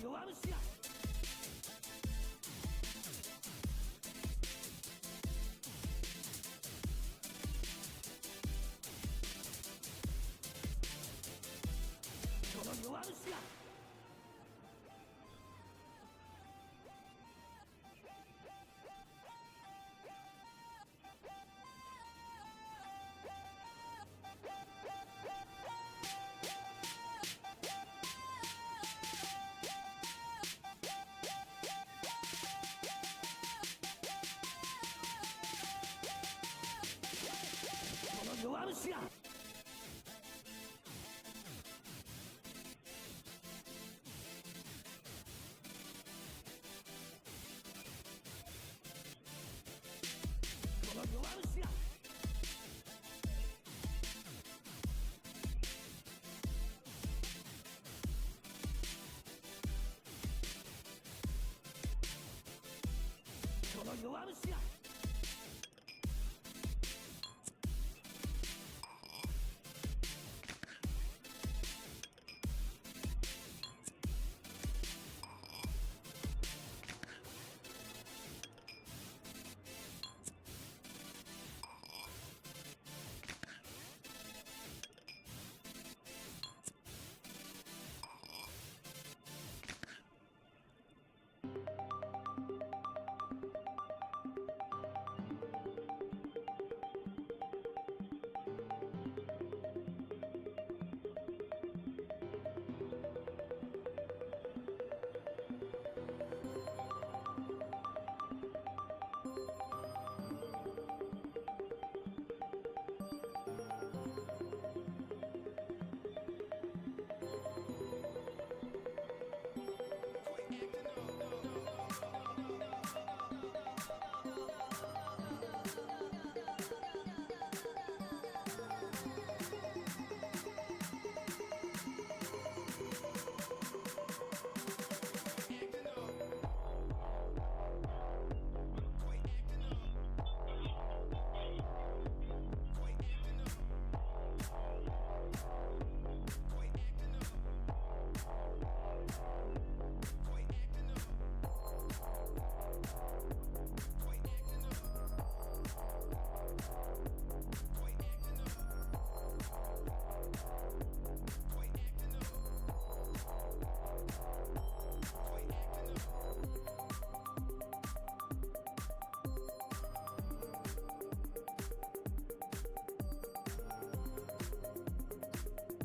弱しやこの弱虫やこの弱虫やこの弱虫やこの弱虫やこの弱虫や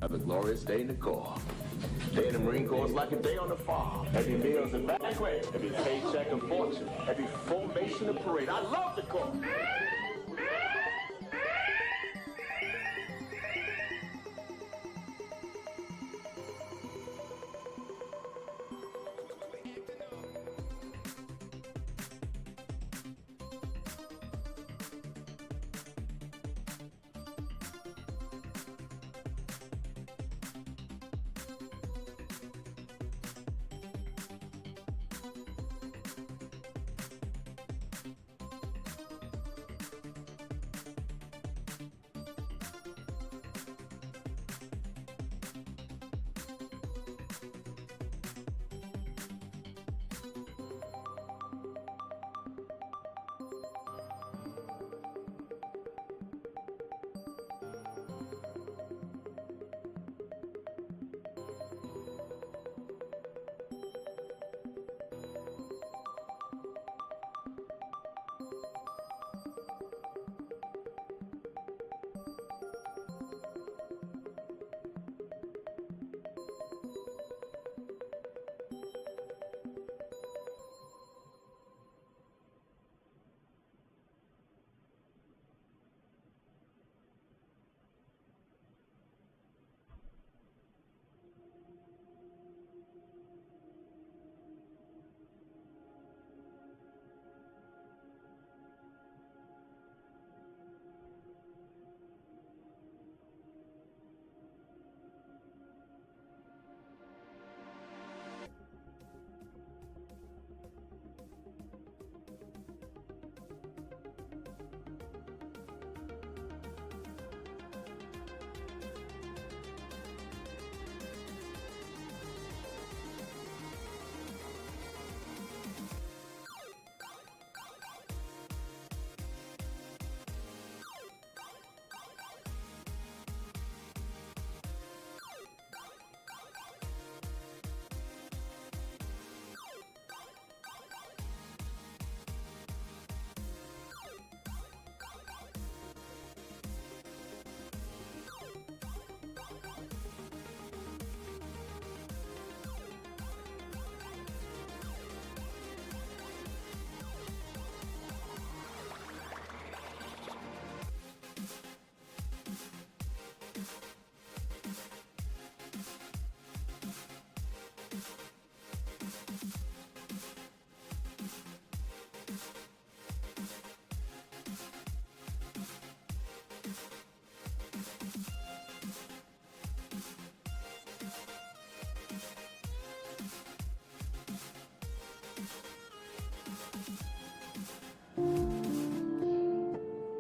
Have a glorious day in the Corps. Day in the Marine Corps is like a day on the farm. Every meal's a banquet, every paycheck a fortune, every formation a parade. I love the Corps.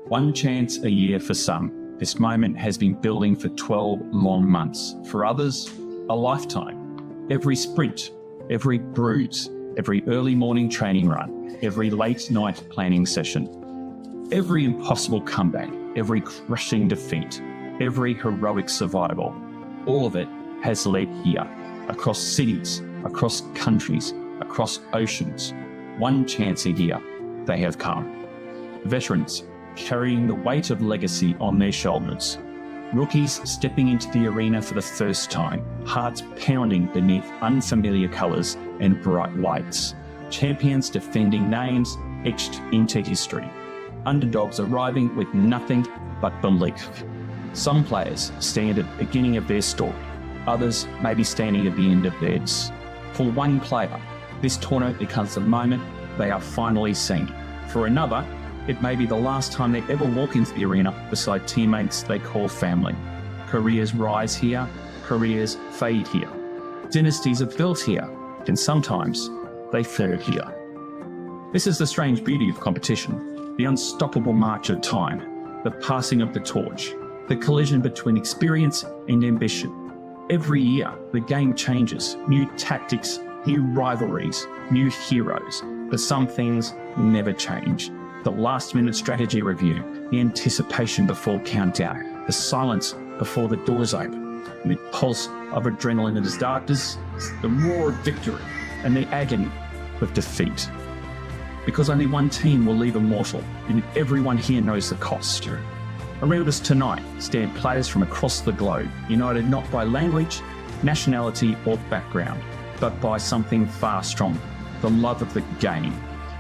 One chance a year for some. This moment has been building for 12 long months. For others, a lifetime. Every sprint, every bruise, every early morning training run, every late night planning session, every impossible comeback, every crushing defeat, every heroic survival, all of it has led here, across cities, across countries, across oceans. One chance a year, they have come. Veterans carrying the weight of legacy on their shoulders. Rookies stepping into the arena for the first time, hearts pounding beneath unfamiliar colours and bright lights. Champions defending names etched into history. Underdogs arriving with nothing but belief. Some players stand at the beginning of their story. Others may be standing at the end of theirs. For one player, this tournament becomes the moment they are finally seen. For another, it may be the last time they ever walk into the arena beside teammates they call family. Careers rise here, careers fade here. Dynasties are built here, and sometimes they fall here. This is the strange beauty of competition, the unstoppable march of time, the passing of the torch, the collision between experience and ambition. Every year, the game changes, new tactics, new rivalries, new heroes, but some things never change. The last-minute strategy review, the anticipation before countdown, the silence before the doors open, the pulse of adrenaline in the darkness, the roar of victory, and the agony of defeat. Because only one team will leave immortal, and everyone here knows the cost. Around us tonight stand players from across the globe, united not by language, nationality, or background, but by something far stronger, the love of the game.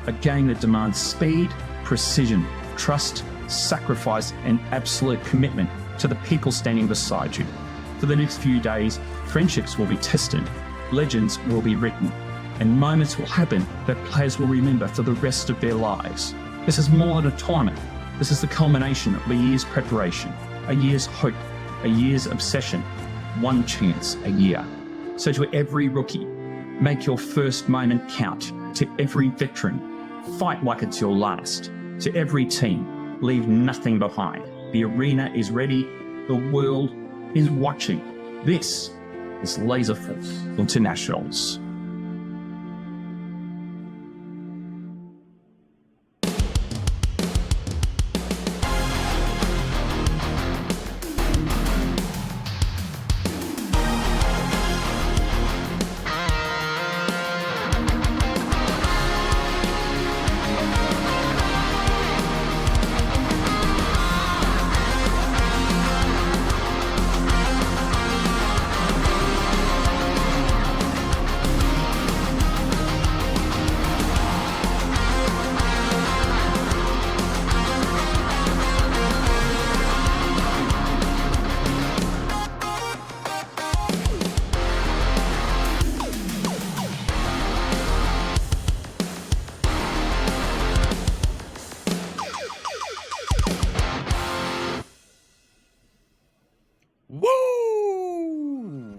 A game that demands speed, precision, trust, sacrifice, and absolute commitment to the people standing beside you. For the next few days, friendships will be tested, legends will be written, and moments will happen that players will remember for the rest of their lives. This is more than a tournament. This is the culmination of a year's preparation, a year's hope, a year's obsession, one chance a year. So to every rookie, make your first moment count. To every veteran, fight like it's your last. To every team, leave nothing behind. The arena is ready. The world is watching. This is Laserforce Internationals.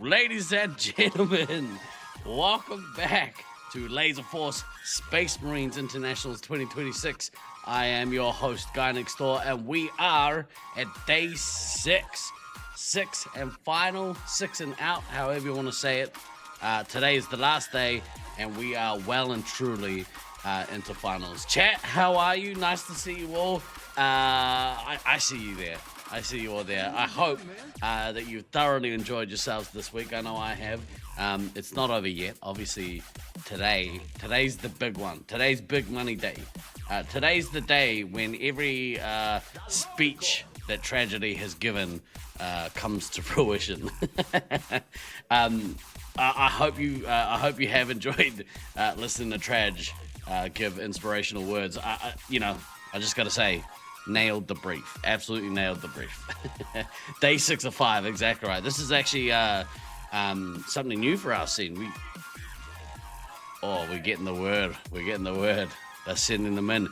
Ladies and gentlemen, welcome back to Laserforce Space Marines Internationals 2026. I am your host, Guy Next Door, and we are at day 6. 6 and final, 6 and out, however you want to say it. Today is the last day, and we are well and truly into finals. Chat, how are you? Nice to see you all. I see you there. I see you all there. I hope that you thoroughly enjoyed yourselves this week. I know I have. It's not over yet. Obviously, today's the big one. Today's big money day. Today's the day when every speech that tragedy has given comes to fruition. I hope you have enjoyed listening to Traj give inspirational words. I just got to say, nailed the brief. Absolutely nailed the brief. Day 6 of 5, exactly right. This is actually something new for our scene. We're getting the word. They're sending them in.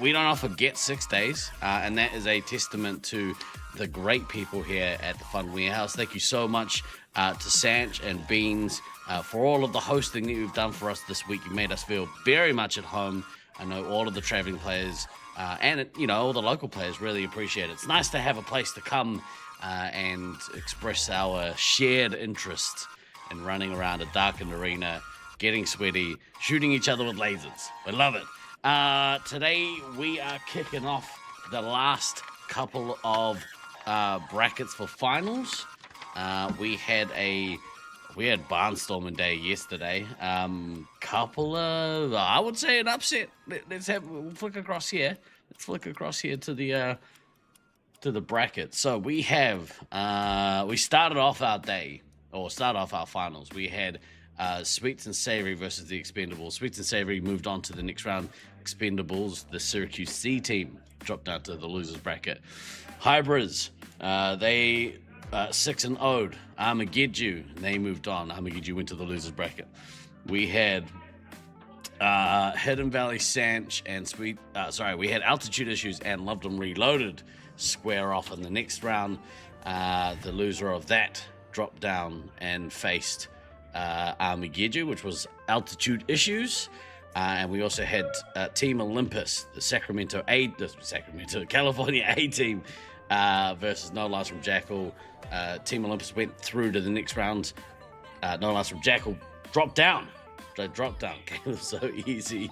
We don't often get 6 days, and that is a testament to the great people here at the Fun Warehouse. Thank you so much to Sanch and Beans for all of the hosting that you've done for us this week. You made us feel very much at home. I know all of the traveling players and all the local players really appreciate it. It's nice to have a place to come and express our shared interest in running around a darkened arena, getting sweaty, shooting each other with lasers. I love it. Today we are kicking off the last couple of brackets for finals. We had barnstorming day yesterday. Couple of, I would say, an upset. We'll flick across here. Let's flick across here to the bracket. So we have we started off our finals. We had Sweets and Savory versus the Expendables. Sweets and Savory moved on to the next round. Expendables, the Syracuse C team, dropped down to the losers bracket. Hybrids, they 6-0'd Armageddon. They moved on. Armageddon went to the losers bracket. We had Hidden Valley Sanch and we had Altitude Issues and Loved Them Reloaded square off in the next round. The loser of that dropped down and faced Armageddon, which was Altitude Issues. And we also had Team Olympus, the California A team versus No Lies from Jackal. Team Olympus went through to the next round. No Lies from Jackal dropped down. They dropped down. It was so easy.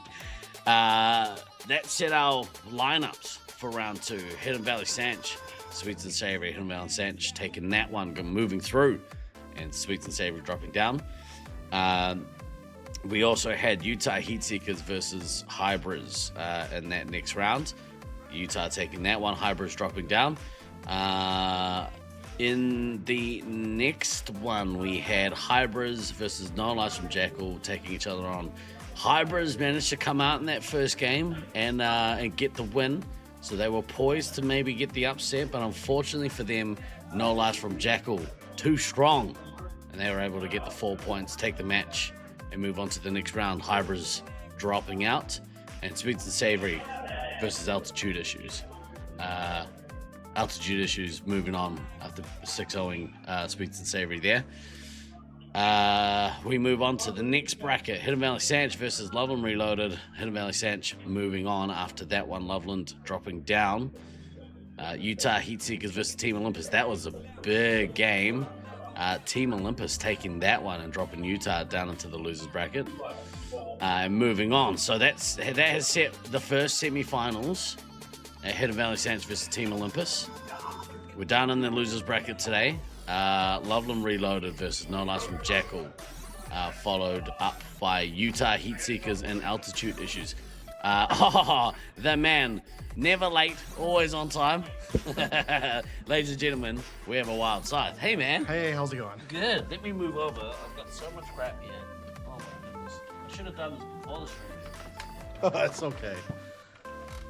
That set our lineups for round 2. Hidden Valley Sanch, Sweets and Savory. Hidden Valley Sanch taking that one, moving through, and Sweets and Savory dropping down. We also had Utah Heatseekers versus Hybrids in that next round. Utah taking that one, Hybrids dropping down. In the next one, we had Hybrids versus No Lies from Jackal taking each other on. Hybrids managed to come out in that first game and get the win, so they were poised to maybe get the upset, but unfortunately for them, No Lies from Jackal too strong, and they were able to get the 4 points, take the match, and move on to the next round. Hybrids dropping out, and Sweets and Savory versus Altitude Issues. Altitude Issues moving on after 6-0ing Sweets and Savory there. We move on to the next bracket. Hidden Valley Sanch versus Loveland Reloaded. Hidden Valley Sanch moving on after that one. Loveland dropping down. Utah Heatseekers versus Team Olympus. That was a big game. Team Olympus taking that one and dropping Utah down into the losers bracket. And moving on. So that has set the first semi-finals. Hidden Valley Sanch versus Team Olympus. We're down in the losers bracket today. Loveland Reloaded versus No Lies from Jackal, followed up by Utah Heatseekers and Altitude Issues. The man, never late, always on time. Ladies and gentlemen, we have a wild side. Hey, man. Hey, how's it going? Good. Let me move over. I've got so much crap here. Oh, my goodness. I should have done this before the stream. It's okay.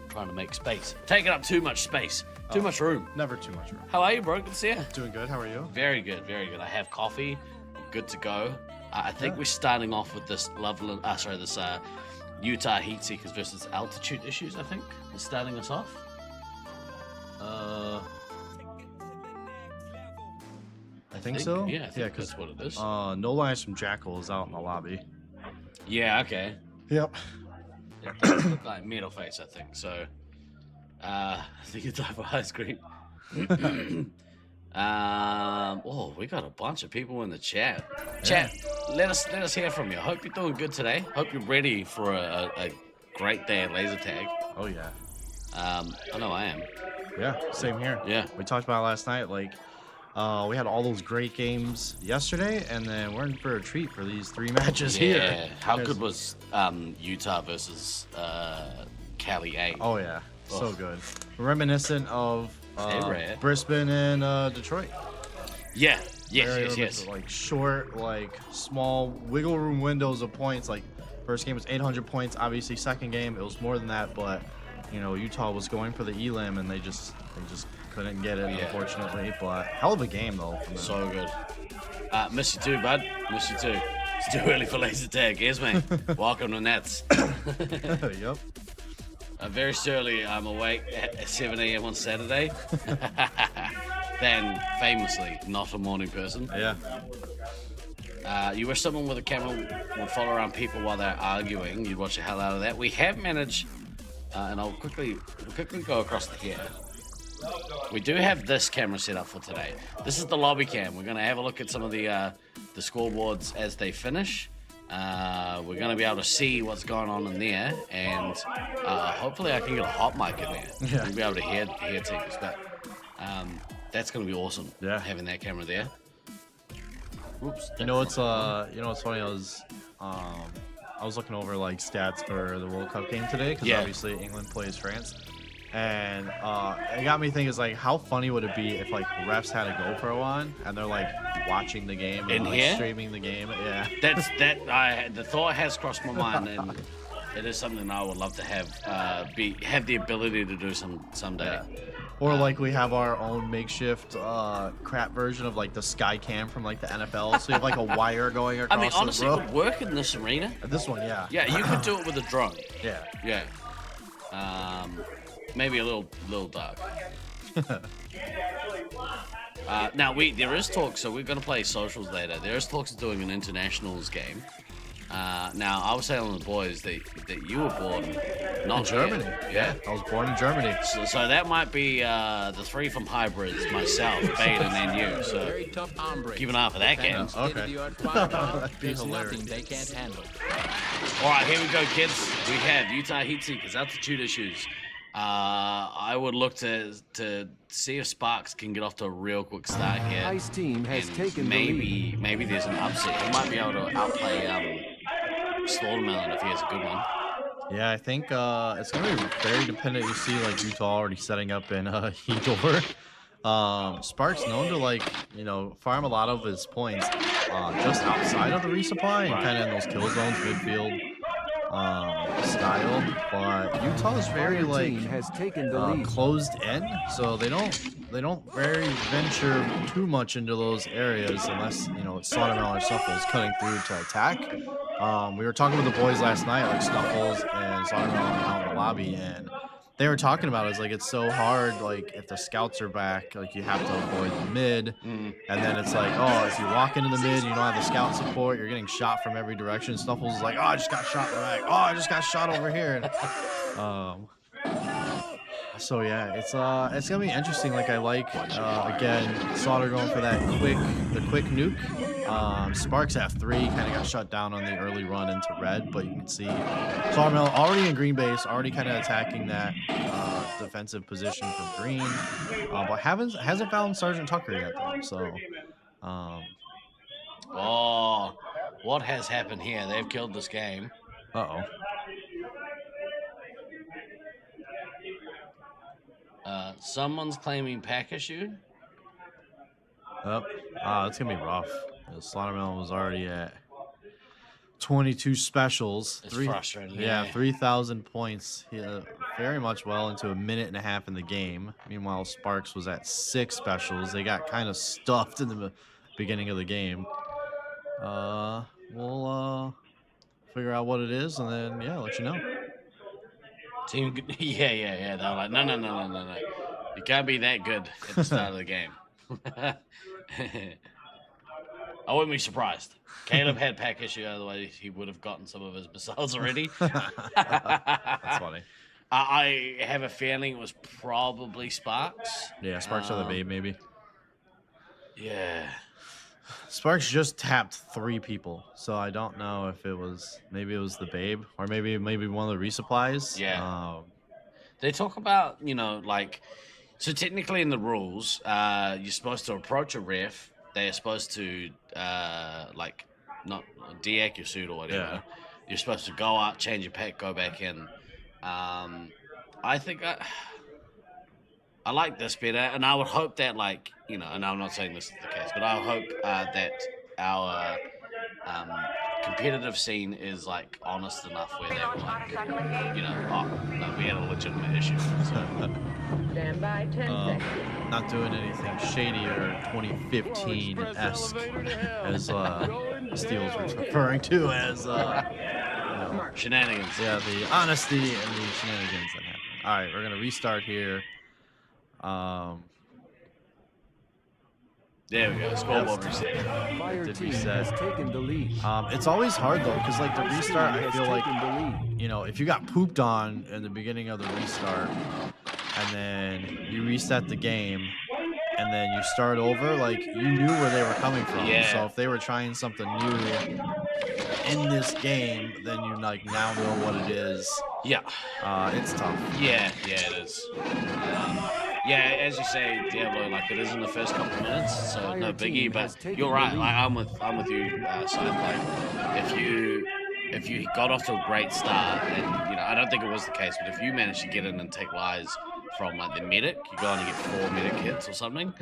Trying to make space. Taking up too much space. Too much room. Never too much room. How are you, bro? Good to see you. Doing good. How are you? Very good, very good. I have coffee. I'm good to go. I think we're starting off with this Utah Heatseekers versus Altitude Issues, I think, is starting us off. I think so. Yeah, I think that's what it is. No Lies from Jackal is out in the lobby. Yeah, okay. Yep. It does look like Metal Face, I think. So, I think it's time for ice cream. We got a bunch of people in the chat. Chat, let us hear from you. Hope you're doing good today. Hope you're ready for a great day at laser tag. Oh yeah. I know I am. Yeah, same here. Yeah. We talked about it last night. Like, we had all those great games yesterday, and then we're in for a treat for these 3 matches here. Yeah. How good was Utah versus Cali A? Oh yeah, so good. Reminiscent of Brisbane and Detroit. Yeah. Yes. Like short, like small wiggle room windows of points. Like first game was 800 points. Obviously, second game it was more than that, but Utah was going for the elim and they just couldn't get it, unfortunately. But hell of a game though. So good. Miss you too, bud. Miss you too. It's too early for laser tag. Yes, mate. Welcome to Nats. Yep. Very surely I'm awake at 7 a.m. on Saturday. Then, famously, not a morning person. Yeah. You wish someone with a camera would follow around people while they're arguing. You'd watch the hell out of that. We have managed and I'll quickly go across to here. We do have this camera set up for today. This is the lobby cam. We're going to have a look at some of the scoreboards as they finish. We're going to be able to see what's going on in there, and hopefully I can get a hot mic in there. Yeah. We'll be able to hear things, but that's going to be awesome. Yeah. Having that camera there. Oops. You know what's funny? I was looking over like stats for the World Cup game today because obviously England plays France, and it got me thinking, is like, how funny would it be if like refs had a GoPro on and they're like watching the game and like streaming the game? Yeah, the thought has crossed my mind, and it is something I would love to have have the ability to do someday. Yeah. Or like we have our own makeshift crap version of like the sky cam from like the NFL. So you have like a wire going across. I mean, honestly, the it would work in this arena. This one, yeah. Yeah, you could do it with a drone. Yeah. Yeah. Maybe a little dark. Now there is talk, so we're gonna play socials later. There is talks of doing an internationals game. Now I was telling the boys that you were born not in Germany. Yeah, I was born in Germany. So that might be the three from Hybrids, myself, Baden, and you. So keep an eye for that game. Okay. That'd be hilarious. They can't handle. All right, here we go, kids. We have Utah Heat Seekers, altitude issues. I would look to see if Sparks can get off to a real quick start here. Ice team has taken maybe there's an upset. He might be able to outplay Slaughtermelon if he has a good one. Yeah, I think it's gonna be very dependent. You see, like Utah already setting up in Hedor. Sparks known to like farm a lot of his points just outside of the resupply and kind of in those kill zones, midfield style. But Utah is very like has taken the lead. closed in, so they don't very venture too much into those areas unless it's Slaughtermelon or Snuffles cutting through to attack. We were talking with the boys last night, like Snuffles and Slaughtermelon out in the lobby, and they were talking about it's like it's so hard, like if the scouts are back, like you have to avoid the mid, and then it's like, oh, if you walk into the mid and you don't have the scout support, you're getting shot from every direction. Snuffles is like, oh, I just got shot in the back. Oh, I just got shot over here. So yeah, it's gonna be interesting. Like I like again Slaughter going for that quick nuke. Sparks at 3 kind of got shut down on the early run into red, but you can see Slaughtermelon already in green base, already kind of attacking that defensive position from green, but hasn't found Sergeant Tucker yet though. So, oh, what has happened here? They've killed this game. Uh-oh. Someone's claiming pack issue. Yep. It's gonna be rough. Slaughtermelon was already at 22 specials. It's frustrating. Yeah, 3,000 points. He, very much well into a minute and a half in the game. Meanwhile, Sparks was at 6 specials. They got kind of stuffed in the beginning of the game. We'll figure out what it is and then let you know. Team, yeah. They're like, no. You can't be that good at the start of the game. I wouldn't be surprised. Caleb had pack issue, otherwise he would have gotten some of his missiles already. That's funny. I have a feeling it was probably Sparks. Yeah, Sparks are the babe, maybe. Yeah. Sparks just tapped 3 people, so I don't know if maybe it was the babe or maybe one of the resupplies. Yeah. They talk about, so technically in the rules, you're supposed to approach a ref. They are supposed to not deac your suit or whatever. Yeah. You're supposed to go out, change your pack, go back in. I think I like this better, and I would hope that, and I'm not saying this is the case, but I hope that our competitive scene is, honest enough where they were we had a legitimate issue. So. Stand by 10 seconds. Not doing anything shady or 2015-esque, as Steele's was referring to as, shenanigans. Yeah, the honesty and the shenanigans that happen. All right, we're going to restart here. There we go. Scoreboard reset. Fire Did team reset. has taken the lead. It's always hard though, because like the Ice restart, team I has feel like, taken the lead. you know, if you got pooped on in the beginning of the restart, and then you reset the game, and then you start over, like you knew where they were coming from. Yeah. So if they were trying something new in this game, then you like now know what it is. Yeah. It's tough. Yeah, it is. Yeah, as you say, Diablo, like it is in the first couple of minutes, so no biggie. But you're right. Like I'm with you, Side. Like if you got off to a great start, and I don't think it was the case, but if you managed to get in and take lives from like the medic, you go on and get 4 medic hits or something,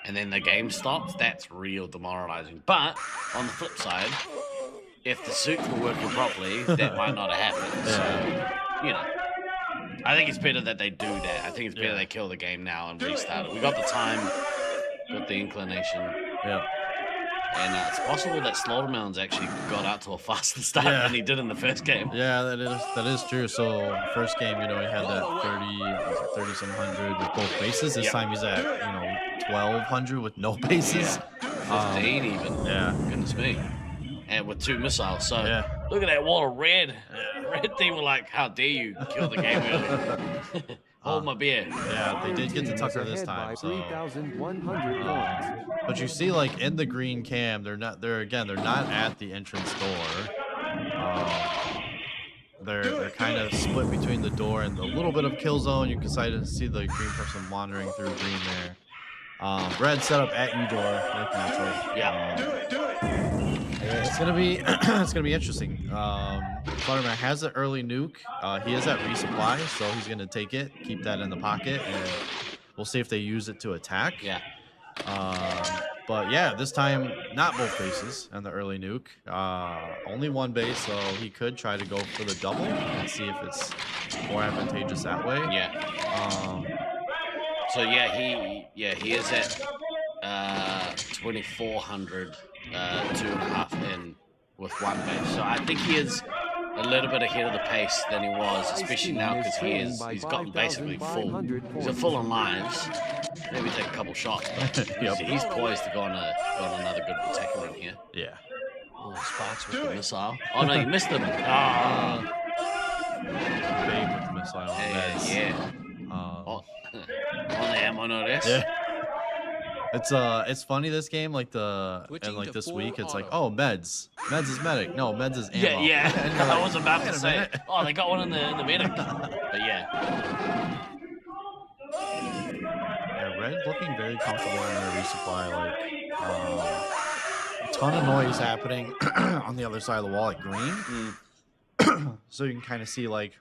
and then the game stops. That's real demoralizing. But on the flip side, if the suits were working properly, that might not have happened. So, I think it's better that they do that. I think it's better they kill the game now and restart it. We got the time, got the inclination. Yeah. And it's possible that Slaughtermelon's actually got out to a faster start than he did in the first game. Yeah, that is true. So first game, he had that 30 some hundred with both bases. This time he's at 1200 with no bases. 15 even. Yeah. Goodness me. And with 2 missiles. So look at that wall of red. Red team were like, how dare you kill the game early. Hold my beer. Yeah, they did get to Tucker this time. So. 3,100 points. But you see, like in the green cam, they're not at the entrance door. They're kind of split between the door and a little bit of kill zone. You can see the green person wandering through green there. Red set up at U door, like natural. It's gonna be interesting. Flutterman has an early nuke. He is at resupply, so he's gonna take it, keep that in the pocket, and we'll see if they use it to attack. Yeah. But yeah, this time not both bases and the early nuke. Only one base, so he could try to go for the double and see if it's more advantageous that way. Yeah. So he is at 2,400, 2.5 in with one base. So I think he is a little bit ahead of the pace than he was, especially now because he's gotten basically full. He's at full on lives. Maybe take a couple shots, but he's poised to go on another good attacker run here. Yeah. Oh, Sparks with the missile. Oh no, you missed him. Big with the missile. Yeah. On the ammo, no less. Yeah. It's funny this game, like this week, it's like, oh, meds is medic. No, meds is ammo. Yeah. And you're I like, was about wait to a say, minute. oh, they got one in the medic. But Yeah, Red looking very comfortable in their resupply. Like, a ton of noise happening on the other side of the wall at green. So you can kind of see like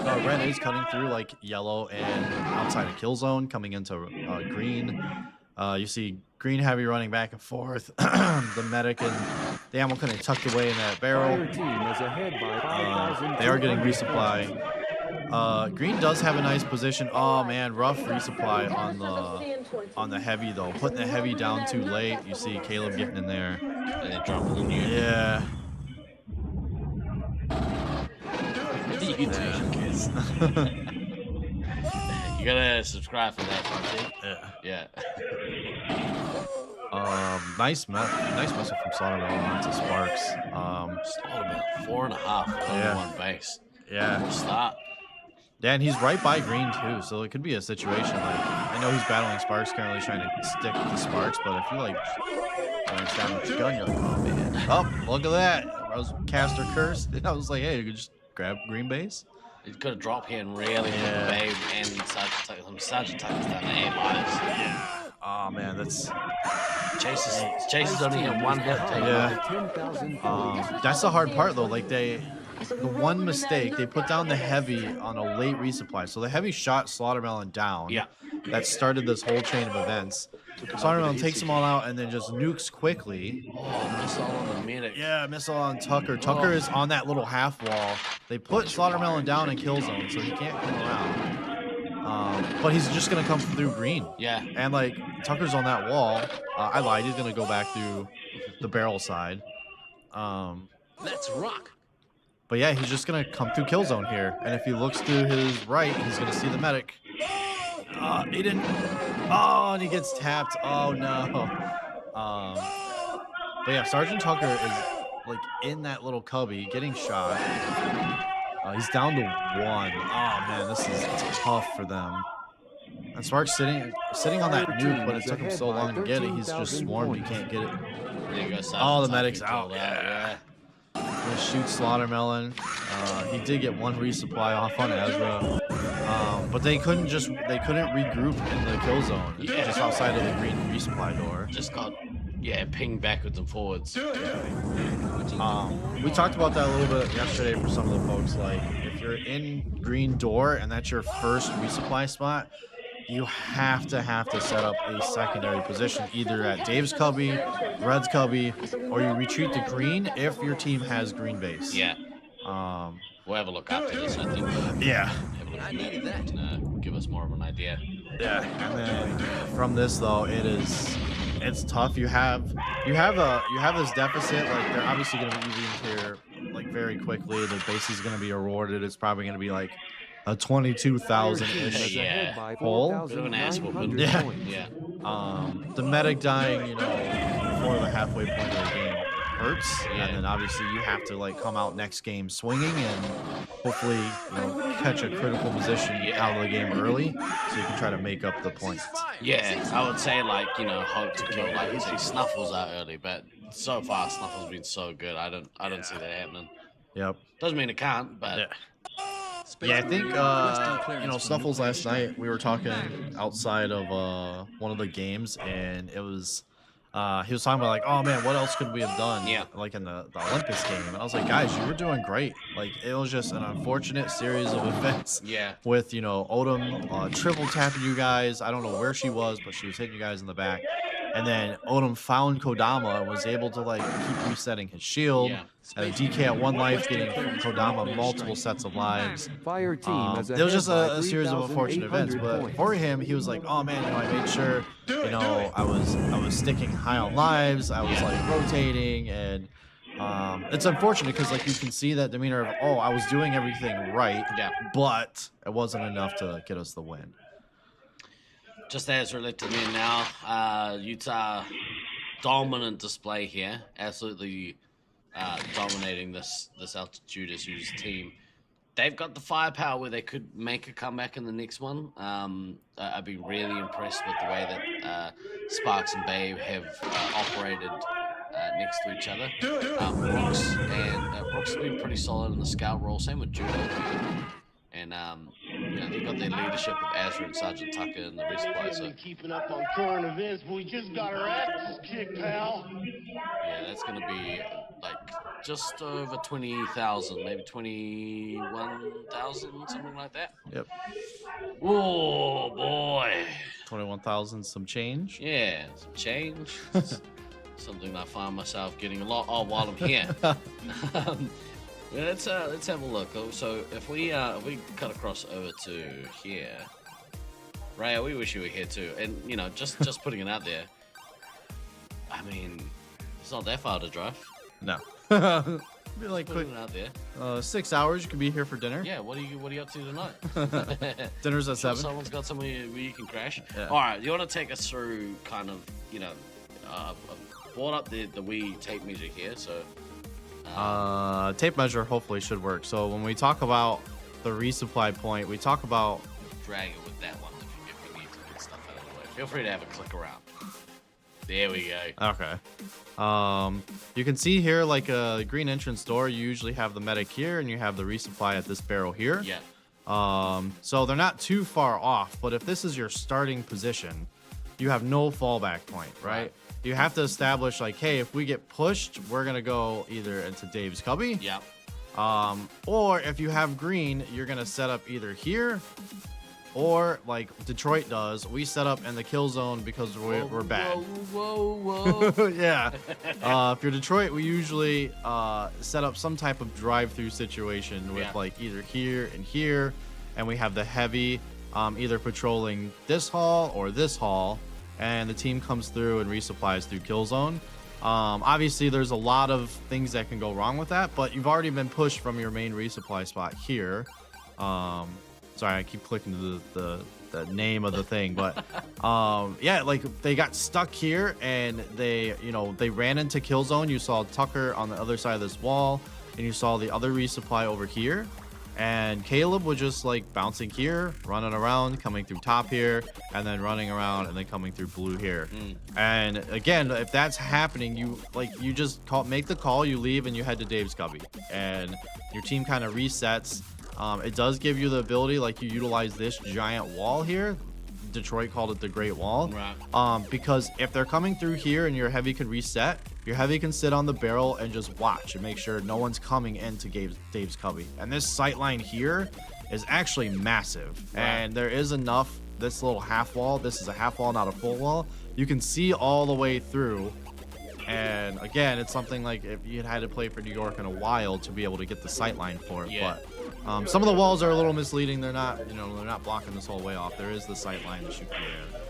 Red is cutting through like yellow and outside of kill zone, coming into green. You see green heavy running back and forth. The medic and the ammo kind of tucked away in that barrel. Fire team is ahead by 5,000. They are getting resupply. Green does have a nice position. Oh man, rough resupply on the heavy though. Putting the heavy down too late. You see Caleb getting in there. and then dropping the nuke. Yeah. You kids. You gotta subscribe for that, Fonzie. Yeah. Nice message from Slaughtermelon to Sparks. About 4.5 on one base. Yeah. Stop. Yeah, and he's right by green too, so it could be a situation like, I know he's battling Sparks currently, trying to stick to Sparks, but if you like glance down with your gun, you're like, oh man. Oh, look at that. I was caster cursed. And I was like, hey, you could just grab green base. He's got to drop here and really put the babe and Sergeant Tucker's done 8 lives. Yeah. Oh man, that's Chase is only had 1 hit. yeah. 10,000 points. That's the hard part though. Like the one mistake, they put down the heavy on a late resupply. So the heavy shot Slaughtermelon down. Yeah. That started this whole chain of events. Slaughtermelon takes them all out and then just nukes quickly. Oh, missile on the medic. Yeah, missile on Tucker. Tucker is on that little half wall. They put Slaughtermelon down in kill zone, so he can't come around. But he's just gonna come through green. Yeah. And like Tucker's on that wall. I lied. He's gonna go back through the barrel side. Let's rock. But yeah, he's just gonna come through kill zone here. And if he looks to his right, he's gonna see the medic. He didn't. Oh, and he gets tapped. Oh no. But yeah, Sergeant Tucker is like in that little cubby getting shot. He's down to 1. Oh man, this is tough for them. And Spark's sitting on that nuke, but it took him so long to get it. He's just swarmed. He can't get it. There you go, Oh, the Sergeant medic's Tucker out. killed Yeah. Gonna shoot Slaughtermelon. He did get 1 resupply off on Ezra. But they couldn't regroup in the kill zone. Yeah. Just outside of the green resupply door. Just got, pinged backwards and forwards. We talked about that a little bit yesterday for some of the folks. Like, if you're in green door and that's your first resupply spot, you have to set up a secondary position, either at Dave's cubby, Red's cubby, or you retreat to green if your team has green base. Yeah. We'll have a look after this, I think. Yeah. Have a look. I needed that. Give us more of an idea. Yeah. And then from this though, it's tough. You have this deficit. Like, they're obviously going to be eating here like very quickly. The base is going to be awarded. It's probably going to be like a 22,000-ish hole. Bit of an ass whooping. Yeah. Yeah. The medic dying, before the halfway point of the game hurts. Yeah. And then obviously you have to like come out next game swinging and hopefully catch a critical position out of the game early so you can try to make up the points. Yeah, I would say hope to kill Snuffles out early, but so far Snuffles been so good. I don't see that happening. Yep. Doesn't mean it can't, but Yeah, I think Snuffles last night we were talking outside of one of the games, and it was he was talking about like, oh man, what else could we have done? Yeah. Like in the Olympus game. And I was like, guys, you were doing great. Like, it was just an unfortunate series of events. Yeah. With Odom triple tapping you guys. I don't know where she was, but she was hitting you guys in the back. And then Odom found Kodama and was able to like keep resetting his shield. Yeah. And DK at 1 life, getting Kodama multiple sets of lives. Fire team is It was just ahead by a series of unfortunate events, 3,800 but points. for him, he was like, "Oh man, I made sure, I was sticking high on lives. I was like rotating, and it's unfortunate because like you can see that demeanor of, oh, I was doing everything right, Yeah. but it wasn't enough to get us the win." just as related to me now, Utah dominant display here, absolutely dominating this Altitude Issues team. They've got the firepower where they could make a comeback in the next one. I've been really impressed with the way that Sparks and Babe have operated next to each other. Brooks has been pretty solid in the scout role. Same with Judo. And they've got their leadership of Azra and Sergeant Tucker and the rest of so Keeping up on current events, but we just got our asses kicked, pal. yeah, that's gonna be like just over 20,000, maybe 21,000, something like that. Yep. Oh boy. 21,000 some change. Yeah, some change. Something I find myself getting a lot of while I'm here. Let's have a look. So if we cut across over to here, Raya, we wish you were here too. And just putting it out there. I mean, it's not that far to drive. No. Be like quick. Putting it out there. 6 hours. You can be here for dinner. Yeah. What are you up to tonight? Dinner's at 7. Someone's got somewhere where you can crash. Yeah. All right. You want to take us through kind of I've brought up the Wii tape measure here, so. Tape measure hopefully should work. So when we talk about the resupply point, we talk about Drag it with that one if we need to get stuff out of the way. Feel free to have a click around. There we go. okay. You can see here like a green entrance door. You usually have the medic here, and you have the resupply at this barrel here. Yeah. So they're not too far off. But if this is your starting position, you have no fallback point, right? You have to establish like, hey, if we get pushed, we're gonna go either into Dave's cubby. Yeah. Or if you have green, you're gonna set up either here, or like Detroit does, we set up in the kill zone because we're bad. Whoa. Yeah. If you're Detroit, we usually set up some type of drive-through situation with like either here and here, and we have the heavy either patrolling this hall or this hall, and the team comes through and resupplies through kill zone. Obviously, there's a lot of things that can go wrong with that, but you've already been pushed from your main resupply spot here. Sorry, I keep clicking to the name of the thing, but yeah, like they got stuck here and they ran into kill zone. You saw Tucker on the other side of this wall, and you saw the other resupply over here. And Caleb was just like bouncing here, running around, coming through top here, and then running around and then coming through blue here. And again, if that's happening, you just make the call, you leave, and you head to Dave's cubby, and your team kind of resets. It does give you the ability, like you utilize this giant wall here. Detroit called it the Great Wall. Right. Because if they're coming through here and your heavy can reset, your heavy can sit on the barrel and just watch and make sure no one's coming into Dave's cubby. And this sight line here is actually massive. Right. And there is enough, this little half wall, this is a half wall, not a full wall. You can see all the way through. And again, it's something like if you had to play for New York in a while to be able to get the sight line for it. Yeah. But some of the walls are a little misleading. They're not, they're not blocking this whole way off. There is the sight line to shoot through there.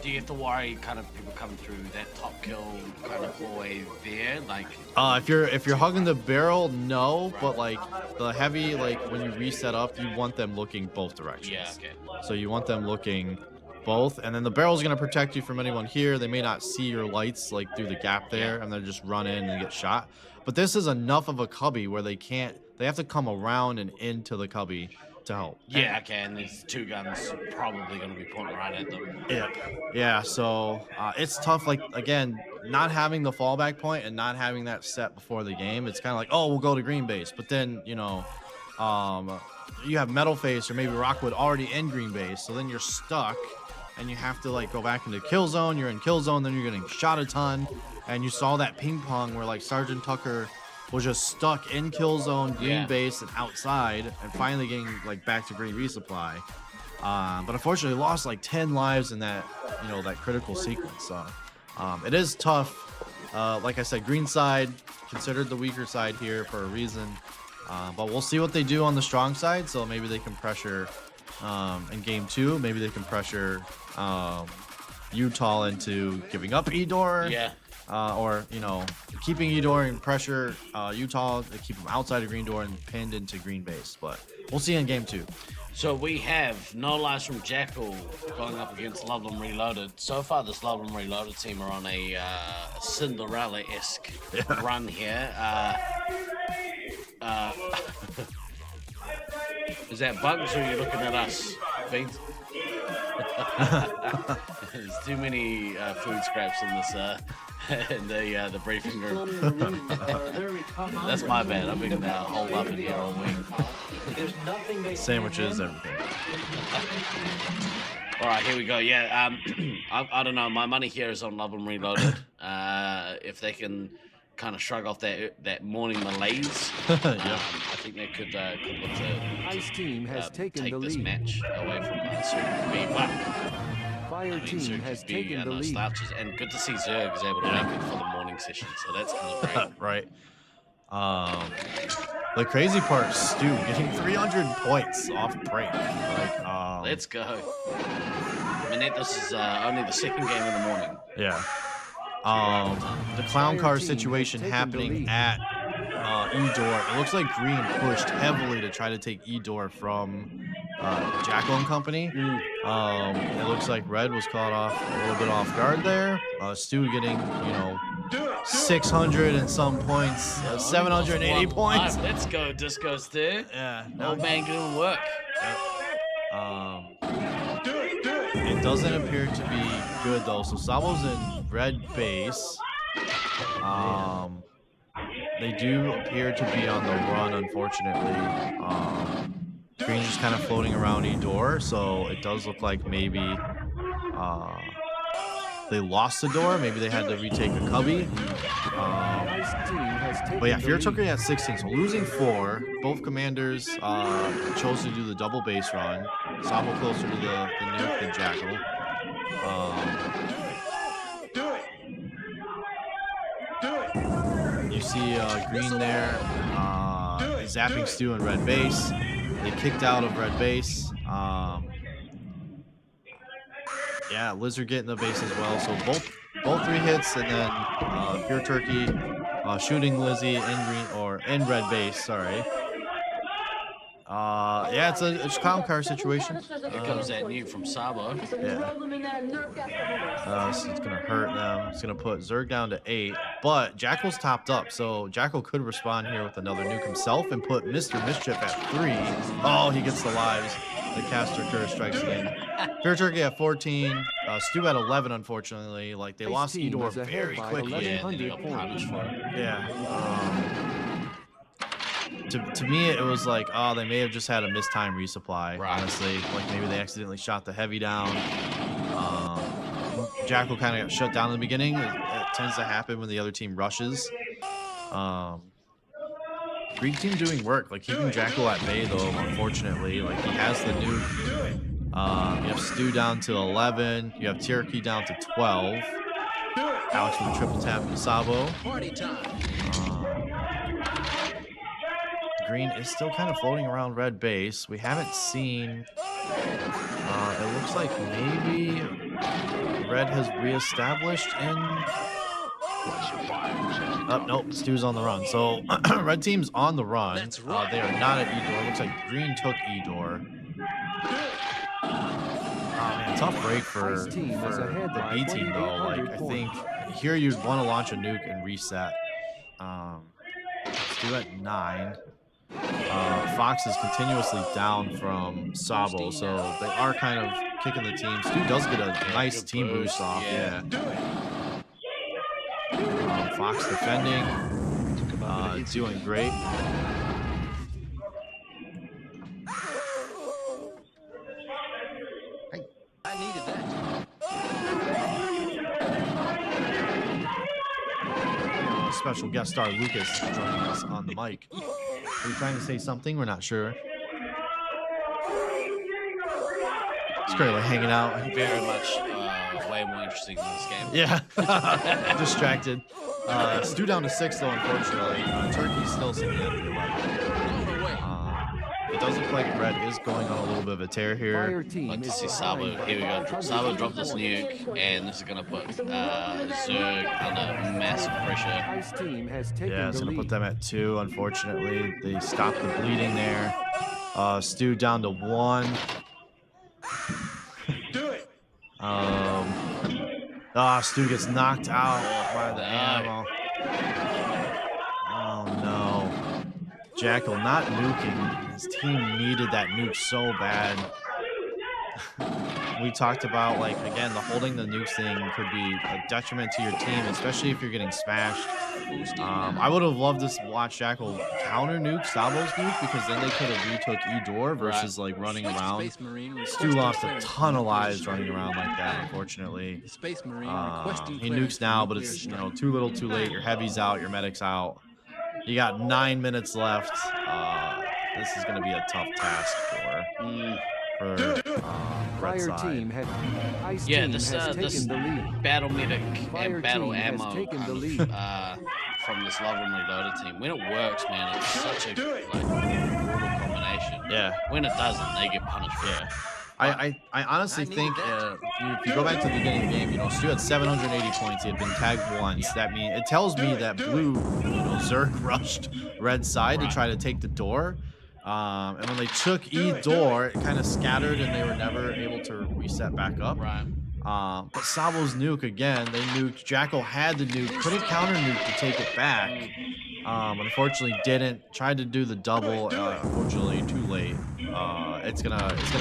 Do you have to worry kind of people coming through that top kill kind of always there? Like If you're hugging the barrel, no, but like the heavy, like when you reset up, you want them looking both directions. Yeah, okay. So you want them looking both, and then the barrel's gonna protect you from anyone here. They may not see your lights like through the gap there, and then just run in and get shot. But this is enough of a cubby where they have to come around and into the cubby to help. Yeah, okay, and there's two guns probably going to be pointing right at them. Yeah, so it's tough. Like, again, not having the fallback point and not having that set before the game, it's kind of like, oh, we'll go to green base. But then, you have metal face or maybe Rockwood already in green base, so then you're stuck and you have to like go back into kill zone. You're in kill zone, then you're getting shot a ton. And you saw that ping pong where like Sergeant Tucker was just stuck in kill zone, green base, and outside, and finally getting like back to green resupply. But unfortunately, lost like 10 lives in that, that critical sequence. So it is tough. Like I said, green side considered the weaker side here for a reason. But we'll see what they do on the strong side. So maybe they can pressure in game 2. Maybe they can pressure Utah into giving up Edor. Yeah. Or keeping Edor and pressure Utah to keep them outside of green door and pinned into green base. But we'll see in game 2. So we have No Lies from Jackal going up against Loveland Reloaded. So far, this Loveland Reloaded team are on a Cinderella-esque run here. Is that Bugs or are you looking at us, Beans? There's too many food scraps in this in the briefing room. That's my bad. I've been holed up in here all week. Sandwiches, everything. All right, here we go. Yeah, I don't know. My money here is on Love and Reloaded. If they can kind of shrug off that morning malaise, I think they could look to Ice team has taken take the this lead. match away from Zerg. Fire team has taken the lead. Slouches. And good to see Zerg is able to make it for the morning session, so that's kind of great. Right. The crazy part, Stu getting 300 points off break. Like, Let's go. I mean, this is only the second game in the morning. Yeah. The clown car situation happening at Edor. It looks like Green pushed heavily to try to take Edor from Jackal and Company. It looks like Red was caught off a little bit off guard there. Stu getting, 600 and some points, 780 points. Let's go, Disco Stu. Yeah. No man doing work. It doesn't appear to be good though. So Sabo's in red base. They do appear to be on the run, unfortunately. Green's just kind of floating around Edor, so it does look like maybe they lost the door. Maybe they had to retake a cubby. But yeah, Fear Tucker at 16, so losing 4. Both commanders chose to do the double base run. Sabo closer to the nuke than Jackal. You see Green there zapping Stu in red base. They kicked out of red base. Yeah, Lizard getting the base as well. So both 3 hits, and then Pure Turkey shooting Lizzie in green or in red base. Sorry. Yeah, it's a clown car situation. Here comes that nuke from Sabo. Yeah. So it's gonna hurt them. It's gonna put Zerg down to 8, but Jackal's topped up, so Jackal could respond here with another nuke himself and put Mr. Mischief at 3. Oh, he gets the lives. The caster curse strikes again. Pure Turkey at 14. Stu at 11, unfortunately. Like, they lost Edor very quickly. Yeah, and then he got punished for it. Yeah. To me, it was like, oh, they may have just had a mistime resupply, honestly. Like, maybe they accidentally shot the heavy down. Jackal kind of got shut down in the beginning. It tends to happen when the other team rushes. Greek team doing work, like keeping Jackal at bay, though, unfortunately. Like, he has the nuke. You have Stu down to 11. You have Turkey down to 12. Alex with a triple tap from Sabo. Party time. Green is still kind of floating around red base. We haven't seen... it looks like maybe red has reestablished in... Oh, nope, Stu's on the run. So, red team's on the run. They are not at Edor. Looks like green took Edor. Oh, man, tough break for the B team, though. Like, I think here you'd want to launch a nuke and reset. Stu at 9. Fox is continuously down from Sabo, so they are kind of kicking the team. Stu does get a nice team boost off. Yeah. Fox defending, doing great. I needed that. Special guest star Lucas joining us on the mic. Are you trying to say something? We're not sure. It's great, like hanging out. Very much way more interesting than this game. Yeah. Distracted. Stu down to 6, though, unfortunately. Turkey's still sitting at the 11. It does look like red is going on a little bit of a tear here. Let's see Sabo. Here we go. Sabo dropped this nuke, and this is going to put Zerg under massive pressure. Yeah, it's going to put them at 2, unfortunately. They stopped the bleeding there. Stu down to 1. Do it. Stu gets knocked out by the ammo. Oh, no. Jackal not nuking. His team needed that nuke so bad. We talked about, like, again, the holding the nukes thing could be a detriment to your team, especially if you're getting smashed. I would have loved to watch Jackal counter nuke Sabo's nuke, because then they could have retook Edor versus like running around. Stu lost a ton of lives running around like that, unfortunately. He nukes now, but it's, you know, too little too late. Your heavy's out, your medic's out. You got 9 minutes left. This is going to be a tough task for red side. Yeah, this battle medic and battle ammo from this Love and Reloaded team, when it works, man, it's such a brutal combination. Yeah. When it doesn't, they get punished for it. I honestly think if you go back to the beginning of the game, you know, Stu had 780 points. He had been tagged once. That means it tells me that blue, you know, Zerg rushed red side to try to take the door. And when they took Edor, it kind of scattered and they were never able to reset back up. Right. But Sabo's nuke, again, they nuked. Jackal had the nuke, couldn't counter nuke to take it back. Unfortunately didn't. Tried to do the double, unfortunately too late. It's gonna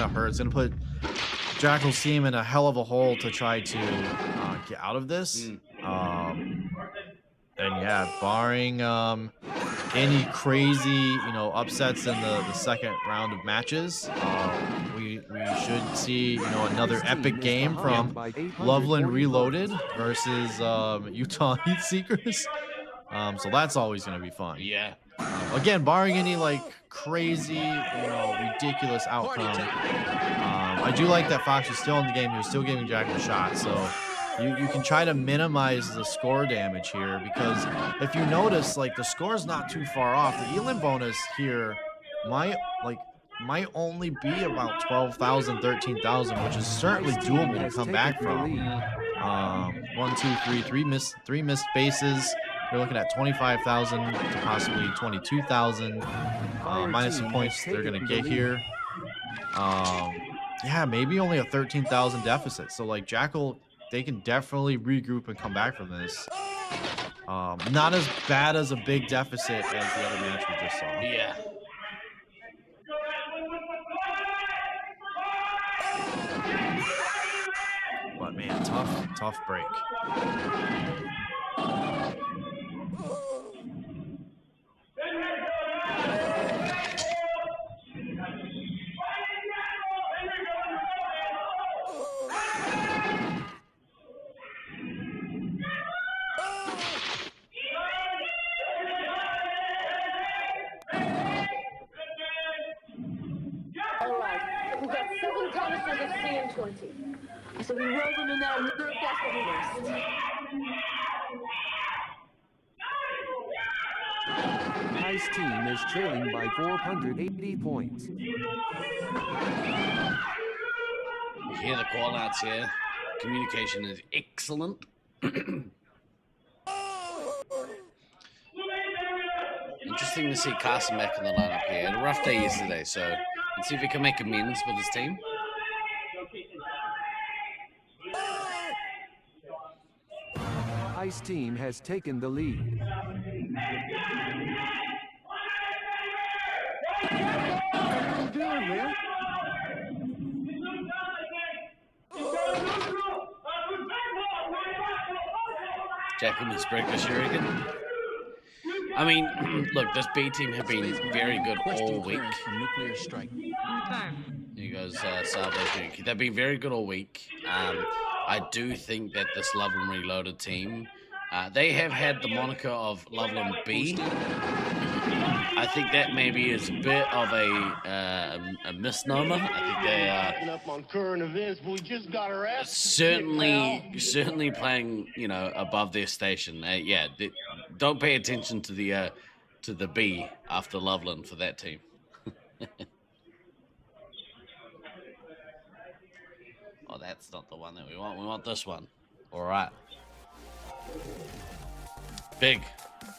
hurt. It's gonna put Jackal's team in a hell of a hole to try to get out of this. And yeah, barring any crazy, you know, upsets in the second round of matches, we should see, you know, another epic game from Loveland Reloaded versus Utah Heat Seekers. So that's always going to be fun. Yeah. Again, barring any like crazy, you know, ridiculous outcome. I do like that Fox was still in the game. He was still giving Jackal shots. So you can try to minimize the score damage here, because if you notice, like, the score is not too far off. The Elim bonus here might only be about 12,000, 13,000, which is certainly doable to come back from. 1, 2, 3 missed bases. You're looking at 25,000 to possibly 22,000 minus the points they're gonna get here. Yeah, maybe only a 13,000 deficit. So like Jackal, they can definitely regroup and come back from this. Not as bad as a big deficit as the other match we just saw. Yeah. But man, tough break. Alright, we've got 7 canisters of 3 and 20. So we roll them in there and look that's what we missed. Ice team is trailing by 480 points. You hear the call outs here. Communication is excellent. Interesting to see Carson back in the lineup here. Had a rough day yesterday, so let's see if he can make amends with his team. Ice team has taken the lead. What are you doing, man? Jackal must break this year again. I mean, look, this B team have been very good all week. Nuclear strike. There goes Salvation. They've been very good all week. I do think that this Loveland Reloaded team, they have had the moniker of Loveland B. I think that maybe is a bit of a misnomer. I think they are Up on current events, but we just got our ass certainly playing, above their station. Don't pay attention to the B after Loveland for that team. Oh, that's not the one that we want. We want this one. All right. Big.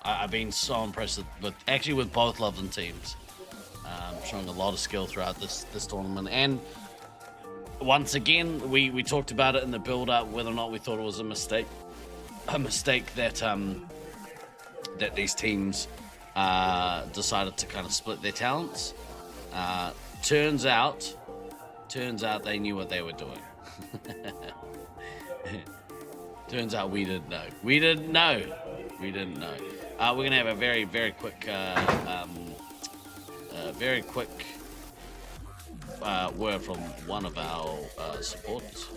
I've been so impressed with both Loveland teams. Showing a lot of skill throughout this tournament. And once again, we talked about it in the build-up, whether or not we thought it was a mistake. A mistake that that these teams decided to kind of split their talents. Turns out they knew what they were doing. Turns out we didn't know. We didn't know. We're gonna have a very, very quick, word from one of our supporters.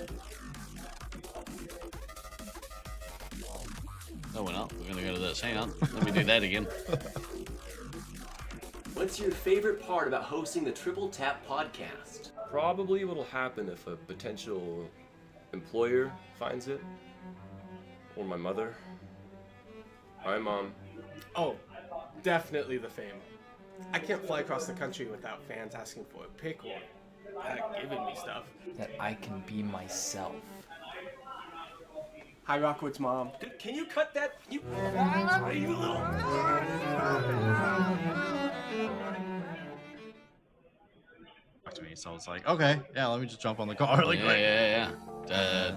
No, we're not. We're gonna go to this. Hang on. Let me do that again. What's your favorite part about hosting the Triple Tap podcast? Probably what'll happen if a potential employer finds it, or my mother. Hi, Mom. Oh, definitely the fame. I can't fly across the country without fans asking for a pic or giving me stuff. That I can be myself. Hi, Rockwood's mom. Can you cut that? You little... To me, so it's like, okay, yeah, let me just jump on the call really quick. Yeah.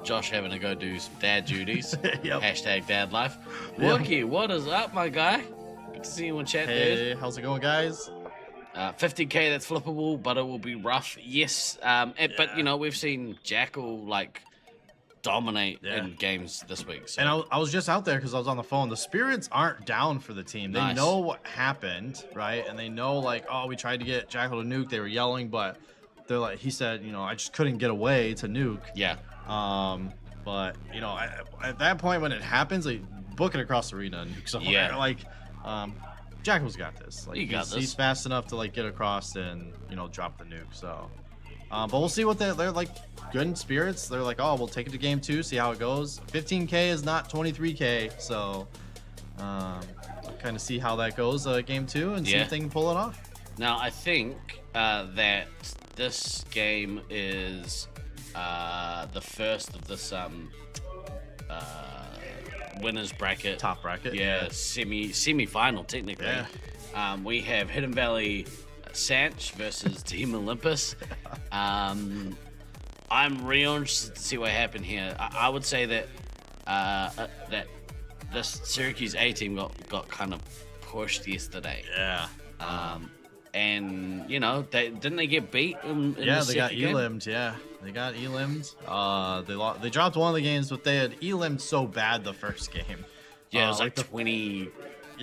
Josh having to go do some dad duties. Yep. Hashtag dad life. Wookie, what is up, my guy? Good to see you in chat, dude. Hey, how's it going, guys? 50k, that's flippable, but it will be rough. Yes, but we've seen Jackal dominate in games this week. So. And I was just out there because I was on the phone. The spirits aren't down for the team. They Nice. know what happened, right? And they know, we tried to get Jackal to nuke. They were yelling, but they're like, he said, I just couldn't get away to nuke. Yeah. But at that point when it happens, book it across the arena and nuke somewhere. Yeah. Jackal's got this. He's fast enough to get across and drop the nuke. So, but we'll see what they're good in spirits. They're like, oh, we'll take it to game 2, see how it goes. 15k is not 23k, so kind of see how that goes game 2 and see if they can pull it off. Now I think that this game is the first of this winners bracket. Top bracket. Yeah, semi-final technically. Yeah. We have Hidden Valley Sanch versus Team Olympus. I'm real interested to see what happened here. I would say that that this Syracuse A team got kind of pushed yesterday. Yeah. And you know, didn't they get beat in yeah, the they got second game? elimed. Yeah, they got elimed. They dropped one of the games, but they had elimed so bad the first game. Yeah, it was like the 20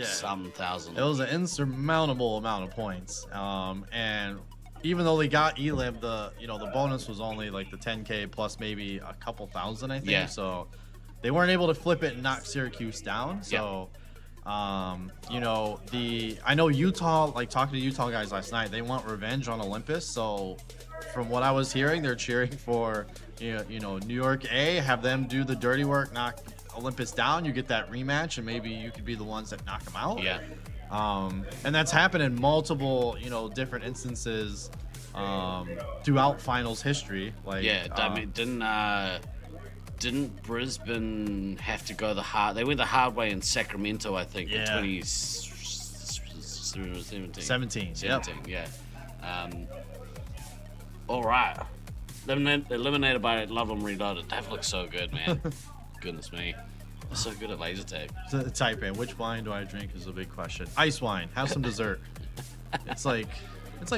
some thousand. It was an insurmountable amount of points. And even though they got elimed, the bonus was only like the 10K plus maybe a couple thousand, I think. Yeah. So they weren't able to flip it and knock Syracuse down. So. I know Utah, like talking to Utah guys last night, they want revenge on Olympus. So from what I was hearing, they're cheering for, New York A, have them do the dirty work, knock Olympus down. You get that rematch and maybe you could be the ones that knock them out. Yeah. And that's happened in multiple, different instances, throughout finals history. Like, I mean, didn't Brisbane have to go the hard? They went the hard way in Sacramento, I think, in 2017. 17, yep. Yeah. All right. Eliminated by Loveland Reloaded. That looks so good, man. Goodness me. I'm so good at laser tag. Type in which wine do I drink is a big question. Ice wine. Have some dessert. It's like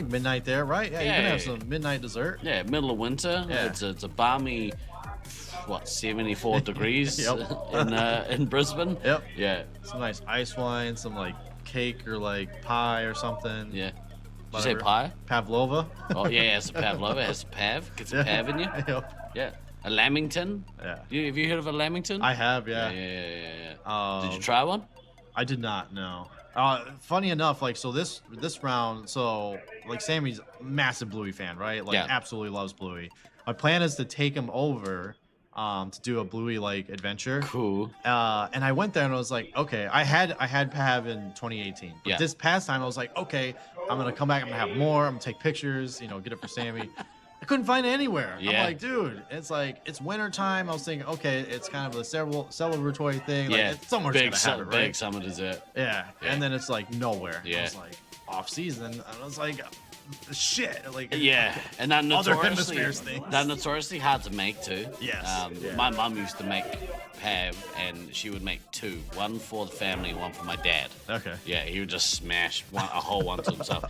midnight there, right? Yeah, you can have some midnight dessert. Yeah, middle of winter. Yeah. It's a balmy. 74 degrees in Brisbane. Yep. Yeah. Some nice ice wine, some like cake or like pie or something. Yeah. Did you say pie? Pavlova. Oh yeah, it's a Pavlova. It has pav. Get some pav in you. Yep. Yeah. A lamington. Yeah. Have you heard of a lamington? I have. Yeah. Did you try one? I did not. No. Funny enough, like this round, so like Sammy's a massive Bluey fan, right? Like absolutely loves Bluey. My plan is to take him over. To do a Bluey like adventure. Cool. And I went there and I was like, okay, I had Pav in 2018. But this past time I was like, okay, I'm gonna come back, I'm gonna have more, I'm gonna take pictures, get it for Sammy. I couldn't find it anywhere. Yeah. I'm like, dude, it's winter time. I was thinking, okay, it's kind of a celebratory thing. Like, it's somewhere big, gonna have it, right? Big summer dessert. Yeah. And then it's like nowhere. Yeah. I was like off season. And I was like, shit. Like and that other hemispheres things. That notoriously hard to make too. Yes. My mum used to make Pav, and she would make two, one for the family and one for my dad. Okay. Yeah, he would just smash a whole one to himself.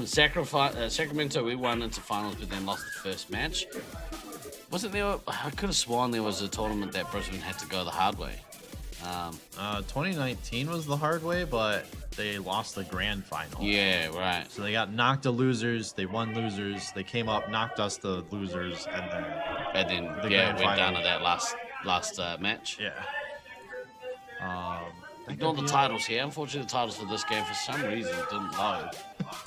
Sacramento, we won into finals, but then lost the first match. Wasn't there? I could have sworn there was a tournament that Brisbane had to go the hard way. 2019 was the hard way, but they lost the grand final. Yeah, right. So they got knocked to losers. They won losers. They came up, knocked us to losers, and then went down to that last match. Yeah. Ignore the titles here. Unfortunately, the titles for this game for some reason didn't load.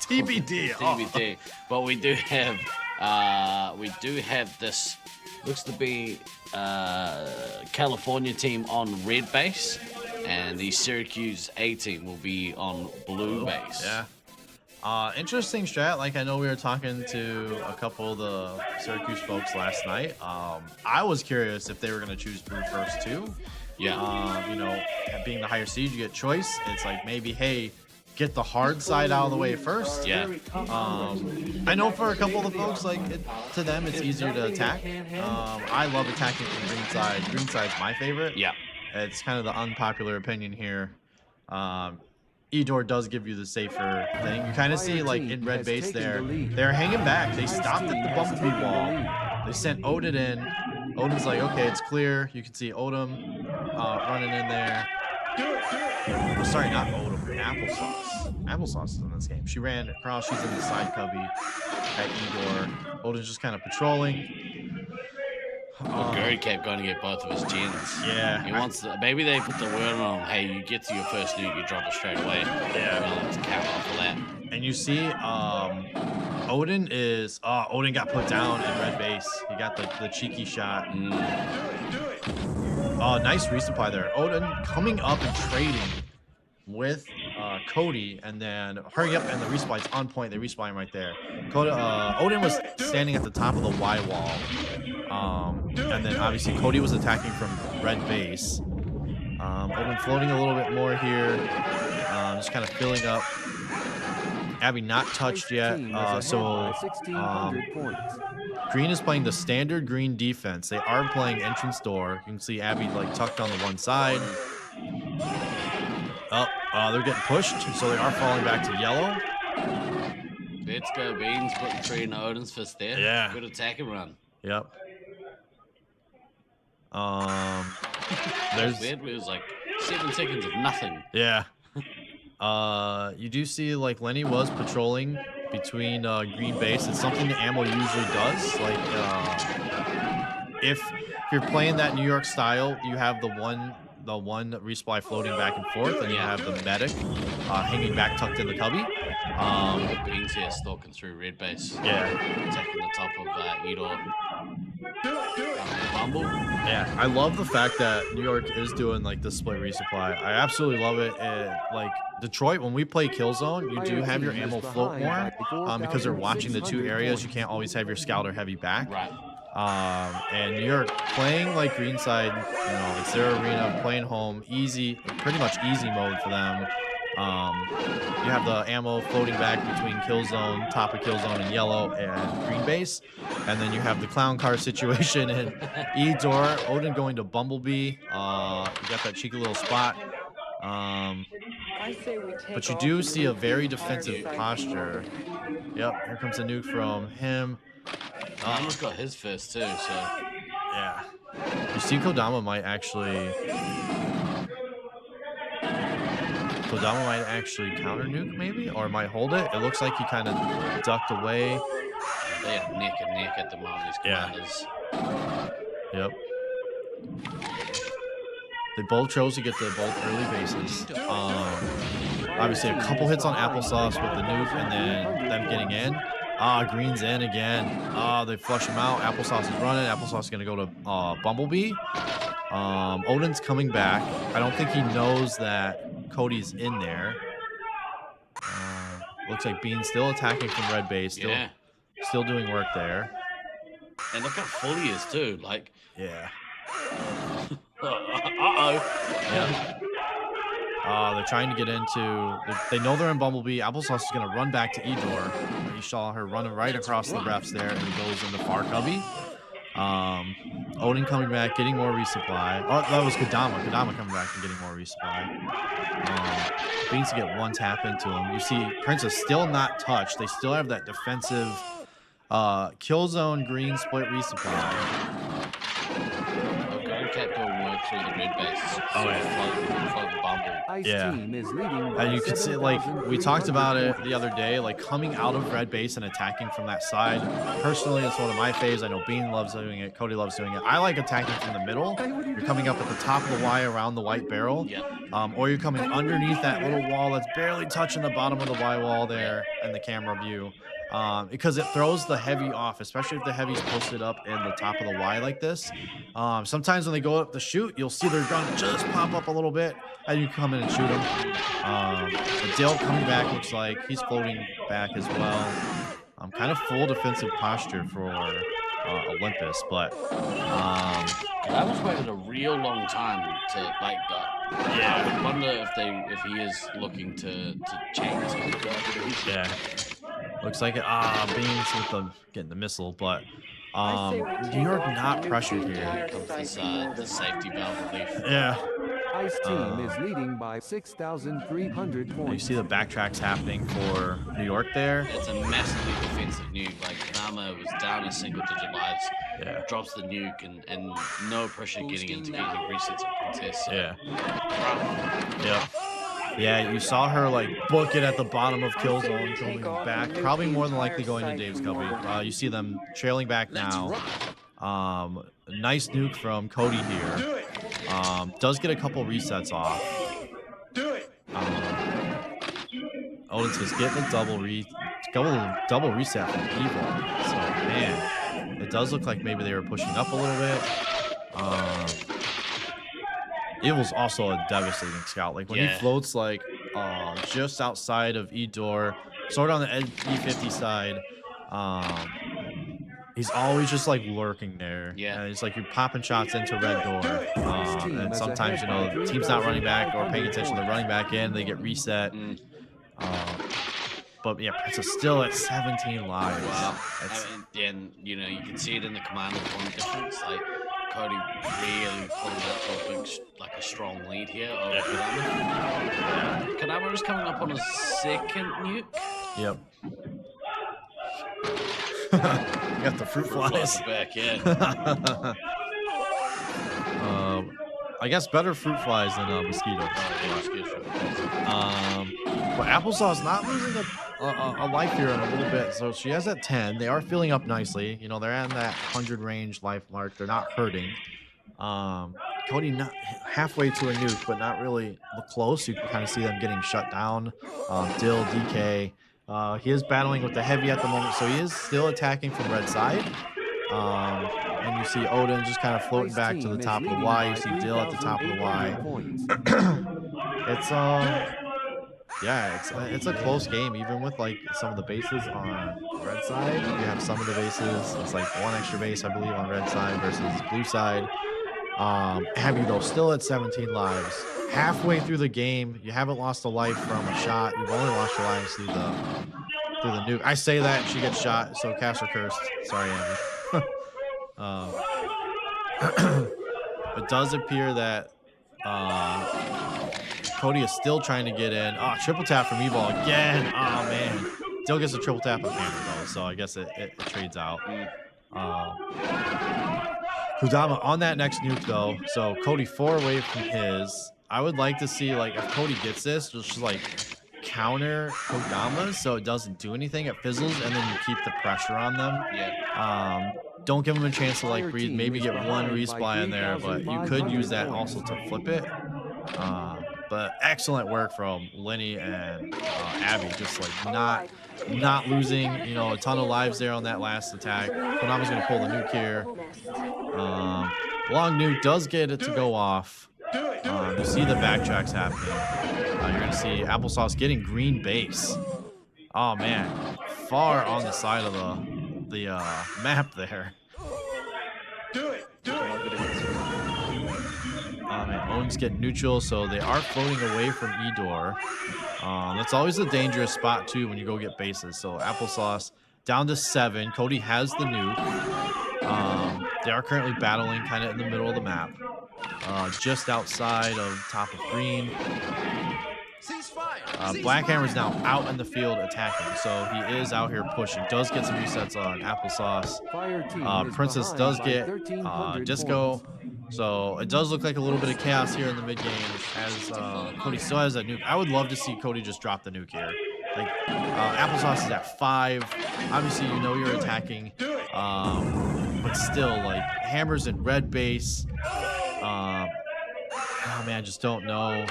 TBD. TBD. But we do have this. Looks to be California team on red base, and the Syracuse A team will be on blue base. Yeah. Interesting strat. Like, I know we were talking to a couple of the Syracuse folks last night. I was curious if they were going to choose blue first too. Yeah. Being the higher seed, you get choice. It's like maybe, hey, get the hard side out of the way first. Yeah. I know for a couple of the folks, like to them, it's easier to attack. I love attacking from green side. Green side's my favorite. Yeah. It's kind of the unpopular opinion here. Edor does give you the safer thing. You kind of see like in red base there, they're hanging back. They stopped at the bumblebee wall. They sent Odin in. Odin's like, okay, it's clear. You can see Odin running in there. Oh, sorry, not Odin. Applesauce. Applesauce is in this game. She ran across. She's in the side cubby at Edor. Odin's just kind of patrolling. Gary kept going to get both of his gens. Yeah. He wants to, maybe they put the word on him, hey, you get to your first nuke, you drop it straight away. Yeah. We're going to count off of that. And you see, Odin is, Odin got put down in red base. He got the cheeky shot. Oh, nice resupply there. Odin coming up and trading with Cody, and then hurry up, and the resupply's on point. They resupply him right there. Odin was standing at the top of the Y wall, and then obviously Cody was attacking from red base. Odin floating a little bit more here. Just kind of filling up. Abby not touched yet. So 1,600 points. Green is playing the standard green defense. They are playing entrance door. You can see Abby like tucked on the one side. They're getting pushed, so they are falling back to yellow. Let's go, Beans. Putting 3 in Odin's fist there. Yeah. Good attack and run. Yep. There's weird. It was like 7 seconds of nothing. Yeah. You do see like Lenny was patrolling between green base. It's something that Ammo usually does. Like if you're playing that New York style, you have the one resupply floating back and forth, and you have the medic hanging back tucked in the cubby. Beans here stalking through red base. Yeah. Taking the top of Edor. Bumble. Yeah, I love the fact that New York is doing like the split resupply. I absolutely love it. Like Detroit, when we play Killzone, you do have your ammo float more because they're watching the 2 areas. You can't always have your scout or heavy back. Right. And New York playing like Greenside, you know, it's their arena, playing home, easy, pretty much easy mode for them. You have the ammo floating back between Killzone, top of Killzone and yellow and green base. And then you have the clown car situation in Edor. Odin going to Bumblebee. You got that cheeky little spot. But you do see a very defensive posture. Yep, here comes a nuke from him. Kodama's got his first too, so. Yeah. You see Kodama might actually counter nuke maybe, or might hold it. It looks like he kind of ducked away. They are neck and neck at the moment, these commanders. Yep. They both chose to get to both early bases. Obviously a couple hits on Applesauce with the nuke and then them getting in. Green's in again. They flush him out. Applesauce is running. Applesauce is going to go to Bumblebee. Odin's coming back. I don't think he knows that Cody's in there. Looks like Bean's still attacking from red base. Still doing work there. And look how full he is too. Like, yeah. Uh-oh. Yeah. They're trying to get into. They know they're in Bumblebee. Applesauce is going to run back to Edor. You saw her running right across the refs there, and it goes into far cubby. Odin coming back, getting more resupply. Oh, that was Kodama. Kodama coming back and getting more resupply. Beans to get one tap into him. You see Princess still not touched. They still have that defensive Killzone green split resupply. Okay, kept doing work through the red base. Oh, yeah. Float the Bumble. Yeah. And you could see, like, we talked about it the other day, like, coming out of red base and attacking from that side. Personally, it's one of my faves. I know Bean loves doing it. Cody loves doing it. I like attacking from the middle. You're coming up at the top of the Y around the white barrel. Or you're coming underneath that little wall that's barely touching the bottom of the Y wall there in the camera view. Because it throws the heavy off, especially if the heavy's posted up in the top of the Y like this. Sometimes when they go up to shoot, you'll see their gun just pop up a little bit, and you come in and shoot them. But Dale coming back looks like he's floating back as well. Kind of full defensive posture for Olympus, but I was waiting a real long time to like that. Yeah, I wonder if he is looking to change it. Yeah. Looks like it. Beans with getting the missile, but New York not pressured here. The safety valve relief. Yeah. Ice team is leading by 6,300 points. You see the backtracks happening for New York there. It's a massively defensive nuke. Like Nama was down a single-digit lives. Yeah. Drops the nuke and no pressure getting into getting resets of Princess. So. Yeah. Yeah, you saw her like book it at the bottom of Killzone, going back, probably more than likely going to Dave's cubby. You see them trailing back now. Nice nuke from Cody here. Does get a couple resets off. Odin's just getting a double reset from Evil. So man, it does look like maybe they were pushing up a little bit. Evil's also a devastating scout. Like when he floats like just outside of Edor, sort of on the E50 side, He's always just like lurking there. Yeah. And it's like you're popping shots into red door. And sometimes, you know, the team's not running back or paying attention. They're running back in. They get reset. But yeah, Princess still at 17 lives. Wow. And you know, you can see it in the command point difference. Like Cody really pulling out to a big, like a strong lead here over Kadama. Kadama is coming up on a second nuke. Yep. You got the fruit flies. Back, yeah. I guess better fruit flies than mosquitoes. But Applesauce not losing a life here in a little bit, so she has at 10. They are filling up nicely. You know, they're at that 100 range life mark. They're not hurting. Cody not halfway to a nuke, but not really close. You can kind of see them getting shut down. Dill, DK. He is battling with the heavy at the moment, so he is still attacking from red side. And you see Odin just kind of floating back to the top of the Y. You see Dill at the top of the Y. It's yeah, it's a close game, even with like some of the bases on red side. You have some of the bases. It's like one extra base, I believe, on red side versus blue side. Abby though still at 17 lives. Halfway through the game, you haven't lost a life from a shot. You've only lost your lives through the nuke. I say that she gets shot, so cast her cursed. Sorry, Abby. It does appear that Cody is still trying to get in. Oh, triple tap from E-Ball again. Oh man, still gets a triple tap of Hammer though, so I guess it trades out. Kudama on that next nuke though, so Cody 4 away from his. I would like to see, like, if Cody gets this, just like counter Kodama so it doesn't do anything. It fizzles and then you keep the pressure on them. Yeah. Don't give them a chance to like breathe. Maybe get one resupply in there, but you could use that also to flip it. But excellent work from Lenny and Abby, just like not losing, you know, a ton of lives there on that last attack. Konami's gonna pull the nuke here. Long nuke does get it to go off. You see the backtracks happening. You're gonna see Applesauce getting green base. Oh man, far on the side of the map there. Man, Owen's getting neutral, so they are floating away from E-Door. That's always a dangerous spot too when you go get bases. So Applesauce down to 7. Cody has the nuke. They are currently battling kind of in the middle of the map. Just outside of top of green. Blackhammer's now out in the field attacking, so he is out here pushing. Does get some resets on Applesauce. Princess does get Disco, so it does look like a little bit of chaos here in the mid game as Cody still has that nuke. I would love to see Cody just drop the nuke here. Like Applesauce is at 5. Obviously, you know you're attacking, but still, like Hammer's in red base. Oh man, I just don't know.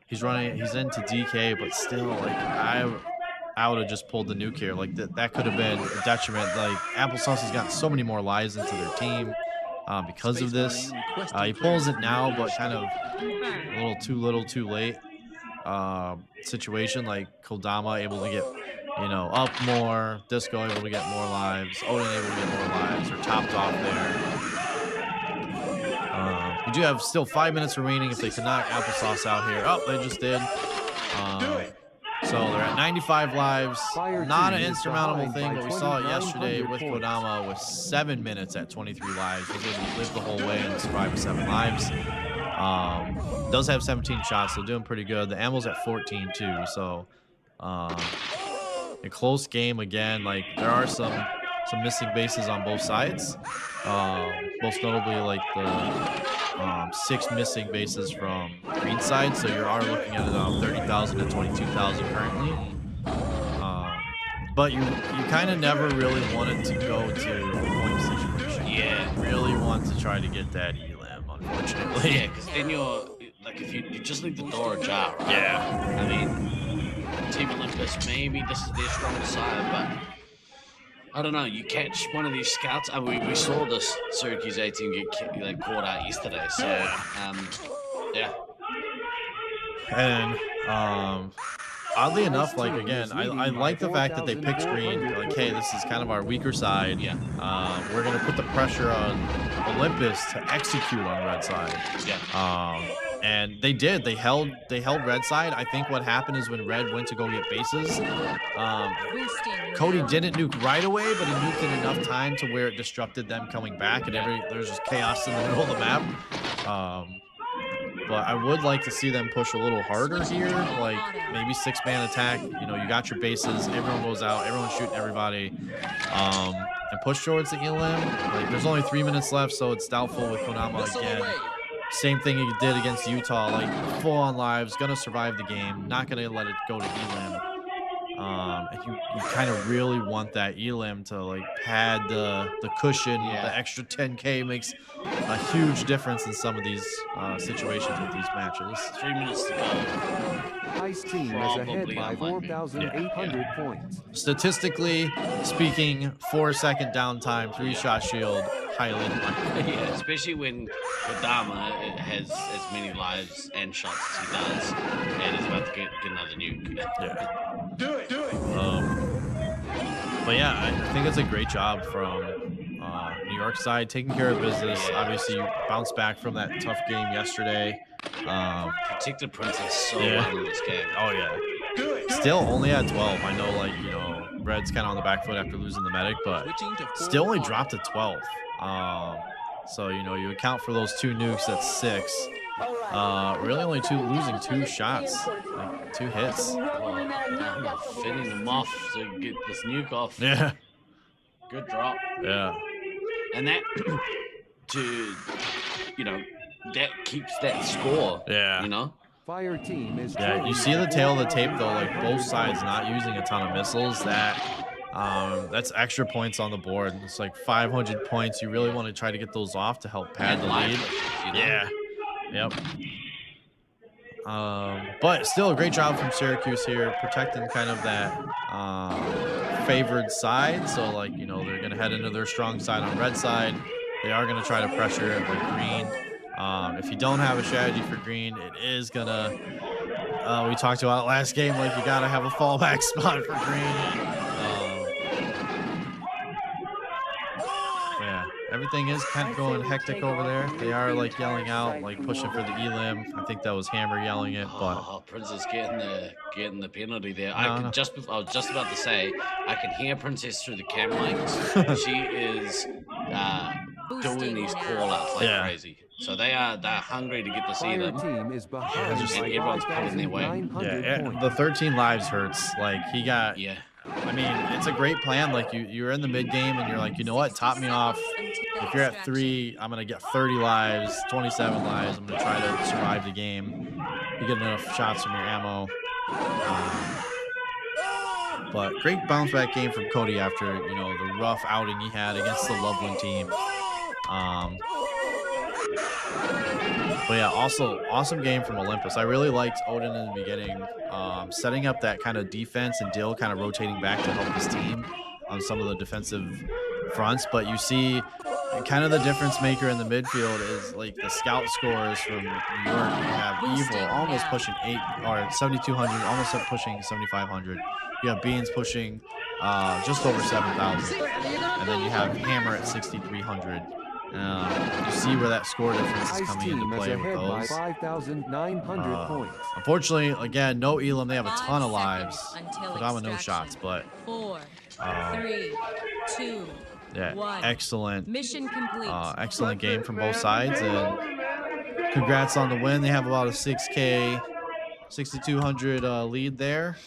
He's into DK, but still, like I would have just pulled the nuke here. Like that could have been a detriment. Like Applesauce has gotten so many more lives into their team because of this. He pulls it now, but kind of a little too late situation. Like Kodama able to get, you know, up more. Disco able to get more lives. Odin able to get more lives. They're topped off there. We do have still 5 minutes remaining if they can knock Applesauce out here. Oh, they just did. So they're at 95 lives. Not an insurmountable thing, but we saw it yesterday with Kodama with 7 minutes at 23 lives. Was able to live the whole way and survive with 7 lives. Does have 17 shots, so doing pretty good. The ammo's at 14 too, so a close game again. Like there are some missing bases on both sides. Most notably like the 6 missing bases from green side, so you are looking at 30,000 to 22,000 currently. But you kind of never really wanted to go to a point situation. Yeah, you really want to try to get that elim, unfortunately. Yeah, because then you're like, if you just leave the door ajar, right? Yeah. I mean, Team Olympus, maybe this is their stronger side, but I don't know. You catch one of these scouts. I mean, we saw this Syracuse A team get caught out yesterday. So, yeah. And oddly enough, like again, I like the fact that they picked green. They're like, hey, this is kind of our weaker side. Yeah. We're gonna put the pressure on Olympus to execute on red side. Yeah. And they did. They held red side. I think what happened is when red went to go get bases, Cody didn't nuke right away, but he nuked in enough time to where it disrupted them coming back, and there's just chaos in the middle of the map. But I would like to see them push a little harder here, like maybe 6-man attack. You know, you got your bases, everyone goes out, everyone's shooting everybody, and push towards the Elim. Like, there's only 3 minutes left, so it's doubtful with Konama again. Same thing he did against Utah, like full on lives, gonna survive the game, not gonna let it go to Elim. And you kind of really want that Elim to like pad the cushion. The extra 10K makes a huge difference in some of these situations with these matches. 3 minutes to go. Ice team is ahead by 4,800 points. Statistically speaking, 4-second downtime, 3-shot shield, highly unlikely. Yeah, especially when Kodama has as many lives and shots as he does, and is about to get another nuke. Yeah. Do it. But yeah, I think it's a great job from New York side, taking care of business. Obviously, you bounced back from that tough game yesterday. Protected Princess so well in this game. Oh yeah. Still only at 12. I know, like, you know, Red's kind of on the back foot after losing the medic, but still only dropped to 12. So, you know, you account for those 2 nukes, that's 6. Really only losing 2 shots, like 2 hits. Fitting them off to get this nuke off. Yeah. Good drop. Yeah. And that, that keeps that score. Yeah. You know? Fire team is you see the tail of the tape though, like both sides not using a ton of missiles. That's extra points on the board. It's like 500 points. You really want to try to get those off to help pad the lead. Yeah. Yep. But still a great job from Syracuse here, protecting kind of that favored side. So, like, you know, they're going to head into their strong side on red side. They are going to try to pressure it with green. If you don't have a strategy for green, it is going to, we talked about it last game, like you got to have a fallback spot for green. Everything is kind of going hectic over there. They are like yelling out, like pushing for the Elim. I think that was Hammer yelling it, but Princess getting the penalty there. I was just about to say, I can hear Princess through the cam mics. She is doing these call outs like crazy. So they're hungry to get to see them. Team is behind and everyone's pulling their way. Yeah, the 13 lives hurts. Like he got. Yeah. I mean, it's a great plan. Like you're in the mid game and you're like, you know what, top me off. If you're at 3, I'm gonna get 30 lives, 27 lives. I'm gonna try to survive the game. You get enough shots from your ammo. But great bounce back game from Cody after, you know, the rough outing he had against the Loveland team. But yeah, also awesome game from Olympus. I really liked Odin in the beginning, setting up that kind of defense and Dill kind of rotating back to help his team on some of the defensive fronts. But you see kind of the difference maker in the midfield is like the scout scores from New York. You have Evil almost pushing 7,200, almost pushing 7,500. You have Beans pushing just over 7,000. And then you have Hammer at 6,300. You see where that score difference is coming into play with those. 5,900 points. Unfortunately, again, no Elim. They have a ton of lives. Kodama no shots, but 4, 3, 2, yeah, 1. excellent. Mission complete. Excellent game from both sides, and congrats on the win. They have about a 6K, 6,200 lead there.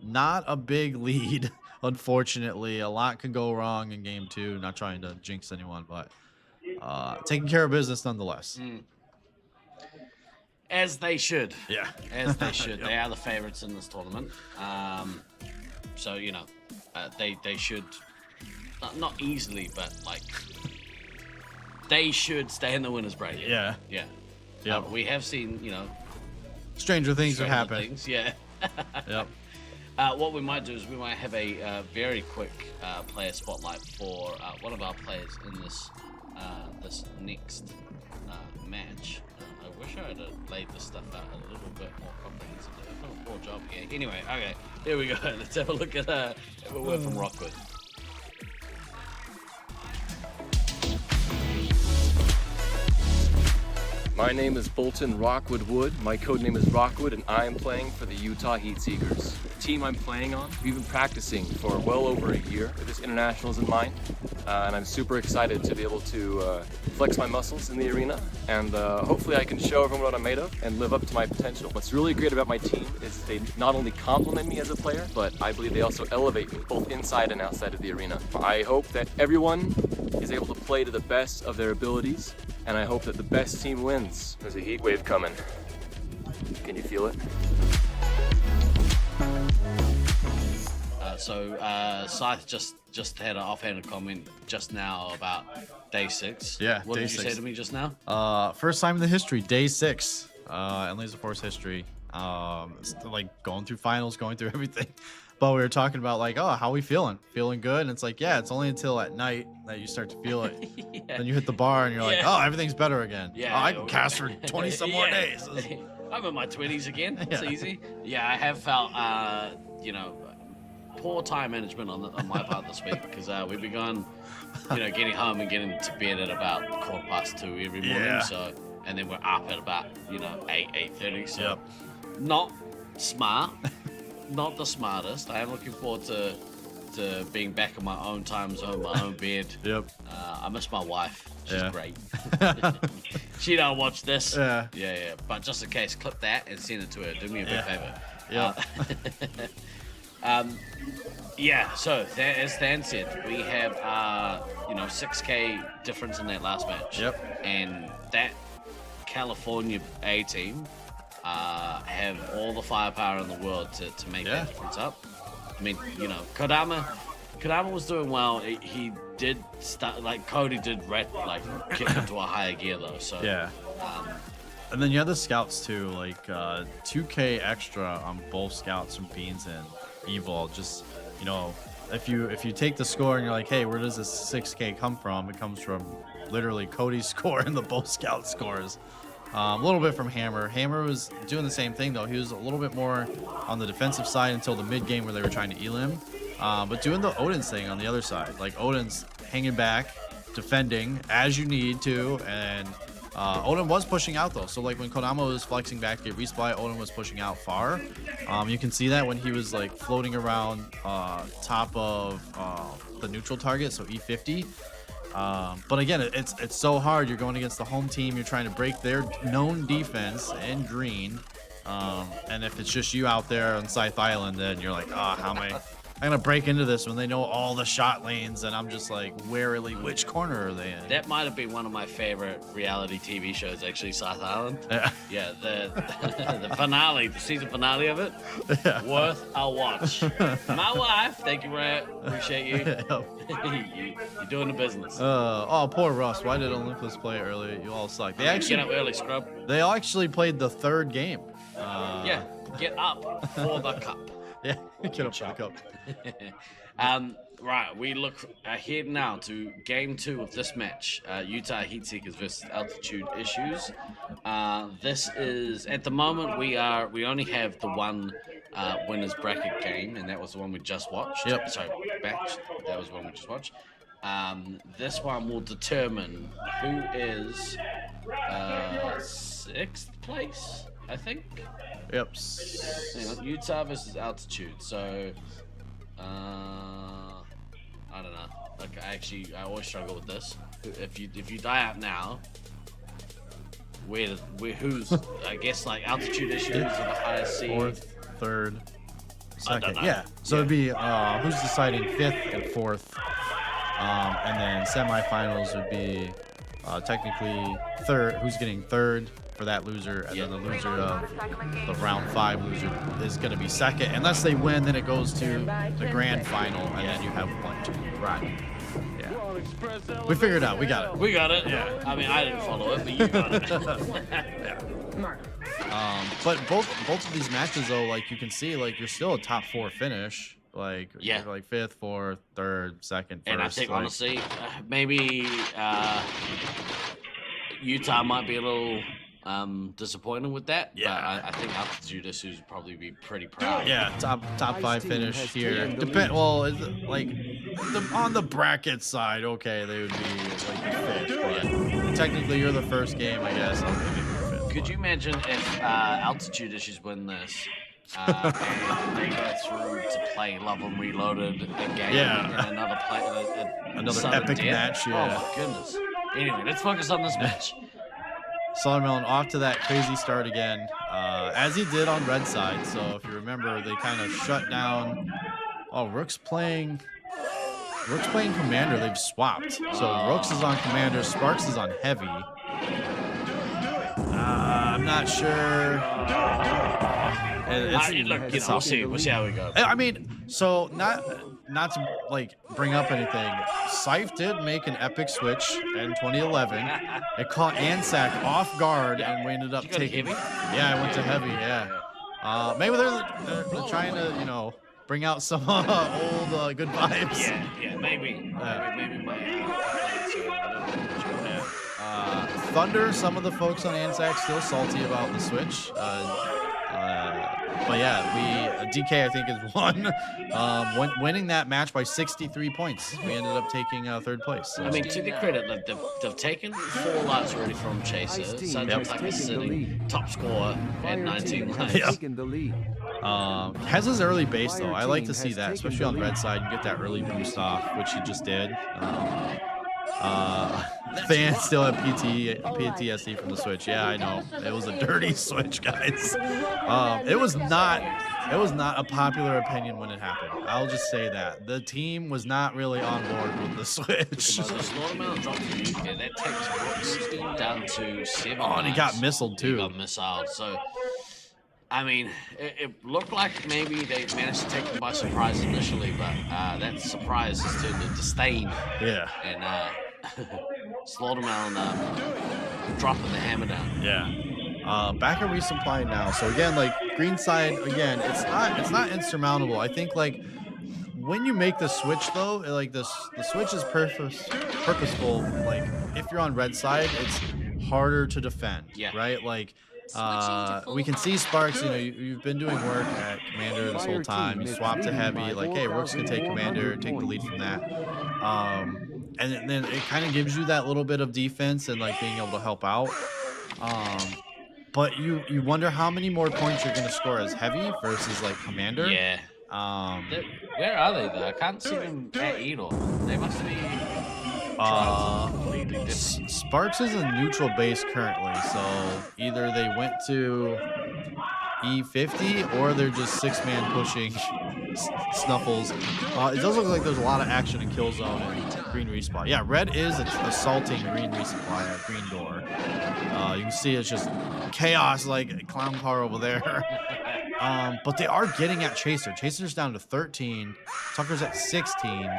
Not a big lead, unfortunately. A lot can go wrong in game 2. Not trying to jinx anyone, but taking care of business nonetheless. As they should. Yeah. As they should. They are the favorites in this tournament. So, you know, they should, not easily, but like, they should stay in the winner's bracket. Yeah. Yeah. Yep. We have seen, you know, stranger things have happened. Things, yeah. Yep. What we might do is we might have a very quick player spotlight for one of our players in this this next match. I wish I had laid this stuff out a little bit more comprehensively. I've done a poor job here. Anyway, okay, here we go. Let's have a look at a word from Rockwood. My name is Bolton Rockwood Wood. My codename is Rockwood, and I am playing for the Utah Heatseekers. The team I'm playing on, we've been practicing for well over a year with this internationals in mind, and I'm super excited to be able to flex my muscles in the arena, and hopefully I can show everyone what I'm made of and live up to my potential. What's really great about my team is they not only compliment me as a player, but I believe they also elevate me, both inside and outside of the arena. I hope that everyone is able to play to the best of their abilities, and I hope that the best team wins. There's a heat wave coming. Can you feel it? Scythe just had an offhanded comment just now about day 6. Yeah, what day did you 6. say to me just now? First time in the history, day 6 in Laserforce history. It's like going through finals, going through everything. But we were talking about like, oh, how we feeling? Feeling good? And it's like, yeah, it's only until at night that you start to feel it. Yeah. Then you hit the bar and you're like, oh, everything's better again. Yeah, oh, I can cast for 20 some more days. I'm in my 20s again. It's Yeah. easy. Yeah, I have felt, poor time management on my part this week because we've begun, getting home and getting to bed at about 2:15 every morning. Yeah. So, and then we're up at about 8:30. So, Yep. not smart, not the smartest. I am looking forward to being back in my own time zone, my own bed. Yep. I miss my wife. She's Yeah. great. She don't watch this. Yeah. Yeah. But just in case, clip that and send it to her. Do me a big favor. Yeah. So as Than said, we have 6K difference in that last match. Yep. And that California A team have all the firepower in the world to make that difference up. I mean, Kodama was doing well. He did start, like Cody did kick into a higher gear though. So Yeah. And then you have the scouts too, like 2K extra on both scouts from Beans and Evil. Just if you take the score and you're like, hey, where does this 6K come from? It comes from literally Cody's score and the both scout scores. A little bit from Hammer. Hammer was doing the same thing though. He was a little bit more on the defensive side until the mid game where they were trying to elim. But doing the Odin's thing on the other side, like Odin's hanging back, defending as you need to, and Odin was pushing out though. So like when Kodama was flexing back to get resupply, Odin was pushing out far. You can see that when he was like floating around top of the neutral target, so E50. But again, it's so hard. You're going against the home team. You're trying to break their known defense in green. And if it's just you out there on Scythe Island, then you're like, how am I gonna break into this when they know all the shot lanes? And I'm just like, warily, which corner are they in? that might have been one of my favorite reality TV shows, actually, Scythe Island. Yeah. The finale, the season finale of it, worth a watch. My wife, thank you, Ray. Appreciate you. You're doing the business. Oh, poor Russ. Why did Olympus play early? You all suck. They actually get up early, scrub. They actually played the third game. Get up for the cup. Yeah, get up for the cup. Right, we look ahead now to game 2 of this match. Utah Heatseekers versus Altitude Issues. This is, at the moment, we only have the one winners bracket game, and that was the one we just watched. Yep. Sorry, batch. That was the one we just watched. This one will determine who is 6th place, I think. Yep. Hang on, Utah versus Altitude. So, I don't know. Like, I always struggle with this. If you die out now, who's? I guess like Altitude Issues are the highest seed. 4th, 3rd, I don't 2nd. know. Yeah. So it'd be who's deciding 5th and 4th, and then semifinals would be technically 3rd. Who's getting 3rd? For that loser, and then the loser of the round 5 loser is going to be 2nd. Unless they win, then it goes to the grand final, and then you have 1, 2. Right. Yeah. We figured it out. We got it. We got it. Yeah. I mean, I didn't follow it, but you got it. Yeah. But both of these matches though, like you can see, like you're still a top 4 finish. Like Yeah. you're like 5th, 4th, 3rd, 2nd, 1st. And I think like, honestly, maybe Utah might be a little disappointed with that. Yeah. But I think Altitude issues would probably be pretty proud. Yeah, top 5 finish here. Well, is it, like on the bracket side, okay, they would be like the 5th. But technically, you're the first game, I guess. I'll maybe be 5th. Could you imagine if Altitude Issues win this? And they go through to play Love and Reloaded again. Yeah. And another Another epic match, yeah. Oh my goodness. Anyway, let's focus on this match. Sodermelon off to that crazy start again, as he did on red side. So if you remember, they kind of shut down. Oh, Rook's playing Commander. They've swapped. So Rooks is on Commander, Sparks is on Heavy. I'm not sure. We'll see how we go. I mean, so not to like bring up anything. Scythe did make an epic switch in 2011. It caught Ansac off guard, and we ended up taking. Yeah, I went to Heavy. Yeah. Maybe they're trying to, you know, bring out some old good vibes. Yeah, maybe. Thunder, some of the folks on Anzac still salty about the switch. But yeah, DK I think is winning that match by 63 points. We ended up taking 3rd place. So. I mean, to their credit, like they've taken 4 lives already from Chaser, so that's like a sitting top scorer at 19 lives. Has his early base though. I like to see that, especially on red side. You get that early boost off, which he just did. Fans still have PTSD from the switch. Yeah, I know. It was a dirty switch, guys. It was not a popular opinion when it happened. I'll just say that. The team was not really on board with the switch. That takes Brooks down to 7. Oh, and he got missiled too. He got missiled. So, I mean, it looked like maybe they managed to take them by surprise initially, but that surprise has turned into disdain. Yeah. And Slaughtermelon dropping the hammer down. Yeah. Back at resupply now. So again, like green side, again, it's not insurmountable. I think like when you make the switch though, like the switch is purposeful. Like if you're on red side, it's harder to defend. Yeah. Right. Like we can see Sparks. You know, you've been doing work at Commander this whole time. You swap to Heavy. Like, hey, Rooks can take Commander, take the lead from that. And then it kind of gives you that little bit of defense and like being able to help out. But you wonder how many more points you're going to score as Heavy versus like Commander. Yeah. Where are they though? I can't see them at Edo. They must be. Sparks is a neutral base currently, so either they went to E50 or they're just 6-man pushing Snuffles. It does look like there's a lot of action in Killzone and Green Resupply. Yeah, red is assaulting Green Resupply at Green Door. You can see it's just chaos like a clown car over there. But they are getting at Chaser. Chaser's down to 13. Tucker's at 16.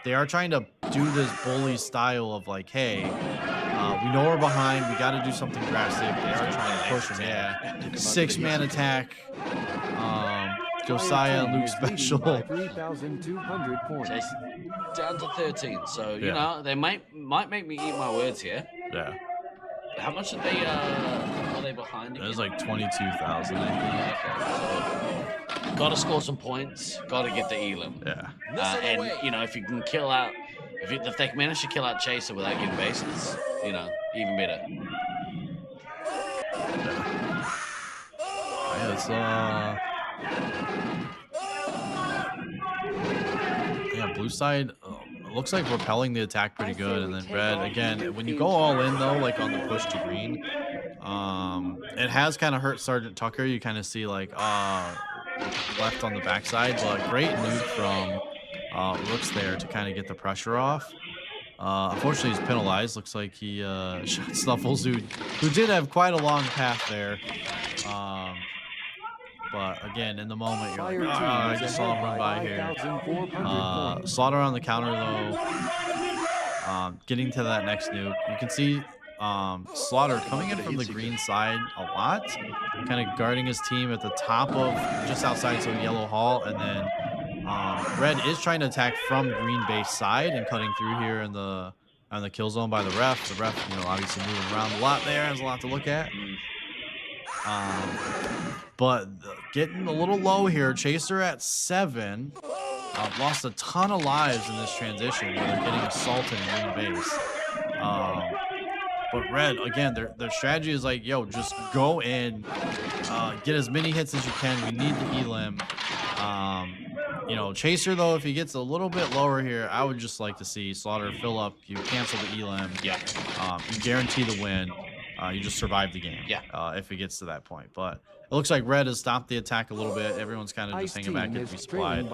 They are trying to do this bully style of like, hey, we know we're behind. We got to do something drastic. They are trying to push them. Yeah, 6-man attack. Josiah and Luke special. 3,200 points. Down to 13. So you know they might make me eat my words here. Yeah. How much are they behind? It was like 22,000. I think. Okay, so gotta score some points. Gotta get the elim. Yeah. And you know if you can kill out, if they manage to kill out Chaser without getting bases, you know even better. Yeah, it's yeah, blue side looks like repelling the attack pretty good, and then red again. When you go all in though, like on the push to green, it has kind of hurt Sergeant Tucker. You kind of see like left on the backside, but great nuke from Rooks there to kind of get the pressure off. Unfortunately, he's penalized. Looks like he shot Snuffles, who did have quite a long path there. But again, in the moment, you're like, oh, I just saw him run by here. Slaughter on the counter, though. Getting to that next nuke. You can see Slaughter coming in from the green side a lot, kind of guarding his team at the top of just outside so yellow hall, and then red is trying to attack from green base side and cutting through here in the on the kill zone by the ref. The ref, you know, obviously moving around a lot there. There's a lot to look at. But getting a little low here. Chaser at 7. Lost a ton of lives in this transition where they're getting assaulted in green base. But red, again, their strategy is like, yo, just go in, get as many hits as you can. We need the elim. You know, Chaser, though, if he gets a little bit lower here, I would just like to see Slaughter fill up. You cancel the elim. Yeah. You guarantee the win. You just survive the game. Yeah. If it gets to that point. But it looks like red has stopped the attack a little bit. Everyone's kind of just hanging back at resupplied.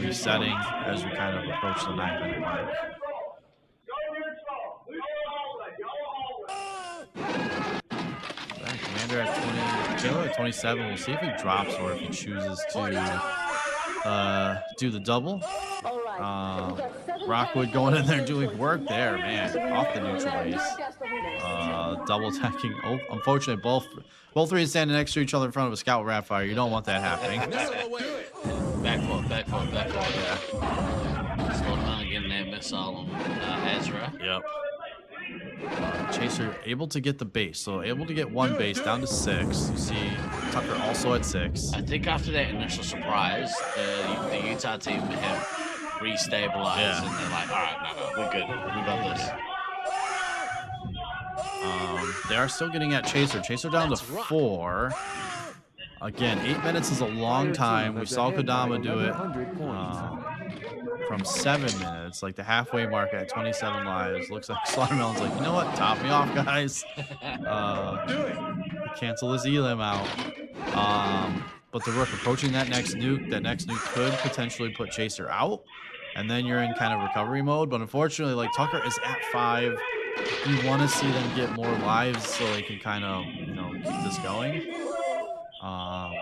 Resetting as we kind of approach the 9-minute mark. Commander at 20, Taylor at 27. We'll see if he drops or if he chooses to do the double. Rockwood going in there doing work there, man, off the neutral base. Double attacking. Oh, unfortunately, both three standing next to each other in front of a scout rat fire. You don't want that happening. Back foot. Yeah. Slow down getting that missile on Ezra. Yep. Chaser able to get the base, so able to get one base down to 6. You see Tucker also at 6. I think after that initial surprise, the Utah team have restabilized and they're like, all right, no, we're good. We got this. They are still getting at Chaser. Chaser down to 4. Again, 8 minutes is a long time. We saw Kodama do it from 7 minutes, like the halfway mark at 27 lives. Looks like Slaughtermelon's like, you know what? Top me off, guys. Cancel this elim out. But the Rook approaching that next nuke. That next nuke could potentially put Chaser out. And then you're in kind of recovery mode. But unfortunately, like Tucker is at 5. You want to see them get more lives so they can kind of, you know, keep this going.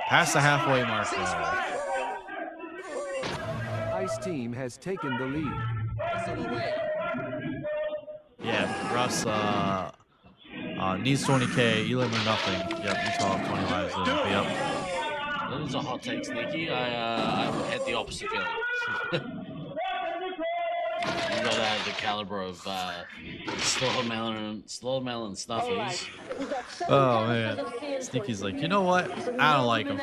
Past the halfway mark though. Ice team has taken the lead. Yeah, Russ needs 20k, elim or nothing. Yep, Utah 20 lives. Yep. That is a hot take, Sneaky. I had the opposite feeling. You gotta have the caliber of Slaughtermelon and Snuffies. Oh man, Sneaky's like, you know what? I don't like him.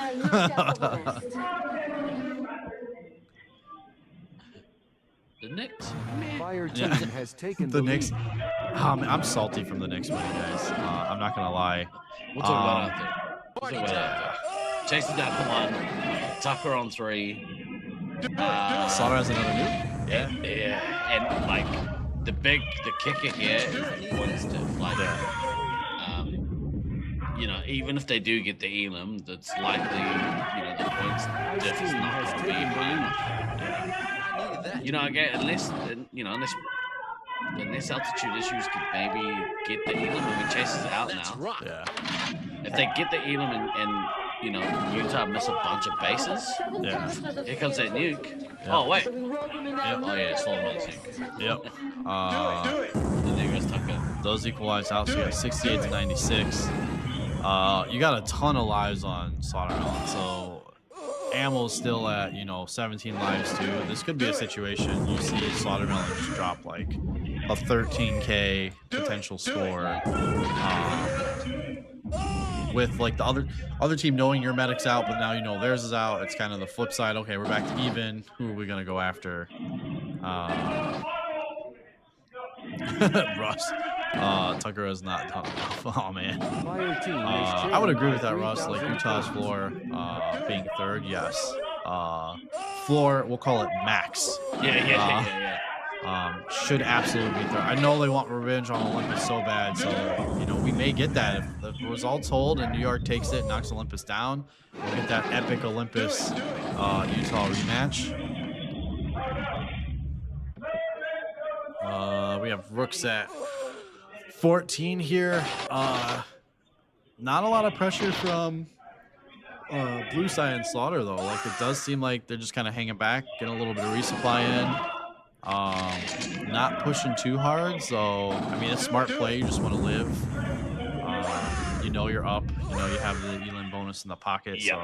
The Knicks. Fire team has taken the Knicks. Oh, man, I'm salty from the Knicks winning, guys. I'm not gonna lie. We'll talk about it after. Chasing down for 1. Tucker on 3. Slaughter has another nuke. Yeah, and like the kicker here is the points diff. Like, you know, even if they do get the elim, that's likely, you know, the points diff is not going to be high enough. You know, again, unless altitude issues could maybe get the elim. I mean, Chase is out now. Yeah. If they get the elim and you know, Utah miss a bunch of bases. Yeah. Here comes that nuke. Yep. Oh, wait. Yep. Oh, yeah, Slaughtermelon's nuke. Yep. Do it. And there goes Tucker. Those equalize out, so you got 68 to 96. You got a ton of lives on Slaughtermelon, so ammo's still at, you know, 17 lives too. This could be a situation you see Slaughtermelon just drop like a 13k potential score. With like the other team knowing your medic's out, but now you know theirs is out. It's kind of the flip side. Okay, we're back to even. Who are we gonna go after? Russ. Tucker has not done enough. Oh man. I would agree with that, Russ. Like Utah's floor being 3rd, yes. Floor, we'll call it max. Yeah. Should absolutely be 3rd. I know they want revenge on Olympus so bad, so you know we may get that if the results hold and New York takes it, knocks Olympus down. We'll get that epic Olympus Utah rematch. We have Rooks at 14 here. Not a lot of pressure from Blue Side and Slaughter though. Like it does seem like they're just kind of hanging back, getting a little bit of resupply in. Not pushing too hard. So I mean, it's smart play. You just want to live. You know you're up. You know you have the Elan bonus in the pocket. Yep. So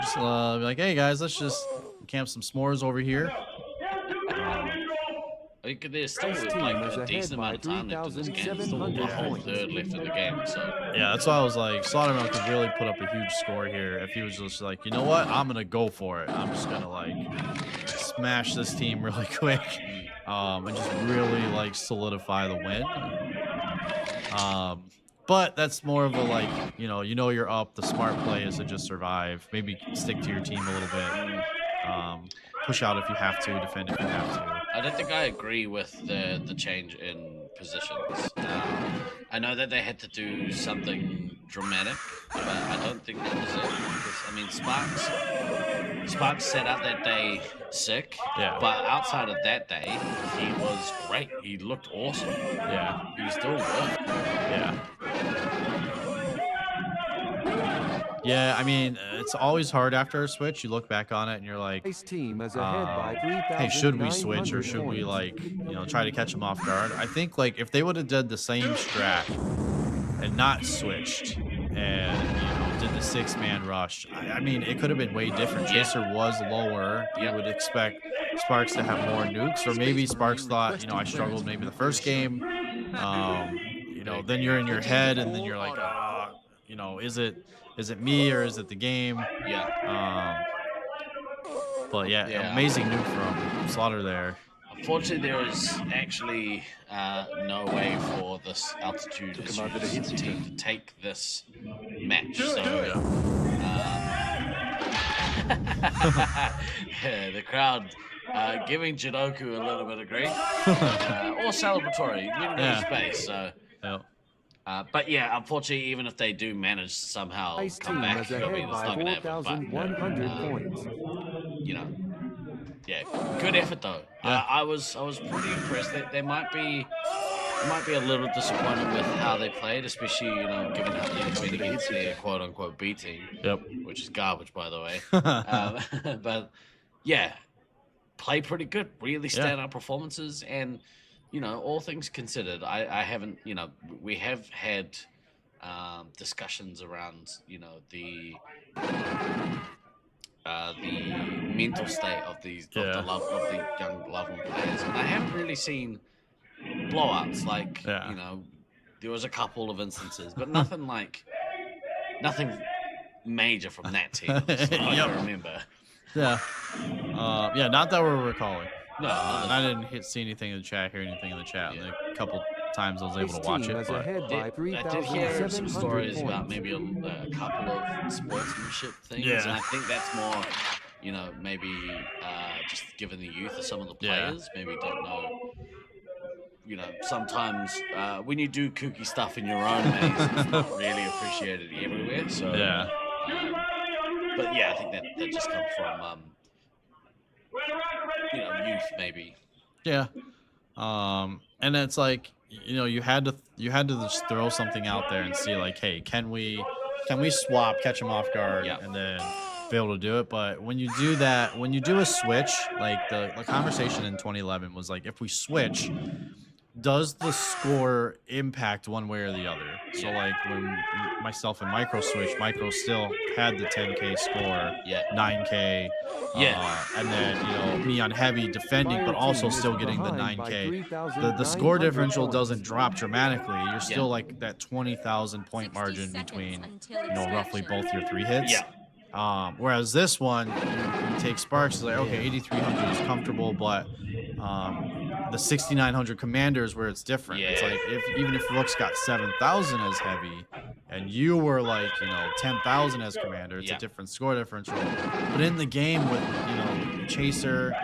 just be like, hey guys, let's just camp some s'mores over here. I think there's still This team like is a ahead decent by amount of time left in this game. Still a 3,700 whole points. third left in the game. So Yeah, that's why I was like, Slaughterman could really put up a huge score here if he was just like, you know what, I'm gonna go for it. I'm just gonna like smash this team really quick, and just really like solidify the win. But that's more of a like, you know you're up. The smart play is to just survive. Maybe stick to your team a little bit. Push out if you have to. Defend if you have to. I don't think I agree with the change in positions. I know that they had to do something dramatic, but I don't think that was it. Because, I mean, Sparks set out that day sick, Yeah. but outside of that day, he was great. He looked awesome. Yeah. He was doing good. Yeah. Yeah, I mean, it's always hard after a switch. You look back on it and you're like, This team is ahead by hey, should we switch or 3,900 should we points. like, try to catch them off guard? I think like if they would have did the same strat and not switched and did the 6-man rush, I mean, it could have been way different. Chaser was lower. You would expect Sparks to have more nukes, or maybe Sparks thought, I struggled maybe the first game. Then you're in your head and then you're like, is it me or is it the game? Yeah. But yeah, amazing nuke from Slaughter there. Unfortunately, there is actually no way for this altitude team to take this match. So, the crowd giving Jinoku a little bit of grief, or celebratory, win-win space. So. But yeah, unfortunately, even if they do manage to somehow Ice come team back, is I mean, ahead it's by not going to happen. 4,100 points. Yeah, good effort though. Yeah. I was pretty impressed. They might be a little disappointed with how they played, especially given how they played against their quote unquote B team. Yep. Which is garbage, by the way. But yeah, play pretty good. Really standout performances, and all things considered, I haven't. We have had discussions around the mental state of the young Loveland players, and I haven't really seen blowouts. Like there was a couple of instances, but nothing major from that team. I remember. Yeah. Not that we're recalling. No, I didn't see anything in the chat, hear anything in the chat. And a couple times I was able to watch it. But I did hear some stories about maybe a couple of sportsmanship things, and I think that's more, maybe just given the youth of some of the players, maybe don't know. Sometimes when you do kooky stuff in your own maze, it's not really appreciated everywhere. So but yeah, I think that just comes from youth maybe. Yeah. And it's like, you had to just throw something out there and see like, hey, can we swap, catch them off guard, and then be able to do it. But when you do that, when you do a switch, like the conversation in 2011 was like, if we switch, does the score impact one way or the other? So like when myself and Micro switched, Micro still had the 10K score, 9K, and then me on heavy defending, but also still getting the 9K. The score differential doesn't drop dramatically. You're still like that 20,000 point margin between roughly both your 3 hits. Whereas this one, you take Sparks, it's like, okay, 8,300 is comfortable, but the 6,900 commanders where it's different. It's like even if Rook's got 7,000 as heavy, and you were like 10,000 as commander, it's a different score differential. But in the game with Chaser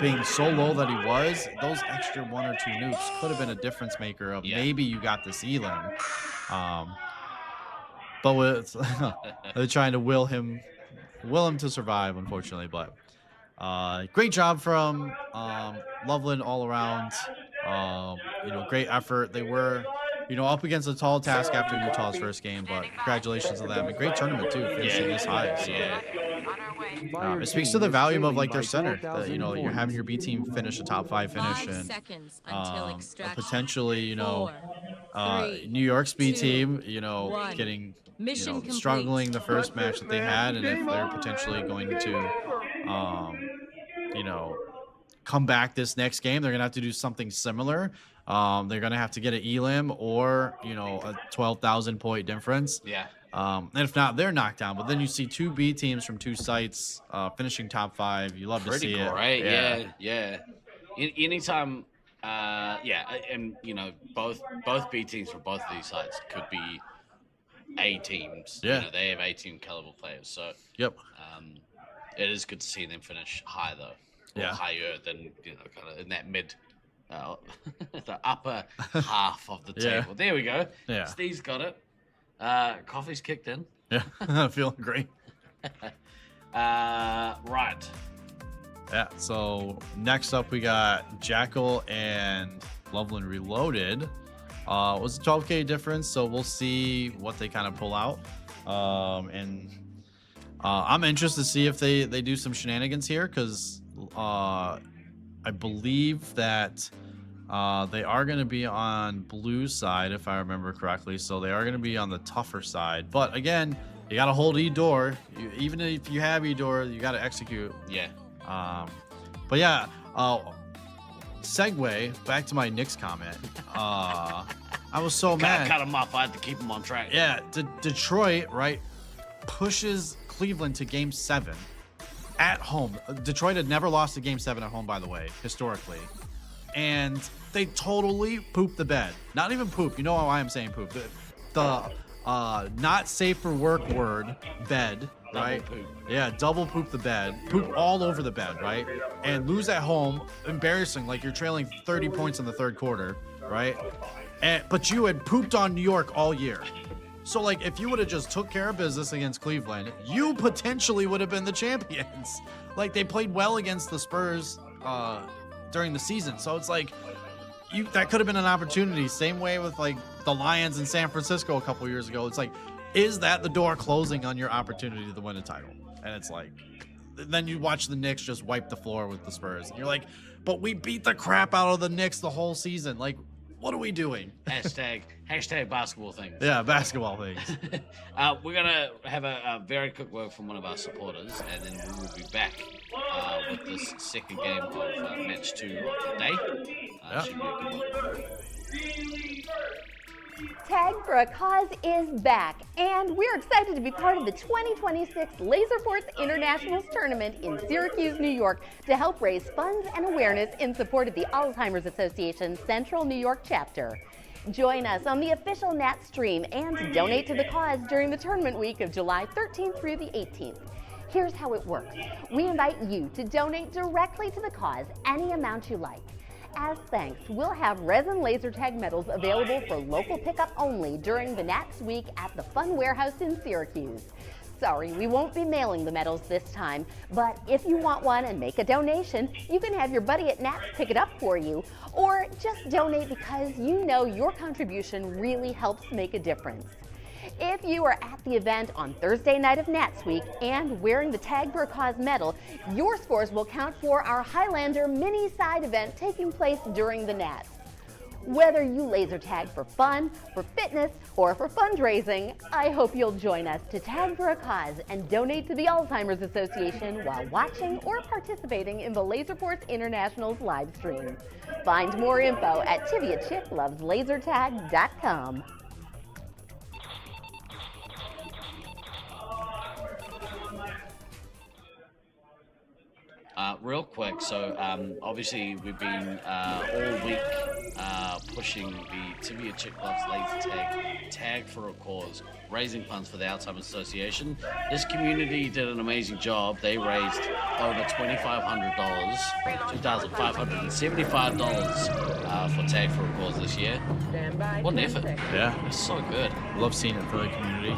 being so low that he was, those extra 1 or 2 nukes could have been a difference maker of maybe you got this Elam. But with they're trying to will him to survive, unfortunately. But great job from Loveland all around. Great effort. They were, up against a tall task after Utah's first game, but congratulations to them. A great tournament too, finishing this high. So. It speaks to the value of like their center. You know, you're having your B team finish a top 5 finish, 5 and seconds until extraction. potentially, you know, 4, 3, New York's B 2, team, you know, 1. getting Mission complete. struggling the first match that they had, and if they're potentially going to, you know, come back this next game, they're gonna have to do something similar. They're gonna have to get an elim or, you know, a 12,000 point difference. Yeah. And if not, they're knocked down. But then you see 2 B teams from 2 sites finishing top 5. You love to see it. Right? Yeah. Anytime, and you know, both B teams from both of these sides could be A teams. Yeah. You know, they have A team caliber players. So yep. It is good to see them finish high though. Or higher than, you know, kind of in that mid, the upper half of the table. There we go. Yeah. Steve's got it. Coffee's kicked in. Yeah, feeling great. Right. Yeah, so next up we got Jackal and Loveland Reloaded. It was a 12K difference, so we'll see what they kind of pull out. And I'm interested to see if they do some shenanigans here, because I believe that they are going to be on blue side, if I remember correctly. So they are going to be on the tougher side. But again, you got to hold E-Door. Even if you have E-Door, you got to execute. Yeah. But yeah, segue back to my Knicks comment. I was so mad. Cut him off. I had to keep him on track. Yeah, Detroit, right, pushes Cleveland to Game 7 at home. Detroit had never lost a Game 7 at home, by the way, historically. And they totally pooped the bed. Not even poop. You know why I'm saying poop. The not safe for work word, bed, right? Double poop. Yeah, double poop the bed. Poop all over the bed, right? And lose at home. Embarrassing. Like you're trailing 30 points in the third quarter, right? But you had pooped on New York all year. So, like, if you would have just took care of business against Cleveland, you potentially would have been the champions. Like, they played well against the Spurs during the season. So it's like, that could have been an opportunity. Same way with, like, the Lions in San Francisco a couple years ago. It's like, is that the door closing on your opportunity to win a title? And it's like, then you watch the Knicks just wipe the floor with the Spurs. And you're like, but we beat the crap out of the Knicks the whole season. Like, what are we doing? Hashtag basketball things. Yeah, basketball things. We're going to have a very quick word from one of our supporters, and then we will be back with this second game of match 2 of the day. Should be a good one. Tag for a Cause is back, and we're excited to be part of the 2026 Laserforce Internationals Tournament in Syracuse, New York, to help raise funds and awareness in support of the Alzheimer's Association Central New York chapter. Join us on the official Nat stream and donate to the cause during the tournament week of July 13th through the 18th. Here's how it works. We invite you to donate directly to the cause any amount you like. As thanks, we'll have resin laser tag medals available for local pickup only during the Nats week at the Fun Warehouse in Syracuse. Sorry, we won't be mailing the medals this time, but if you want one and make a donation, you can have your buddy at Nats pick it up for you, or just donate because you know your contribution really helps make a difference. If you are at the event on Thursday night of Nats Week and wearing the Tag for a Cause medal, your scores will count for our Highlander mini side event taking place during the Nats. Whether you laser tag for fun, for fitness, or for fundraising, I hope you'll join us to Tag for a Cause and donate to the Alzheimer's Association while watching or participating in the Laserforce International's live stream. Find more info at TiviaChickLovesLaserTag.com. Real quick, so obviously we've been all week pushing the Tibia Chick Loves Laser tag for a cause, raising funds for the Alzheimer's Association. This community did an amazing job. They raised over $2,500, $2,575 for Tag for a Cause this year. What an effort. Yeah. It's so good. Love seeing it for the community.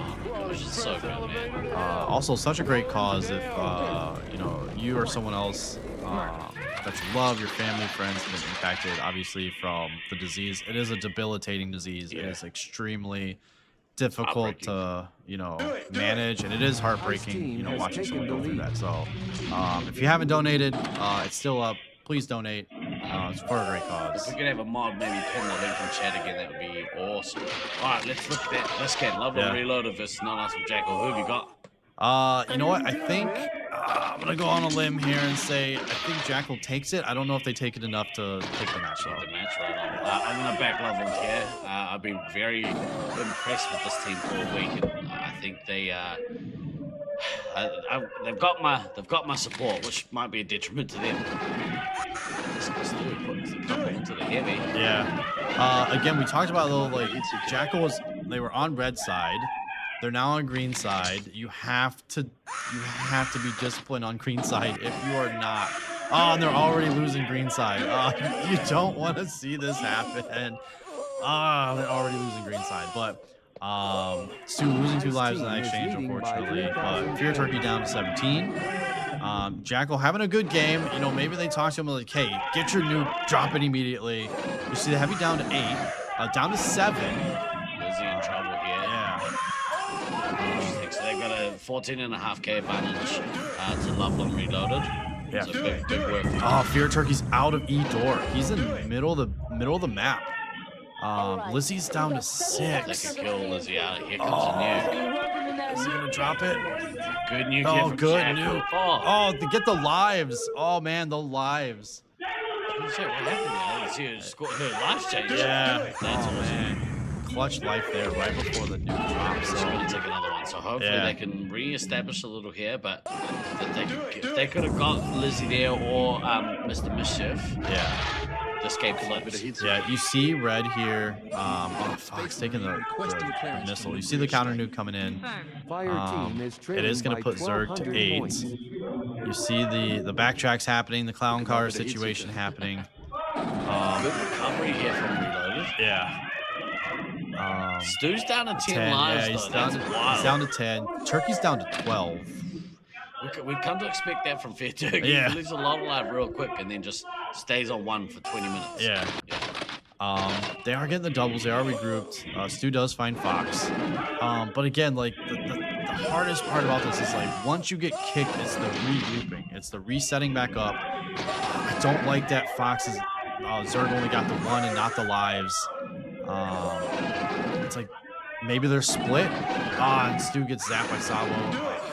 It's just so good, man. Also, such a great cause if, you know, you or someone else that you love, your family, friends, have been impacted, obviously, from the disease. It is a debilitating disease. Yeah. It is extremely difficult to, manage, and it is heartbreaking, watching someone go through that. So, if you haven't donated, it's still up. Please donate. It's for a great cause. If we could have a mod, maybe pin the link in chat again, that would be awesome. All right, let's look at that. Let's get Loveland Reloaded versus Not Us with Jackal. Who have you got? You know what? I think I'm gonna go on a limb here and say I think Jackal takes it. I don't know if they take it enough to take the match. The match, right on. I'm gonna back Loveland here. I've been very impressed with this team all week, and I think they've got my support, which might be a detriment to them. This guy's still putting the couple into the heavy. Yeah. Again, we talked about Jackal they were on red side. They're now on green side. You have to be disciplined on green side. If you are not, and they're already losing green side. You don't want to see this happen. They're already losing green side. But Stu losing 2 lives in that exchange, unfortunately. But Fear Turkey down to 17. Jackal having a good game. Maybe they talk to him like, hey, get your nuke, drop it immediately. You see the heavy down to 8, down to 7. Is he in trouble here? Yeah. So they've got a 14.5k advantage to Loveland Reloaded. Yeah. So big work. Fear Turkey's out of E door. He's in the middle of the map. Lizzie's down to 6. They could kill Lizzie out. Here comes a nuke. Is he gonna drop it? Good nuke. Oh, good nuke. Oh, to get the lives. Oh man, the lives. What happened there? Her life changed. Yeah. That's man. Clutch life there right before the nuke drops. So gonna take another one. So hopefully they can re-establish a little here, but they could have got Lizzie there or Mr. Mischief. Yeah. This game flips. Yeah, you see red here. Fox taking the missile. You see the counter nuke coming in. It is going to put Zerg to 8. You see the backtracks happening, the clown car situation happening. Good recovery here from Reloaded. Yeah. Stu's down to 10 lives. Yeah, he's down to 10. Turkey's down to 12. We've come to expect that from Fair Turkey. Yeah. He loses a lot of life real quick and then just stays on 1 for 20 minutes. Yeah. They are getting the doubles. They are regrouped. Stu does find Fox. But again, the hardest part about this is once you get kicked, it's the regrouping. It's the resetting back up. I don't like that Fox is Zerg only got the 1 and not the lives. It's maybe they're split. And Stu gets zapped by Sabo.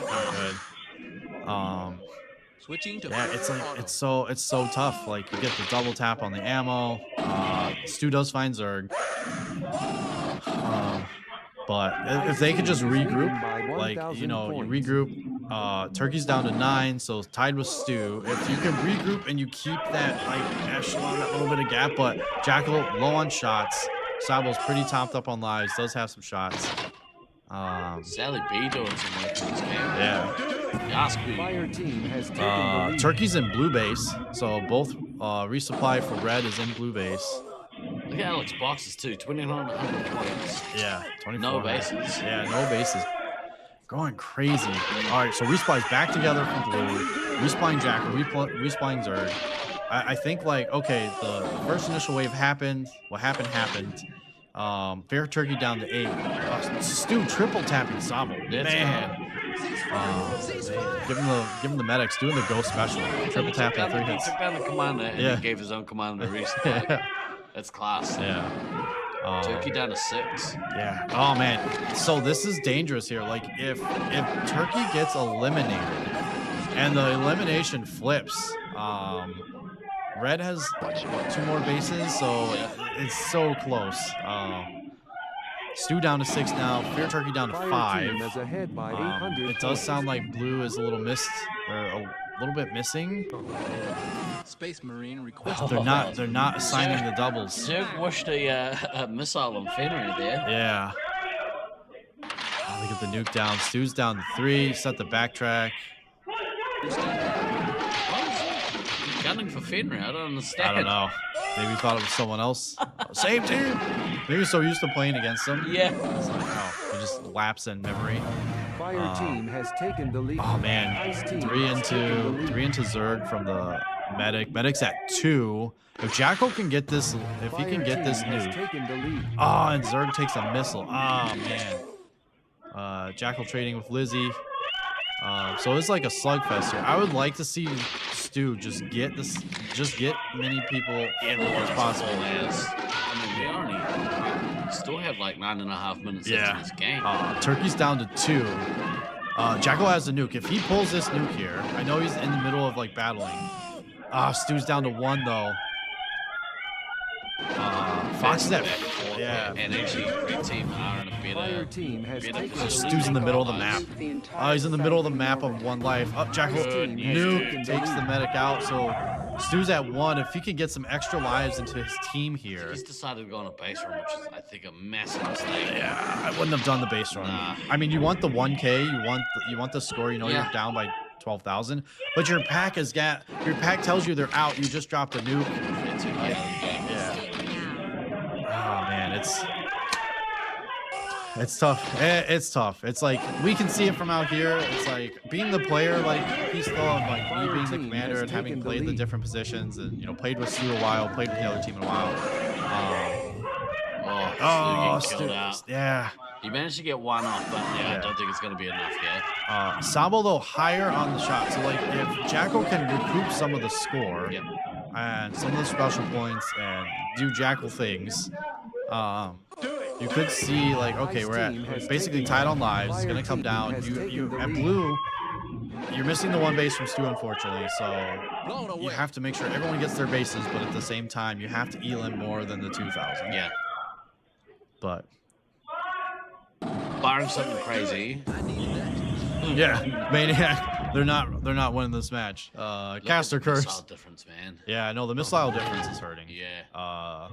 Not good. Switching to it's so tough. You get the double tap on the ammo. Stu does find Zerg. But if they could just regroup, you regroup. Turkey's down to 9, so tied with Stu. If you can regroup and you keep that echelon, that little bit of gap, but Jackal low on shots. Sabo's pretty topped up on lives. Does have some shots. Sally B doing some work in this game. Yeah. Fire team has taken the lead. Turkey's in blue base, so both resupply for red is in blue base. Look at Alex boxes too, 2,900 points. Yeah, 24. No bases. Yeah, no bases. Going crazy. All right, so respawns back together from blue. Respawning Jackal, respawning Zerg. I think okay, the first initial wave happened. What happened. Fair Turkey down to 8. Stu triple tapping Sabo. Man. Give him the medics doing the ghost special. Triple tapping 3 hits. He took down the commander and he gave his own commander a resupply. That's class. Yeah. Turkey down to 6. Yeah. Oh man. So this is dangerous here. If Turkey gets eliminated and the elimination flips, red has 2 more bases, so it's so close. Stu down to 6 now. Fear Turkey down to 5. It does sound like blue is a little missed, or a little bit missing. Space Marine request. They're not assigning the doubles. Zerg wished a missile on Fenrir there. Yeah. They get the nuke down. Stu's down to 3. Set the backtrack. Gunning for Fenrir. I don't understand. I don't know. Maybe he thought it was someone else. Same team. Maybe he's so used to playing against them. Yeah. It's he just lapse in memory. Fire team has taken the lead. Oh man, 3 into Zerg from the medic. Medic's at 2. If Jackal can get this, if he can get this nuke. Taken the lead. Oh, and Zerg takes a missile. Oh man. Jackal trading with Lizzie. So it's like a slugfest here. I would like to see Stu just get many people as possible. I mean, we still have like 9.5 minutes left in this game. Turkey's down to 2. Jackal has the nuke. If he pulls this nuke here, I know he's in the middle of like battling. Stu's down to 1 though. Fox is at and actually, Red Team are in a better position. Stu's in the middle of the map. He's in the middle of the map on 1 life. Jackal nuke takes the medic out. So Stu's at 1. If he can get some extra lives into his team here. He's decided to go on a base run, which is, I think, a massive mistake. Yeah, I wouldn't have done the base run. I mean, you want the 1K, you want the score. You know you're down by 12,000, but your pack tells you they're out. You just dropped a nuke. Oh man, it's tough. It's tough. It's like we can see it from out here. It's like being the player, like he's still like me being the commander and having played the different positions and played with Stu a while, played with the other team in a while. Stu out. Yeah. He managed to get 1 off, but I don't think it's going to be enough yet. Sabo though higher on the shot. So like if Jackal can recoup some of the score and some of the special points and do Jackal things, you could see like, okay, we're at basically tied on lives. It's gonna come down. You at blue, you're missing the 1 base from Stu, unfortunately. So you have to make sure everyone gets their bases, but at the same time, you have to elim more than the 2,000. Yeah. But barring something crazy. Yeah, Maniac. They're not winning this match. Caster curse. Missile difference, man. Yeah, no, the missile difference is hurting. Yeah.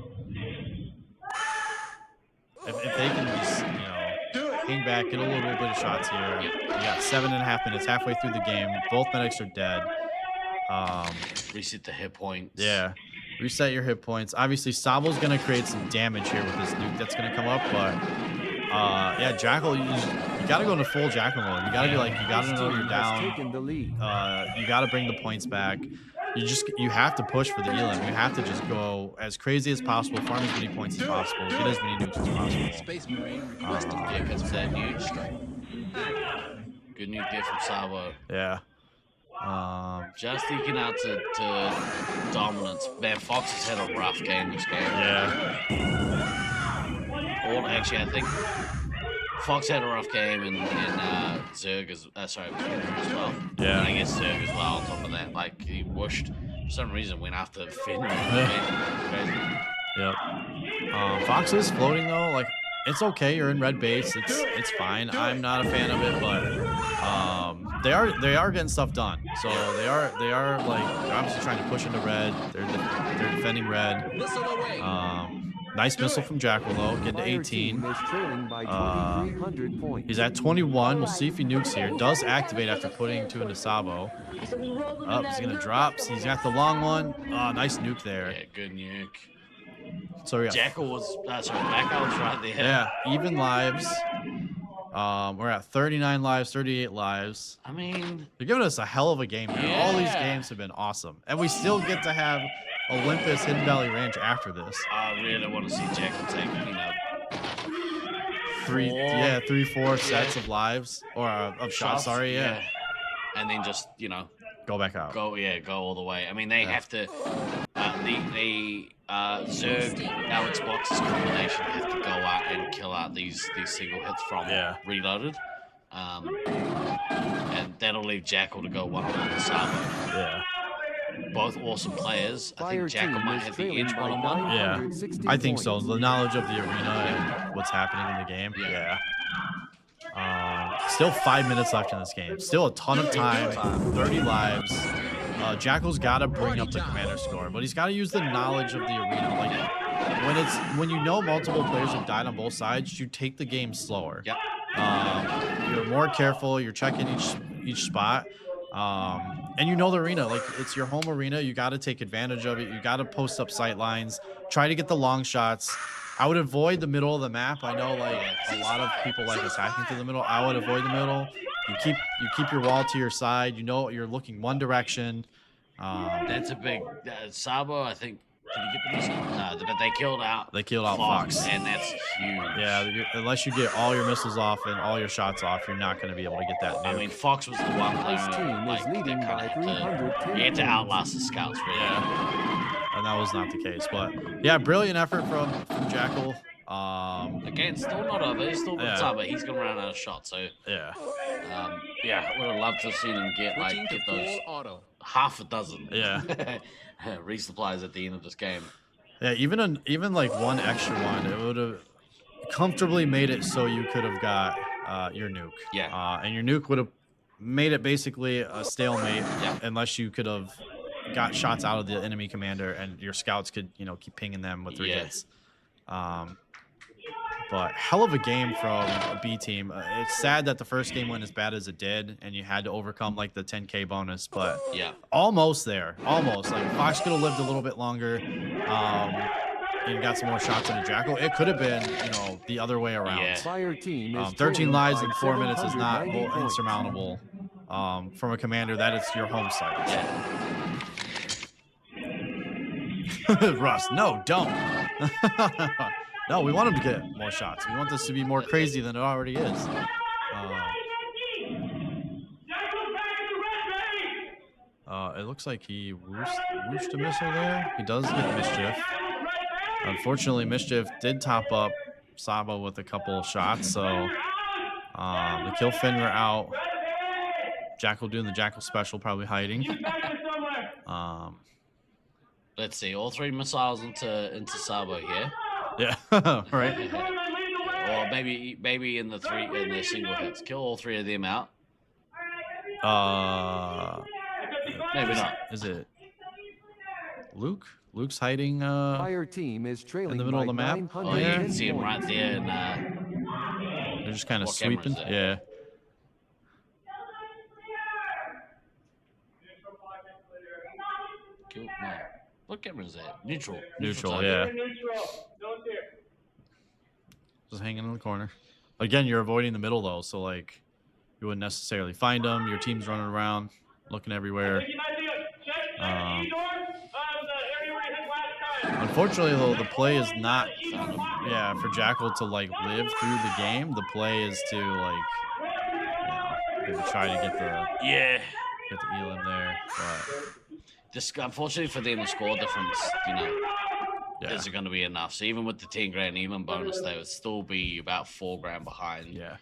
If they can just, hang back, get a little bit of shots here. You got 7.5 minutes, halfway through the game. Both medics are dead. Reset the hit points. Yeah, reset your hit points. Obviously, Sabo's gonna create some damage here with this nuke that's gonna come up, but yeah, Jackal, you gotta go into full Jackal mode. You gotta be like, you gotta know you're down. You gotta bring the points back. You have to push for the elim. You have to just go as crazy as possible, farm as many points as possible, get as many nukes as possible. Space Marine requesting because of that nuke strike. Good nuke there from Sabo. Yeah. Just eking out to dominance. Man, Fox has had a rough game this game. Yeah. Actually, I think Fox had a rough game and Zerg as well. Yeah. And I guess Zerg as well on top of that. Like, he whooshed, for some reason, went after Finn. Yep. Fox is floating, though. Like, it's okay. You're in red base. It's fine. I'm not a fan of it, but they are getting stuff done. So they are like, they're obviously trying to push into red. They're defending red. Nice missile from Jackal, though. Getting to 18. He's at 21. We'll see if he nukes here. Does activate after putting 2 into Sabo. He's going to drop. He's got the long one. Nice nuke there. Yeah, good nuke. So, yeah. Jackal was right there. Yeah, even lives. We're at 39 lives, 38 lives. I mean, they're giving us a hell of a game here. Yeah. All these games have been awesome. And we still get to have Olympus Hidden Valley Ranch after this. I really want to see Jackal take, 3-4 sets of lives or of shots. Sorry, yeah. And then just go back out. Go all the way. I mean, they have to. The Zerg Alex Box's combination have to go out and kill out these single hits from Reloaded. And that'll leave Jackal to go one-on-one with Sabo. Yeah. Both awesome players. I think Jackal might have the edge one-on-one. Yeah, I think so. The knowledge of the arena and what's happening in the game. Yeah. Still 5 minutes left in this game. Still a ton of time. 30 lives. Jackal's got to bring up the commander score, but he's got to use the knowledge of the arena. Like when you know multiple players have died on both sides, you take the game slower. Yep. You're more careful. You're checking each spot. And you know the arena, like it's your home arena. You got to take advantage of it. You got to post up sight lines. Try to get the long shots. I would avoid the middle of the map. I know like a lot of people like attacking through the middle. I would avoid the middle. You keep your wall to your side. You know you're looking one direction. That's a big Sabo. I think Did he get the missile? No, but they killed out. They killed out Fox. And that's huge. Yeah, unless you get all your missiles off and all your shots off, you're not going to be able to get that nuke. I mean, Fox was the one player team is leading by 310 he had to outlast the scouts, really. Yeah. And that was not the case. But, yeah, brilliant effort from Jackal. Again, still not over. He's still got time, but he's going to run out of shots. So, yeah. I would have loved to have seen him get those half a dozen. Yeah. Resupplies at the end of this game. Yeah, even like one extra one, it would have comfortably made it so you could have got your nuke. Yeah. And your nuke would have made it basically a stalemate unless you could have got shots out of the enemy commander and your scouts could, keep pinging them with their hits. But hell of a game from a B team. It's sad that the first game went as bad as it did, and you had to overcome like the 10K bonus, but almost there. Almost. Like Fox could have lived a little bit longer and got some more shots in a Jackal. It could have been, the other way around. Fire team is 13 lives in 4 minutes is not insurmountable from a commander that is your home site. Russ, no, don't. No, we want him to get more shots. We want this to be more crazy than it already is. It looks like he whooshed a missile there. He does get Mischief. Unfortunately, Mischief did top up Sabo with a couple of shots, so the kill Fenrir out. Jackal doing the Jackal special, probably hiding. Let's see, all 3 missiles into Sabo here. Yeah, right. Or maybe in the single hits. Kill all 3 of them out. Maybe not. Is it Luke? Luke's hiding Fire team is trailing in the middle of the map. Oh, yeah, you can see him right there. And, they're just kind of sweeping. Yeah. Cool. No. What camera is that? Neutral. Neutral, yeah. Just hanging in the corner. Again, you're avoiding the middle though, so like you wouldn't necessarily find them. Your team's running around, looking everywhere. Unfortunately, though, the play is not, for Jackal to like live through the game. The play is to like, maybe try to get the Elam there. But unfortunately for them, the score difference, isn't going to be enough. So even with the 10 grand Elam bonus, they would still be about 4 grand behind. Yeah.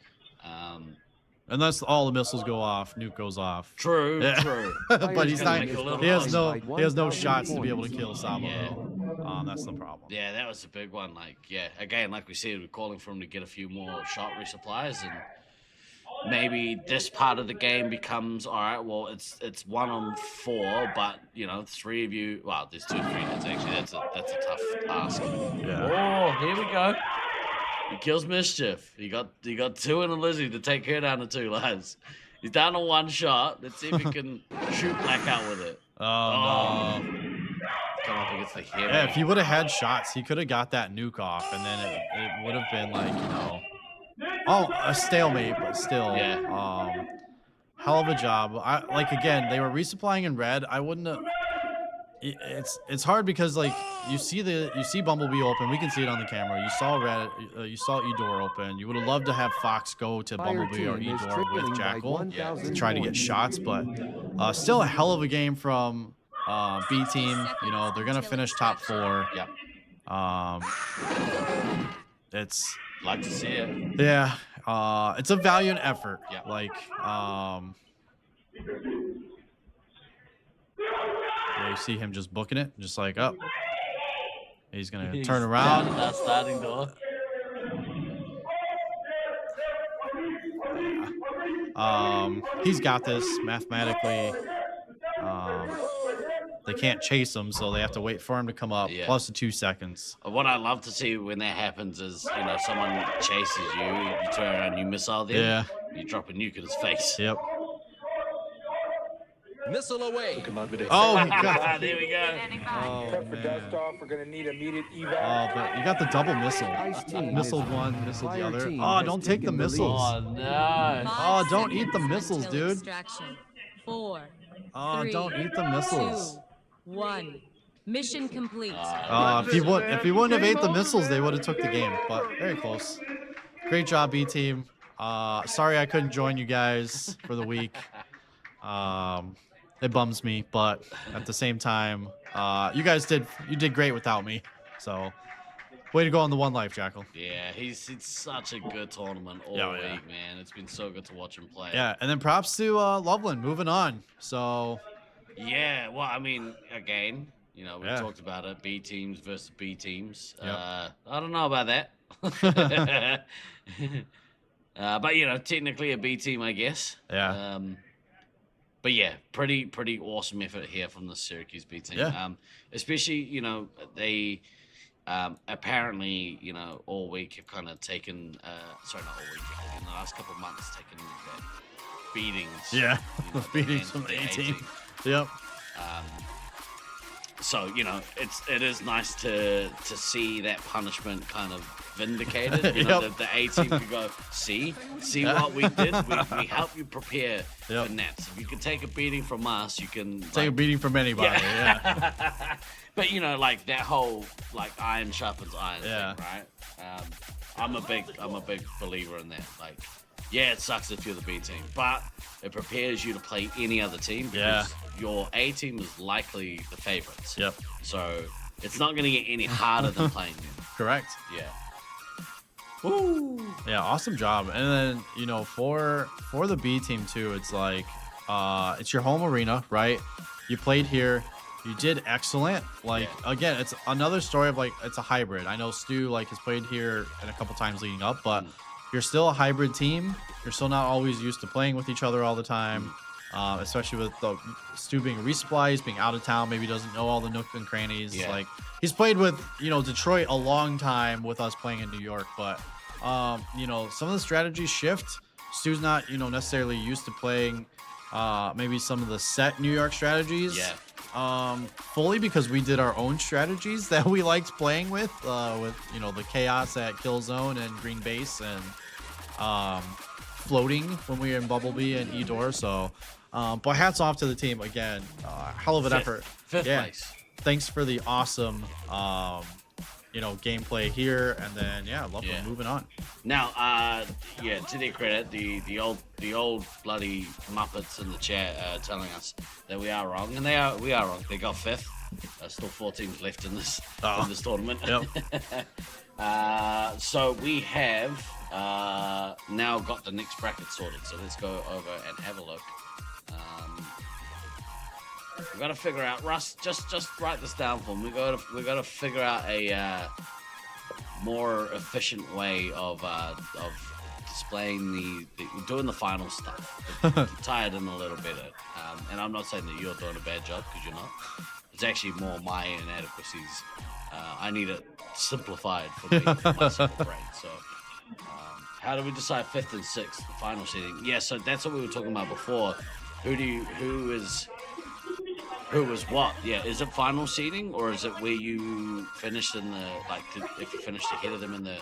Unless all the missiles go off, nuke goes off. True. But he's not. He has no shots to be able to kill Sabo. Yeah. That's the problem. Yeah, that was a big one. Again, like we said, we're calling for him to get a few more shot resupplies, and maybe this part of the game becomes all right. Well, it's 1 on 4, but 3 of you. Well, there's 2 3 hits actually. That's a tough task. Yeah. Oh, here we go. He kills Mischief. He got 2 in a Lizzie to take her down to 2 lives. He's down to 1 shot. Let's see if he can shoot Blackout with it. Oh no. Come up against the hero. Yeah, if he would have had shots, he could have got that nuke off, and then it would have been like, a stalemate, but still. Yeah. Hell of a job. Again, they were resupplying in red. I wouldn't have. It's hard because you see Bumblebee open. We can see it on the camera. You saw red. You saw Edor open. You would have loved to have Fox go to Bumblebee or Edor with Jackal to try to get shots, but still a hell of a game from B team. They're gonna finish top 4. Yeah. It's like to see it. Yeah. It's a valiant effort. Yeah. You see him just booking it, just like up. He's gonna turn around. Down that starting door. He's got this mathematically. They can't chase him, so they have to wait for him to come up. Yeah. Plus the 2 seconds. What I love to see when that happens is, someone chases you, you turn around, you missile them, Yeah. you drop a nuke in his face. Yep. Missile away. Oh my God. There we go. Oh For dust off, we're gonna need immediate evac. Oh, but you got the double missile. Missile 1, missile the other. Oh, don't take the missiles. Oh no. Oh, don't eat the missiles, dude. 4. Oh, don't eat the missiles. 2, 1. Mission complete. If he wouldn't have ate the missiles, they would have took the game. But very close. Great job, B team. Sorry I couldn't join you guys for the week. It bums me, but at the same time, you did great without me. So, way to go on the One Life, Jackal. Yeah, it's such a good tournament all week, man. It's been so good to watch him play. Yeah, and then props to Loveland moving on. So, yeah, well, I mean, again, you know, we talked about it. B teams versus B teams. Yep. I don't know about that. But you know, technically a B team, I guess. Yeah. But yeah, pretty awesome effort here from the Syracuse B team. Yeah. Especially, you know, they apparently, you know, all week have kind of taken, sorry, not all week, in the last couple of months, taken beatings. Yeah, you know, beatings from the A team. Yep. So, you know, it is nice to see that punishment kind of vindicated. You know, the A team could go, see what we did. We helped you prepare for Nets. If you can take a beating from us, you can take a beating from anybody. Yeah. But you know, like that whole like iron sharpens iron thing, right? I'm a big believer in that. Like, yeah, it sucks if you're the B team, but it prepares you to play any other team because your A team is likely the favorites. Yep. So it's not going to get any harder than playing them. Correct. Yeah. Woo. Yeah, awesome job. And then, you know, for the B team too, it's like it's your home arena, right? You played here. You did excellent. Like, again, it's another story of like, it's a hybrid. I know Stu like has played here and a couple times leading up, but you're still a hybrid team. You're still not always used to playing with each other all the time, especially with Stu being resupplies, being out of town, maybe doesn't know all the nooks and crannies. Yeah. Like, he's played with, you know, Detroit a long time with us playing in New York, but, you know, some of the strategies shift. Stu's not, you know, necessarily used to playing maybe some of the set New York strategies. Yeah. Fully because we did our own strategies that we liked playing with you know, the chaos at kill zone and green base and floating when we were in Bumblebee and E-Door. So but hats off to the team again. Hell of an effort. Fifth place. Thanks for the awesome you know, gameplay here, and then love them moving on. Now, to their credit, the old bloody Muppets in the chat telling us that we are wrong, and we are wrong. They got fifth. There's still 4 teams left in this tournament. Yep. So we have now got the next bracket sorted. So let's go over and have a look. We got to figure out, Russ. Just write this down for me. We got to figure out a more efficient way of displaying doing the final stuff. Tie it in a little bit, and I'm not saying that you're doing a bad job because you're not. It's actually more my inadequacies. I need it simplified for me, for my simple brain. So, how do we decide 5th and 6th, the final seeding? Yeah, so that's what we were talking about before. Who was what? Yeah, is it final seeding or is it where you finished in the if you finished ahead of them in the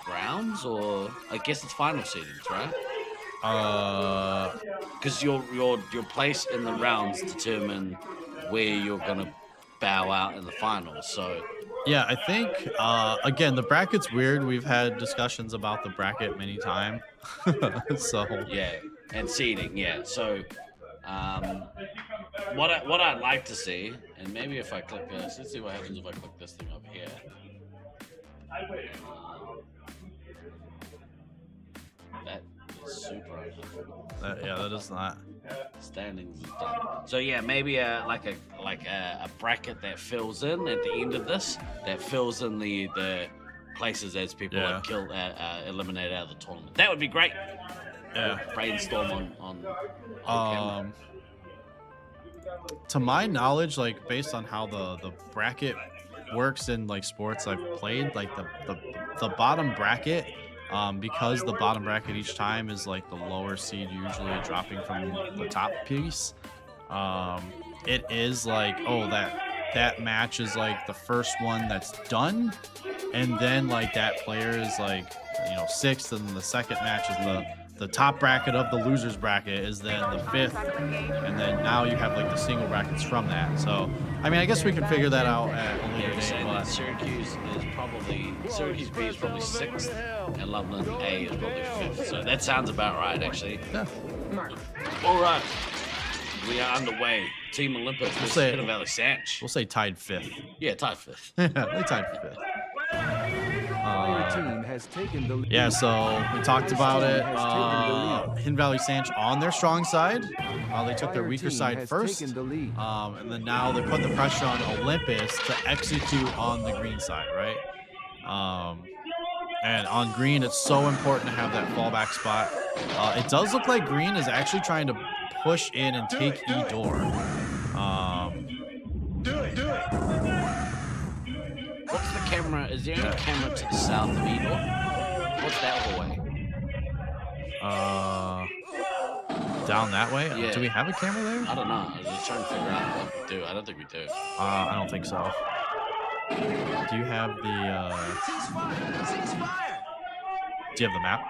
rounds, or I guess it's final seedings, right? Because your place in the rounds determine where you're gonna bow out in the finals. So yeah, I think again the bracket's weird. We've had discussions about the bracket many times. So yeah, and seeding, yeah. So what I'd like to see, and maybe if I click this, let's see what happens if I click this thing over here. That is super uncomfortable. That is not. Standings is done. So yeah, maybe a bracket that fills in at the end of this, that fills in the places as people are killed, eliminated out of the tournament. That would be great. Yeah. Brainstorm on camera. To my knowledge, like based on how the bracket works in like sports I've played, like the bottom bracket, because the bottom bracket each time is like the lower seed usually dropping from the top piece. It is like, oh, that match is like the first one that's done, and then like that player is like, you know, 6th, and the second match is the top bracket of the losers bracket is then the 5th, and then now you have like the single brackets from that. So I mean, I guess we can figure that out at a later Yeah, date. saying that But Syracuse B is probably 6th, and Loveland A is probably 5th. So that sounds about right, actually. yeah, All right, we are underway. Team Olympus versus say- Hidden Valley Sanch. we'll say tied 5th. Yeah, tied 5th. Yeah, they tied 5th. Fire team has taken the lead. Yeah, so we talked about it. Hidden Valley Sanch on their strong side. They took their Fire weaker team side has first. taken the lead. And then now they're putting the pressure on Olympus to execute on the green side, right? And on green, it's so important to have that fallback spot. It does look like green is actually trying to push in and take E-door. What's the camera? Is there any camera to the south of Edor? What's that other way? Down that way? Yeah. Do we have a camera there? I don't know. I was just trying to figure out what we do. I don't think we do. I don't think so. Do you have the Do you have the map?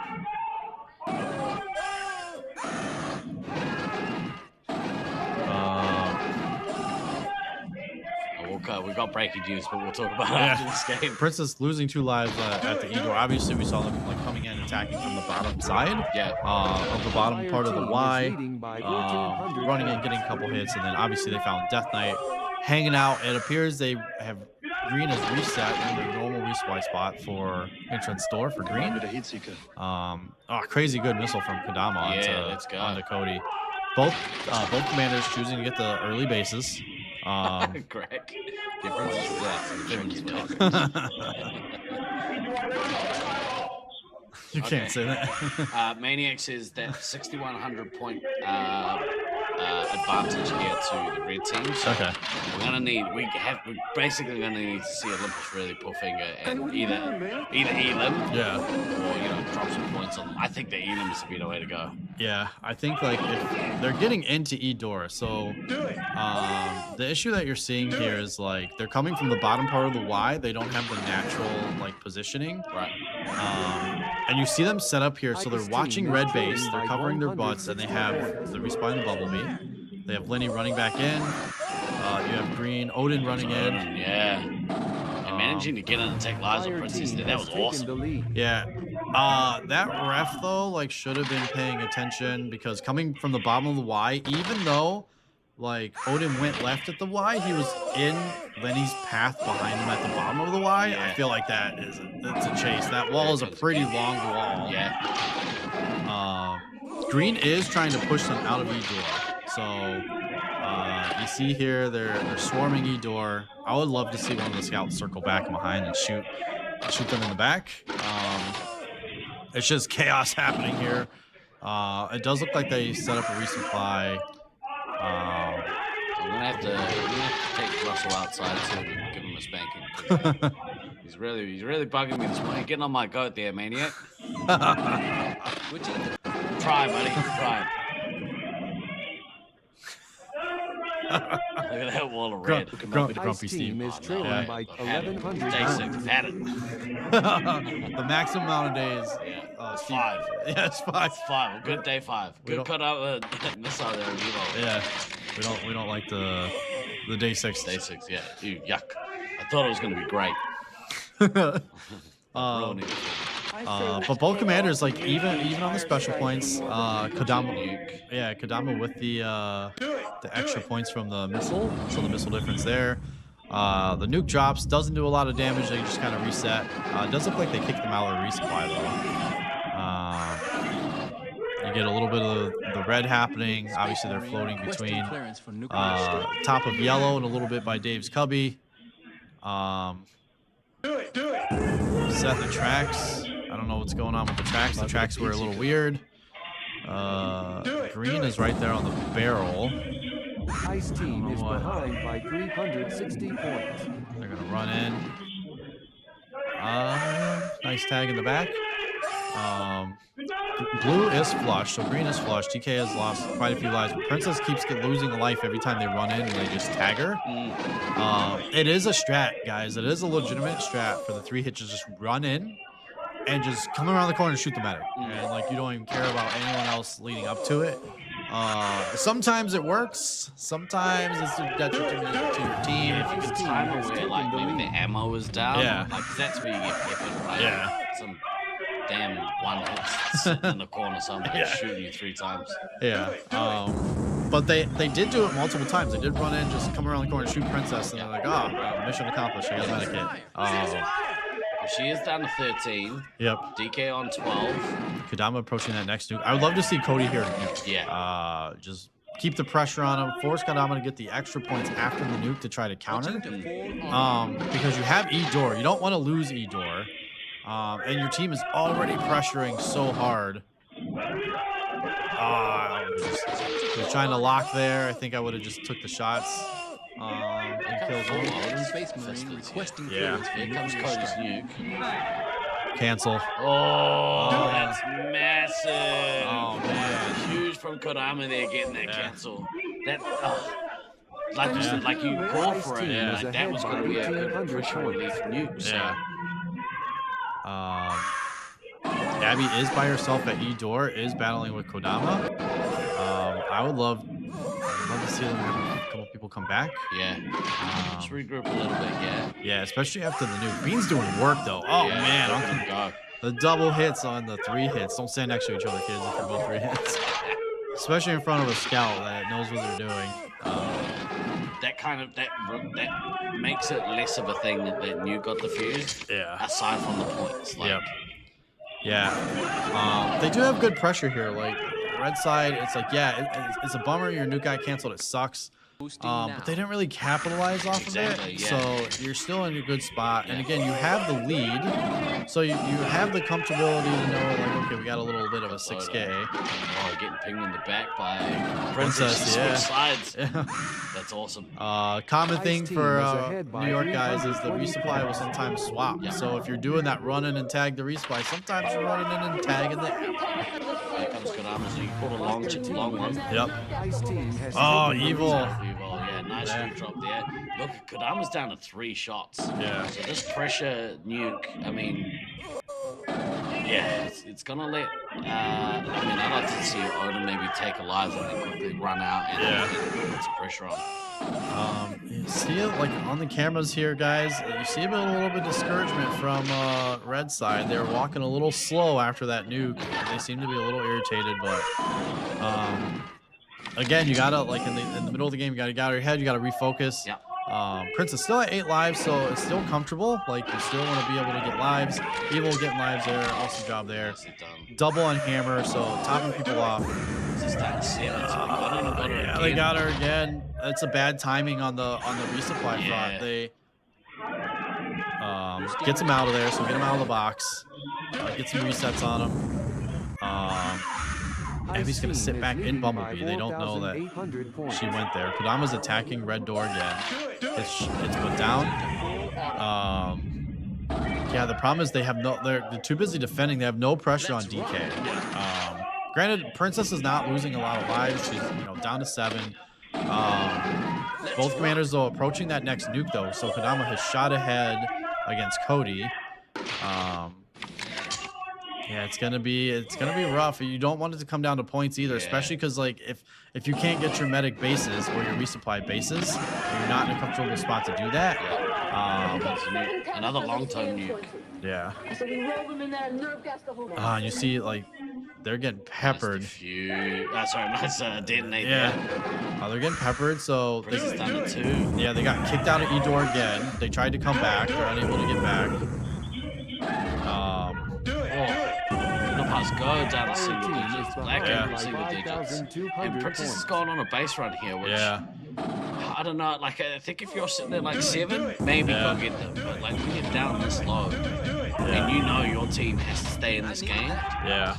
We got breaking news, but we'll talk about it after this game. Princess losing 2 lives at the E-door. Obviously, we saw them like coming in, attacking from the bottom side. Of the bottom part of the Y. Running in, getting a couple hits, and then obviously they found Death Knight hanging out. It appears they have green has reset in their normal resupply spot for entrance door for green. Crazy good missile from Kadama onto Cody. Both commanders choosing to get the early bases. Greg. You can't say that. Maniac says that 6,100 point advantage here to the red team. So we're basically gonna need to see Olympus really pull finger and either Elim, or drop some points on them. I think the Elim is the better way to go. Yeah, I think like if they're getting into E-door, so the issue that you're seeing here is like they're coming from the bottom part of the Y. They don't have the natural like positioning. Right. And you see them set up here, so they're watching red base, they're covering their butts, and they have the respawn the Bumblebee. They have Lenny running back in. You have Green, Odin running in. Yeah. And managing to get in and take lives on Princess, that was awesome. Yeah. That ref, though, like, should have been paying attention because coming from the bottom of the Y, even though, like, Odin went left at the Y, he was in Lenny's path behind him at the bottom of the Y. Yeah. I feel like it's a chase. That wall is a pretty long wall. Yeah. Green is trying to push them out of E-door. So you see here they're swarming E-door. I would love to see one of the scouts circle back behind and shoot them in the back. It's just chaos happening here. It does look like they set up a resupply. I'm gonna have to take Russell outside so we can give him a spanking. He's really bugging me this morning. Getting on my goat there, Maniac. Try, buddy. Try. Look at that wall of red. Grumpy Steve is trailing by 1,100. Day 6. Had it. The maximum amount of days. It's 5. Yeah, it's 5. 5. Good day 5. Good cut out missile there in Evo. Yeah. We don't like the day 6. Day 6. Yeah. Ew, yuck. I thought it was gonna be great. But both commanders, like even on the special points, Kadama with the extra points from the missile, so the missile difference there. The nuke drops, doesn't do a lot of damage. They just kind of reset. It does look like they kicked them out of the resupply though. You get a little bit of the red happening. Obviously, they're floating between top of yellow and a little bit by Dave's Cubby. Set the tracks. I don't know what's going on with the tracks. The tracks were a little weird. Green is right there on the barrel. Ice team is behind by 360 points. They're gonna run in. Nice tag in the back. Blue is flushed, so green is flushed. TK has lost quite a few lives, but Princess keeps losing a life every time they run in and they just tag her. It is a strat, guys. It is a legitimate strat for the 3 hits to just run in and just come around the corner and shoot the medic. And like you don't even care about anyone else leading up to it. Sometimes it works. Sometimes it's a detriment to your team. If you can time it where like maybe the ammo is down, Yeah. like 'cause that's where you get peppered, right? Yeah. Some damn one hit sitting in the corner somewhere shooting you 3 times. Yeah. But they did do it multiple times. They did run in, just come around the corner, shoot Princess, and they're like, mission accomplished. I got a medikit. She is down to 13. Yep. DK on 12. Kodama approaching that next nuke. I would love to see Cody here. Yeah. Just keep the pressure on him. Force Kodama to get the extra points after the nuke to try to counter. Because you have E-Door. You don't want to lose E-Door. And your team is already pressuring so hard. They're trying to lock there. I think I would have just took the shots. And killed him. Space Marine requesting Yeah. Here comes Cody's nuke. Cancel. Oh, that's massive. Oh, man. Huge from Kodama there getting that cancel. That, like you said, like you called for it. Yeah. Like, that was going to be a good pressure relief nuke. So. Yeah. Abby is by herself at E-Door, is battling with Kodama. I would love to see them have a couple people come back. Yeah. Just regroup a little bit, yeah. Yeah, especially after the nuke. Bean's doing work, though. Oh, Yeah, man. look at him go. The double hits on the 3 hits. Don't stand next to each other, kids, if you're both 3 hits. Especially in front of a scout that knows what they're doing. That makes it less of a thing that nuke got defused. Yeah. Aside from the points. Like, Yeah. They do have good pressure here. Like, red side, it's like, it's a bummer your nuke got canceled. It sucks. But they didn't really capitalize off of it. Yeah. So you're still in a good spot. And again, you have the lead. So you have the comfortability to know, like, okay, we got a little bit of a 6K. Oh, getting pinged in the back by Princess, yeah. Sides. That's awesome. Common thing for New York guys is the resupply will sometimes swap. So if you're doing that running and tag the resupply, sometimes you're running in and tagging the Here comes Kodama, so you pulled a long one. Yep. Oh, evil. Yeah, nice nuke drop there. Look, Kodama's down to 3 shots. Yeah. So this pressure nuke, I mean, yeah, it's gonna let. I'd like to see Oda maybe take a lives and then quickly run out and put some pressure on. You see it like on the cameras here, guys. You see a little bit of discouragement from red side. They're walking a little slow after that nuke. They seem to be a little irritated, but again, you gotta like in the middle of the game, you gotta get out of your head. You gotta refocus. Yeah. Prince is still at 8 lives, so it's still comfortable. Like, you still want to be able to get lives. Evil getting lives there. Awesome job there. Double on hammer, so topping people off. Yeah, they got her again. It's a bad timing on the resupply front. They gets him out of there, so get him out of the box. Get some resets on him. Abby's gonna sit back in Bumblebee. They don't know that she went there. Kodama's attacking red door again. It's put down. Yeah, the problem is they're too busy defending. They have no pressure on DK. Granted, Princess is not losing a lot of lives. She's down to 7. Both commanders though approaching that next nuke though. So Kodama has shot ahead against Cody. Yeah, it's gonna be rough. You don't want it to come down to points either, especially because like if you can't get your medic bases or your resupply bases, you're not in a comfortable spot to do that. Another long-term nuke. Yeah. So we roll them in there and nerve gas the whole And you see like they're getting peppered. Nice detonate. Yeah. They're getting peppered, so Princess down to 2. Yeah, they got kicked out of E-Door again. They tried to come back. They're unable to get back. Go down to single digits. Black and single digits. And Princess is going on a base run here, which I don't know. Like, I think if you're sitting there like 7, maybe go get them. But like when you're down this low, and your team has to stay in this game. Yeah.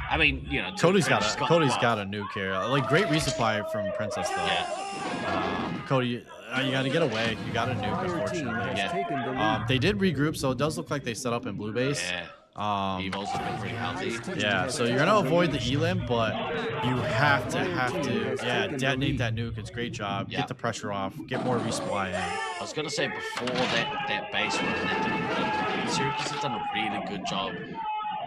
I mean, Cody's got a nuke here. Like great resupply from Princess though. Yeah. Cody, you got to get away. You got a nuke, unfortunately. They did regroup, so it does look like they set up in blue base. Yeah. Evo's has been pretty healthy. Yeah, so you're gonna avoid the elim, but you have to detonate that nuke. It's a great job. Get the pressure off. Get more resupply in. I was gonna say before that base run, Syracuse has done a really good job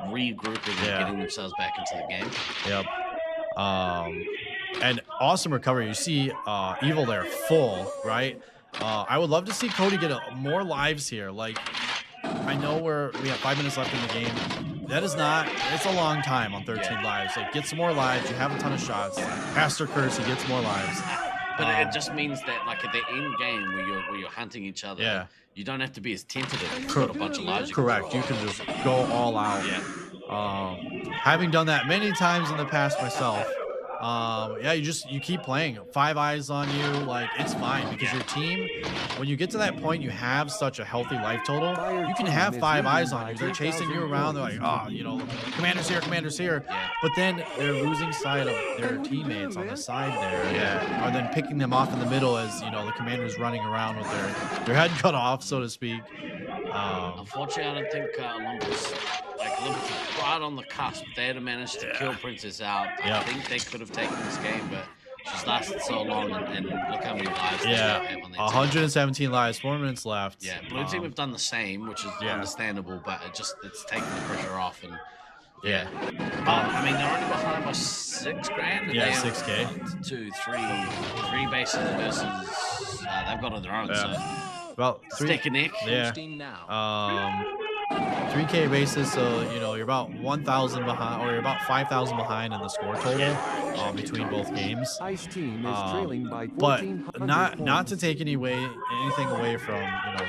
regrouping and getting themselves back into the game. Yep. And awesome recovery. You see Evil there full, right? I would love to see Cody get more lives here. Like, I know we have 5 minutes left in the game. That is not, it's a long time on 13 lives. Like, get some more lives. You have a ton of shots. Pastor Curse, he gets more lives. But it just means that, like, at the end game where you're hunting each other, you don't have to be as tentative. You've got a bunch of lives. Correct. You can just go all out. Having done that many times in the past myself, you keep playing. 5 eyes on you, like, it's fine because your team, when you get to that point, you have such a healthy life total. You can have 5 eyes on you. They're chasing you around. They're like, oh, you know, commander's here. But then they're losing sight of their teammates on the side there. Or then picking them off in the middle as, you know, the commander's running around with their head cut off, so to speak. Unfortunately, I don't think Olympus is right on the cusp. They had managed to kill Princess out. I think they could have taken this game, but she's lasted so long, and look how many lives they have on their 117 lives, 4 minutes left. Yeah, blue team have done the same, which is understandable, but it's taken the pressure off. And I mean, they're only behind by $6,000. Yeah, 6K. 1, 2, 3 bases versus they've got on their own. So about stick and neck. Yeah. 3K basis, so you know you're about 1,000 behind, or you're about 5,000 behind in the score total between both games. Ice team is trailing by but 1,400 not to take anything away from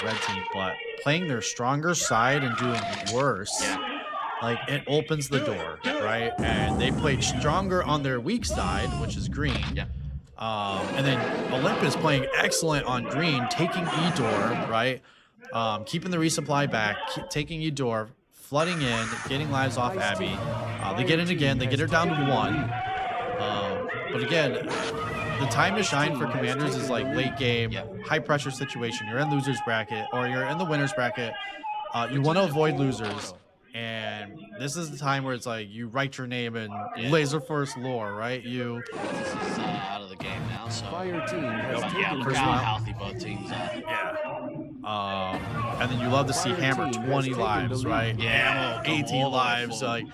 red team, but playing their stronger side and doing worse, like it opens the door, right? And they played stronger on their weak side, which is green. And then Olympus playing excellent on green, taking E-Door, right? Keeping the resupply back, taking Eudor, flooding in, getting lives off Abby. They get in again. They get her down to 1. But again, the time to shine for Commanders is like late game, high pressure situation. You're in losers bracket, or you're in the winners bracket. You want to avoid losers. And this is the time where it's like you write your name in Laserforce lore, right? This is out of the game now, so Fire team has taken look how healthy both teams are. And then you love to see Hammer 20 lives, right? Yeah, 18 lives, like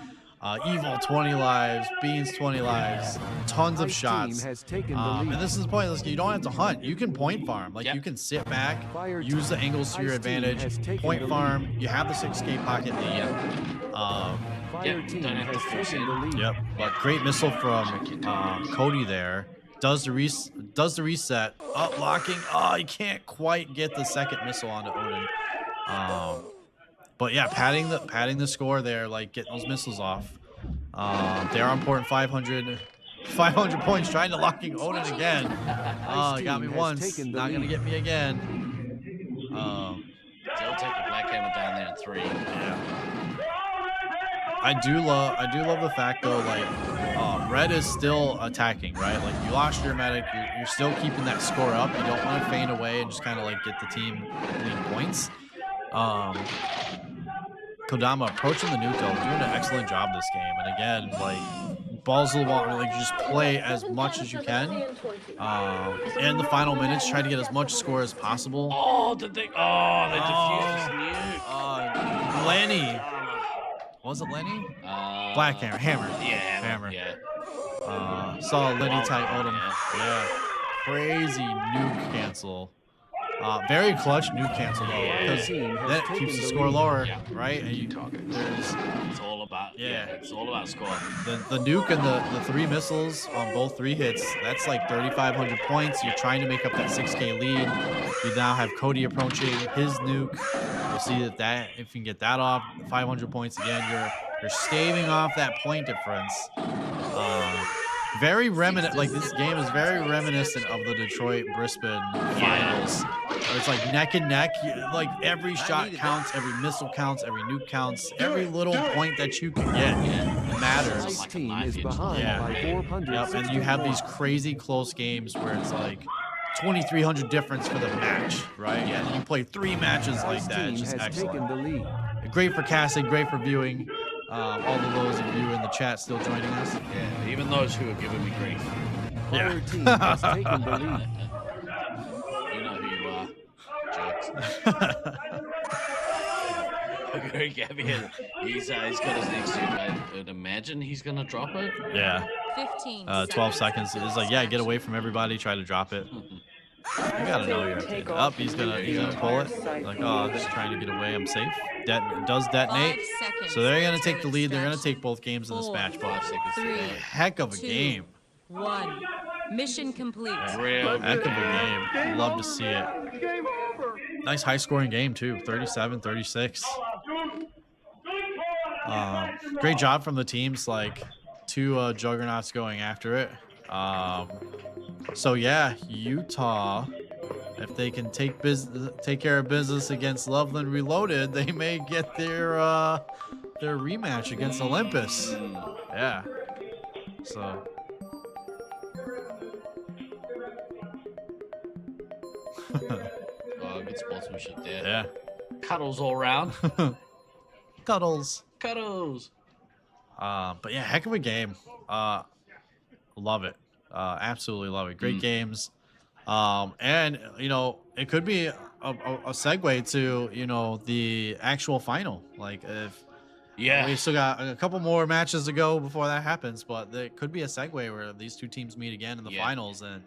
Evil 20 lives, Beans 20 lives, tons of shots. And this is the point. You don't have to hunt. You can point farm. Like you can sit back, use the angles to your advantage, point farm. You have the 6K pocket lead. Don't have to force it. But great missile from Cody there. Does the reset. Locking. Oh, you can't quite get the second missile onto Odin. But yeah, padding the score there, like getting those missiles off. They are important. 500 points, trying to locking Odin again. Got me once, not gonna get me again. They'll take the Black Hammer down there in 3. I do love the fact though, like red is still attacking, right? Like you lost your medic, you're still keeping that score up. You don't want to faint away and just kind of like get the team clean points. Kodama approaching the nuke though, doing an excellent job this game. And again, like balls to the wall, like you just play as much as you can. In the final minutes, try to get as much score as possible. They defused this nuke. Lenny. Was it Lenny? Black Hammer. Hammer. Saw Lenny type Odom. Crazy nuke cancel. Very clutch nuke cancel though, because that keeps the score lower, right? And it's all about it's all about score. The nuke and the 3 missiles on both 3 hits, that's like 3,500 points. You're trying to make up that 6K lead. You now have Cody approaching his nuke. You'll see that if you can get that off, 500 points again. You're staving off that point difference. Very reminiscent, like this game is very reminiscent of the Detroit-Brisbane finals. It's like neck and neck, like every shot counts, every missile counts, every nuke counts, every little point that you can get matters. Ice team is behind by 400. And you have these crazy close games where it's like 2,300 difference for the match, right? And you play 3 matches like that. It's just excellent. Great for casting, great for viewing. All of those of you in the chat still joining us. Even those who are giving me grief. Fire team has taken the lead. You know who you are, jerks. Greg Gavian, he's got his next suit. I would imagine he's gonna drop it. Yeah. 15 12 seconds. It's like, yeah, get away from everybody. Try to drop it. You gotta know you're up. Up, he's gonna pull it. Like, oh, I'm just trying to get away. I'm safe. Does detonate. 5 seconds So they're gonna take the until lead. They're gonna extraction. take both games in this 4, match. But 3, heck of a 2, game. 1. Mission complete. Real Heck of a game. Love to see it. Nice high scoring game too. 37-36. Great job from the teams. Like 2 juggernauts going after it. So yeah, Utah, if they can take care of business against Loveland Reloaded, they may get their rematch against Olympus. Yeah. So. Good sportsmanship there. Yeah. Cuddles all around. Cuddles. But yeah, heck of a game. Love it. Absolutely love it. Great games. And you know, it could be a segue to, you know, the actual final. Like if we still got a couple more matches to go before that happens, but there could be a segue where these two teams meet again in the finals. And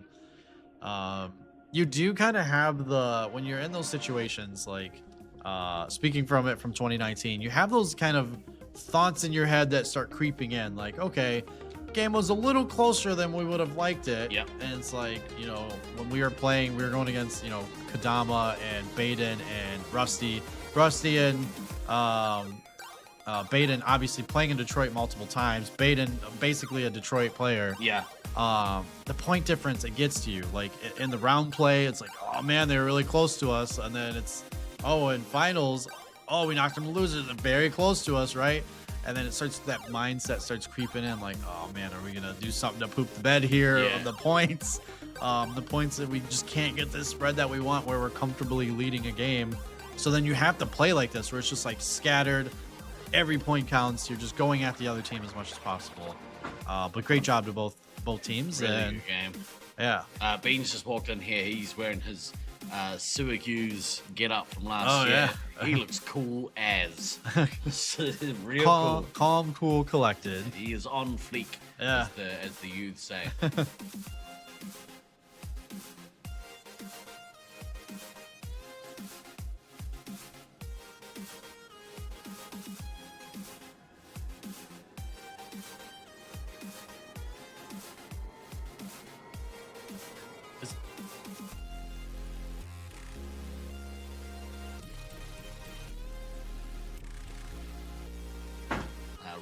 you do kind of have when you're in those situations, like speaking from 2019, you have those kind of thoughts in your head that start creeping in, like, okay, game was a little closer than we would have liked it. Yep. And it's like, you know, when we were playing, we were going against, you know, Kadama and Baden and Rusty and Baden obviously playing in Detroit multiple times. Baden basically a Detroit player. Yeah. The point difference it gets to you, like in the round play, it's like, oh man, they were really close to us, and then it's, oh, in finals, oh, we knocked them to losers, they're very close to us, right? And then it starts, that mindset starts creeping in, like, oh man, are we gonna do something to poop the bed here? The points that we just can't get this spread that we want, where we're comfortably leading a game. So then you have to play like this, where it's just like scattered, every point counts, you're just going at the other team as much as possible. But great job to both teams. Really and good game. Yeah. Beans just walked in here. He's wearing his Syracuse get up from last year. Yeah. He looks cool as. Real calm, cool, collected. He is on fleek, yeah, as the youth say.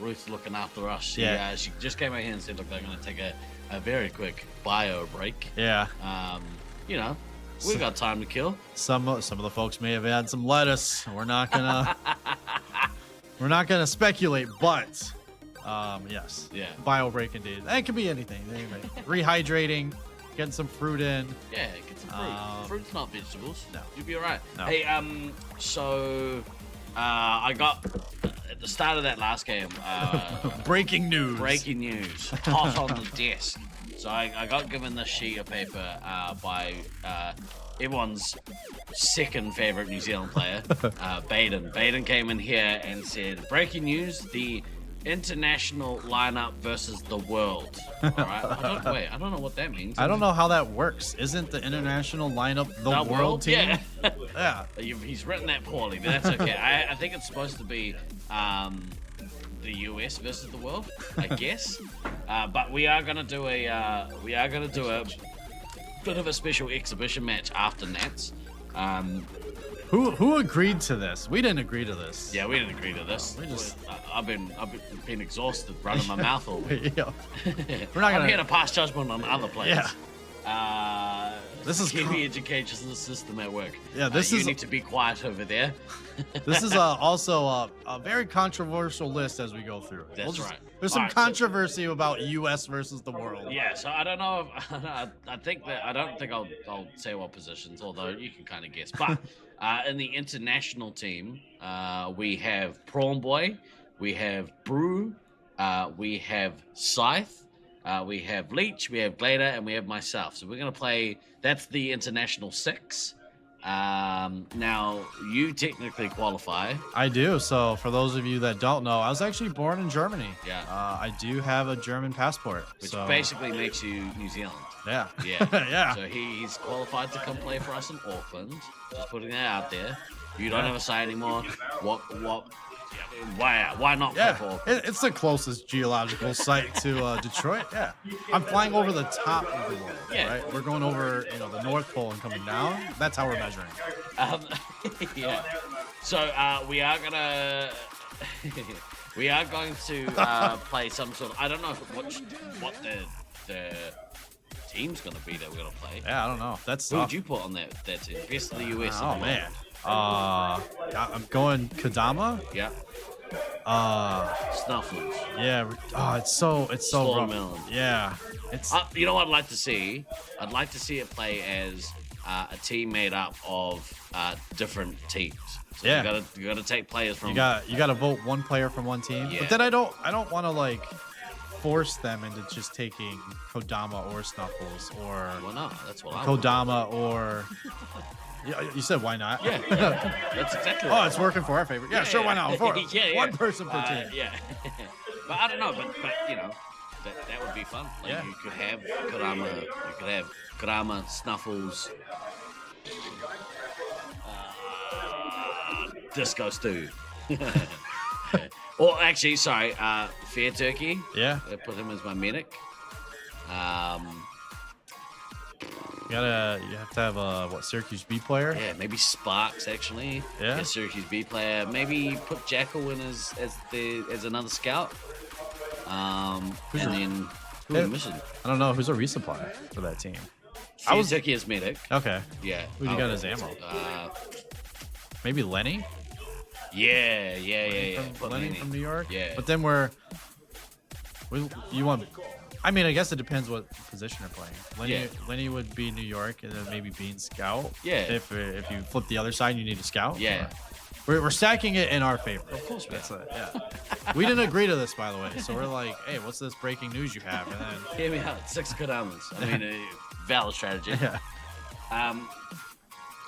Ruth's looking after us. She just came out here and said, look, they're going to take a very quick bio break. Yeah. You know, we've got time to kill. Some of the folks may have had some lettuce. We're not gonna speculate, but yes. Yeah. Bio break indeed. That could be anything. Rehydrating, getting some fruit in. Yeah, get some fruit. Fruit's not vegetables. No. You'll be all right. No. Hey, I got at the start of that last game. Breaking news. Hot on the desk. So I got given this sheet of paper by everyone's second favorite New Zealand player, Baden. Baden came in here and said, breaking news, the international lineup versus the world. All right. I don't know what that means. I don't know how that works. Isn't the international lineup the world team? Yeah. Yeah. He's written that poorly, but that's okay. I think it's supposed to be the US versus the world, I guess. But we are gonna do a bit of a special exhibition match after Nats. Who agreed to this? We didn't agree to this. Yeah, we didn't agree to this. I've been exhausted running my mouth all week. Yeah. I'm here to pass judgment on other players. Yeah. This is Kiwi education system at work. Yeah, you need to be quiet over there. This is also a very controversial list as we go through it. That's right. There's some controversy about U.S. versus the world. Yeah, so I don't know if I don't think I'll say what positions, although you can kind of guess. But in the international team, we have Prawn Boy, we have Brew, we have Scythe, we have Leech, we have Glader, and we have myself. So we're gonna play. That's the international 6. Now, you technically qualify. I do. So for those of you that don't know, I was actually born in Germany. Yeah. I do have a German passport. Which so basically makes you New Zealand. Yeah. Yeah. Yeah. So he's qualified to come play for us in Auckland. Just putting that out there. You don't have a say anymore. Why not play for Auckland? It's the closest geological site to Detroit. Yeah. I'm flying over the top of the world. Yeah. Right. We're going over, the North Pole and coming down. That's how we're measuring. Yeah. So we are gonna play some sort of. I don't know what the team's gonna be that we're gonna play. Yeah, I don't know. That's who would tough. you put on that team? Best of the US. Oh man. I'm going Kadama. Yeah. Snuffles. Yeah. Oh, it's so rough. Melon. Yeah. It's. You know what I'd like to see? I'd like to see it play as a team made up of different teams. So Yeah. you gotta take players from. You got to vote one player from one team. Yeah. But then I don't want to force them into just taking Kodama or Snuffles or. Well, no, that's what I. Kodama or. You said why not? Yeah, that's exactly. Oh, it's working for our favorite. Yeah, sure, why not? Yeah. One person per team. Yeah. But I don't know. But that would be fun. Like you could have Kurama. You could have Kurama, Snuffles, Disco Stew. Or actually, sorry, Fair Turkey. Yeah. I put him as my medic. You have to have a Syracuse B player. Yeah, maybe Sparks actually. Yeah. A Syracuse B player. Maybe put Jackal in as another scout. Then who are we missing? I don't know who's a resupply for that team. I was Turkey as medic. Okay. Yeah. Who do you got as ammo? Maybe Lenny. Yeah. Lenny from New York. Yeah. But then you want. I mean, I guess it depends what position you're playing. Lenny would be New York, and then maybe Bean scout. Yeah. If you flip the other side, you need a scout. Yeah. We're stacking it in our favor. Of course, that's it. Yeah. We didn't agree to this, by the way. So we're like, hey, what's this breaking news you have? And then hear me out. 6 Kodamas. I mean, valid strategy. Yeah.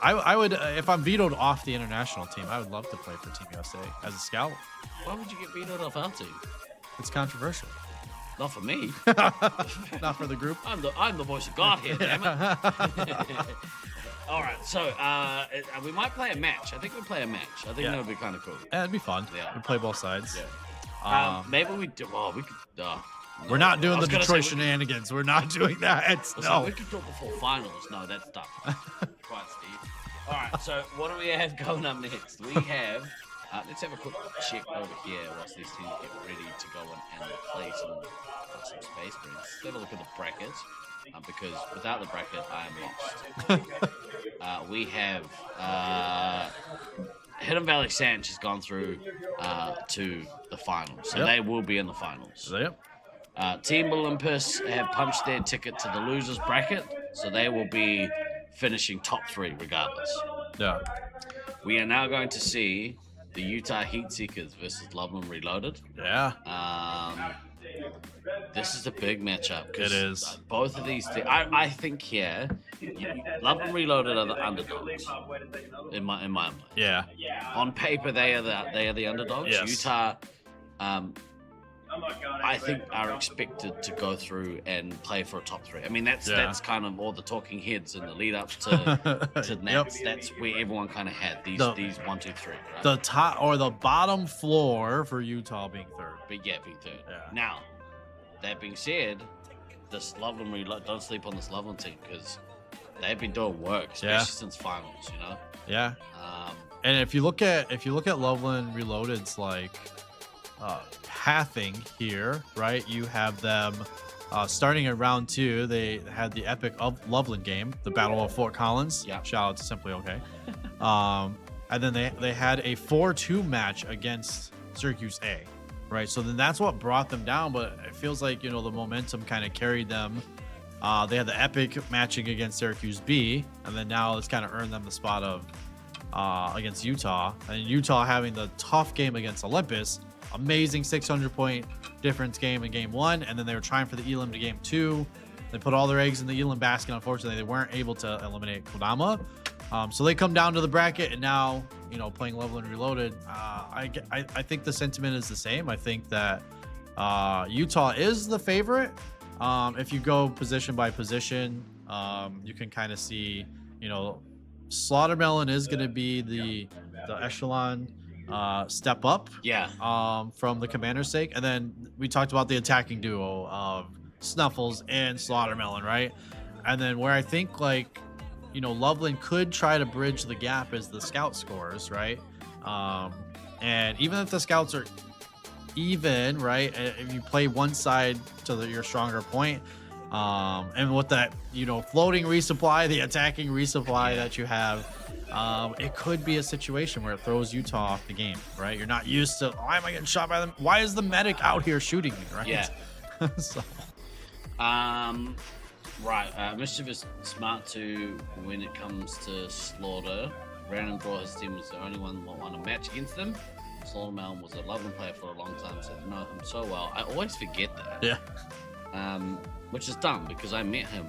I would, if I'm vetoed off the international team, I would love to play for Team USA as a scout. Why would you get vetoed off our team? It's controversial. Not for me. Not for the group. I'm the voice of God here, damn it. All right, so we might play a match. I think we'll play a match. I think that would be kind of cool. Yeah, it'd be fun. Yeah. We'd play both sides. Yeah. Maybe we do. Well, we could. We're not doing the Detroit shenanigans. We're not doing that. No. We could do it before finals. No, that's dumb. Quite Steve. All right, so what do we have going up next? We have. Let's have a quick check over here whilst these teams get ready to go and play some Space Marines. Let's have a look at the bracket, because without the bracket, I am lost. We have Hidden Valley Sanch has gone through to the finals, so they will be in the finals. Yep. Team Olympus have punched their ticket to the losers bracket, so they will be finishing top 3 regardless. Yeah. We are now going to see the Utah Heatseekers versus Loveland Reloaded. Yeah. This is a big matchup. It is. Both of these, I think here, Loveland Reloaded are the underdogs. In my mind. Yeah. On paper, they are the underdogs. Yes. Utah, I think, are expected to go through and play for a top 3. I mean, that's kind of all the talking heads in the lead up to Nats. That's where everyone kind of had these 1, 2, 3. Right? The top or the bottom floor for Utah being 3rd. But being 3rd. Yeah. Now, that being said, this Loveland don't sleep on this Loveland team because they've been doing work, especially since finals. You know. Yeah. And if you look at Loveland Reloaded's pathing here, right? You have them starting in round 2. They had the epic of Loveland game, the Battle of Fort Collins. Yeah. Shout out to Simply Okay. And then they had a 4-2 match against Syracuse A, right? So then that's what brought them down, but it feels like, the momentum kind of carried them. They had the epic matching against Syracuse B, and then now it's kind of earned them the spot of against Utah. And Utah having the tough game against Olympus. Amazing 600-point difference game in game 1, and then they were trying for the Elam to game 2. They put all their eggs in the Elam basket. Unfortunately, they weren't able to eliminate Kodama. So they come down to the bracket, and now, you know, playing Loveland Reloaded, I think the sentiment is the same. I think that Utah is the favorite. If you go position by position, you can kind of see, you know, Slaughtermelon is going to be the echelon step up, from the commander's sake. And then we talked about the attacking duo of Snuffles and Slaughtermelon, right? And then where I think, like, you know, Loveland could try to bridge the gap is the scout scores, right? And even if the scouts are even, right, if you play one side to your stronger point, and with that, you know, floating resupply, the attacking resupply that you have, it could be a situation where it throws Utah off the game, right? You're not used to, why am I getting shot by them? Why is the medic out here shooting me, right? Yeah. So. Right. Mischief is smart to, when it comes to Slaughter, Random Draw, his team was the only one that won a match against them. Slaughtermelon was a Loveland player for a long time, so I know him so well. I always forget that. Yeah. Which is dumb because I met him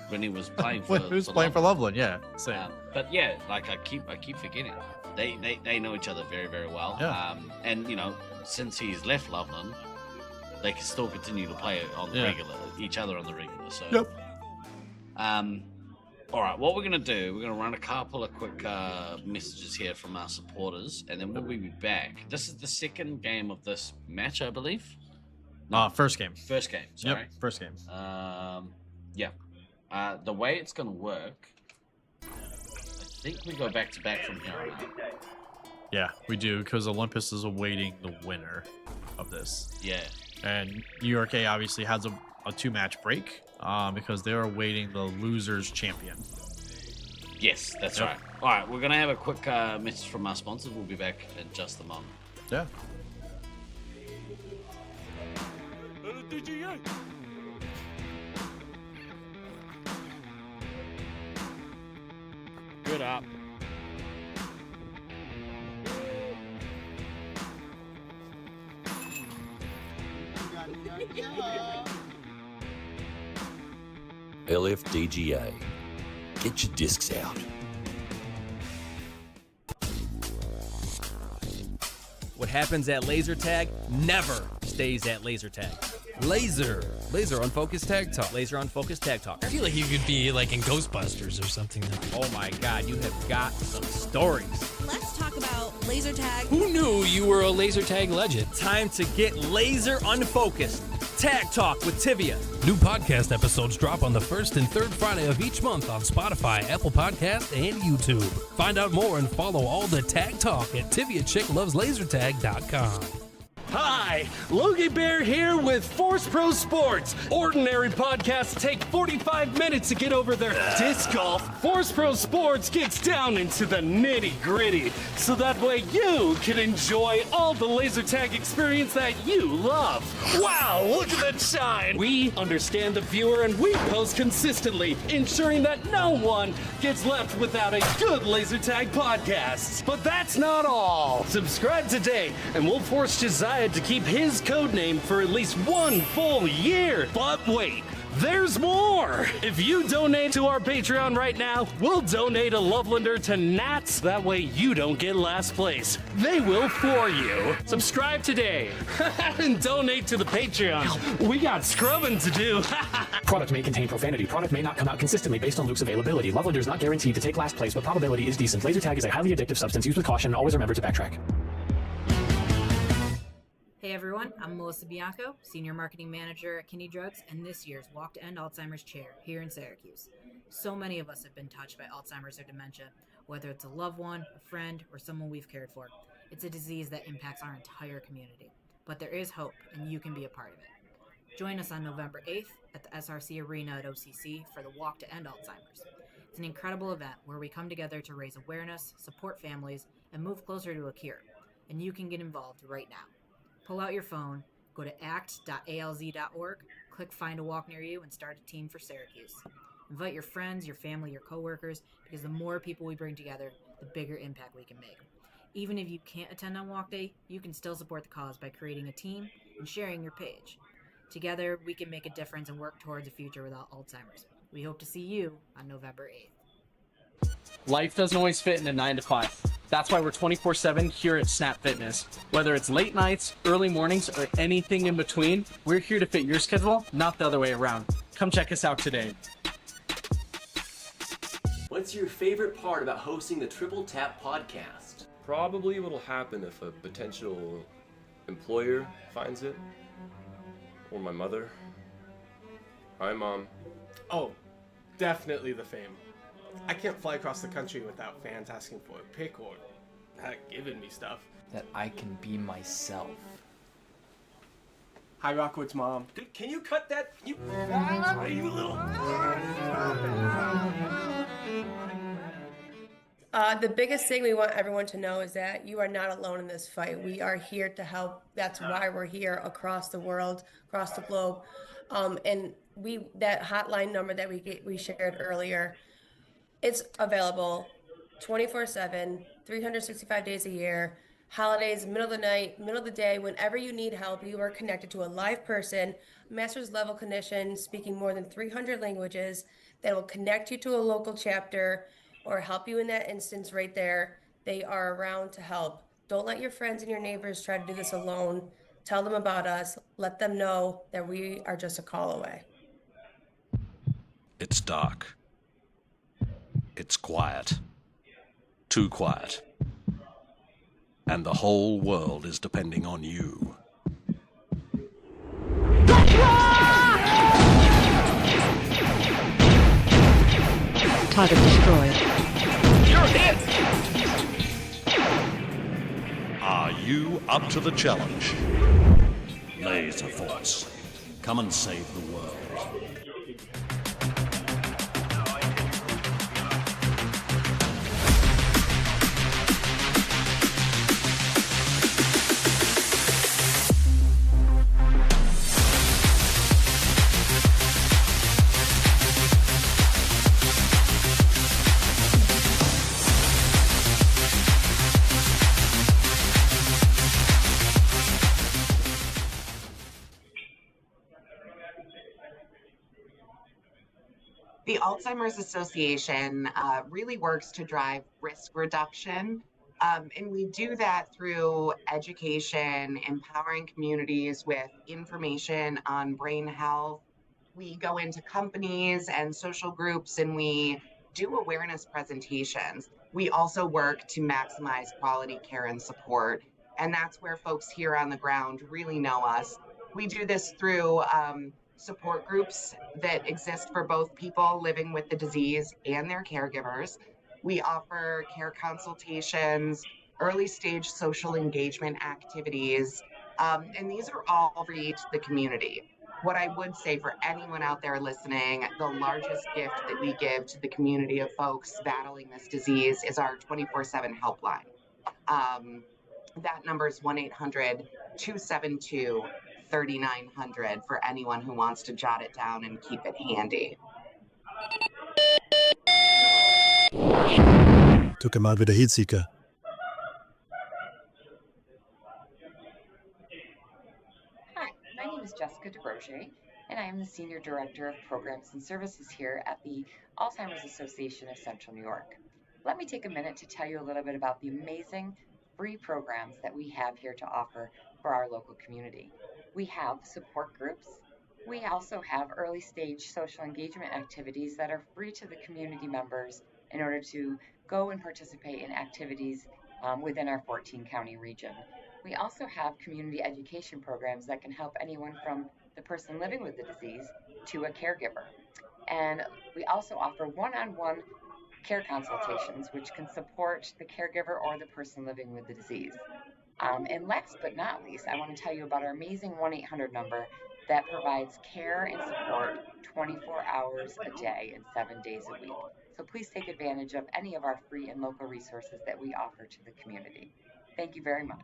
when he was playing for. He was playing for Loveland, yeah. Same. But yeah, like I keep forgetting. They know each other very, very well. Yeah. And you know, since he's left Loveland, they can still continue to play on the regular, each other on the regular. So. Yep. All right, what we're going to do, we're going to run a couple of quick messages here from our supporters, and then we'll be back. This is the second game of this match, I believe. First game. First game, sorry. Yep, first game. Yeah. The way it's going to work, I think we go back to back from here on out. Yeah, we do, because Olympus is awaiting the winner of this. Yeah. And New York A obviously has a 2-match break, because they're awaiting the loser's champion. Yes, that's right. All right, we're going to have a quick message from our sponsors. We'll be back in just a moment. Yeah. Good up. LFDGA. Get your discs out. What happens at laser tag never stays at laser tag. Laser unfocused tag talk. Laser unfocused tag talk. I feel like you could be like in Ghostbusters or something. Oh my God, you have got some stories. Let's talk about laser tag. Who knew you were a laser tag legend? Time to get laser unfocused. Tag Talk with Tivia. New podcast episodes drop on the first and third Friday of each month on Spotify, Apple Podcasts, and YouTube. Find out more and follow all the Tag Talk at TiviaChickLovesLaserTag.com. Hi, Logie Bear here with Force Pro Sports. Ordinary podcasts take 45 minutes to get over their disc golf. Force Pro Sports gets down into the nitty-gritty, so that way you can enjoy all the laser tag experience that you love. Wow, look at that shine! We understand the viewer and we post consistently, ensuring that no one gets left without a good laser tag podcast. But that's not all. Subscribe today and we'll force Josiah to keep his code name for at least 1 full year. But wait, there's more! If you donate to our Patreon right now, we'll donate a Lovelander to Nats. That way you don't get last place. They will for you. Subscribe today and donate to the Patreon. We got scrubbing to do. Product may contain profanity. Product may not come out consistently based on Luke's availability. Lovelander is not guaranteed to take last place, but probability is decent. Laser tag is a highly addictive substance. Used with caution. Always remember to backtrack. Hey everyone, I'm Melissa Bianco, Senior Marketing Manager at Kinney Drugs and this year's Walk to End Alzheimer's Chair here in Syracuse. So many of us have been touched by Alzheimer's or dementia, whether it's a loved one, a friend, or someone we've cared for. It's a disease that impacts our entire community. But there is hope, and you can be a part of it. Join us on November 8th at the SRC Arena at OCC for the Walk to End Alzheimer's. It's an incredible event where we come together to raise awareness, support families, and move closer to a cure. And you can get involved right now. Pull out your phone, go to act.alz.org, click Find a Walk Near You, and start a team for Syracuse. Invite your friends, your family, your coworkers, because the more people we bring together, the bigger impact we can make. Even if you can't attend on Walk Day, you can still support the cause by creating a team and sharing your page. Together, we can make a difference and work towards a future without Alzheimer's. We hope to see you on November 8th. Life doesn't always fit into 9 to 5. That's why we're 24/7 here at Snap Fitness. Whether it's late nights, early mornings, or anything in between, we're here to fit your schedule, not the other way around. Come check us out today. What's your favorite part about hosting the Triple Tap podcast? Probably what'll happen if a potential employer finds it, or my mother. Hi, Mom. Oh, definitely the fame. I can't fly across the country without fans asking for a pic or giving me stuff. That I can be myself. Hi, Rockwood's mom. Dude, can you cut that? You little... The biggest thing we want everyone to know is that you are not alone in this fight. We are here to help. That's why we're here across the world, across the globe. And that hotline number that we shared earlier, it's available 24/7, 365 days a year, holidays, middle of the night, middle of the day, whenever you need help, you are connected to a live person, master's level clinician speaking more than 300 languages that will connect you to a local chapter or help you in that instance right there. They are around to help. Don't let your friends and your neighbors try to do this alone. Tell them about us. Let them know that we are just a call away. It's dark. It's quiet. Too quiet. And the whole world is depending on you. Target destroyed. You're hit! Are you up to the challenge? Laserforce, come and save the world. The Alzheimer's Association really works to drive risk reduction. And we do that through education, empowering communities with information on brain health. We go into companies and social groups and we do awareness presentations. We also work to maximize quality care and support. And that's where folks here on the ground really know us. We do this through support groups that exist for both people living with the disease and their caregivers. We offer care consultations, early stage social engagement activities, and these are all free to the community. What I would say for anyone out there listening, the largest gift that we give to the community of folks battling this disease is our 24/7 helpline. That number is 1-800-272-3900 for anyone who wants to jot it down and keep it handy. Took him out with a heat seeker. Hi, my name is Jessica DeBroche, and I am the Senior Director of Programs and Services here at the Alzheimer's Association of Central New York. Let me take a minute to tell you a little bit about the amazing free programs that we have here to offer for our local community. We have support groups. We also have early stage social engagement activities that are free to the community members in order to go and participate in activities within our 14 county region. We also have community education programs that can help anyone from the person living with the disease to a caregiver. And we also offer one-on-one care consultations, which can support the caregiver or the person living with the disease. And last but not least, I want to tell you about our amazing 1-800 number that provides care and support 24 hours a day and 7 days a week. So please take advantage of any of our free and local resources that we offer to the community. Thank you very much.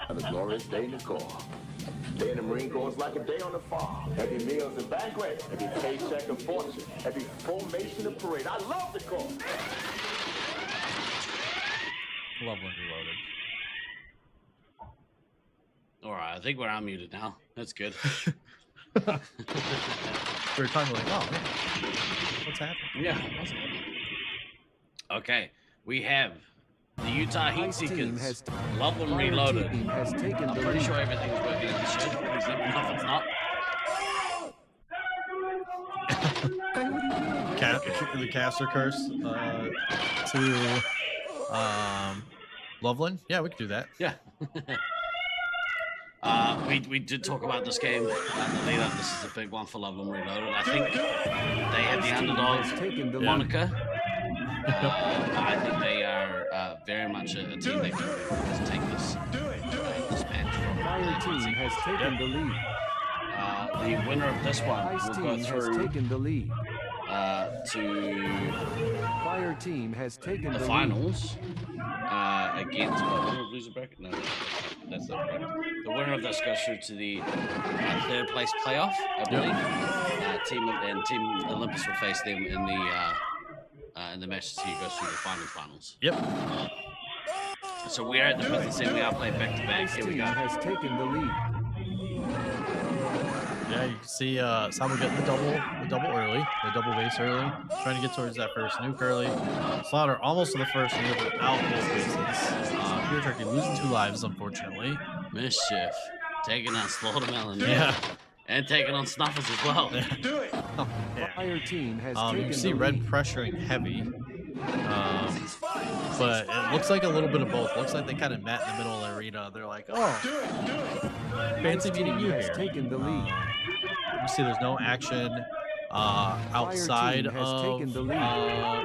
and a glorious day in the Corps. Day in the Marine Corps is like a day on the farm. Every meal's a banquet, every paycheck a fortune, every formation a parade. I love the Corps. Loveland Reloaded. All right, I think we're unmuted now. That's good. We were talking like, oh man, what's happening? Yeah, what's happening? Okay, we have the Utah Heat Seekers. Loveland Reloaded. I'm pretty sure everything's working in the shed. Please let me know if it's not. The caster curse to Loveland. Yeah, we could do that. Yeah. We did talk about this game in the lead up. This is a big one for Loveland Reloaded. I think they have the underdog moniker. I think they are very much a team that can take this match from Fire team has taken the lead. The winner of this one will go through has taken the lead. To Fire team has taken the the finals against winner of loser bracket. No, that's not correct. The winner of this goes through to the third place playoff, I believe. Team Olympus will face them in the match to see who goes through the finals. Yep. So we are at the fifth and semi. We are playing back to back. Here we go. Has taken the lead. Yeah, you can see Sabo getting the double early, the double base early, trying to get towards that first nuke early. Slaughter almost to the first nuke without both bases. Pure Turkey losing 2 lives, unfortunately. Mischief taking on Slaughtermelon. Yeah. And taking on Snuffers as well. Do it. Fire team has you can see Red pressuring heavy. But it looks like a little bit of both. Looks like they kind of met in the middle of the arena. They're like, oh, fancy meeting you here. Taken the lead. You see there's no action outside of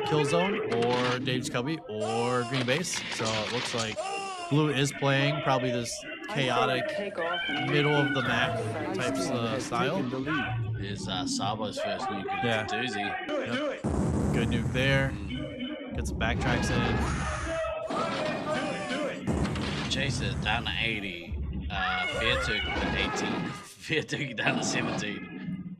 Kill Zone or Dave's Cubby or Green Base. So it looks like Blue is playing probably this chaotic middle of the map type style. Is Sabo's first nuke. Yeah. It's a doozy. Yep. Good nuke there. Get some backtracks in. Chaser down to 80. Fair Turkey with 18. Fair Turkey down to 17.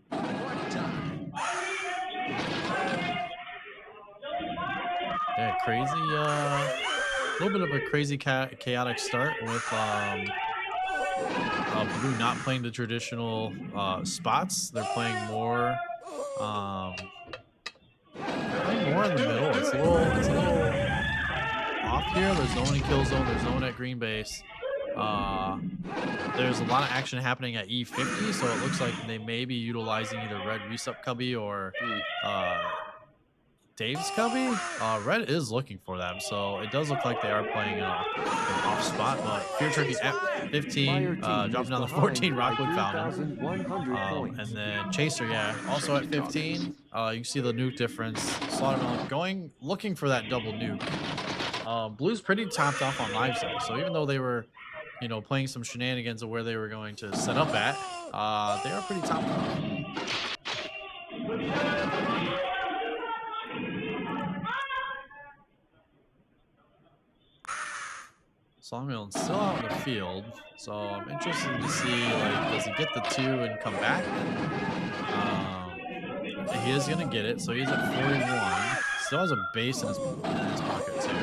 Yeah, crazy. A little bit of a crazy chaotic start with Blue not playing the traditional spots. They're playing more. More in the middle. It's a little off here. There's no one in Kill Zone. There's no one at Green Base. There's a lot of action happening at E50, so it looks like they may be utilizing either Red Resup Cubby or Dave's Cubby. Red is looking for them, so it does look like they are playing an off spot. But Fear Turkey at 15, dropping down to 14. Rockwood found him. And then Chaser, yeah, also at 15. You can see the nuke difference. Slaughtermelon looking for that double nuke. Blue's pretty topped off on lives though, so even though they were, playing some shenanigans of where they were going to set up at, they are pretty topped off. Slaughtermelon's still out in the field, so I'm interested to see, does he get the 2 and come back? He is going to get it, so he's at 41. Still has a base in his pocket, too.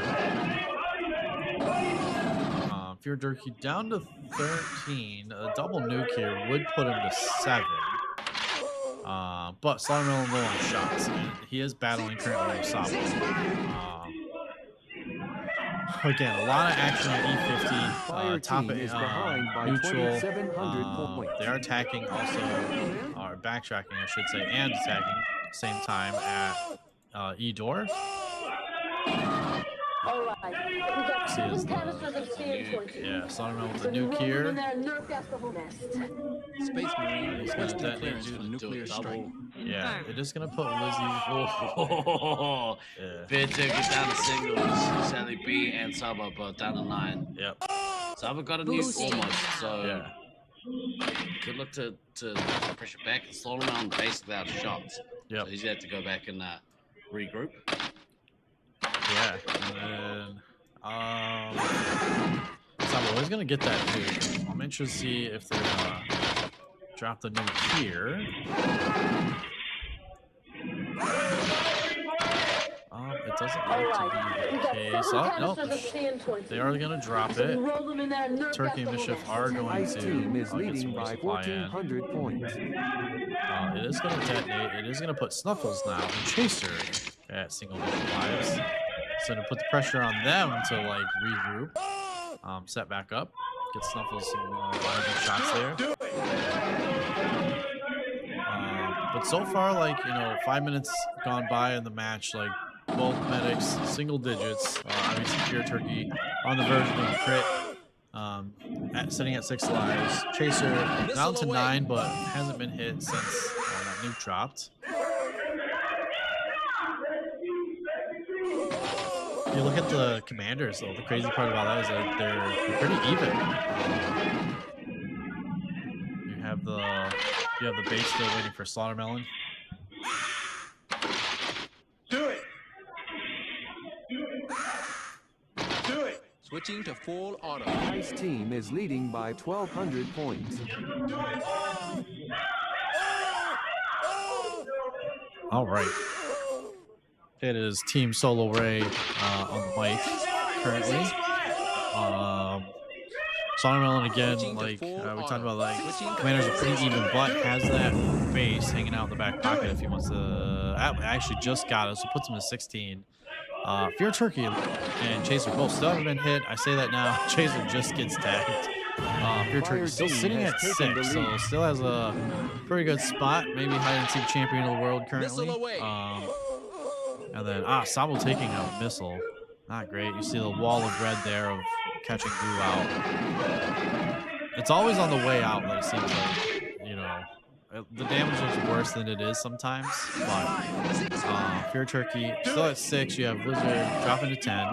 Fear Turkey down to 13. A double nuke here would put him to 7. But Slaughtermelon low on shots, and he is battling currently with Sabo. Again, a lot of action at E50. Top neutral. They are attacking also, or backtracking, I should say, and attacking at the same time at E door. See his, yeah, Slaughtermelon with the nuke here. Space Marine is going to detonate due to nuclear strike. Yeah, it is going to put Lizzie. Oh, Fair Turkey down to singles. Sally B and Sabo both down to 9. Yep. Sabo got a nuke almost, so yeah. Good luck to pressure back and Slaughtermelon basically out of shots. Yep. So he's had to go back and regroup. Yeah, and then Sabo He's gonna get that nuke. I'm interested to see if they're gonna drop the nuke here. It doesn't look to be the case. Oh, no. They are going to drop it. Turkey and Mischief are going Ice to team is get leading some by resupply in. 1,400 points. It is going to detonate. It is going to put Snuffles now and Chaser at single-digit lives. So to put the pressure on them to like regroup, set back up, get Snuffles some good shots there. But so far, like, you know, 5 minutes gone by in the match, like both medics single digits. Obviously, Fear Turkey on the verge of a crit, sitting at 6 lives. Chaser down to 9, but hasn't been hit since that nuke dropped. You look at the commanders, though. The crazy part about that is that they're pretty even. You have the base still waiting for Slaughtermelon. Do it. Do it. Switching to full auto. Ice team is leading by 1,200 points. All right. It is Team Solo Ray on the mic currently. Slaughtermelon again, like we talked about, like Commanders are pretty even, but has that base hanging out in the back pocket if he wants to. Actually just got it, so puts him to 16. Fear Turkey and Chaser both still haven't been hit. I say that now. Chaser just gets tagged. Fear Turkey still sitting at 6, so still has a pretty good spot. Maybe hide and seek champion of the world currently. And then Sabo taking a missile. Not great. You see the wall of red there of catching Blue out. It's always on the way out, but it seems like, you know, the damage looks worse than it is sometimes. But Fear Turkey still at 6. You have Blizzard dropping to 10.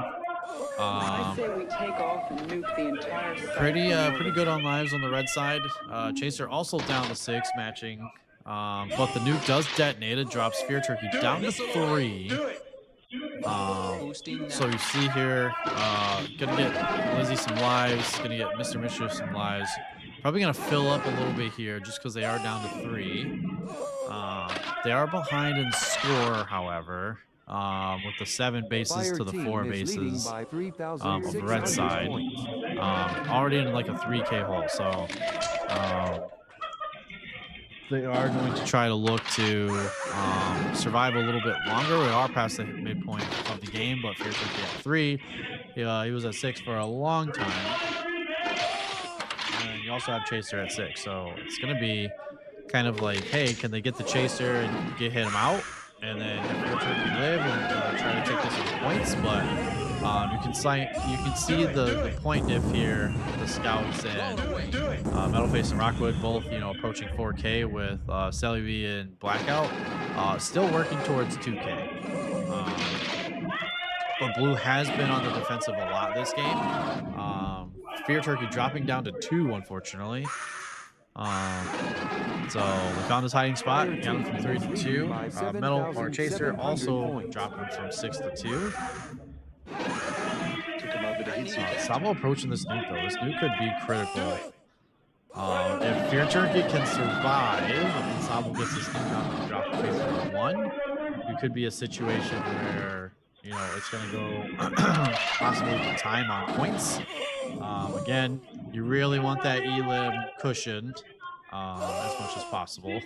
I say we take off and nuke the entire site. Pretty good on lives on the red side. Chaser also down to 6, matching. But the nuke does detonate. It drops Fear Turkey down to 3. So you see here, gonna get Lizzie some lives, gonna get Mr. Mischief some lives. Probably gonna fill up a little bit here just because they are down to 3. They are behind in score, however, with the 7 bases to the 4 bases of the red side. Already in like a 3K hole, so they are going to try to look to survive a little bit longer. We are past the midpoint of the game, but Fear Turkey at 3. He was at 6 for a long time. And you also have Chaser at 6, so it's going to be kind of like, hey, can they get the Chaser and hit him out? And then Fear Turkey live and try to take this in points, but you can see the point diff here. The Scouts and Metalface and Rockwood both, you know, approaching 4K with Sally V and Blackout still working towards 2K. But Blue has been on the defensive a lot this game. Fear Turkey dropping down to 2, unfortunately. So we found his hiding spot, got him from 3 to 2. Metal or Chaser also dropped him from 6 to 2. Sabo approaching this nuke though. This nuke could be critical. If Fear Turkey can survive and Sabo gets this nuke out and drop the Chaser to 1, it could be a situation where, you know, it's going to go possibly to time on points. Again, you really want that elim cushioned as much as possible.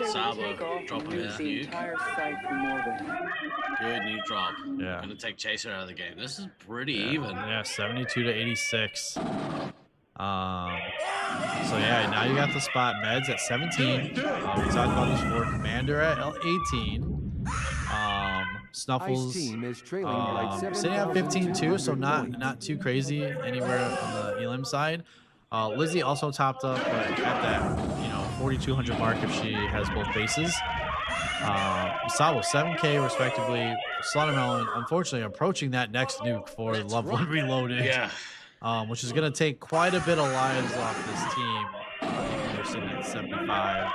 Sabo dropping that nuke. Good nuke drop. Yeah. Gonna take Chaser out of the game. This is pretty even. Yeah, 72 to 86. So yeah, now you got the spot. Meds at 17. We talked about this before. Commander at 18. Snuffles team is trailing by sitting at 15 too, so not too crazy anywhere on the elim side. Lizzie also topped up, but at that 4,200 mark if she has both bases. Sabo 7K respectively. Slaughtermelon unfortunately approaching that next nuke for Love One Reloaded. Yeah. Which is gonna take quite a bit of lives off this team. They're sitting at 75.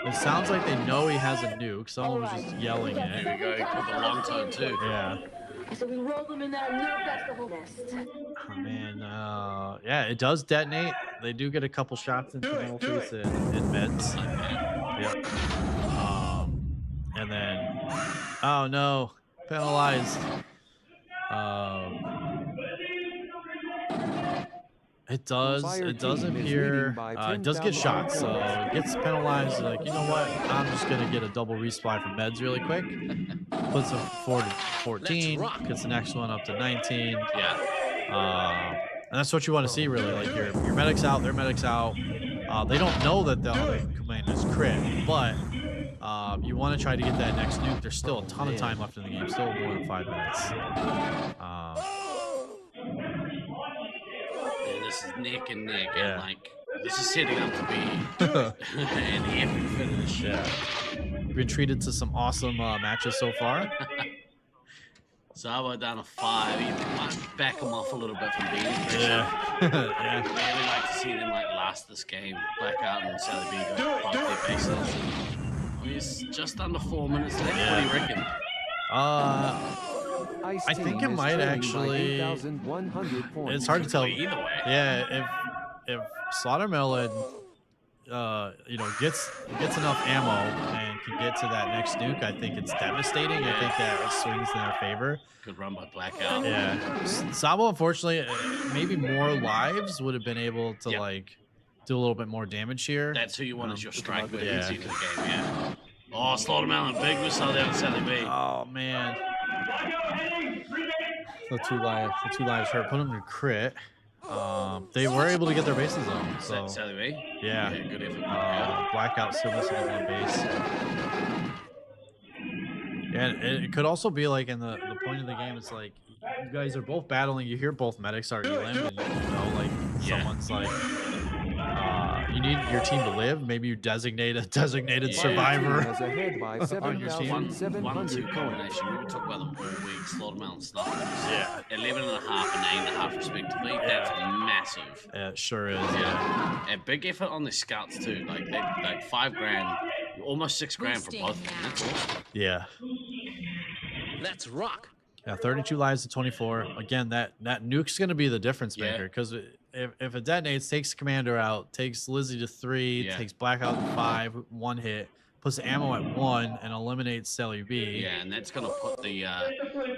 It sounds like they know he has a nuke. Someone was just yelling it. Here we go. He put the long tone too. Yeah. So we roll them in that nuke. That's the whole nest. Oh, man. Yeah, it does detonate. They do get a couple shots into penalties in meds. Yep. And then, oh no, penalized. It does appear, it does get shot, so it gets penalized. Like, you know what? I'm just going to get a double resupply from meds really quick. Puts him forward to 14, gets the next one up to 19. Yeah. And that's what you want to see, really. Like, your medic's out, their medic's out. They don't know that the other command is crit, but you want to try to get that next nuke. There's still a ton of time left in the game, still more than 5 minutes. This is neck and neck, and like this is setting up to be an epic finish. Yeah, been treated to some awesome matches so far. Zabo down to 5. He might back him off a little bit from being aggressive. Yeah. I'd really like to see them like last this game. Blackout and Sally B go both their bases. He's just under 4 minutes left. What do you reckon? I think it might actually. It's hard to tell. Either way. Yeah, if Slaughtermelon, gets enough ammo and can get to that next nuke, I think it's devastating. I think that swings in their favor. Good run by Blackout. Yeah, Sabo, unfortunately, maybe more lives would have been able to like do a little bit more damage here. That's who you want as your strike with yeah. into the game. Yeah. Oh, Slaughtermelon, big missile down Sally B. Oh man. The two lives hurt. Put them to crit. They were able to get their bases on. So Sally B? Yeah. Good effort. Blackout still missing his one base. And it could also be like in the point of the game, it's like you guys are both battling. You hear both medics are elim, and you know, like someone's like, you need your team to live. Maybe you designate a designated survivor on your team. 1-2 combination. We were talking about them all week. Slaughtermelon stuff. Yeah. 11.5 and 8.5 respectively. That's massive. Yeah, it sure is. Yeah. And big effort on the scouts too. Like $5 grand, almost $6 grand for both of them. That's awesome. Yeah. Let's rock. Yeah, 32 lives to 24. Again, that nuke's gonna be the difference maker because if it detonates, takes the commander out, takes Lizzie to 3, takes Blackout to 5, 1 hit, puts the ammo at 1, and eliminates Sally B. Yeah, and that's gonna put the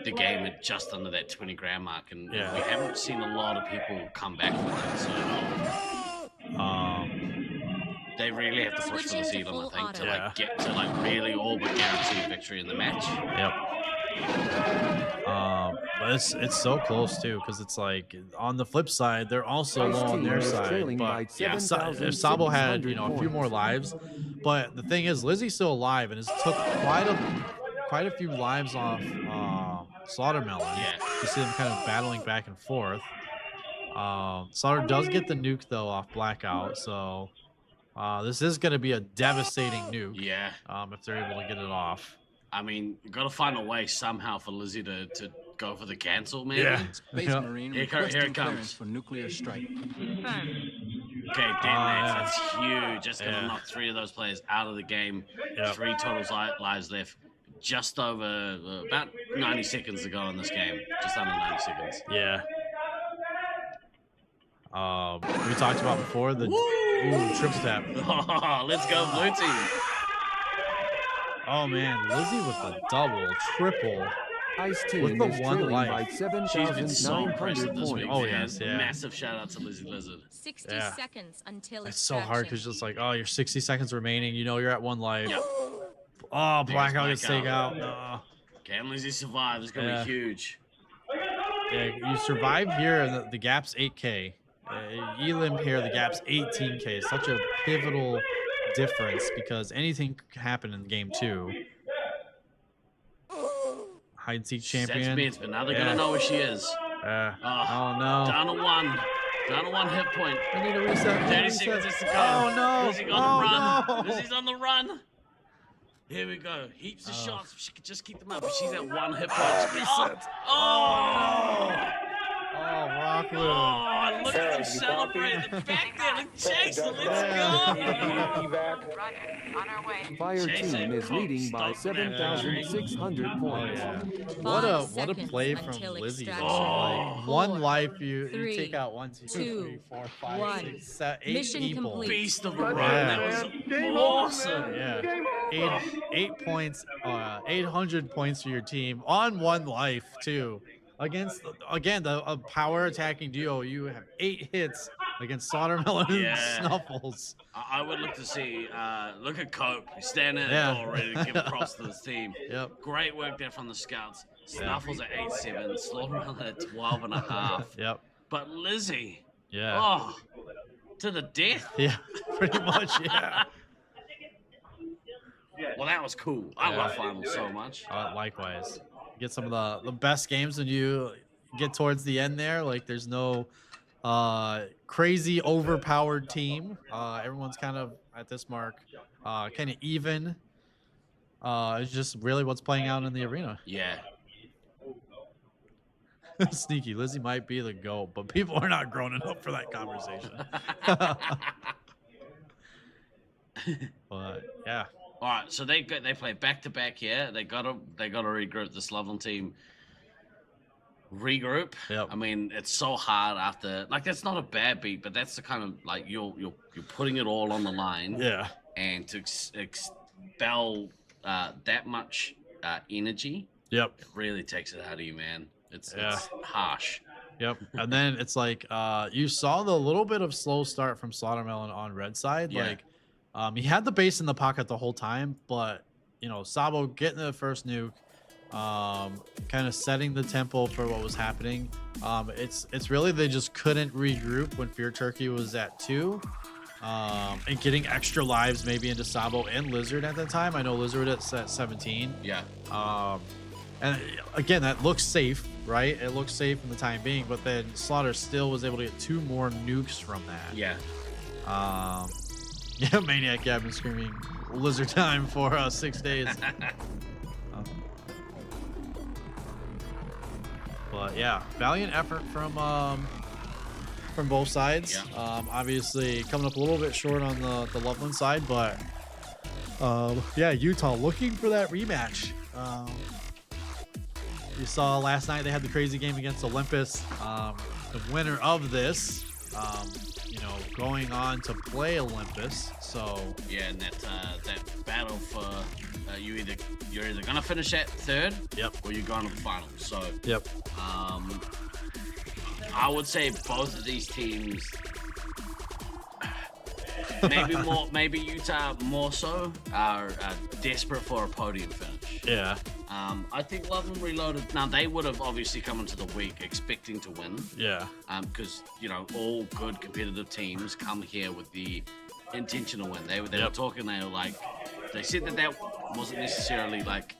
game at just under that 20 grand mark, and we haven't seen a lot of people come back from that. So they really have to push for the elim, I think, to like get to like really all but guarantee victory in the match. Yep. But it's so close too, because it's like on the flip side, they're also low on their side. But yeah, if Sabo had a few more lives, but the thing is, Lizzie's still alive and has took quite a few lives off Slaughtermelon. Yeah, you see them kind of battling back and forth. Slaughter does get the nuke though off Blackout, so this is going to be a devastating nuke. Yeah. If they're able to get it off. I mean, you got to find a way somehow for Lizzie to go for the cancel, maybe. Yeah. Space Marine here it comes. For nuclear strike. Okay, detonates. That's huge. That's going to knock 3 of those players out of the game. 3 total lives left. Just over about 90 seconds to go in this game. Just under 90 seconds. Yeah. We talked about before the triple tap. Oh, let's go blue team. Oh man, Lizzie with the double, triple, with the 1 life. She's been so impressive this week. Oh yes, yeah. Massive shout out to Lizzie Lizard. 60 seconds until it's so hard because just like, oh, you're 60 seconds remaining. You know you're at 1 life. Yep. Oh, Blackout gets taken out. No. Can Lizzie survive? It's gonna be huge. Yeah, you survive here, and the gap's 8K. Elim here, the gap's 18K. It's such a pivotal difference because anything could happen in game 2. Hide and seek champion. But now they're gonna know where she is. Oh no. Down to 1. Down to 1 hit point. I need a reset. 30 seconds to go. Oh no. Lizzie's on the run. Lizzie's on the run. Here we go. Heaps of shots. She could just keep them up, but she's at 1 hit point. Oh! Rockwood. Oh, look at him celebrate the back there. Look, Jason, let's go. Fire Jason team is Cook leading by stopped that 7,600 points. What a seconds play from until Lizzie though. extraction. Like one 4, life, you 3, take out 1, 2, 3, 4, 5, 1. 6, 7, 8 Mission people. complete. Beast of a run. That was awesome. Yeah. 8 points, 800 points for your team on one life too. Against again a power attacking duo, you have 8 hits against Slaughtermelon and Snuffles. I would look to see. Look at Cope. He's standing at Yeah. the door ready to give across to his team. Yep. Great work there from the scouts. Snuffles at 8-7. Slaughtermelon at 12.5. Yep. But Lizzie. Yeah. Oh, to the death. Yeah, pretty much. Yeah. Well, that was cool. I love finals so much. Likewise. Get some of the best games when you get towards the end there. Like there's no crazy overpowered team. Everyone's kind of at this mark kind of even. It's just really what's playing out in the arena. Yeah. Sneaky Lizzie might be the GOAT, but people are not grown enough for that conversation. But yeah. All right, so they play back to back here. They gotta regroup. This Loveland team regroup. Yep. I mean, it's so hard after that's not a bad beat, but that's the kind of you're putting it all on the line. Yeah. And to expel that much energy. Yep. It really takes it out of you, man. It's harsh. Yep. And then it's like you saw the little bit of slow start from Slaughtermelon on red side. Yeah. He had the base in the pocket the whole time, but Sabo getting the first nuke, kind of setting the tempo for what was happening. It's really they just couldn't regroup when Fear Turkey was at 2. And getting extra lives maybe into Sabo and Lizard at that time. I know Lizard at 17. Yeah. And again, that looks safe, right? It looks safe in the time being, but then Slaughter still was able to get 2 more nukes from that. Yeah. Yeah, Maniac Gavin screaming Lizard time for 6 days. But yeah, valiant effort from both sides. Yeah. Obviously coming up a little bit short on the Loveland side, but yeah, Utah looking for that rematch. You saw last night they had the crazy game against Olympus. The winner of this, going on to play Olympus. So yeah, and that battle for you're either gonna finish at 3rd, yep, or you're going to the finals. So yep. I would say both of these teams, maybe Utah more so, are desperate for a podium finish. Yeah. I think Loveland Reloaded. Now they would have obviously come into the week expecting to win. Yeah. Because all good competitive teams come here with the intention to win. They were talking. They were like, they said that wasn't necessarily like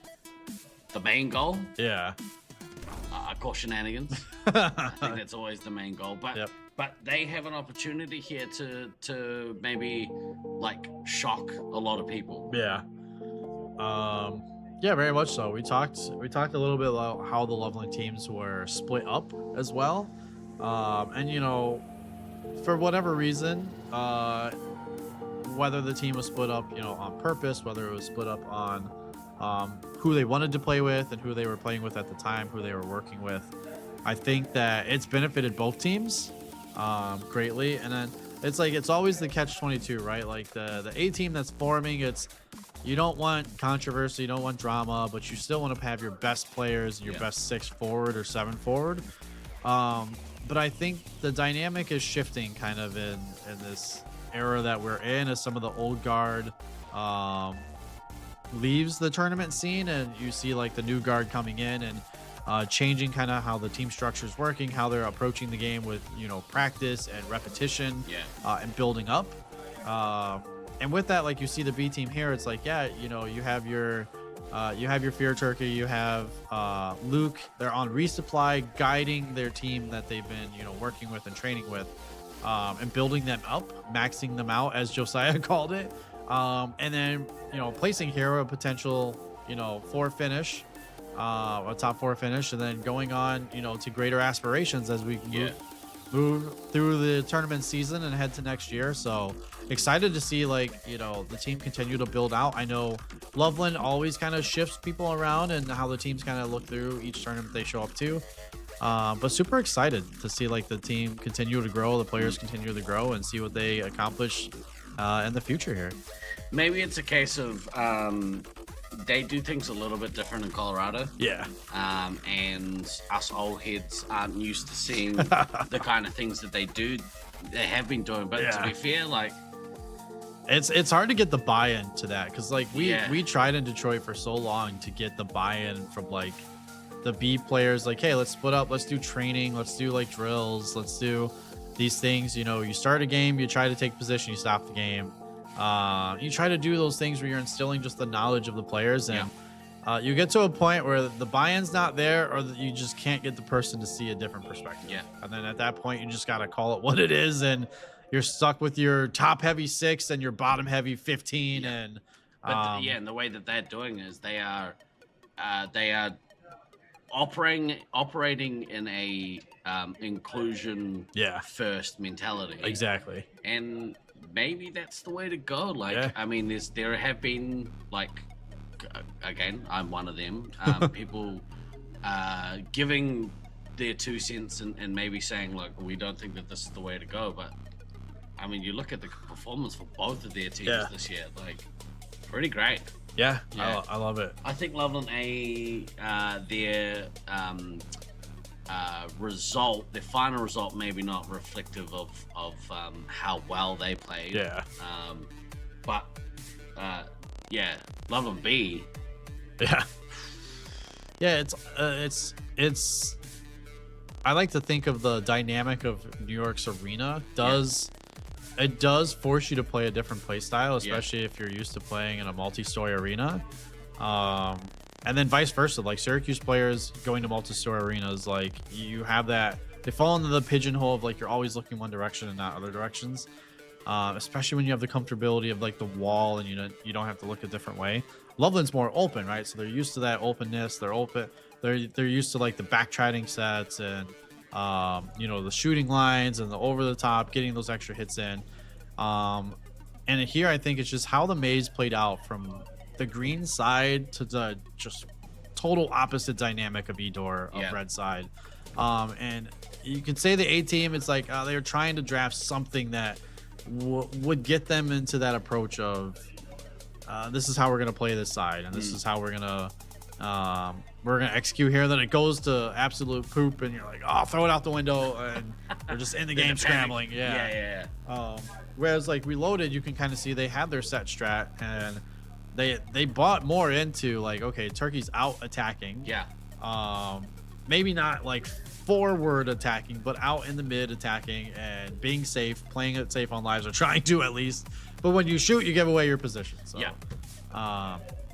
the main goal. Yeah. Of course, shenanigans. I think that's always the main goal. But but they have an opportunity here to maybe shock a lot of people. Yeah. Yeah, very much so. We talked a little bit about how the Loveland teams were split up as well. And for whatever reason, whether the team was split up, on purpose, whether it was split up on who they wanted to play with and who they were playing with at the time, who they were working with, I think that it's benefited both teams greatly. And then it's always the catch-22, right? Like the A team that's forming, you don't want controversy, you don't want drama, but you still want to have your best players and your best 6 forward or 7 forward. But I think the dynamic is shifting kind of in this era that we're in, as some of the old guard leaves the tournament scene, and you see the new guard coming in and changing kind of how the team structure is working, how they're approaching the game with practice and repetition, and building up. And with that, you see the B team here, it's you have your Fear Turkey, you have Luke. They're on resupply, guiding their team that they've been working with and training with, and building them up, maxing them out, as Josiah called it. And then placing Hero a potential for finish. a top 4 finish, and then going on, to greater aspirations as we move through the tournament season and head to next year. So excited to see the team continue to build out. I know Loveland always kind of shifts people around and how the teams kind of look through each tournament they show up to. But super excited to see the team continue to grow, the players continue to grow, and see what they accomplish in the future here. Maybe it's a case of they do things a little bit different in Colorado. Yeah. And us old heads aren't used to seeing the kind of things that they have been doing. But to be fair, it's hard to get the buy-in to that, because we tried in Detroit for so long to get the buy-in from the B players. Hey, let's split up, let's do training, let's do drills, let's do these things. You start a game, you try to take position, you stop the game. You try to do those things where you're instilling just the knowledge of the players, and you get to a point where the buy-in's not there, or that you just can't get the person to see a different perspective. Yeah. And then at that point, you just got to call it what it is, and you're stuck with your top heavy 6 and your bottom heavy 15. And and the way that they're doing is they are operating in a inclusion first mentality. Exactly. And maybe that's the way to go. I mean, there have been again, I'm one of them. People giving their 2 cents and maybe saying we don't think that this is the way to go. But I mean, you look at the performance for both of their teams this year, pretty great. Yeah. I love it. I think Loveland their result, their final result, maybe not reflective of how well they played. Yeah. But Loveland B. Yeah. Yeah. It's. I like to think of the dynamic of New York's arena. It does force you to play a different play style, especially if you're used to playing in a multi-story arena. And then vice versa, Syracuse players going to multi-story arenas, you have that, they fall into the pigeonhole of you're always looking one direction and not other directions. Especially when you have the comfortability of the wall and you don't have to look a different way. Loveland's more open, right? So they're used to that openness. They're open. They're used to the backtracking sets and the shooting lines and the over the top, getting those extra hits in. And here I think it's just how the maze played out from the green side to the just total opposite dynamic of Edor of red side. And you can say the A team, it's they were trying to draft something that would get them into that approach of this is how we're gonna play this side, and this is how we're gonna execute here. Then it goes to absolute poop, and you're throw it out the window, and they're just in the game scrambling. Whereas Reloaded, you can kind of see they had their set strat, and they bought more into okay, Turkey's out attacking. Maybe not forward attacking, but out in the mid attacking and being safe, playing it safe on lives, or trying to at least. But when you shoot, you give away your position. So.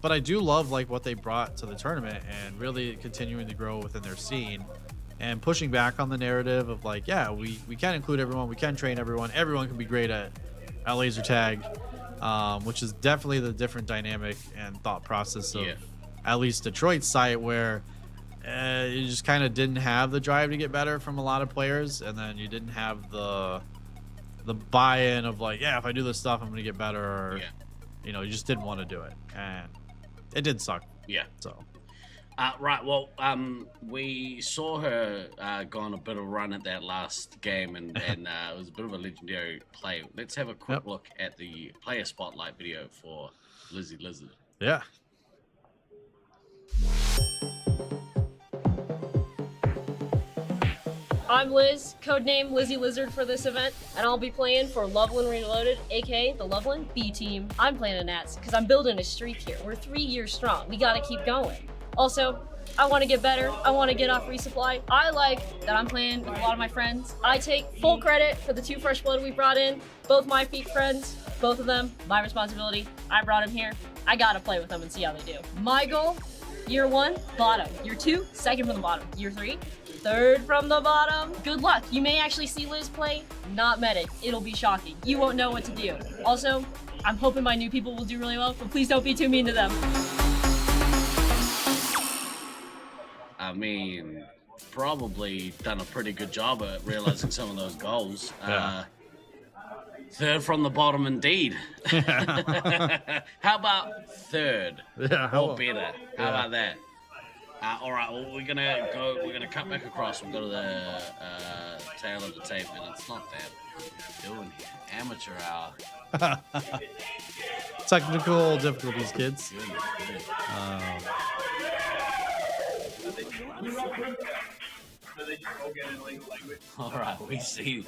But I do love what they brought to the tournament and really continuing to grow within their scene and pushing back on the narrative of we can include everyone, we can train everyone can be great at laser tag, which is definitely the different dynamic and thought process of at least Detroit's site, where you just kind of didn't have the drive to get better from a lot of players, and then you didn't have the buy-in of if I do this stuff I'm gonna get better, or you just didn't want to do it, and it did suck. So right, well, we saw her go on a bit of a run at that last game, and it was a bit of a legendary play. Let's have a quick look at the player spotlight video for Lizzie Lizard. Yeah. I'm Liz, codename Lizzie Lizard for this event, and I'll be playing for Loveland Reloaded, aka the Loveland B team. I'm playing a Nats because I'm building a streak here. We're 3 years strong. We gotta keep going. Also, I want to get better. I want to get off resupply. I like that I'm playing with a lot of my friends. I take full credit for the 2 fresh blood we brought in. Both my peak friends, both of them, my responsibility. I brought them here. I gotta play with them and see how they do. My goal, year 1, bottom. Year 2, second from the bottom. Year 3, third from the bottom. Good luck. You may actually see Liz play, not medic. It'll be shocking. You won't know what to do. Also, I'm hoping my new people will do really well, but please don't be too mean to them. I mean, probably done a pretty good job at realizing some of those goals. Yeah. Third from the bottom, indeed. How about third? Yeah, Or better? How yeah. about that? All right. Well, we're gonna cut back across. We'll go to the tail of the tape, and it's not that. What are we doing here? Amateur hour. Technical difficulties, kids. All right, we see.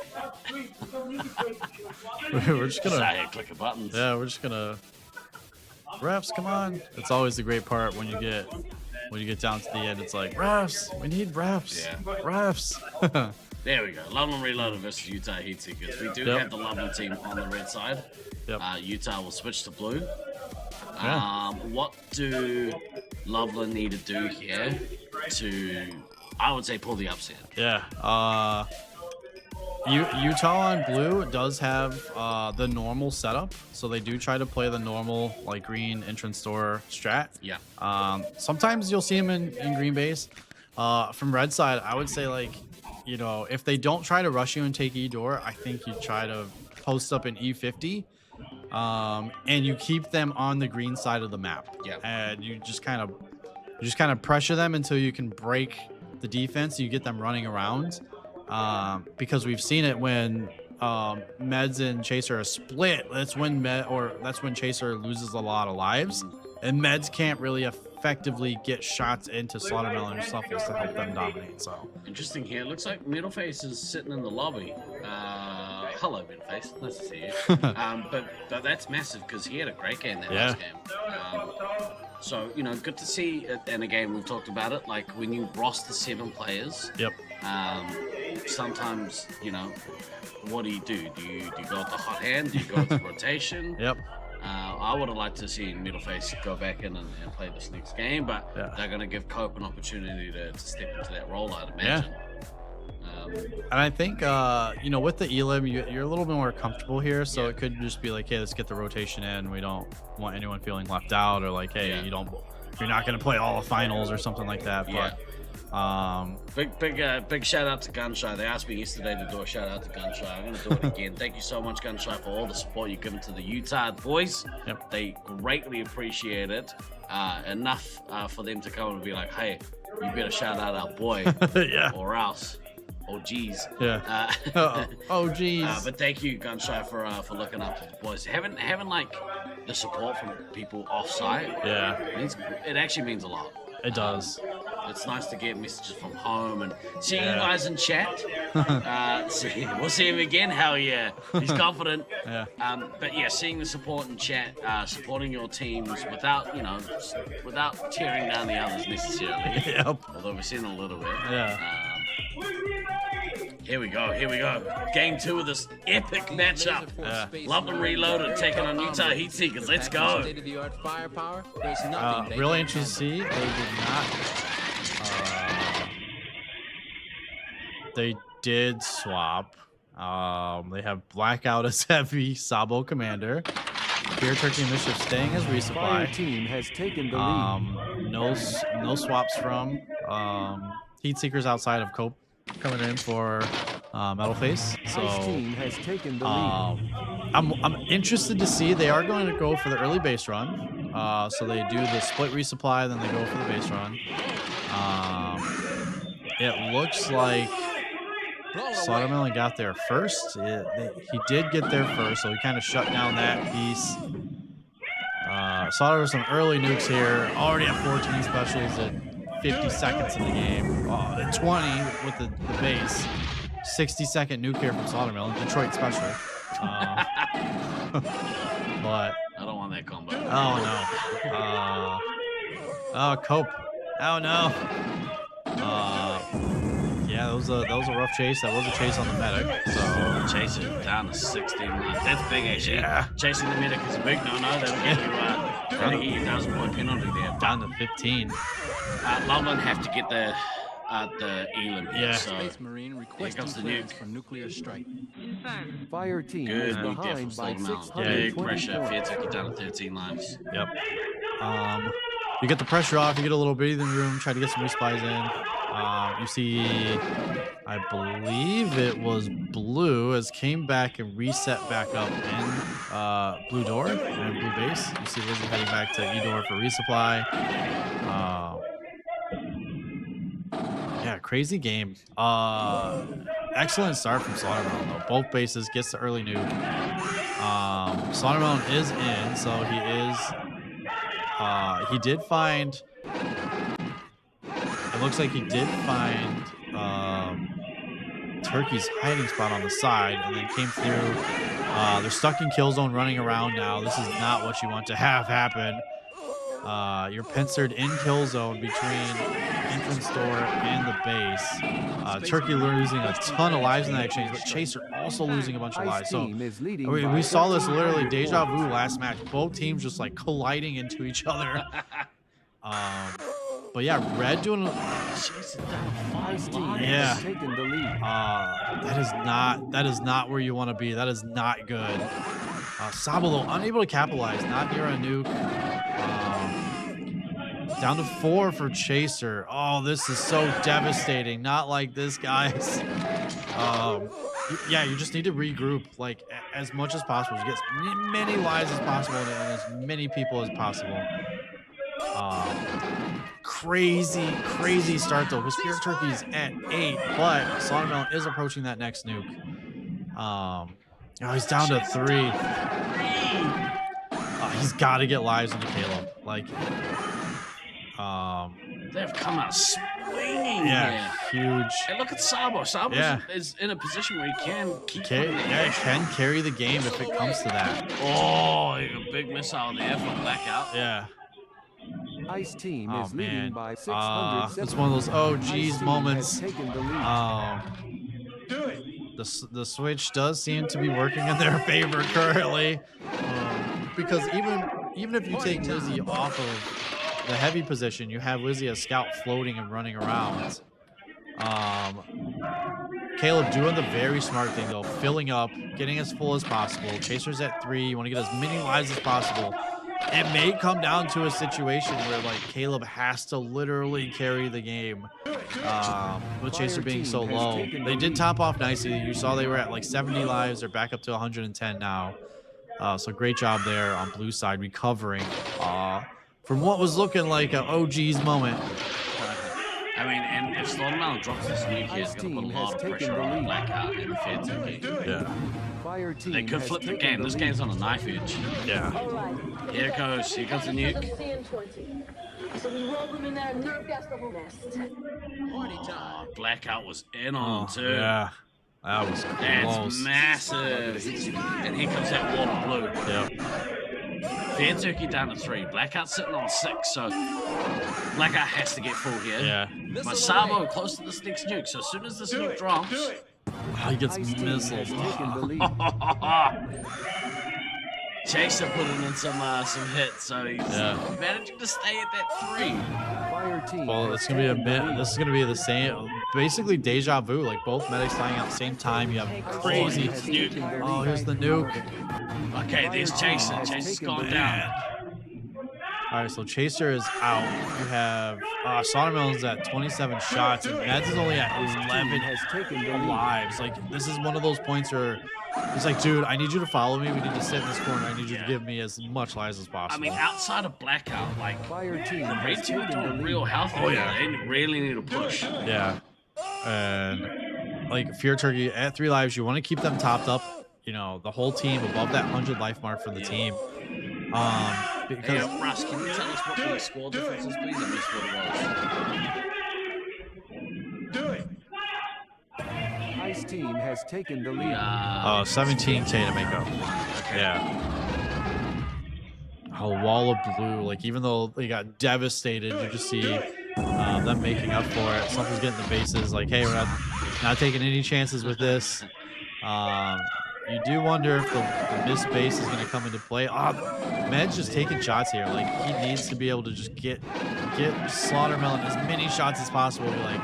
We're just gonna Sorry, click a buttons. Yeah, we're just gonna. Refs, come on! It's always the great part when you get down to the end. It's like refs. We need refs. Yeah. Refs. There we go. Loveland Reloaded versus Utah Heatseekers. We do Yep. have the Loveland team on the red side. Yep. Utah will switch to blue. Yeah. What do Loveland need to do here to, I would say, pull the upset? Yeah. Utah on blue does have the normal setup, so they do try to play the normal like green entrance door strat. Yeah. Sometimes you'll see them in green base. From red side, I would say like, you know, if they don't try to rush you and take E door, I think you try to post up an E50, and you keep them on the green side of the map. Yeah. And you just kind of pressure them until you can break the defense. You get them running around. Because we've seen it when Meds and Chaser are split. That's when Chaser loses a lot of lives, and Meds can't really effectively get shots into Slaughtermelon or Snuffles to help them dominate. So Interesting here. Looks like Middleface is sitting in the lobby. Hello, Middleface. Nice to see you. But that's massive because he had a great game that last game. So, you know, good to see. And again, we've talked about it. Like when you roster 7 players. Yep. Sometimes, you know, what do? Do you go with the hot hand? Do you go with the rotation? Yep. I would have liked to see Middleface go back in and play this next game, but they're going to give Cope an opportunity to step into that role, I'd imagine. And I think, you know, with the Elim, you're a little bit more comfortable here, so it could just be like, hey, let's get the rotation in. We don't want anyone feeling left out, or like, hey, you're not going to play all the finals or something like that. But big shout out to Gunshy. They asked me yesterday to do a shout out to Gunshy. I'm going to do it again. Thank you so much, Gunshy, for all the support you've given to the Utah boys. Yep. They greatly appreciate it. Enough for them to come and be like, hey, you better shout out our boy, or else. Oh geez. Yeah. Oh geez. But thank you, Gunshy, for looking up to the boys. Having like the support from people off-site. Yeah. It actually means a lot. It does. It's nice to get messages from home and see you guys in chat. We'll see him again. Hell yeah, he's confident. Yeah. But yeah, seeing the support in chat, supporting your teams without tearing down the others necessarily. Yep. Although we've seen a little bit. Yeah. Here we go. Game 2 of this epic matchup. Loveland Reloaded taking on Utah Heatseekers. Let's go. Really interesting to see. They did swap. They have Blackout as heavy, Sabo Commander. Pure Turkey Mischief staying as resupply. Fire team has taken the lead. No swaps from Heatseekers outside of Cope coming in for Metalface. So Ice team has taken the lead. I'm interested to see. They are going to go for the early base run. So they do the split resupply, then they go for the base run. It looks like Slaughtermelon got there first. He did get there first, so he kind of shut down that piece. Slaughter with some early nukes here. Already at 14 specials at 50 seconds in the game. At 20 with the base. 60-second nuke here from Slaughtermelon. Detroit special. But I don't want that combo. Oh no. Cope. Oh no. Yeah, that was a rough chase. That was a chase on the medic. So chasing down to 16 lives. That's big actually. Yeah. Chasing the medic is a big no. That'll get you 1,000-point penalty there. Down to 15. Loveland have to get the Elim here. Yeah. So Space Marine here comes the nuke. for nuclear strike. Fire team Good is nuke there behind from by Slaughtermelon. 620 Big pressure. points. Fair Turkey down to 13 lives. Yep. you get the pressure off, you get a little breathing room, try to get some resupplies in. You see, I believe it was blue as came back and reset back up in blue door and blue base. You see Lizzie heading back to E door for resupply. Yeah, crazy game. Excellent start from Slaughtermelon though. Both bases gets the early nuke. Slaughtermelon is in, so he did find. It looks like he did find Turkey's hiding spot on the side, and then came through. They're stuck in kill zone, running around now. This is not what you want to have happen. You're pincered in kill zone between entrance door and the base. Turkey losing a ton of lives in that exchange, but Chaser also losing a bunch of lives. So we saw this literally deja vu last match. Both teams just like colliding into each other. But yeah, Red doing. Yeah. That is not where you want to be. That is not good. Sabo though unable to capitalize, not near a nuke. Down to 4 for Chaser. Oh, this is so devastating. Not like this, guys. Yeah, you just need to regroup like as much as possible to get as many lives as possible and as many people as possible. Crazy start though, because Fear Turkey's at 8, but Slaughtermelon is approaching that next nuke. Oh, he's down to 3. He's got to get lives into Caleb. Like, they've come out swinging. Yeah, huge. And look at Sabo. Sabo is in a position where he can keep. Can carry the game if it comes to that. Oh, a big missile there from Blackout. Yeah. Ice team is leading by 600. It's one of those oh geez moments. The switch does seem to be working in their favor currently, because even if you take Lizzie off of the heavy position, you have Lizzie as scout floating and running around. Caleb doing the very smart thing though, filling up, getting as full as possible. Chaser's at 3. You want to get as many lives as possible. It may come down to a situation where like Caleb has to literally carry the game with Chaser being so low. They did top off nicely. You saw they were at like 70 lives. They're back up to 110 now. So great job there on blue side recovering from what was looking like an OG's moment. I mean, and if Slaughtermelon drops this nuke here, it's going to put a lot of pressure on Blackout and the Fear Turkey. Yeah. They could flip the game. This game's on a knife edge. Yeah. Here it goes. Here comes the nuke. So we roll them in that nerve gas the whole nest. Oh, Blackout was in on too. Yeah. That was close. That's massive. And here comes that wall of blue. Yep. Fear Turkey down to 3. Blackout sitting on 6, so Blackout has to get full here. Yeah. But Sabo close to this next nuke, so as soon as this nuke drops, he gets missiles. Chaser putting in some hits, so he's managing to stay at that 3. Well, it's gonna be a bit. This is gonna be the same, basically deja vu. Like both medics dying at the same time. You have crazy. Oh, here's the nuke. Okay, there's Chaser. Chaser's gone down. All right, so Chaser is out. You have Slaughtermelon's at 27 shots, and Neds is only at 11 lives. Like, this is one of those points where it's like, dude, I need you to follow me. We need to sit in this corner. I need you to give me as much lives as possible. I mean, outside of Blackout, like, the red team are doing real healthy. Oh, yeah. They really need to push. Yeah. And, like, Fear Turkey at 3 lives, you want to keep them topped up. You know, the whole team above that 100 life mark for the team. Because hey, Russ, can you tell us what the score difference is, please? I missed what it was. Do it. Ice team has taken the lead. 17K to make up. Okay. Yeah. A wall of blue. Like, even though they got devastated, you just see them making up for it. Something's getting the bases. Like, hey, we're not taking any chances with this. You do wonder if the missed base is going to come into play. Med's just taking shots here. Like, he needs to be able to just get Slaughtermelon as many shots as possible. Like,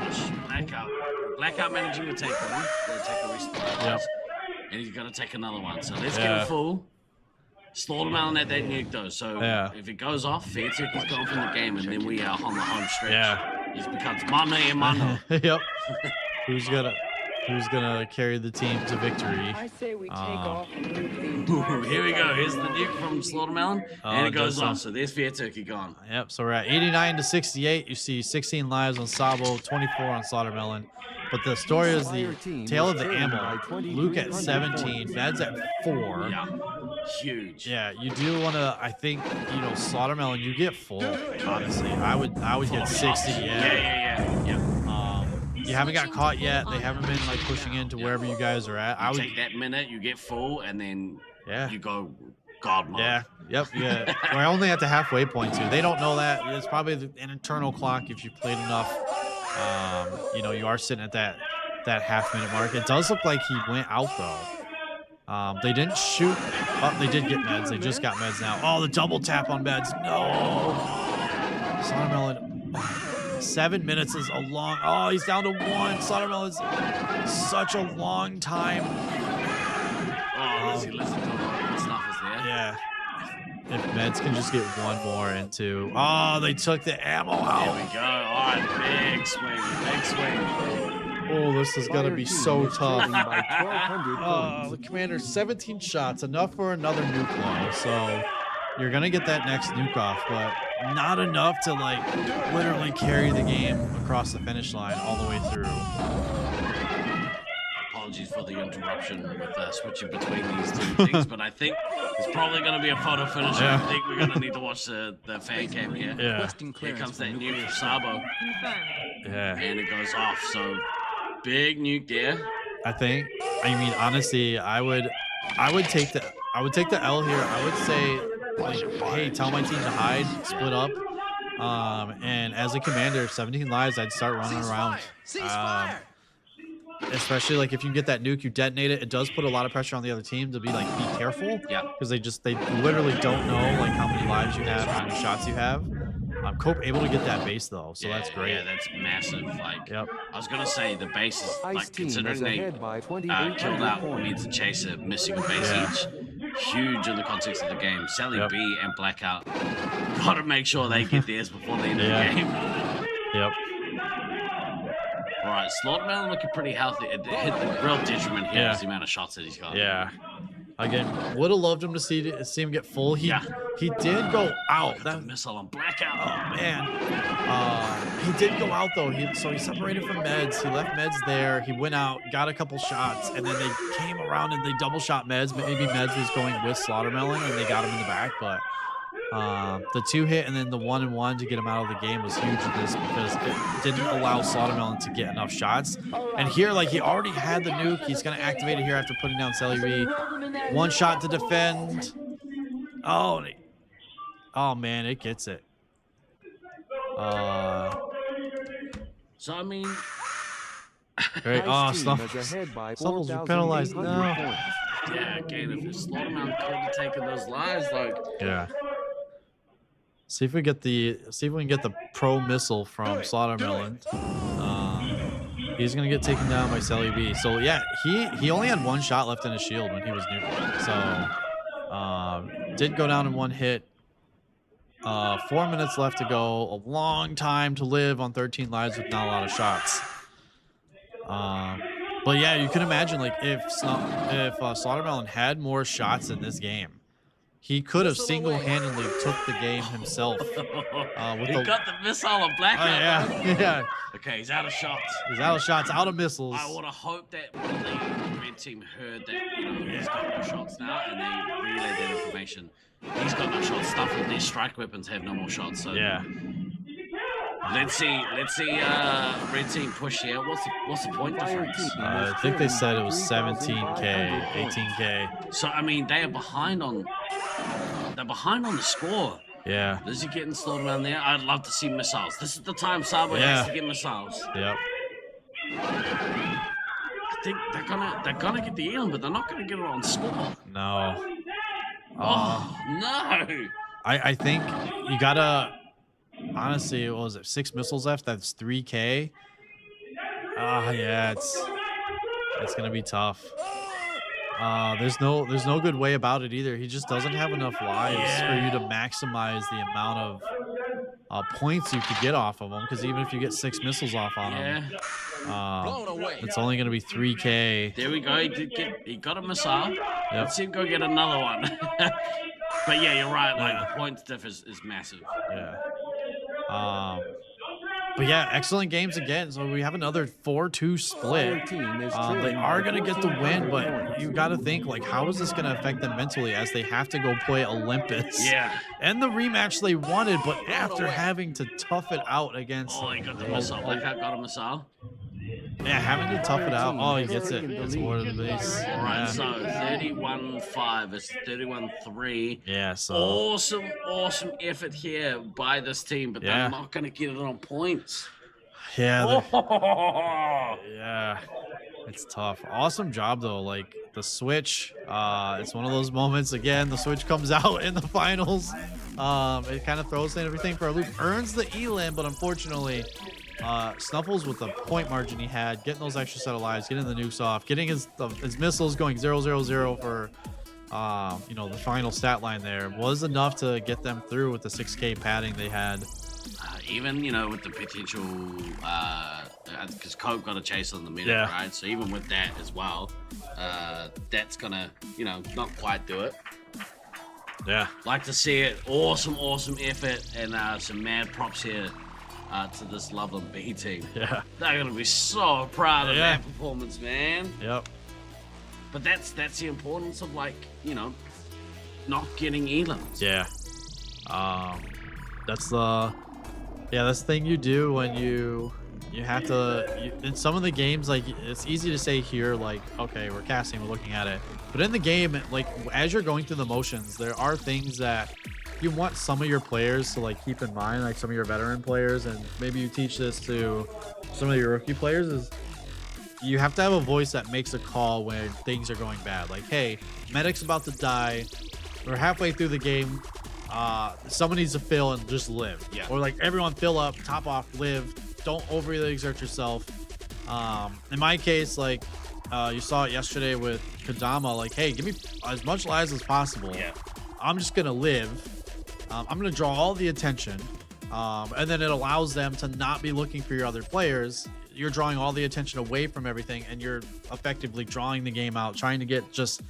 Blackout managing to take one. They'll take a resupply. Yep. And he's going to take another one. So let's get him full. Slaughtermelon at that nuke though, so if it goes off, Fairtech is gone from the game, and then we are on the home stretch. Yeah. It becomes mano a mano. Yep. Who's gonna carry the team to victory? I say we take off and nuke the entire Here we go. Here's the nuke from Slaughtermelon, and it goes off. So there's Fairturkey gone. Yep. So we're at 89 to 68. You see 16 lives on Sabo, 24 on Slaughtermelon. But the story is the tale of the ammo. Luke at 17, Ned's at 4. Yeah. Huge. Yeah, you do want to. I think Slaughtermelon. You get full. Honestly, I would get 60. Yeah. You haven't got caught yet. They haven't been like pushing into wherever you guys are at. I would take that minute. You get full, and then you go God mode. Yeah. Yep. Yeah. We're only at the halfway point too. They don't know that. It's probably an internal clock if you played enough. You are sitting at that half-minute mark. It does look like he went out though. They didn't shoot. Oh, they did get meds. They just got meds now. Oh, the double tap on meds. No. Slaughtermelon. 7 minutes is a long. Oh, he's down to 1. Slaughtermelon's such a long time. Oh, he listened to what stuff is there. Yeah. If meds can just get one more into. Oh, they took the ammo out. There we go. All right, big swing. Oh, this is gonna be so tough. The commander, 17 shots, enough for another nuke low. So you're gonna get that next nuke off, but not enough to like literally carry the game across the finish line all the way through. Apologies for the interruption with switching between these two things, but I think it's probably going to be a photo finish. Yeah. I think we're going to need to watch the fan cam here. Yeah. Here comes that nuke from Sabo. Yeah. And it goes off. So big nuke there. I mean, honestly, I would take the L here. I would say, like, hey, tell my team to hide, split up. And as a commander, 17 lives, I'd start running around. Especially like if you get that nuke, you detonate it. It does put a lot of pressure on the other team to be like, be careful. Yeah. Because they literally don't know like how many lives you have, how many shots you have. Cope able to get that base though, so that's great. Yeah, that's massive. Like, yep. I was gonna say the base is like considering they killed out means the chaser missing a base each. Huge in the context of the game. Sally B and Blackout gotta make sure they get theirs before the end of the game. Yep. All right, Slaughtermelon looking pretty healthy. It hit the real detriment here is the amount of shots that he's got. Yeah. Again, would have loved him to see him get full. He did go out. That missile on Blackout. Oh man. He did go out though. So he separated from meds. He left meds there. He went out, got a couple shots, and then they came around and they double shot meds. Maybe meds was going with Slaughtermelon and they got him in the back, but the 2-hit and then the 1-1 to get him out of the game was huge in this because it didn't allow Slaughtermelon to get enough shots. And here, like, he already had the nuke. He's going to activate it here after putting down Sally B. 1 shot to defend. Oh man, it gets it. So, I mean... Great. Oh, Snuffles, you're penalized. No. Yeah, again, if Slaughtermelon could have taken those lives, like... Yeah. See if we can get the pro missile from Slaughtermelon. He's gonna get taken down by Sally B. So yeah, he only had 1 shot left in his shield when he was nuking. So did go down in 1 hit. 4 minutes left to go. A long time to live on 13 lives with not a lot of shots. But yeah, you can imagine like if Slaughtermelon had more shots in this game, he could have single-handedly took the game himself. He got the missile on Blackout. Oh, yeah. Okay, he's out of shots. He's out of shots, out of missiles. I would have hoped that when the red team heard that he's got no shots now, and they relayed that information. He's got no shots. Stuff with these strike weapons have no more shots. So yeah. Let's see. Red team push here. What's the point difference? I think they said it was 17K, 18K. So I mean, they're behind on the score. Yeah. Is he getting slowed around there? I'd love to see missiles. This is the time Sabo has to get missiles. Yep. I think they're gonna get the Elam, but they're not gonna get it on score. No. Oh no. I think you gotta. Honestly, what was it? 6 missiles left. That's 3K. Yeah, it's gonna be tough. There's no good way about it either. He just doesn't have enough lives for you to maximize the amount of points you could get off of him. Because even if you get 6 missiles off on him, it's only going to be 3K. There we go. He got a missile. Let's see him go get another one. But yeah, you're right. Like the points diff is massive. Yeah. But yeah, excellent games again. So we have another 4-2 split. They are going to get the win, but you got to think, like, how is this going to affect them mentally as they have to go play Olympus? Yeah. And the rematch they wanted, but after having to tough it out against... Oh, he got the missile. Blackout got a missile. Yeah, having to tough it out. Oh, he gets it. It's more to the base. All right, so 31-5. It's 31-3. Yeah, so... Awesome effort here by this team, but they're not going to get it on points. Yeah. Yeah. It's tough. Awesome job, though. Like, the switch, it's one of those moments, again, the switch comes out in the finals. It kind of throws everything for a loop. Earns the elim, but unfortunately... Snuffles with the point margin he had, getting those extra set of lives, getting the nukes off, getting his missiles going 0-0-0 for the final stat line there was enough to get them through with the 6K padding they had. Even with the potential, because Cope got a chase on the medic, right? So even with that as well, that's gonna not quite do it. Yeah, like to see it. Awesome effort, and some mad props here. To this Loveland B team. Yeah. They're going to be so proud of that performance, man. Yep. But that's the importance of, like, not getting elims. Yeah. That's the thing you do when you have to, in some of the games, like, it's easy to say here, like, okay, we're casting, we're looking at it. But in the game, like, as you're going through the motions, there are things that you want some of your players to, like, keep in mind, like some of your veteran players, and maybe you teach this to some of your rookie players, is you have to have a voice that makes a call when things are going bad. Like, hey, medic's about to die, we're halfway through the game, someone needs to fill and just live. Yeah. Or, like, everyone fill up, top off, live, don't overly exert yourself. In my case, like, you saw it yesterday with Kadama, like, hey, give me as much lives as possible. Yeah. I'm just gonna live. I'm going to draw all the attention, and then it allows them to not be looking for your other players. You're drawing all the attention away from everything, and you're effectively drawing the game out, trying to get just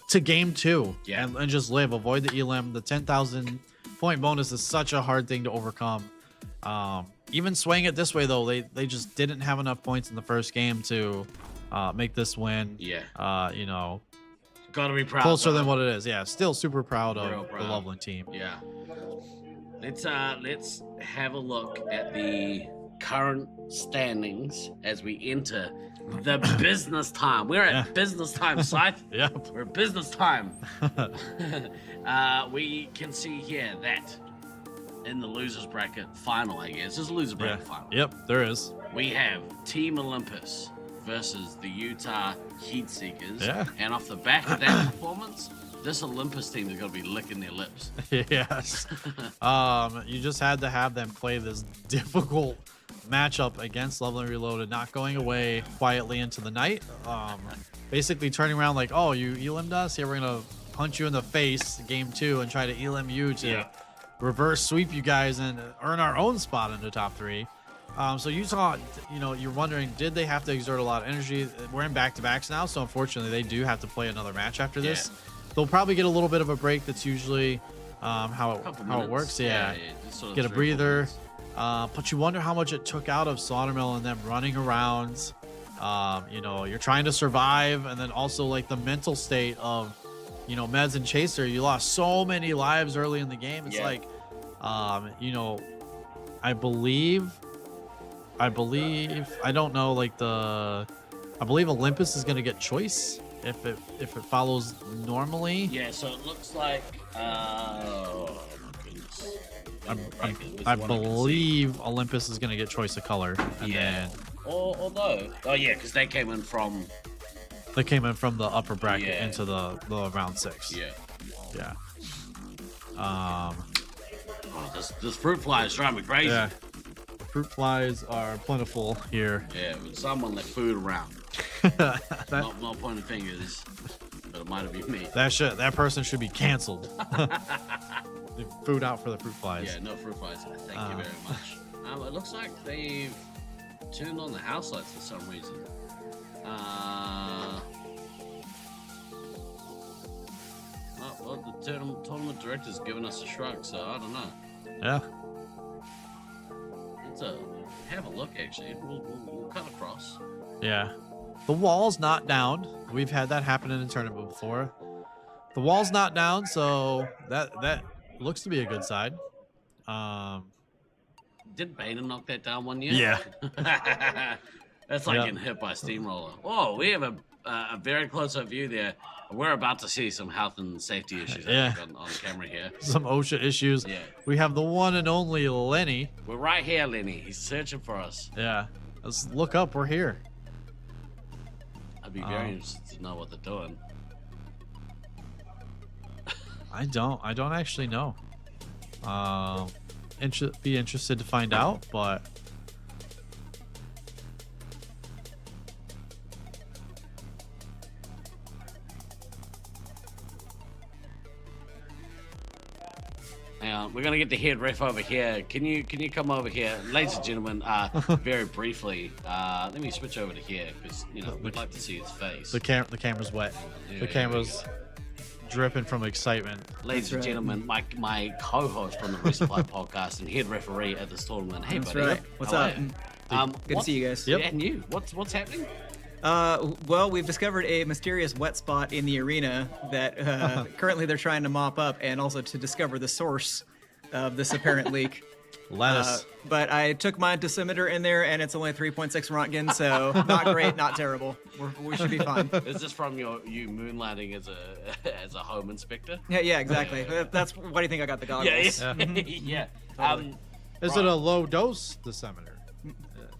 to game 2 and just live, avoid the elim. The 10,000 point bonus is such a hard thing to overcome. Even swaying it this way, though, they just didn't have enough points in the first game to make this win. Gotta be proud. Closer than what it is. Yeah, still super proud of the Loveland team. Yeah. Let's have a look at the current standings as we enter the business time. We're at business time, Scythe. Yep. We're at business time. We can see here that in the losers bracket final, I guess. There's a loser bracket final. Yep, there is. We have Team Olympus versus the Utah Heat Seekers. Yeah. And off the back of that performance, this Olympus team is going to be licking their lips. Yes. You just had to have them play this difficult matchup against Loveland Reloaded, not going away quietly into the night. Basically turning around like, oh, you elimed us? Here, we're going to punch you in the face game 2 and try to elim you to reverse sweep you guys and earn our own spot in the top 3. So Utah, you're wondering, did they have to exert a lot of energy? We're in back-to-backs now, so unfortunately they do have to play another match after this. They'll probably get a little bit of a break. That's usually how it works. Yeah. Sort of get a breather. But you wonder how much it took out of Slaughtermill and them running around. You're trying to survive, and then also like the mental state of, Meds and Chaser. You lost so many lives early in the game. It's like, I believe, I don't know, like I believe Olympus is going to get choice if it follows normally. Yeah, so it looks like oh my goodness. I believe Olympus is going to get choice of color. And then although because they came in from the upper bracket into the round 6. Yeah. This fruit fly is driving me crazy. Yeah. Fruit flies are plentiful here. Yeah, but someone left food around. No pointing fingers. But it might have been me. That person should be canceled. Food out for the fruit flies. Yeah, no fruit flies. Thank you very much. It looks like they've turned on the house lights for some reason. Well, the tournament director's given us a shrug, so I don't know. Yeah. Let's have a look, actually. We'll cut across. Yeah. The wall's not down. We've had that happen in a tournament before. The wall's not down, so that looks to be a good side. Did Bana knock that down one year? Yeah. That's like getting hit by a steamroller. Oh, we have a very close-up view there. We're about to see some health and safety issues I think, on camera here. Some OSHA issues. Yeah. We have the one and only Lenny. We're right here, Lenny. He's searching for us. Yeah. Let's look up. We're here. I'd be very interested to know what they're doing. I don't actually know. Be interested to find out, but We're gonna get the head ref over here. Can you come over here, ladies and gentlemen? Very briefly, let me switch over to here because we'd like to see his face. the camera's wet. The camera's dripping from excitement. Ladies and gentlemen, my co-host from the Resupply podcast and head referee at this tournament. Hey, That's buddy. right. What's up? Good to see you guys. Yeah, and you. What's happening? Well, we've discovered a mysterious wet spot in the arena that currently they're trying to mop up, and also to discover the source of this apparent leak. Lettuce. But I took my dosimeter in there, and it's only 3.6 Rontgen, so not great, not terrible. We should be fine. Is this from you moonlighting as a home inspector? Yeah, exactly. That's why do you think I got the goggles? Yeah. Is it a low dose dosimeter?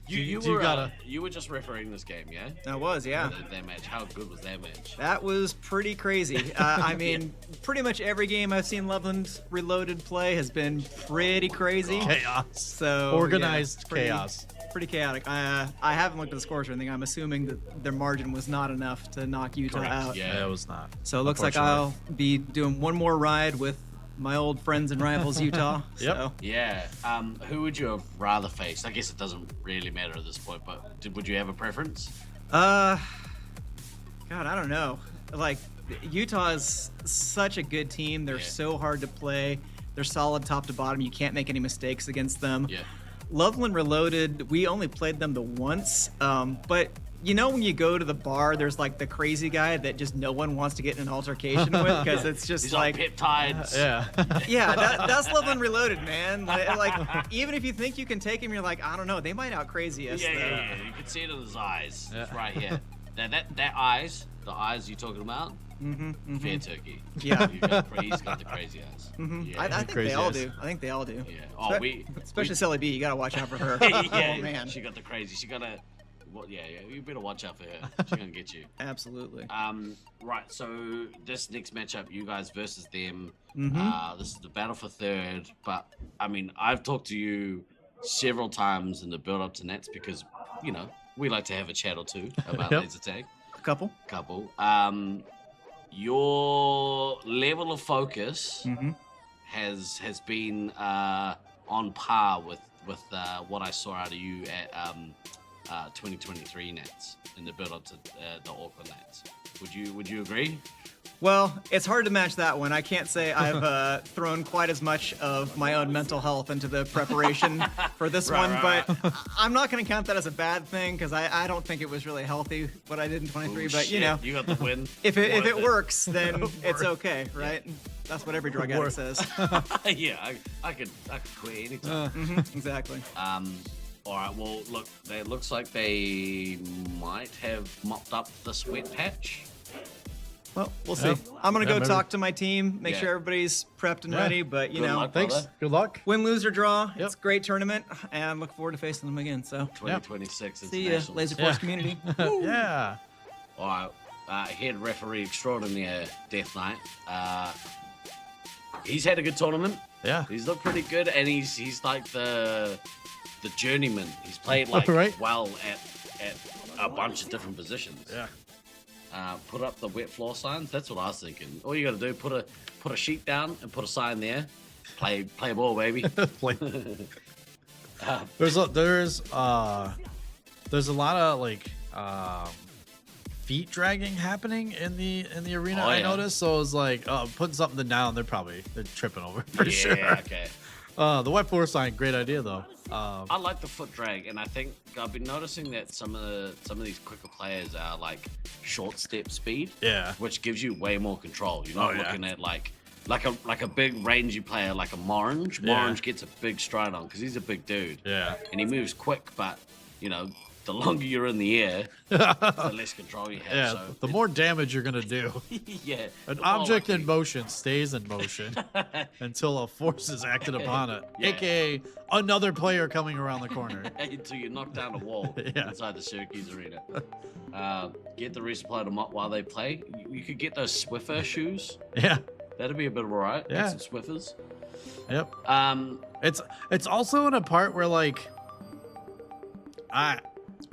You were just refereeing this game, yeah? I was, yeah. That match. How good was that match? That was pretty crazy. I mean, pretty much every game I've seen Loveland Reloaded play has been pretty crazy. Chaos. So organized chaos. Pretty chaotic. I haven't looked at the scores or anything. I'm assuming that their margin was not enough to knock Utah out. Yeah, it was not. So it looks like I'll be doing one more ride with my old friends and rivals, Utah. Yep. So. Yeah. Who would you have rather faced? I guess it doesn't really matter at this point, but would you have a preference? God, I don't know. Like, Utah is such a good team. They're so hard to play. They're solid top to bottom. You can't make any mistakes against them. Yeah. Loveland Reloaded, we only played them the once, but when you go to the bar, there's like the crazy guy that just no one wants to get in an altercation with because it's just He's like on peptides. yeah, that's Loveland Reloaded, man. Like, even if you think you can take him, you're like, I don't know, they might out crazy us. Yeah. You can see it in his eyes. It's right here. That eyes, the eyes you're talking about. Fair turkey. Yeah. He's got the crazy eyes. Yeah. I think they all do. Yeah. Oh, especially Sally B. You gotta watch out for her. Yeah, oh man, she got the crazy. She got a. Well, yeah. You better watch out for her. She's gonna get you. Absolutely. Right. So this next matchup, you guys versus them. Mm-hmm. This is the battle for third. But I mean, I've talked to you several times in the build up to Nets because we like to have a chat or two about laser tag. Couple. Your level of focus has been on par with what I saw out of you at 2023 Nets in the build up to the Auckland Nets. Would you agree? Well, it's hard to match that one. I can't say I've thrown quite as much of my own mental health into the preparation for this one, but I'm not going to count that as a bad thing because I don't think it was really healthy what I did in 23. But you got the win. If it works, then it's okay, right? Yeah. That's what every drug addict says. Yeah, I could quit anytime. Exactly. All right. Well, look, it looks like they might have mopped up the sweat patch. Well, we'll see. I'm going to go talk to my team, make sure everybody's prepped and ready, but thanks. Good luck. Win, lose, or draw. It's a great tournament, and I look forward to facing them again. So 2026 See ya, Laserforce community. Yeah. All right. Head referee extraordinaire, Death Knight. He's had a good tournament. Yeah. He's looked pretty good, and he's like the journeyman. He's played well at a bunch of different positions. Yeah. put up the wet floor signs. That's what I was thinking. All you got to do, put a sheet down and put a sign there. Play ball, baby. There's a lot of like feet dragging happening in the arena. I noticed. So it was like putting something down. They're tripping over for sure. Yeah, okay. The wet floor sign, great idea though. I like the foot drag, and I think I've been noticing that some of these quicker players are like short step speed. Yeah. Which gives you way more control. You're not looking at like a big rangy player like a Morange. Morange gets a big stride on because he's a big dude. Yeah. And he moves quick, but the longer you're in the air, the less control you have. Yeah, So the more damage you're gonna do. yeah. An object in motion stays in motion until a force is acted upon it, aka another player coming around the corner. Until you knock down a wall inside the Syracuse arena. Get the resupply them up while they play. You could get those Swiffer shoes. Yeah. That'd be a bit of a riot. Yeah. Get some Swiffers. Yep. It's also in a part where like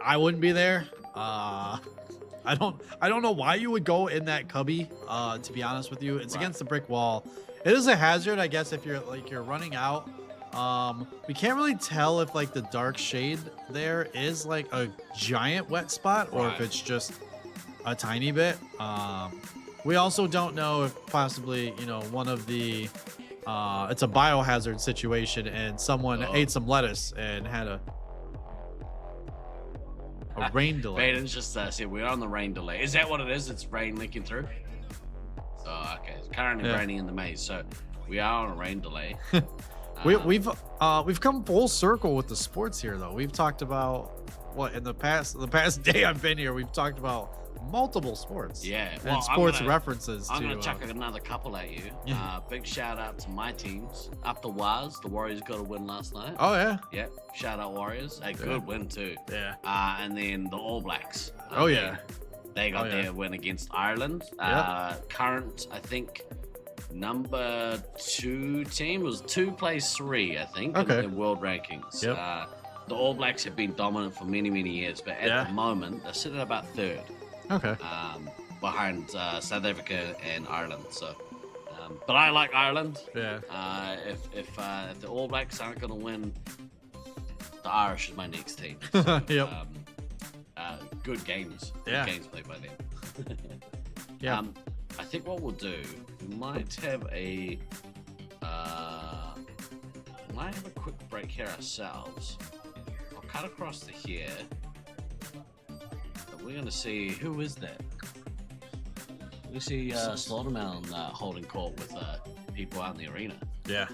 I wouldn't be there. I don't know why you would go in that cubby. To be honest with you, it's against the brick wall. It is a hazard, I guess, if you're running out. We can't really tell if like the dark shade there is like a giant wet spot or if it's just a tiny bit. We also don't know if possibly one of the it's a biohazard situation and someone ate some lettuce and had a rain delay. Baden's just said we're on the rain delay. Is that what it is? It's rain leaking through? Oh, okay. It's currently raining in the maze, so we are on a rain delay. We've come full circle with the sports here, though. We've talked about in the past day I've been here. We've talked about multiple sports. Yeah, and sports references. I'm gonna chuck another couple at you. Big shout out to my teams. Up the Waz, the Warriors got a win last night. Oh yeah. Yep. Shout out Warriors. A good win too. Yeah. And then the All Blacks. They got their win against Ireland. Current, I think, number 2 team was 2 plays 3, I think, in world rankings. Yep. The All Blacks have been dominant for many, many years, but at the moment they're sitting at about 3rd. Okay. Behind South Africa and Ireland. So, but I like Ireland. Yeah. If the All Blacks aren't going to win, the Irish is my next team. So, yep. Good games. Yeah. Good games played by them. Yeah. I think what we'll do, we might have a quick break here ourselves. I'll cut across to here. We're going to see, who is that? We see Slaughterman holding court with people out in the arena. Yeah.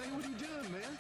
Hey, what are you doing, man?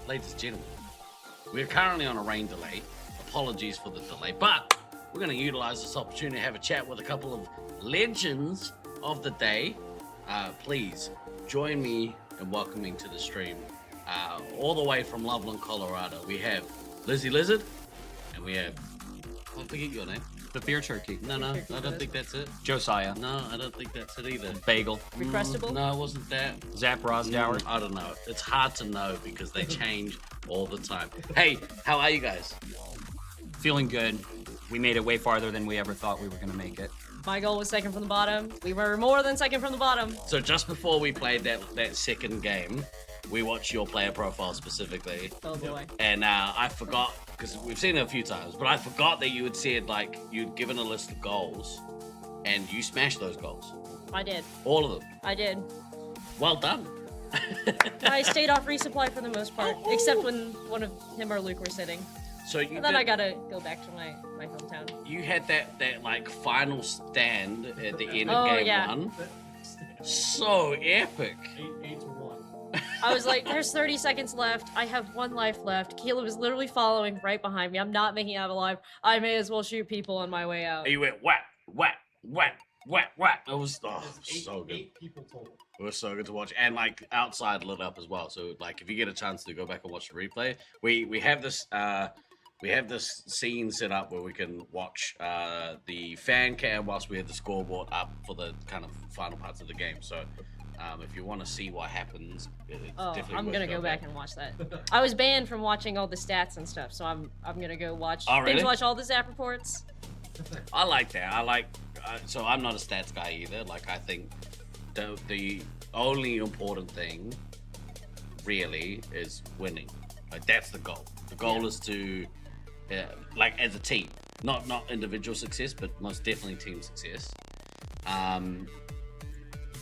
ladies and gentlemen, we're currently on a rain delay. Apologies for the delay, but we're going to utilize this opportunity to have a chat with a couple of legends of the day. Please join me in welcoming to the stream, all the way from Loveland, Colorado. We have Lizzie Lizard, and we have, I forget your name. The Beer Turkey. No, I don't think that's it. Josiah. No, I don't think that's it either. Bagel. Requestable? No, it wasn't that. Zap Rosdower. I don't know. It's hard to know because they change all the time. Hey, how are you guys? Feeling good. We made it way farther than we ever thought we were going to make it. My goal was second from the bottom. We were more than second from the bottom. So just before we played that second game, we watched your player profile specifically. Oh boy. And I forgot, because we've seen it a few times, but I forgot that you had said, like, you'd given a list of goals, and you smashed those goals. I did. All of them. I did. Well done. I stayed off resupply for the most part, except when one of him or Luke were sitting. So you and then I gotta go back to my hometown. You had that like final stand at the end of game 1. So epic. 8-1. I was like, there's 30 seconds left. I have 1 life left. Caleb was literally following right behind me. I'm not making it out alive. I may as well shoot people on my way out. You went whack, whack, whack, whack, whack. It was so good. 8 people total. It was so good to watch, and like outside lit up as well. So like, if you get a chance to go back and watch the replay, we have this scene set up where we can watch the fan cam whilst we have the scoreboard up for the kind of final parts of the game. So if you want to see what happens, it's definitely I'm worth gonna go back and watch that. I was banned from watching all the stats and stuff, so I'm gonna go watch binge watch all the Zap reports. I like that. So I'm not a stats guy either. Like, I think the only important thing really is winning. Like, that's the goal. The goal is to like, as a team, not individual success, but most definitely team success.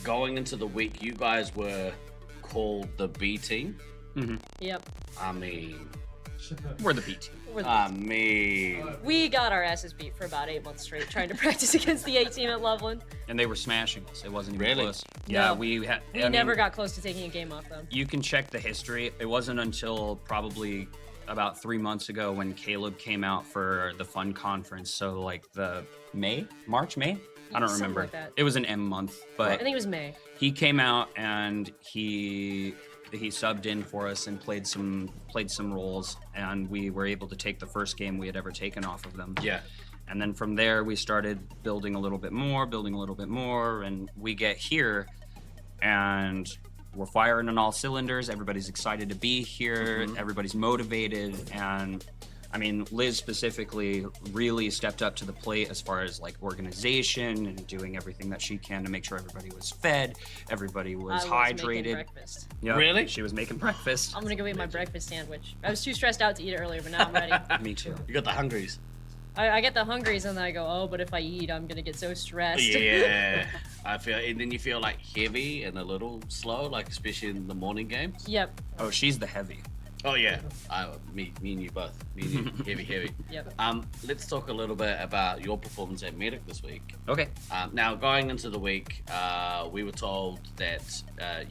Going into the week, you guys were called the B team. Mm-hmm. Yep. I mean, we're the B team. We got our asses beat for about 8 months straight trying to practice against the A team at Loveland. And they were smashing us. It wasn't even Really? close. No. Yeah, we never got close to taking a game off them. You can check the history. It wasn't until probably about 3 months ago when Caleb came out for the fun conference. So like the March, May? I don't Something remember. like that. It was an M month, but I think it was May. He came out and he subbed in for us and played some roles, and we were able to take the first game we had ever taken off of them. Yeah. And then from there we started building a little bit more, and we get here and we're firing on all cylinders. Everybody's excited to be here. Mm-hmm. Everybody's motivated, and I mean, Liz specifically really stepped up to the plate as far as like organization and doing everything that she can to make sure everybody was fed, everybody was hydrated. Making breakfast. Yep, Really? She was making breakfast. I'm gonna go eat my breakfast sandwich. I was too stressed out to eat it earlier, but now I'm ready. Me too. You got the hungries. I get the hungries and then I go, oh, but if I eat, I'm gonna get so stressed. Yeah. I feel, and then you feel like heavy and a little slow, like especially in the morning games. Yep. Oh, she's the heavy. Oh yeah, me and you both. Me and you, heavy. Yep. Let's talk a little bit about your performance at Medic this week. Okay. Now going into the week, we were told that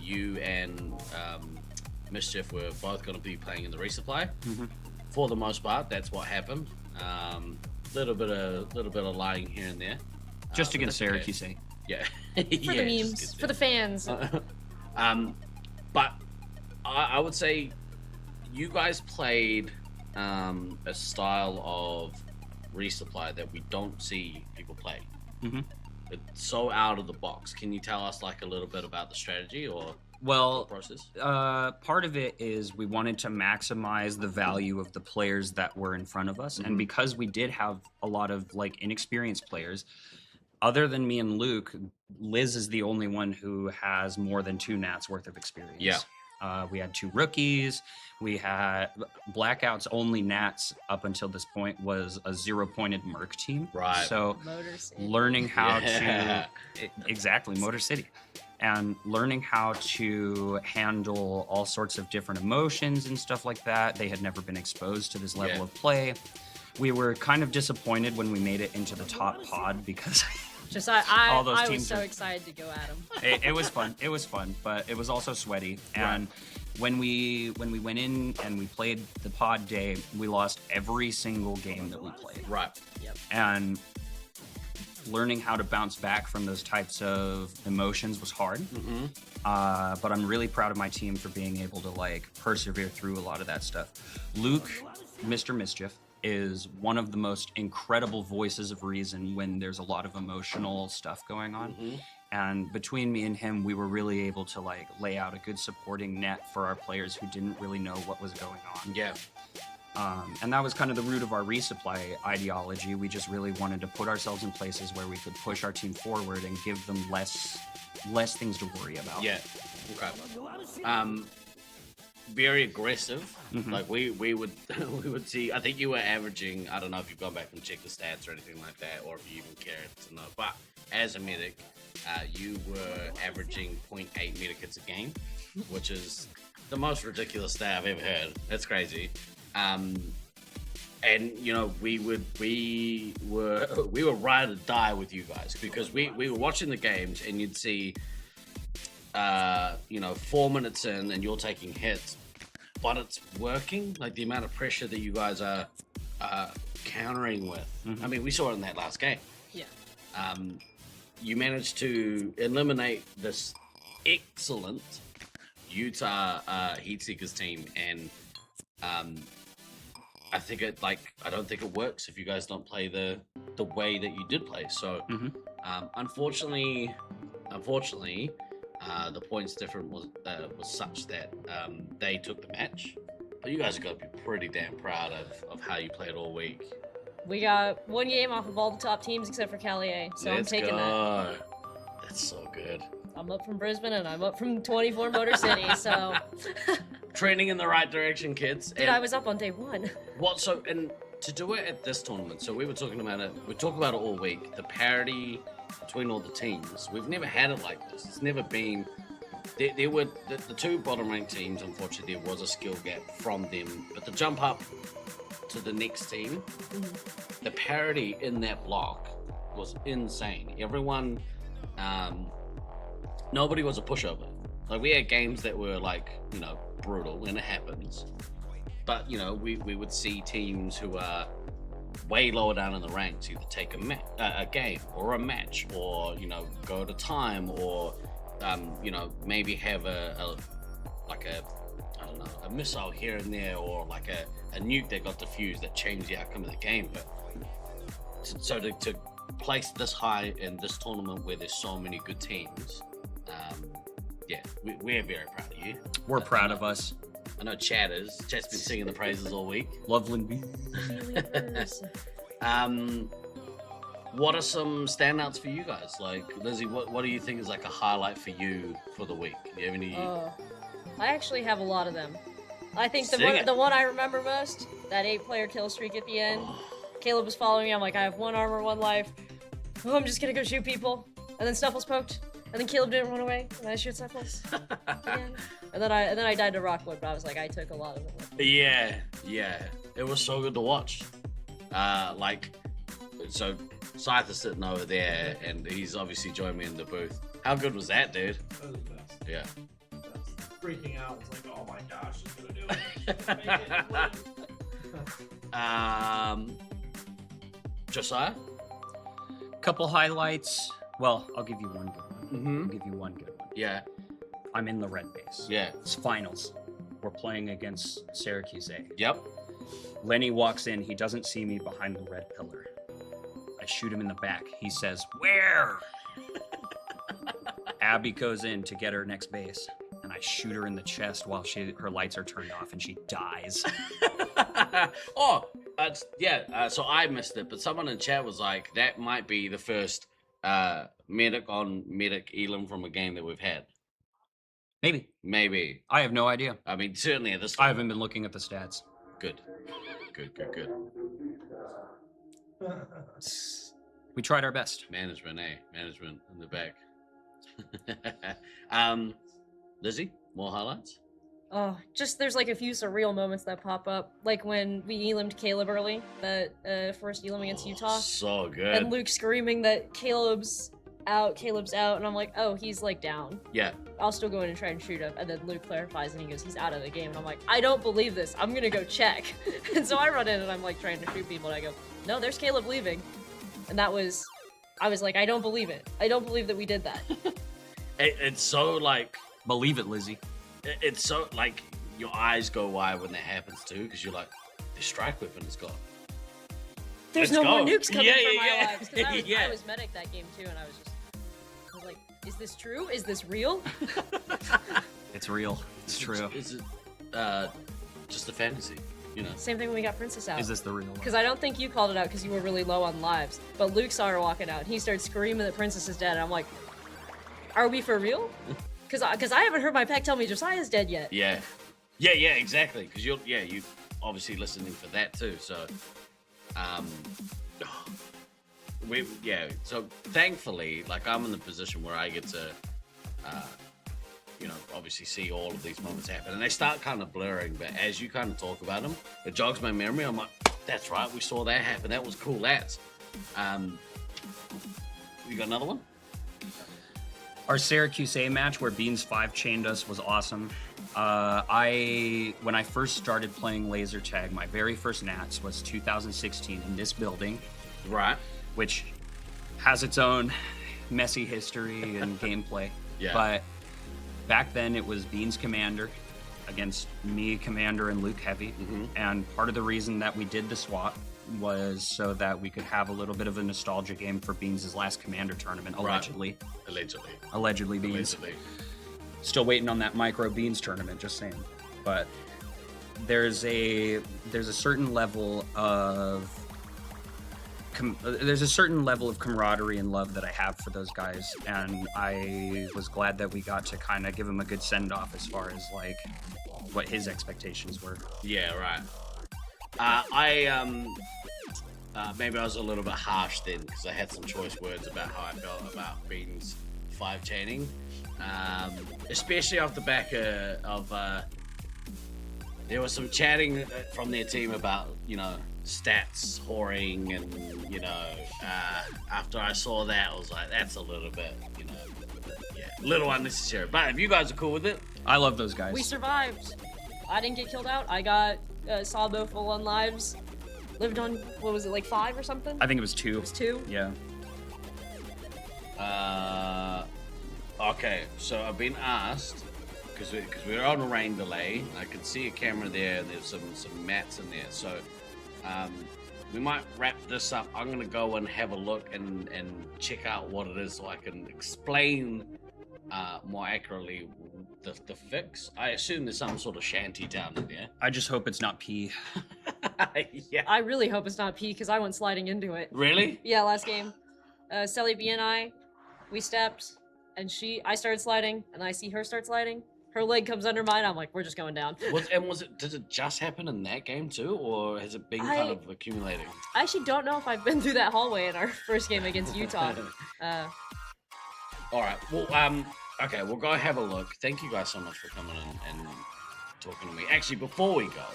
you and Mischief were both going to be playing in the resupply. Mm-hmm. For the most part, that's what happened. Little bit of lying here and there. Just against Syracuse. Okay. Yeah. For the memes, for the fans. But I would say you guys played a style of resupply that we don't see people play. Mm-hmm. It's so out of the box. Can you tell us like a little bit about the strategy or Well, process? Part of it is we wanted to maximize the value of the players that were in front of us. Mhm. And because we did have a lot of like inexperienced players, other than me and Luke, Liz is the only one who has more than 2 nats worth of experience. Yeah. We had 2 rookies. We had Blackout's only nats up until this point was a 0-pointed Merc team. Right. So Motor City. learning how Yeah. to exactly Motor City, and learning how to handle all sorts of different emotions and stuff like that. They had never been exposed to this level Yeah. of play. We were kind of disappointed when we made it into the top pod because Just all those I was teams so are- excited to go at him. it was fun. It was fun, but it was also sweaty. And when we went in and we played the pod day, we lost every single game that we played. Right. Yep. And learning how to bounce back from those types of emotions was hard. Mm-hmm. But I'm really proud of my team for being able to like persevere through a lot of that stuff. Luke, Mr. Mischief, is one of the most incredible voices of reason when there's a lot of emotional stuff going on. Mm-hmm. And between me and him, we were really able to like lay out a good supporting net for our players who didn't really know what was going on. Yeah. And that was kind of the root of our resupply ideology. We just really wanted to put ourselves in places where we could push our team forward and give them less things to worry about. Yeah. Okay. Very aggressive. Mhm. Like we would we would see. I think you were averaging. I don't know if you've gone back and checked the stats or anything like that, or if you even care to know. But as a medic, you were averaging 0.8 medic hits a game, which is the most ridiculous stat I've ever heard. That's crazy. And you know, we were ride or die with you guys because we were watching the games and you'd see, you know, 4 minutes in and you're taking hits, but it's working. Like the amount of pressure that you guys are countering with. Mm-hmm. I mean, we saw it in that last game. Yeah. You managed to eliminate this excellent Utah Heatseekers team, and I don't think it works if you guys don't play the way that you did play. So, unfortunately, the points difference was such that they took the match. But you guys have got to be pretty damn proud of how you played all week. We got 1 game off of all the top teams except for Cali, so I'm taking that. That's so good. I'm up from Brisbane and I'm up from 24 Motor City, so Trending in the right direction, kids. dude, I was up on day 1. What? So, and to do it at this tournament, so we were talking about it. We talk about it all week. The parity between all the teams. We've never had it like this. It's never been. There were the 2 bottom ranked teams. Unfortunately, there was a skill gap from them. But the jump up to the next team, the parity in that block was insane. Everyone, nobody was a pushover. Like we had games that were like, you know, brutal, and it happens. But you know, we would see teams who are way lower down in the ranks either take a game or a match, or you know, go to time, or you know, maybe have a missile here and there, or like a nuke that got defused that changed the outcome of the game. But to place this high in this tournament where there's so many good teams, yeah, we're very proud of you. We're proud of us. I know Chat's been singing the praises all week. Loveland B. What are some standouts for you guys? Like, Lizzie, what do you think is like a highlight for you for the week? Do you have any? I actually have a lot of them. I think the one I remember most, that 8-player kill streak at the end. Caleb was following me. I'm like, I have 1 armor, 1 life. Oh, I'm just gonna go shoot people. And then Snuffles poked. And then Caleb didn't run away. And I shoot Snuffles again. And then I died to Rockwood, but I was like, I took a lot of them. Yeah. It was so good to watch. So Scythe is sitting over there, and he's obviously joined me in the booth. How good was that, dude? That was the best. Yeah. Freaking out. It's like, oh my gosh, she's gonna do it. Josiah? Couple highlights. Well, I'll give you one good one. Mm-hmm. I'll give you one good one. Yeah. I'm in the red base. Yeah. It's finals. We're playing against Syracuse A. Yep. Lenny walks in. He doesn't see me behind the red pillar. I shoot him in the back. He says, "Where?" Abby goes in to get her next base, and I shoot her in the chest while her lights are turned off, and she dies. So I missed it, but someone in chat was like, that might be the first medic on medic Elam from a game that we've had. Maybe. I have no idea. I mean, certainly at this time. I haven't been looking at the stats. Good. We tried our best. Management in the back. Lizzie, more highlights? Oh, just there's like a few surreal moments that pop up, like when we elimed Caleb early, that first elim against Utah. So good. And Luke screaming that Caleb's out, Caleb's out, and I'm like, oh, he's like down. Yeah. I'll still go in and try and shoot him. And then Luke clarifies and he goes, he's out of the game. And I'm like, I don't believe this. I'm gonna go check. And so I run in and I'm like trying to shoot people and I go, no, there's Caleb leaving. And I was like, I don't believe it. I don't believe that we did that. It's so like, believe it, Lizzie. It's so like your eyes go wide when that happens too, because you're like, the strike weapon is gone. There's Let's no more go. nukes coming Yeah, for my yeah, lives. 'Cause I was, yeah. I was medic that game too, and I was like, is this true? Is this real? It's real. It's true. Is it just a fantasy? You know. Same thing when we got Princess out. Is this the real one? Because I don't think you called it out because you were really low on lives. But Luke saw her walking out, and he started screaming that Princess is dead. And I'm like, are we for real? Because I haven't heard my pack tell me Josiah's dead yet. Yeah, exactly. Because you obviously listening for that too. So, So thankfully, like I'm in the position where I get to, obviously see all of these moments happen, and they start kind of blurring. But as you kind of talk about them, it jogs my memory. I'm like, that's right, we saw that happen. That was cool. That's, you got another one? Our Syracuse A match where Beans 5 chained us was awesome. When I first started playing laser tag, my very first Nats was 2016 in this building. Right. Which has its own messy history and gameplay. Yeah. But back then it was Beans Commander against me, Commander, and Luke Heavy. Mm-hmm. And part of the reason that we did the swap was so that we could have a little bit of a nostalgia game for Beans' last Commander tournament, allegedly. Right. Allegedly, Beans. Still waiting on that Micro Beans tournament, just saying. But there's a certain level of camaraderie and love that I have for those guys, and I was glad that we got to kind of give him a good send-off as far as like what his expectations were. Yeah, right. Maybe I was a little bit harsh then because I had some choice words about how I felt about Beans 5 chaining, especially off the back of there was some chatting from their team about stats whoring, and after I saw that I was like, that's a little bit a little unnecessary. But if you guys are cool with it, I love those guys. We survived. I didn't get killed out. I got saw both full on lives. Lived on, what was it, like 5 or something? I think it was 2. It was 2? Yeah. Okay, so I've been asked, because we're on a rain delay, I can see a camera there, and there's some mats in there, so we might wrap this up. I'm going to go and have a look and check out what it is so I can explain more accurately the fix. I assume there's some sort of shanty down in there. I just hope it's not pee. Yeah. I really hope it's not P because I went sliding into it. Really? Yeah, last game. Sally B and I, we stepped, and I started sliding, and I see her start sliding. Her leg comes under mine. I'm like, we're just going down. Did it just happen in that game too, or has it been kind of accumulating? I actually don't know if I've been through that hallway in our first game against Utah. All right. Well, okay, we'll go have a look. Thank you guys so much for coming in and talking to me. Actually, before we go,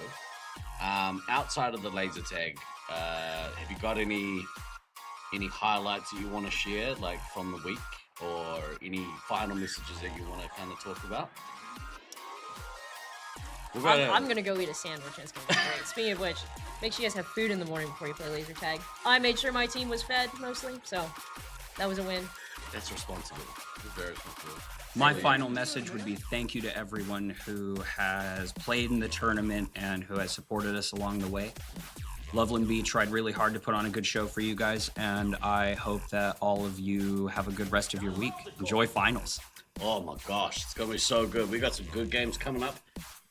outside of the laser tag, have you got any highlights that you want to share, like from the week, or any final messages that you want to kind of talk about? I'm gonna go eat a sandwich and it's gonna be great. Speaking of which, make sure you guys have food in the morning before you play laser tag. I made sure my team was fed mostly, so that was a win. That's responsible. Very responsible. My final message would be thank you to everyone who has played in the tournament and who has supported us along the way. Loveland B tried really hard to put on a good show for you guys, and I hope that all of you have a good rest of your week. Enjoy finals. Oh my gosh, it's gonna be so good. We got some good games coming up.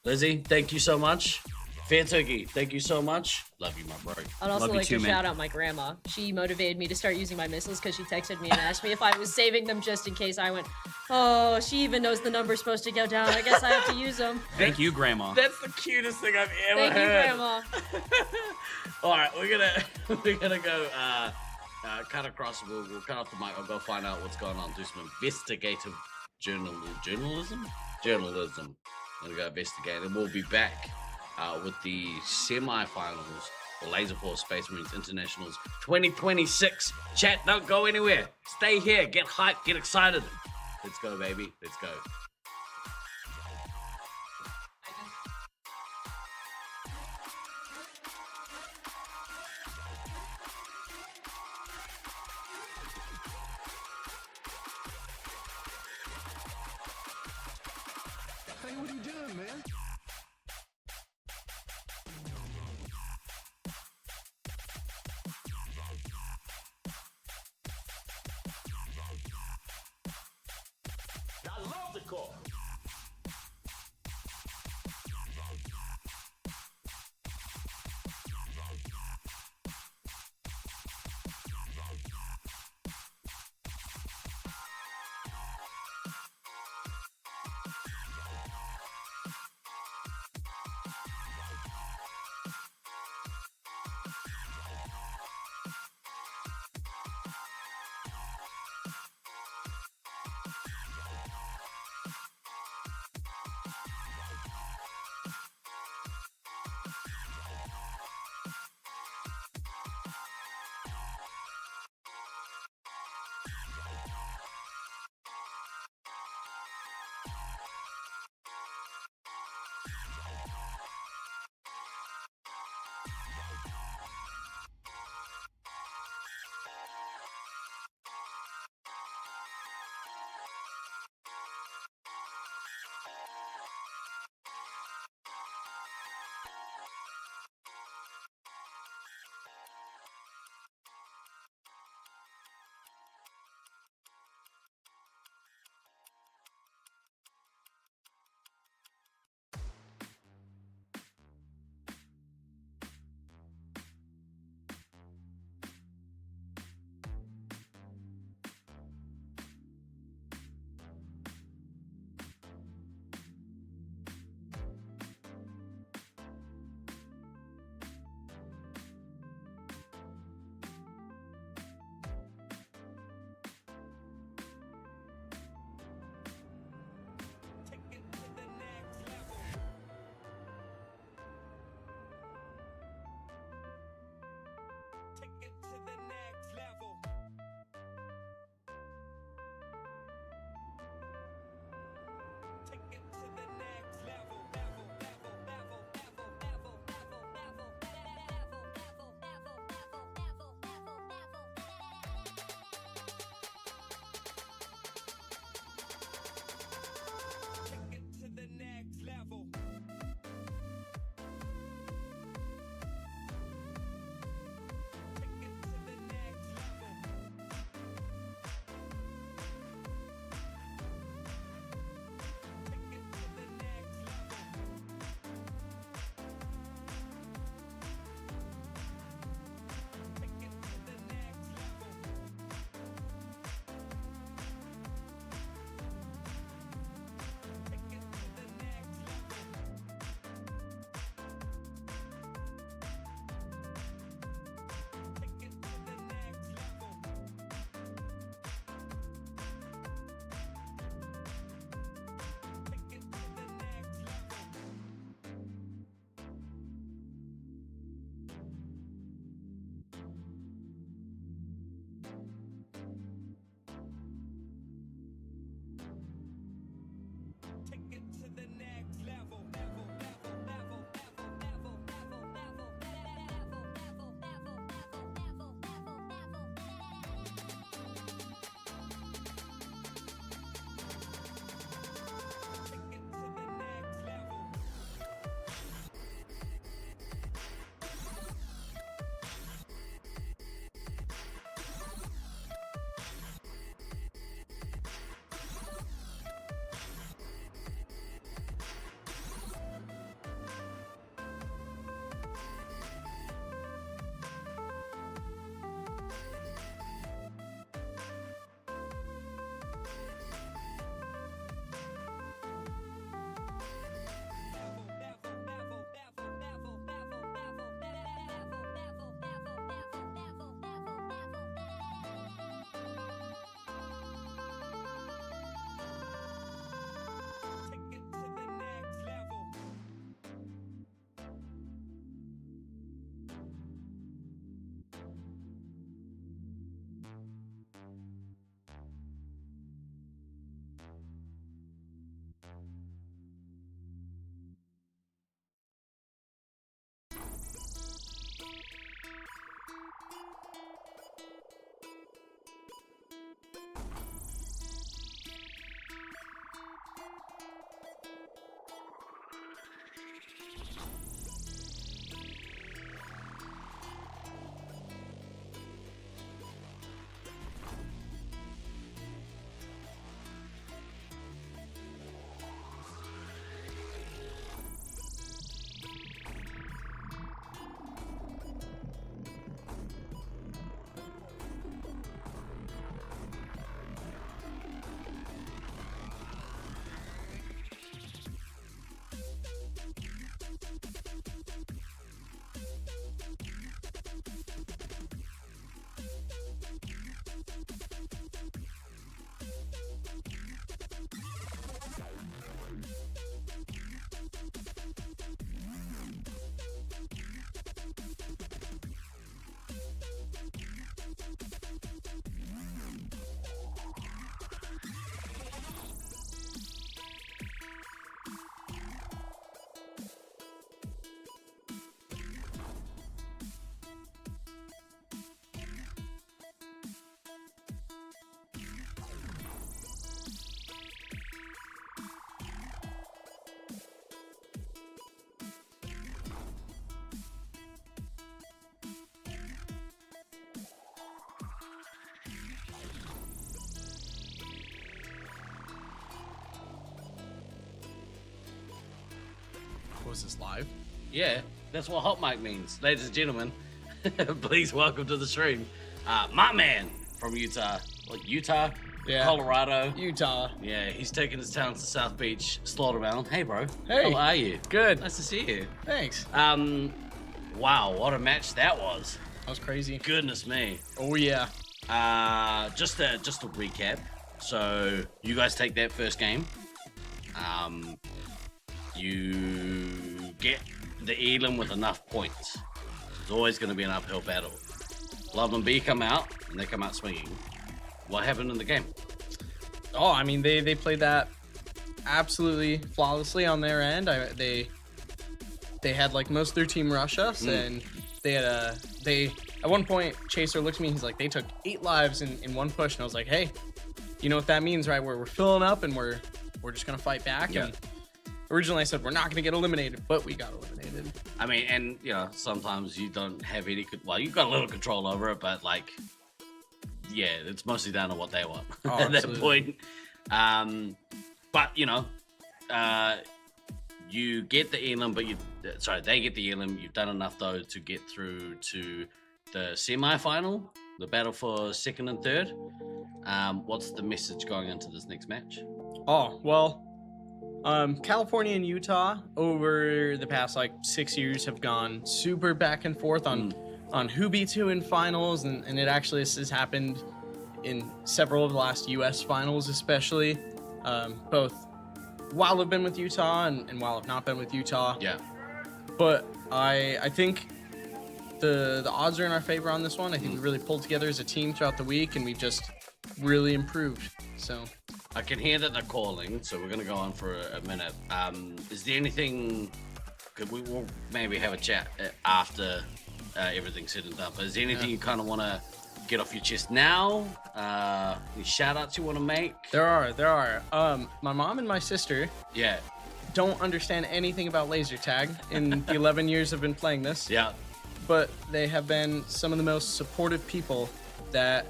Lizzie, thank you so much. Fair Turkey, thank you so much. Love you, my bro. I'd also like to shout out my grandma. She motivated me to start using my missiles because she texted me and asked me if I was saving them just in case. I went, oh, she even knows the number's supposed to go down. I guess I have to use them. Thank you, Grandma. That's the cutest thing I've ever heard. Thank you, Grandma. All right, we're gonna go cut across. We'll cut off the mic. I'll go find out what's going on. Do some investigative journalism. I'm gonna go investigate, and we'll be back with the semi-finals for Laserforce Space Marines Internationals 2026. Chat, don't go anywhere. Stay here. Get hyped. Get excited. Let's go, baby. Let's go. Hey, what are you doing, man? I love the call. Was this live? Yeah, that's what hot mic means. Ladies and gentlemen, please welcome to the stream, my man from Utah. What, Utah? Yeah. Colorado. Utah. Yeah, he's taking his talents to South Beach, Slaughterbound. Hey, bro. Hey. How are you? Good. Nice to see you. Thanks. Wow, what a match that was. That was crazy. Goodness me. Oh, yeah. Just a recap. So, you guys take that first game. You get the Elam with enough points. It's always going to be an uphill battle. Love and B come out, and they come out swinging. What happened in the game? Oh, I mean, they played that absolutely flawlessly on their end. They had like most of their team rush us, and they had at one point Chaser looked at me. He's like, they took 8 lives in one push, and I was like, hey, you know what that means, right? We're filling up, and we're just gonna fight back. Yeah. And originally I said we're not gonna get eliminated, but we got eliminated. I mean, and you know, sometimes you don't have any. Well, you've got a little control over it, but like, yeah, it's mostly down to what they want at that point. But you know, you get the Elam, but they get the Elam. You've done enough though to get through to the semi-final, the battle for second and third. What's the message going into this next match? Oh, well, California and Utah over the past like 6 years have gone super back and forth on who beats who in finals, and it actually has happened in several of the last US finals, especially both while I've been with Utah and while I've not been with Utah. Yeah. But I think the odds are in our favor on this one. I think we really pulled together as a team throughout the week, and we've just really improved. So I can hear that they're calling, so we're going to go on for a minute. Is there anything... We will maybe have a chat after everything's said and done, but is there anything you kind of want to get off your chest now? Any shout-outs you want to make? There are. My mom and my sister don't understand anything about laser tag in the 11 years I've been playing this. Yeah. But they have been some of the most supportive people that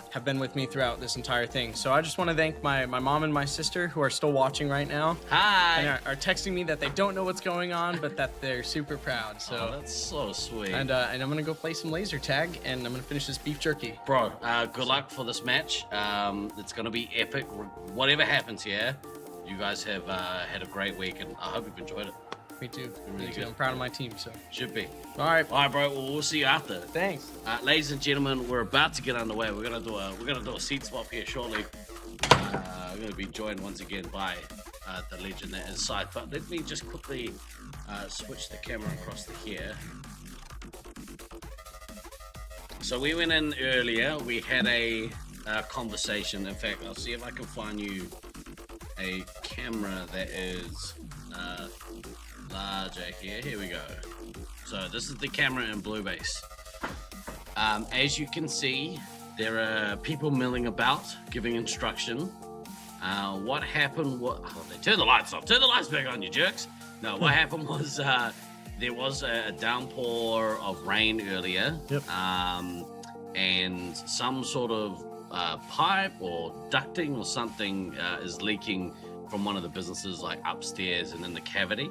have been with me throughout this entire thing. So I just want to thank my mom and my sister, who are still watching right now. Hi! And are texting me that they don't know what's going on, but that they're super proud. So that's so sweet. And I'm going to go play some laser tag, and I'm going to finish this beef jerky. Bro, good luck for this match. It's going to be epic. Whatever happens here, you guys have had a great week, and I hope you've enjoyed it. Me too. Really good. I'm proud of my team, so. Should be. All right, bro. Well, we'll see you after. Thanks. Ladies and gentlemen, we're about to get underway. We're gonna do a seat swap here shortly. We're gonna be joined once again by the legend that is Scythe. But let me just quickly switch the camera across to here. So we went in earlier. We had a conversation. In fact, I'll see if I can find you a camera that is larger here. Here we go. So this is the camera in Blue Base. As you can see, there are people milling about, giving instruction. What happened? They turned the lights off. Turn the lights back on, you jerks. No, what happened was there was a downpour of rain earlier. Yep. And some sort of pipe or ducting or something is leaking from one of the businesses, like upstairs and in the cavity.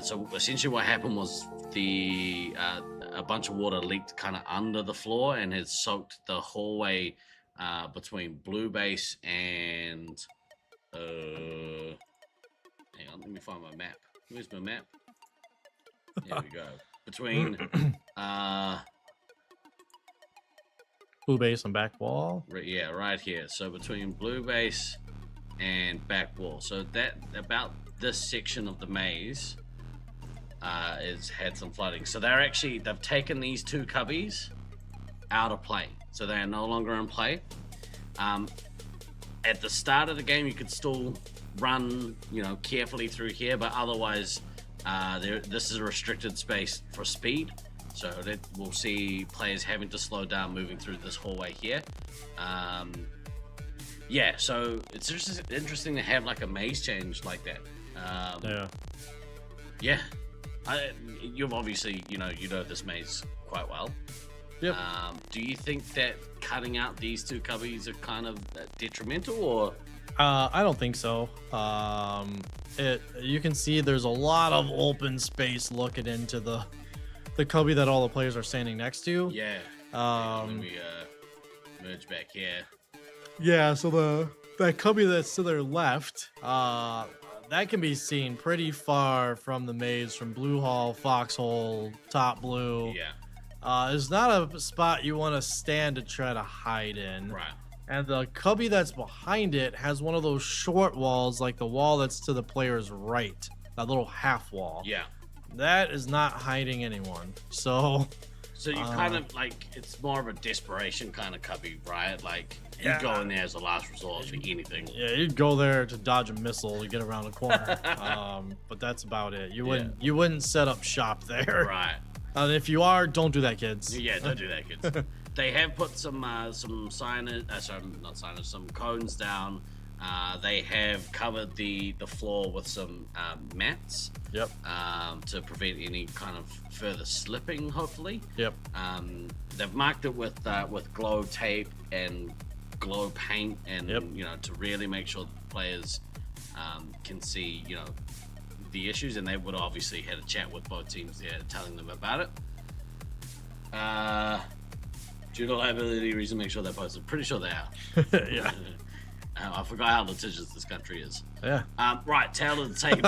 So essentially what happened was a bunch of water leaked kind of under the floor and has soaked the hallway between Blue Base and hang on, let me find my map. Where's my map? There we go. Between Blue Base and back wall. Right here. So between Blue Base and back wall. So that about this section of the maze has had some flooding. So they've taken these 2 cubbies out of play. So they are no longer in play. At the start of the game, you could still run, carefully through here, but otherwise, this is a restricted space for speed. So that we'll see players having to slow down moving through this hallway here. So it's just interesting to have like a maze change like that. You've obviously, you know this maze quite well. Yep. Do you think that cutting out these 2 cubbies are kind of detrimental, or I don't think so. You can see there's a lot of open space looking into the cubby that all the players are standing next to. Yeah. When we merge back here. Yeah, so that cubby that's to their left, that can be seen pretty far from the maze, from Blue Hall, Foxhole, Top Blue. Yeah. It's not a spot you want to stand to try to hide in. Right. And the cubby that's behind it has one of those short walls, like the wall that's to the player's right, that little half wall. Yeah. That is not hiding anyone. So you kind of like, it's more of a desperation kind of cubby, right? Like you go in there as a last resort for anything. Yeah, you'd go there to dodge a missile to get around a corner. But that's about it. You wouldn't set up shop there. Right. And if you are, don't do that, kids. Yeah, don't do that, kids. They have put some signage, sorry, not signage, some cones down. They have covered the floor with some mats. Yep. To prevent any kind of further slipping, hopefully. Yep. They've marked it with glow tape and glow paint, and to really make sure the players can see the issues, and they would obviously had a chat with both teams there, telling them about it. Due to liability reason, make sure they're posted. Pretty sure they are. Yeah. I forgot how litigious this country is. Yeah. Right, tail of the tape.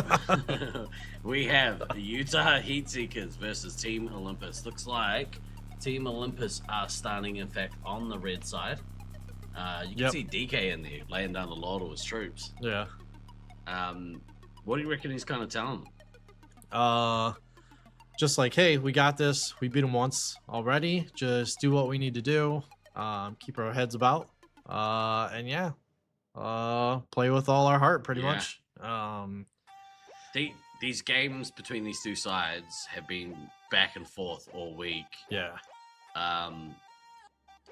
We have the Utah Heat Seekers versus Team Olympus. Looks like Team Olympus are starting, in fact, on the red side. You can see DK in there laying down the law to his troops. Yeah. What do you reckon he's kind of telling them? Just like, hey, we got this. We beat them once already. Just do what we need to do. Keep our heads about. And yeah, play with all our heart, pretty much. These games between these two sides have been back and forth all week. Yeah. I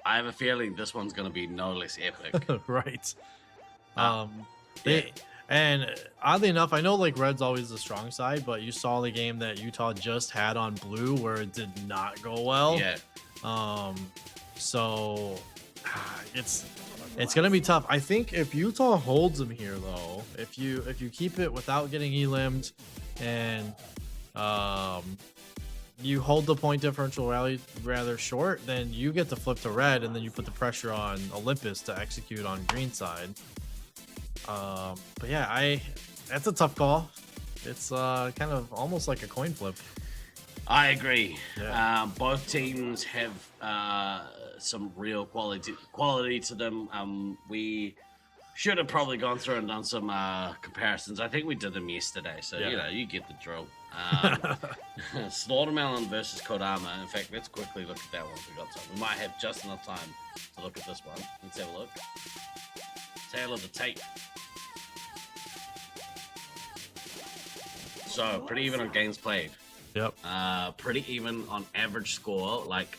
have a feeling this one's going to be no less epic. Right. And oddly enough, I know like red's always the strong side, but you saw the game that Utah just had on blue where it did not go well. Yeah. So it's gonna be tough. I think if Utah holds them here, though, if you keep it without getting elimed, and you hold the point differential rather short, then you get to flip to red, and then you put the pressure on Olympus to execute on green side. But yeah, that's a tough call. It's kind of almost like a coin flip. I agree. Yeah. Both teams have some real quality to them. We should have probably gone through and done some comparisons. I think we did them yesterday, so you get the drill. Slaughtermelon versus Kodama. In fact, let's quickly look at that one if we got time. We might have just enough time to look at this one. Let's have a look. Tail of the tape. So, pretty even on games played. Yep. Pretty even on average score. Like,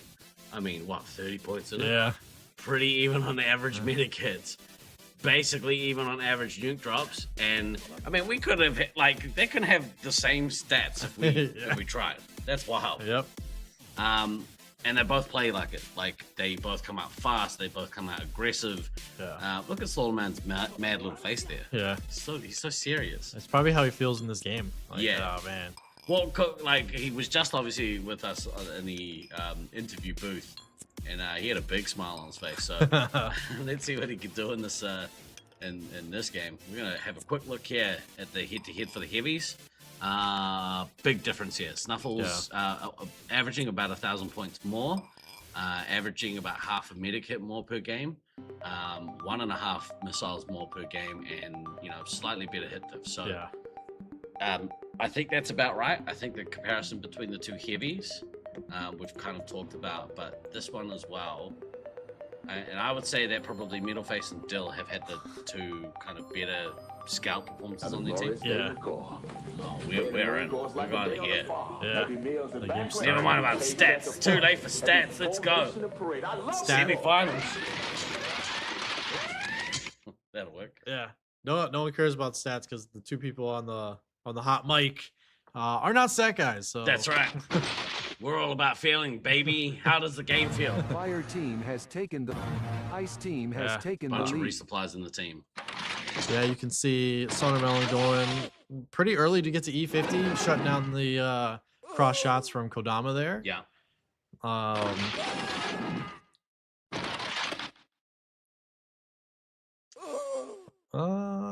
I mean, what, 30 points in it? Yeah. Pretty even on the average medic hits. Basically even on average nuke drops. And, I mean, we could have, like, they could have the same stats if we, if we tried. That's wild. Yep. And they both play like it. Like, they both come out fast. They both come out aggressive. Yeah. Look at Slaughterman's mad little face there. Yeah. He's so serious. That's probably how he feels in this game. Like, yeah. Oh, man. Well, like, he was just obviously with us in the interview booth, and he had a big smile on his face. So let's see what he can do in this in this game. We're gonna have a quick look here at the head-to-head for the heavies. Big difference here. Snuffles averaging about 1,000 points more, averaging about half a medic hit more per game, 1.5 missiles more per game, and slightly better hit diff. So yeah. I think that's about right. I think the comparison between the two heavies, we've kind of talked about, but this one as well. And I would say that probably Middleface and Dill have had the two kind of better scout performances on their team. Yeah. Oh, we're in. We're going to here. Yeah. The game's Never mind about stats. It's too late for stats. Let's go. Semi-finals. That'll work. Yeah. No one cares about stats because the two people on the hot mic are not stat guys. So that's right. We're all about feeling, baby. How does the game feel? Fire team has taken the ice team has taken the bunch of lead. resupplies in the team. Yeah, you can see Sonomelon going pretty early to get to E50, shutting down the cross shots from Kodama there. Yeah.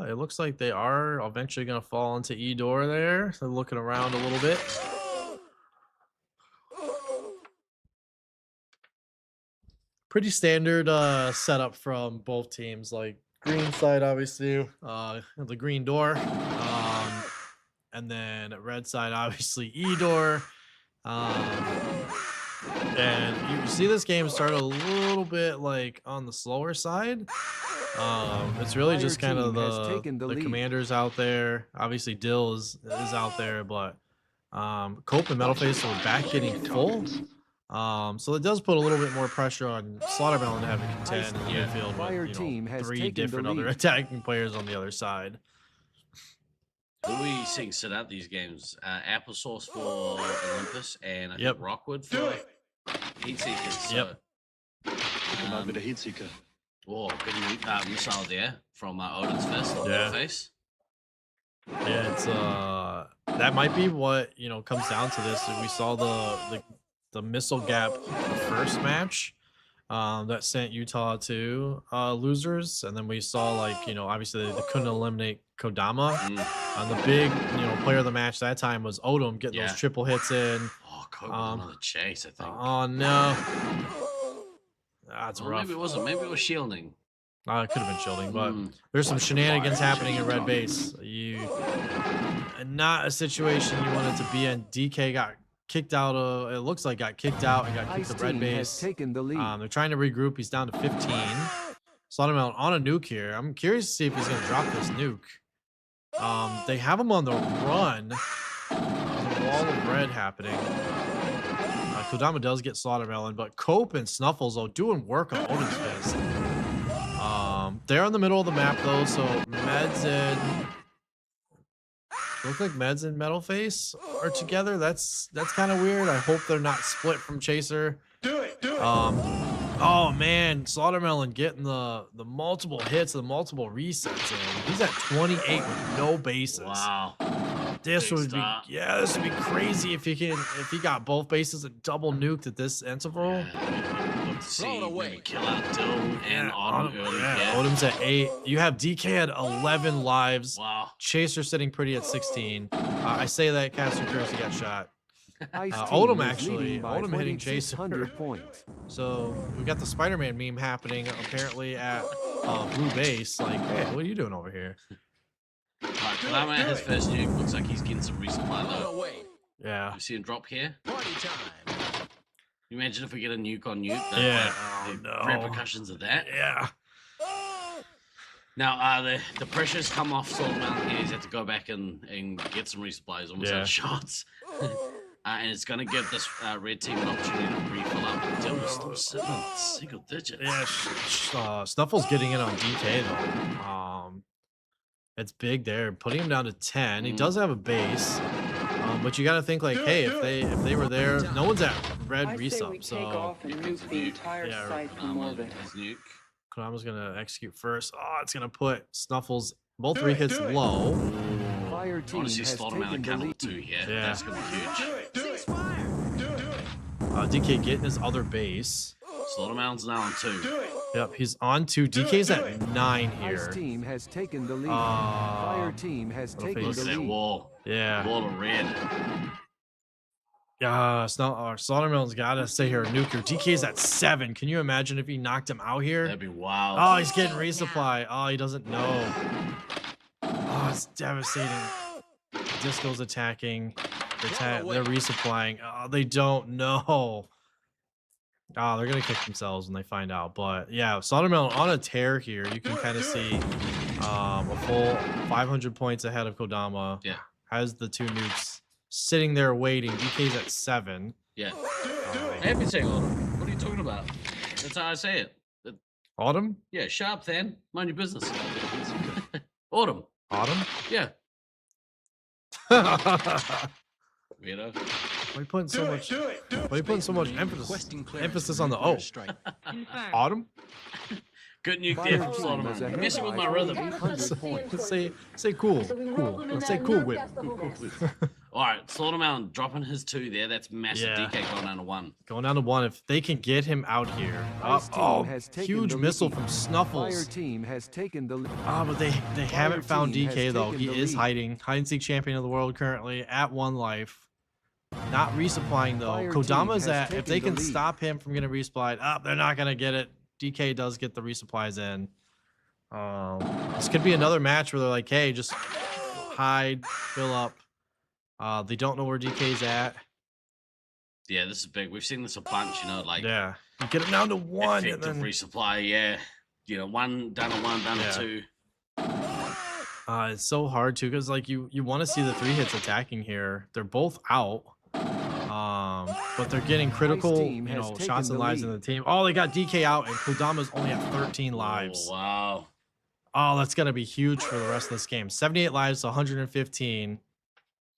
It looks like they are eventually going to fall into E door there. So looking around a little bit. Pretty standard setup from both teams. Like green side, obviously, the green door. And then red side, obviously, E door. And you see this game start a little bit like on the slower side. It's really just kind of the commanders out there. Obviously, Dill is out there, but Cope and Metalface are back getting full. So it does put a little bit more pressure on Slaughtermelon to have to contend in the midfield with three different other attacking players on the other side. Who are we seeing sit out these games? Applesauce for Olympus and I think Rockwood for Heatseekers. So, Mit der Heatseeker. oh, good missile there from Odin's Fist on the face. Yeah, it's that might be what comes down to this. We saw the missile gap the first match that sent Utah to losers, and then we saw obviously they couldn't eliminate Kodama. The big player of the match that time was Odom getting those triple hits in. Oh, Cope was another chase, I think. Oh no, that's rough. Maybe it wasn't. Maybe it was shielding. It could have been shielding, but there's some shenanigans happening in red base. Not a situation you wanted to be in. DK got kicked out of. It looks like got kicked out and got kicked to red base. Taken the lead. They're trying to regroup. He's down to 15. Slaughtermelon on a nuke here. I'm curious to see if he's going to drop this nuke. They have him on the run. There's a wall of red happening. Kodama does get Slaughtermelon, but Cope and Snuffles doing work on Odin's Fist. They're in the middle of the map though, so Meds and look like Meds and Metalface are together. That's kind of weird. I hope they're not split from Chaser. Do it. Oh man, Slaughtermelon getting the multiple hits, the multiple resets in. He's at 28 with no bases. Wow. This would be crazy if he got both bases and double nuked at this interval. Kill out Dill and Autumn early. Autumn's at 8. You have DK at 11 lives. Wow. Chaser sitting pretty at 16. I say that Caster Curse got shot. Odom Odom hitting Chaser. Points. So we got the Spider-Man meme happening apparently at Blue Base. Like, hey, what are you doing over here? Alright, Kodama at his first nuke. Looks like he's getting some resupply though. Yeah. You see him drop here? Party time. You imagine if we get a nuke on nuke? The repercussions of that. Yeah. Now, the pressure's come off Slaughtermelon here. He's had to go back and get some resupplies, almost out of shots. And it's going to give this red team an opportunity to refill up. Dill was still sitting on single digits. Yeah, Snuffle's getting in on DK though. It's big there, putting him down to 10. He does have a base, but you got to think like, hey, if they were there, no one's at red resup. So take off and nuke the entire site from orbit. Konami's gonna execute first. Oh, it's gonna put Snuffles both 3 hits low. Fire team Honestly, has Slaughtermelon taken the lead. 2 here. That's gonna be huge. DK getting his other base. Slaughtermelon's now on 2. Yep, he's on 2. DK's at 9 here. Ice team has taken the lead. Fire team has taken Look the at lead. that wall. Yeah. Wall of red. Slaughtermelon's got to stay here. Nuke here. DK's at 7. Can you imagine if he knocked him out here? That'd be wild. Oh, he's getting resupply. Oh, he doesn't know. Oh, it's devastating. Disco's attacking. They're resupplying. Oh, they don't know. Oh, they're going to kick themselves when they find out. But yeah, Slaughtermelon on a tear here. You can kind of see a full 500 points ahead of Kodama. Yeah. Has the 2 nukes sitting there waiting. DK's at 7. Yeah. I have been saying Autumn. What are you talking about? That's how I say it. Autumn? Yeah, sharp then. Mind your business. Autumn. Autumn? Yeah. Weirdo. Why are you putting so much? Why are you putting so much emphasis on the O? Autumn? Good nuke Fire there from team Slaughterman. is ahead Messing with by my rhythm. Say cool. Cool. Let's say cool whip. Cool, please. All right, Slaughterman dropping his 2 there. That's massive. Yeah. DK going down to 1. Going down to 1. If they can get him out here. Ice team Oh, has taken huge the missile lead. from Fire Snuffles. team has taken the lead. But they haven't found team has DK though. taken He the is lead. hiding. Hide and seek champion of the world currently at 1 life. Not resupplying though. Fire team Kodama's has at, if they taken can the lead. stop him from getting resupplied, they're not gonna get it. DK does get the resupplies in. This could be another match where they're like, hey, just hide, fill up. They don't know where DK's at. Yeah, this is big. We've seen this a bunch, you know, like Yeah. You get him down to 1 and effective then resupply, yeah. You know, 1 down to 1, down Yeah. to 2. It's so hard too, because like you want to see the 3 hits attacking here. They're both out. But they're getting critical, team you has know, taken shots and the lives lead. in the team. Oh, they got DK out, and Kodama's only at 13 lives. Oh, wow. Oh, that's gonna be huge for the rest of this game. 78 lives to 115.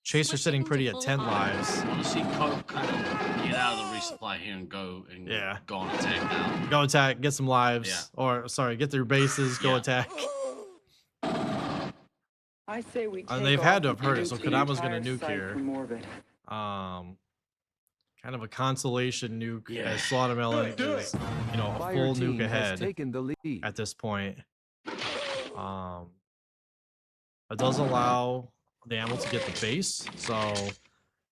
Chaser sitting pretty at 10 lives. I want to see Coke kind of get out of the resupply here and go on attack now. Go attack, get some lives. Yeah. Or sorry, get their bases, go attack. I say we take And they've had to off have heard it, and so nuke the Kodama's gonna entire nuke site here. from orbit. Kind of a consolation nuke Yeah. as Slaughtermelon is, you know, a Fire full team nuke has ahead taken the lead. at this point. It does allow the ammo to get the base, so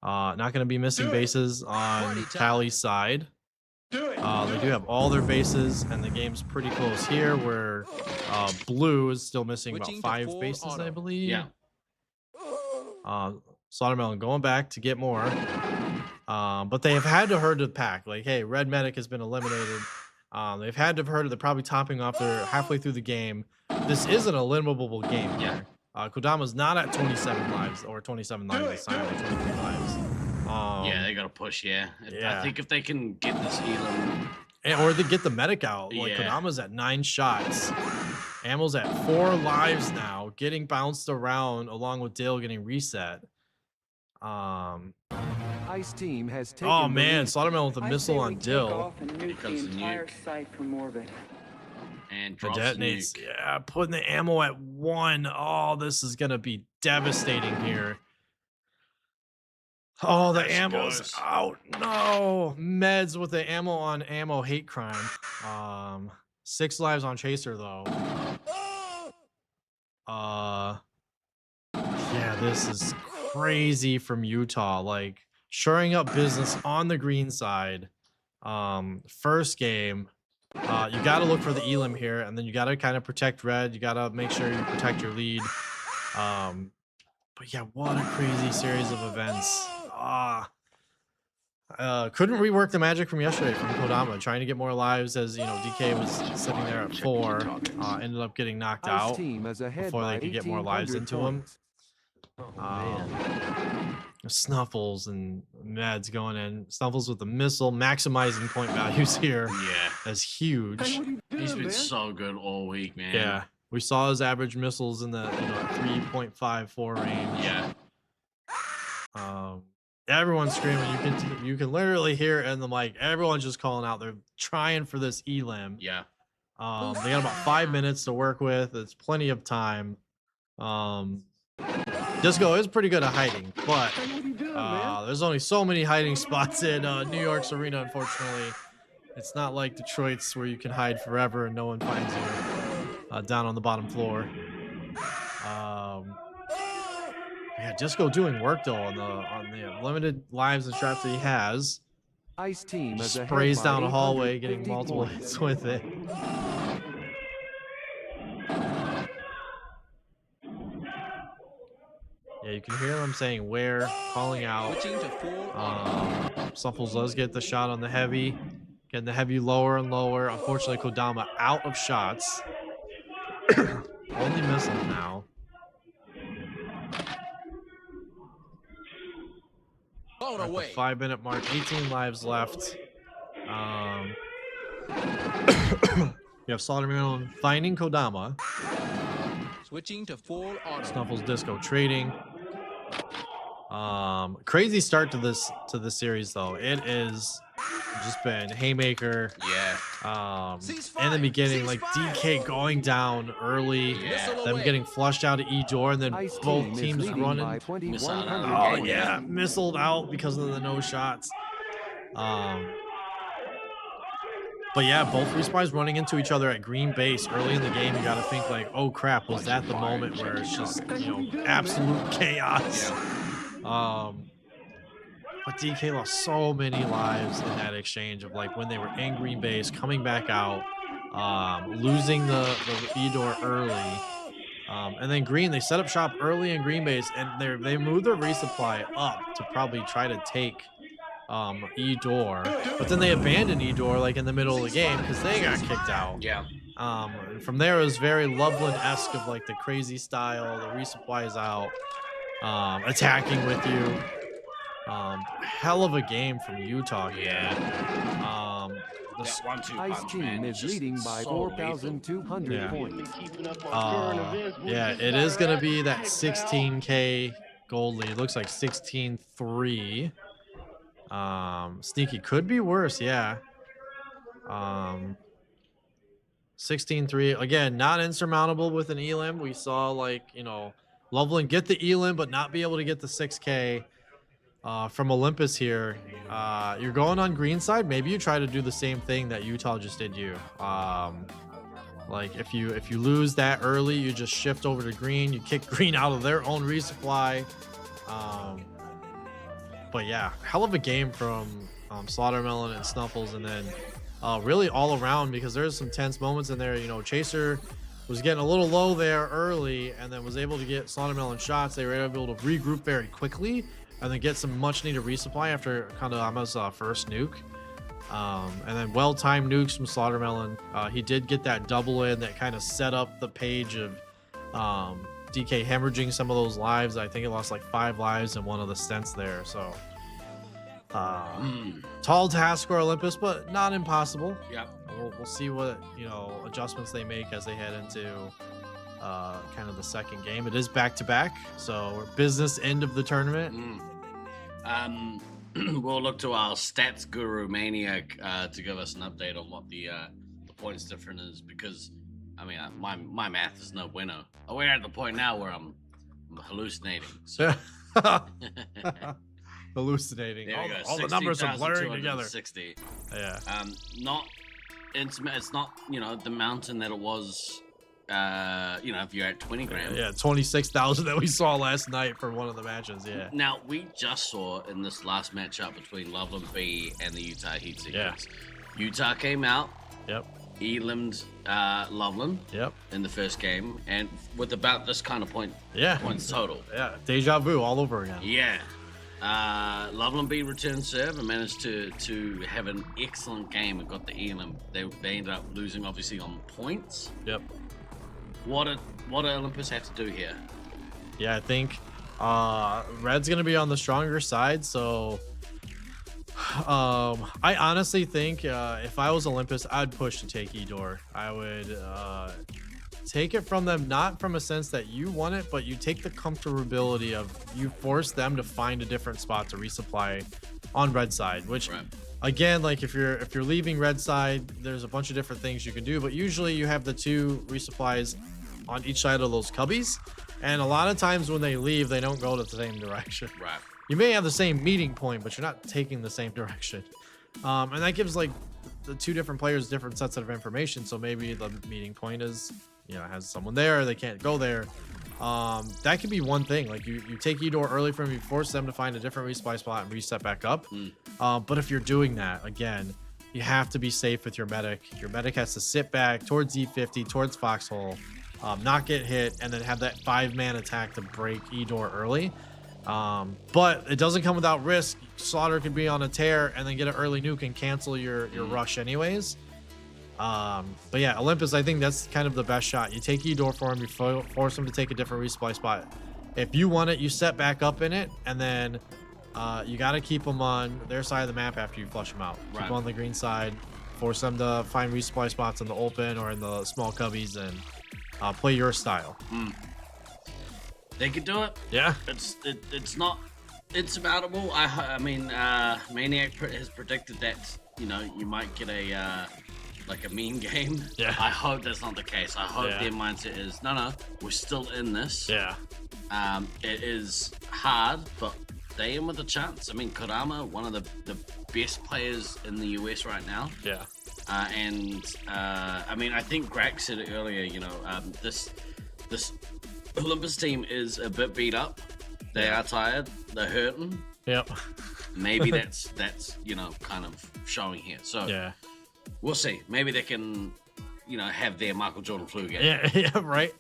not going to be missing bases on Cali's side. They do have all their bases, and the game's pretty close here, where Blue is still missing about 5 bases, I believe. Yeah. Slaughtermelon going back to get more. But they have had to herd the pack. Like, hey, Red Medic has been eliminated. They've had to have heard they're probably topping off. They're halfway through the game. This is an eliminable game here. Kodama's not at 27 lives or 27 lives this time, or 23 lives. Yeah, they got to push, yeah. Yeah. I think if they can get this Elam... Or they get the medic out. Like, Yeah. Kodama's at 9 shots. Ammo's at 4 lives now, getting bounced around along with Dale getting reset. Ice team has taken Oh the man, lead. Slaughtermelon with a I missile say on we take Dill. off and nuke comes the the entire nuke. site from orbit. And The drops the detonates. nuke. Yeah, putting the ammo at 1. Oh, this is gonna be devastating here. Oh, the There she ammo's goes. out. No. Meds with the ammo on ammo hate crime. 6 lives on Chaser though. Yeah, this is crazy from Utah. Like, shoring up business on the green side. First game. You got to look for the Elam here, and then you got to kind of protect red. You got to make sure you protect your lead. But yeah, what a crazy series of events. Couldn't rework the magic from yesterday from Kodama, trying to get more lives as, you know, DK was sitting there at 4. Ended up getting knocked Ice out team is ahead before by they could get more lives 1,800 into him. points. Snuffles and Meds going in. Snuffles with the missile, maximizing point values here. Yeah. That's huge. He's been so good all week, man. Yeah. We saw his average missiles in the 3.54 range. Yeah. Everyone's screaming. You can literally hear it in the mic. Everyone's just calling out. They're trying for this elim. Yeah. They got about 5 minutes to work with. It's plenty of time. Disco is pretty good at hiding, but there's only so many hiding spots in New York's arena, unfortunately. It's not like Detroit's where you can hide forever and no one finds you down on the bottom floor. Yeah, Disco doing work though on the limited lives and traps that he has. Ice team is ahead Sprays by down a hallway, 850 getting multiple points. hits with it. Yeah, you can hear them saying where, calling out. Snuffles does get the shot on the heavy. Getting the heavy lower and lower. Unfortunately, Kodama out of shots. Only missiles now. At the 5-minute mark, 18 lives left. You have Slaughtermelon finding Kodama. Switching to full auto. Snuffles Disco trading. Crazy start to this series though. It is just been haymaker. Yeah. In the beginning, like DK going down early, them getting flushed out of E door, and then both teams running. Oh yeah, missiled out because of the no shots. But yeah, both respawns running into each other at green base early in the game. You got to think like, oh crap, was that the moment where it's just absolute chaos? But DK lost so many lives in that exchange of like when they were in green base, coming back out, losing the E-door early. And then green, they set up shop early in green base, and they moved their resupply up to probably try to take E-door. But then they abandoned E-door like in the middle of the game because they got kicked out. Yeah. And from there, it was very Loveland-esque of like the crazy style, the resupply is out, attacking with you. Hell of a game from Utah here. The Ice team is leading by 4,200 points. Yeah, it is going to be that 16K gold lead. Looks like 16-3. Sneaky could be worse, yeah. 16-3. Again, not insurmountable with an elim. We saw like, Loveland get the elim, but not be able to get the 6K. From Olympus here, you're going on green side. Maybe you try to do the same thing that Utah just did you. Like if you lose that early, you just shift over to green. You kick green out of their own resupply. But yeah, hell of a game from Slaughtermelon and Snuffles, and then really all around because there's some tense moments in there. Chaser was getting a little low there early, and then was able to get Slaughtermelon shots. They were able to regroup very quickly. And then get some much needed resupply after Kandahama's first nuke. And then well-timed nukes from Slaughtermelon. He did get that double in that kind of set up the page of DK hemorrhaging some of those lives. I think he lost like 5 lives in one of the stints there. So tall task for Olympus, but not impossible. Yeah. We'll see what adjustments they make as they head into kind of the second game. It is back-to-back, so we're business end of the tournament. We'll look to our stats guru Maniac to give us an update on what the points difference is, because I mean my math is no bueno. We're at the point now where I'm hallucinating. So. Hallucinating. There we go. All the numbers are blurring together. 60. Yeah. It's not the mountain that it was. If you're at 20 grams. Yeah, 26,000 that we saw last night for one of the matches. Yeah. Now we just saw in this last matchup between Loveland B and the Utah Heat Seekers. Utah came out. Yep. Elimed Loveland. Yep. In the first game, and with about this kind of points total. Yeah. Deja vu all over again. Yeah. Loveland B returned serve and managed to have an excellent game and got the elim. They ended up losing obviously on points. Yep. What do Olympus have to do here? Yeah, I think Red's going to be on the stronger side. So I honestly think if I was Olympus, I'd push to take E-door. I would take it from them, not from a sense that you want it, but you take the comfortability of you force them to find a different spot to resupply on red side, which again, like if you're leaving red side, there's a bunch of different things you can do, but usually you have the 2 resupplies on each side of those cubbies, and a lot of times when they leave, they don't go to the same direction. Right. You may have the same meeting point, but you're not taking the same direction. And that gives like the 2 different players different sets of information. So maybe the meeting point is, has someone there, they can't go there. That could be one thing. Like you take E-door early from you, force them to find a different resupply spot and reset back up. But if you're doing that, again, you have to be safe with your medic. Your medic has to sit back towards E50, towards Foxhole, not get hit, and then have that 5-man attack to break E-door early. But it doesn't come without risk. Slaughter could be on a tear and then get an early nuke and cancel your rush anyways. But yeah, Olympus, I think that's kind of the best shot. You take E-door for him, you force him to take a different resupply spot. If you want it, you set back up in it, and then you got to keep them on their side of the map after you flush them out. Keep them on the green side, force them to find resupply spots in the open or in the small cubbies, and play your style. They could do it. Yeah. It's not insurmountable. I mean, Maniac has predicted that you know, you might get a like a meme game. Yeah. I hope that's not the case. I hope Yeah. their mindset is no, we're still in this. Yeah. It is hard, but they in with a chance. I mean, Kurama, one of the best players in the US right now. Yeah. I mean, I think Greg said it earlier. You know, this Olympus team is a bit beat up. They are tired. They're hurting. Yep. Maybe that's you know, kind of showing here. So Yeah. we'll see. Maybe they can, you know, have their Michael Jordan flu game. Yeah, right.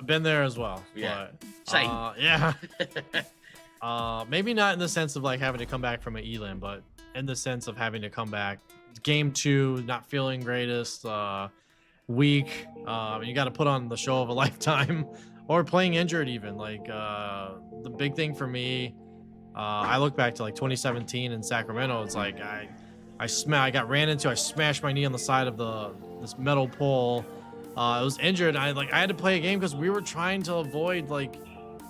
Been there as well. Yeah. But, Same. Yeah. Maybe not in the sense of like having to come back from an elim, but in the sense of having to come back game 2, not feeling greatest, weak. You got to put on the show of a lifetime, or playing injured even. Like the big thing for me, I look back to like 2017 in Sacramento. It's like I got ran into. I smashed my knee on the side of this metal pole. I was injured. I had to play a game because we were trying to avoid, like,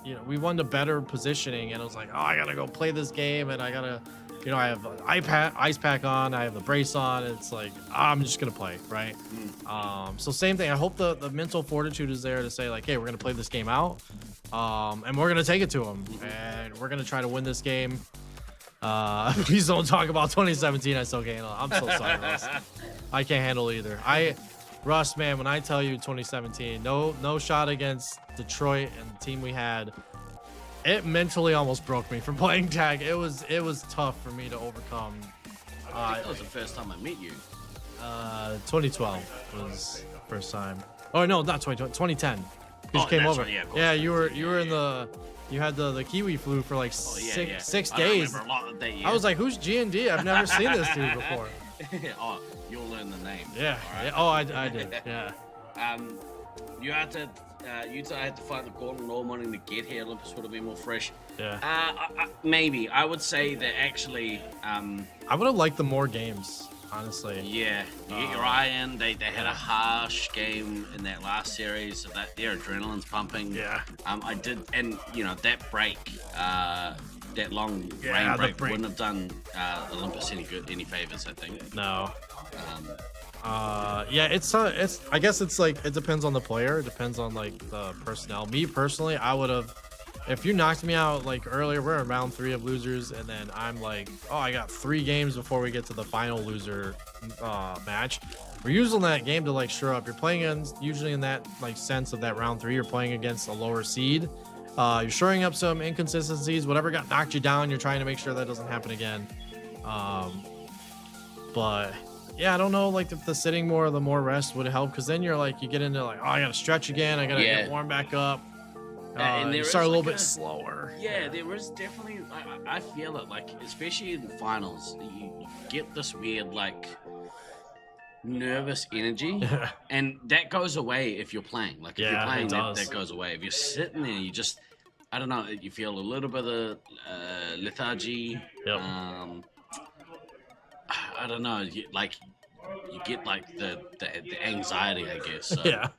you know, we wanted a better positioning, and it was like, oh, I gotta go play this game, and I gotta, you know, I have ice pack on, I have the brace on. It's like, I'm just gonna play, right? So same thing. I hope the mental fortitude is there to say like, hey, we're gonna play this game out, and we're gonna take it to them, and we're gonna try to win this game. Please don't talk about 2017. I still can't. I'm so sorry, Russ. I can't handle either. Russ, man, when I tell you 2017, no shot against Detroit and the team we had, it mentally almost broke me from playing tag. It was tough for me to overcome. I think that was the first time I met you. 2012 was the first time. Oh no, not 2012. 2010. You just came that's over. right, yeah, of course. Yeah, you were in the. You had the Kiwi flu for like six I days. remember a lot of that year. I was like, who's G&D? I've never seen this dude before. Oh, you'll learn the name. Yeah. All right. Oh, I did. Yeah. You had to. Utah had to fight the gauntlet all morning to get here. Olympus would have been more fresh. Yeah. Maybe I would say that actually. I would have liked the more games, honestly. Yeah, you get your eye in. They had a harsh game in that last series, so that their adrenaline's pumping. Yeah. I did, and you know that break, that long Yeah, rain the break break. wouldn't have done Olympus any favors. I think. No. Yeah, it's I guess it's like it depends on the player. It depends on like the personnel. Me personally, I would have, if you knocked me out like earlier, we're in round 3 of losers, and then I'm like, oh, I got 3 games before we get to the final loser match. We're using that game to like sure up. You're playing usually in that like sense of that round 3, you're playing against a lower seed. You're shoring up some inconsistencies. Whatever got knocked you down, you're trying to make sure that doesn't happen again. But yeah, I don't know, like if the sitting more, the more rest would help, because then you're like, you get into like, oh, I gotta stretch again, I gotta get warm back up. And You there start is a little like bit slower. Yeah, there is definitely. I feel it, like especially in the finals, you get this weird like nervous energy, and that goes away if you're playing. Like if you're Yeah, playing, it does. that goes away. If you're sitting there, you just, I don't know, you feel a little bit of lethargy. Yep. I don't know, you get like the anxiety, I guess. So, Yeah.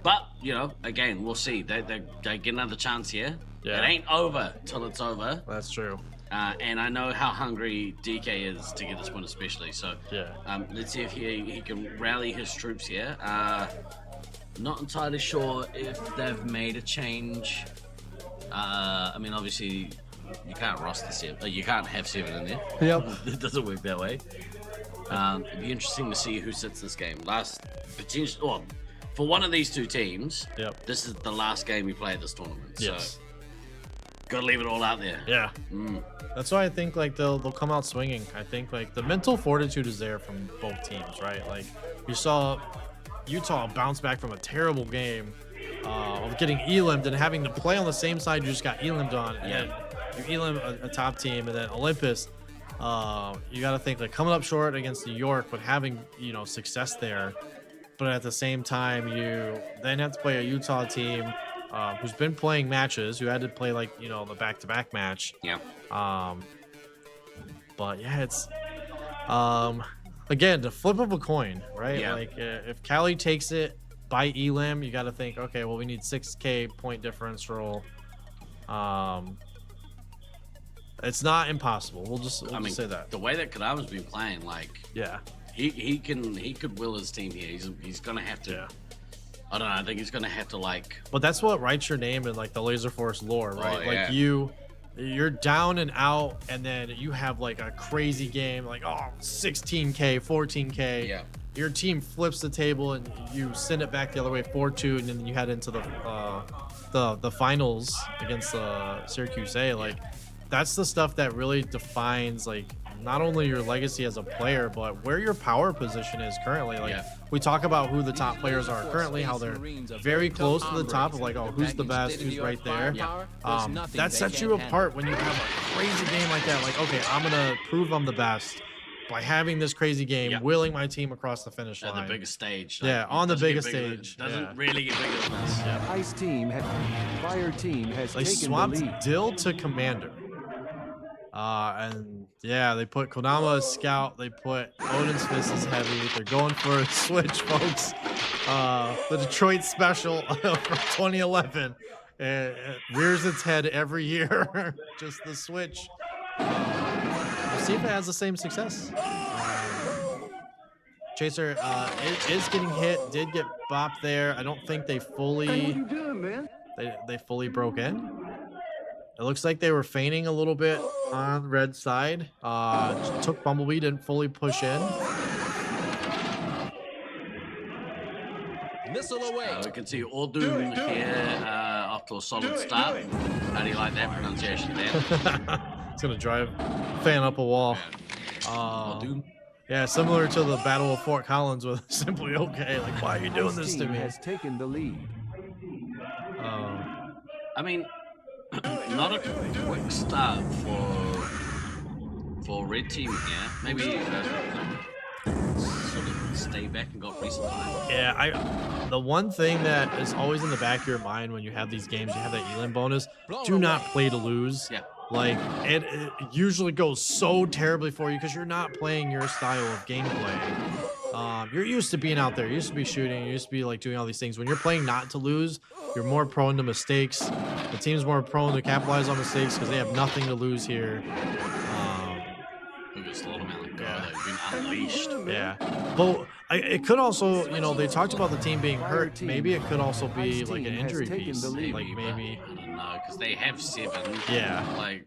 But you know, again, we'll see. They get another chance here. Yeah. It ain't over till it's over. That's true. And I know how hungry DK is to get this one, especially. So yeah. Let's see if he can rally his troops here. Not entirely sure if they've made a change. I mean, obviously, you can't roster 7. You can't have 7 in there. Yep. It doesn't work that way. It'd be interesting to see who sits this game. For one of these two teams, this is the last game we play at this tournament. Yes. So, gotta leave it all out there. Yeah. That's why I think like they'll come out swinging. I think like the mental fortitude is there from both teams, right? Like you saw Utah bounce back from a terrible game of getting elimed and having to play on the same side you just got elimed on. And then you elim a top team, and then Olympus. You got to think like coming up short against New York, but having success there. But at the same time, you then have to play a Utah team who's been playing matches, who had to play like the back-to-back match. Yeah. But yeah, it's again the flip of a coin, right? Yeah. Like if Cali takes it by elim, you got to think, okay, well we need 6K point differential. It's not impossible. We'll just say that. The way that Kadama's been playing, like, he could will his team here. He's gonna have to. I don't know. I think he's gonna have to like. But that's what writes your name in like the Laserforce lore, right? Oh, yeah. Like you're down and out, and then you have like a crazy game, like 16K, 14K. Yeah. Your team flips the table and you send it back the other way, 4-2, and then you head into the finals against Syracuse. Like that's the stuff that really defines like not only your legacy as a player, but where your power position is currently. Like we talk about who the top players are currently, how they're very close to the top of like, who's the best, who's right there. That sets you apart when you have a crazy game like that. Like, okay, I'm gonna prove I'm the best by having this crazy game, willing my team across the finish line. At the biggest stage. Like, on the biggest stage. Doesn't really get bigger than this. Ice team, Fire team has they taken swapped the lead. Dill to Commander. And yeah, they put Kodama as scout. They put Odin's Fist as heavy. They're going for a switch, folks. The Detroit special from 2011 rears its head every year. Just the switch. We'll see if it has the same success. Chaser is getting hit. Did get bopped there. I don't think they fully. They fully broke in. It looks like they were feigning a little bit on red side. Took Bumblebee, didn't fully push in. Missile away. We can see Ordun here after a solid start. How do you like that pronunciation there? It's gonna drive fan up a wall. Yeah, similar to the Battle of Fort Collins with Simply Okay. Like, why are you doing this to me? Has taken the lead. I mean, not a quick start for red team here. Maybe sort of stay back and got resupply. Yeah, the one thing that is always in the back of your mind when you have these games, you have that Elam bonus. Do not play to lose. Yeah. Like it usually goes so terribly for you because you're not playing your style of gameplay. You're used to being out there, you're used to be shooting, you're used to be like doing all these things. When you're playing not to lose, you're more prone to mistakes. The team's more prone to capitalize on mistakes because they have nothing to lose here. Just let them out like they've been unleashed. Yeah, but it could also, you know, they talked about the team being hurt. Maybe it could also be like an injury piece. Like maybe. I don't know, because they have 7. Yeah. Like.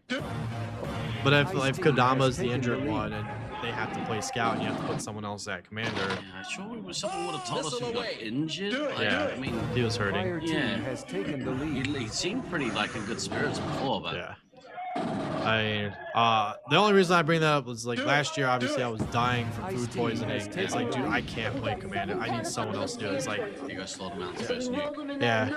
But if Kodama's the injured one and they have to play scout and you have to put someone else at commander. Yeah, sure, someone would have told us he got injured. Like, yeah, I mean, he was hurting. Yeah. Has taken the lead. He seemed pretty like in good spirits before, but. Yeah. The only reason I bring that up was like last year, obviously I was dying from food poisoning. It's like, dude, I can't play commander. I need someone else to do it. It's like you gotta slow them out first. Yeah.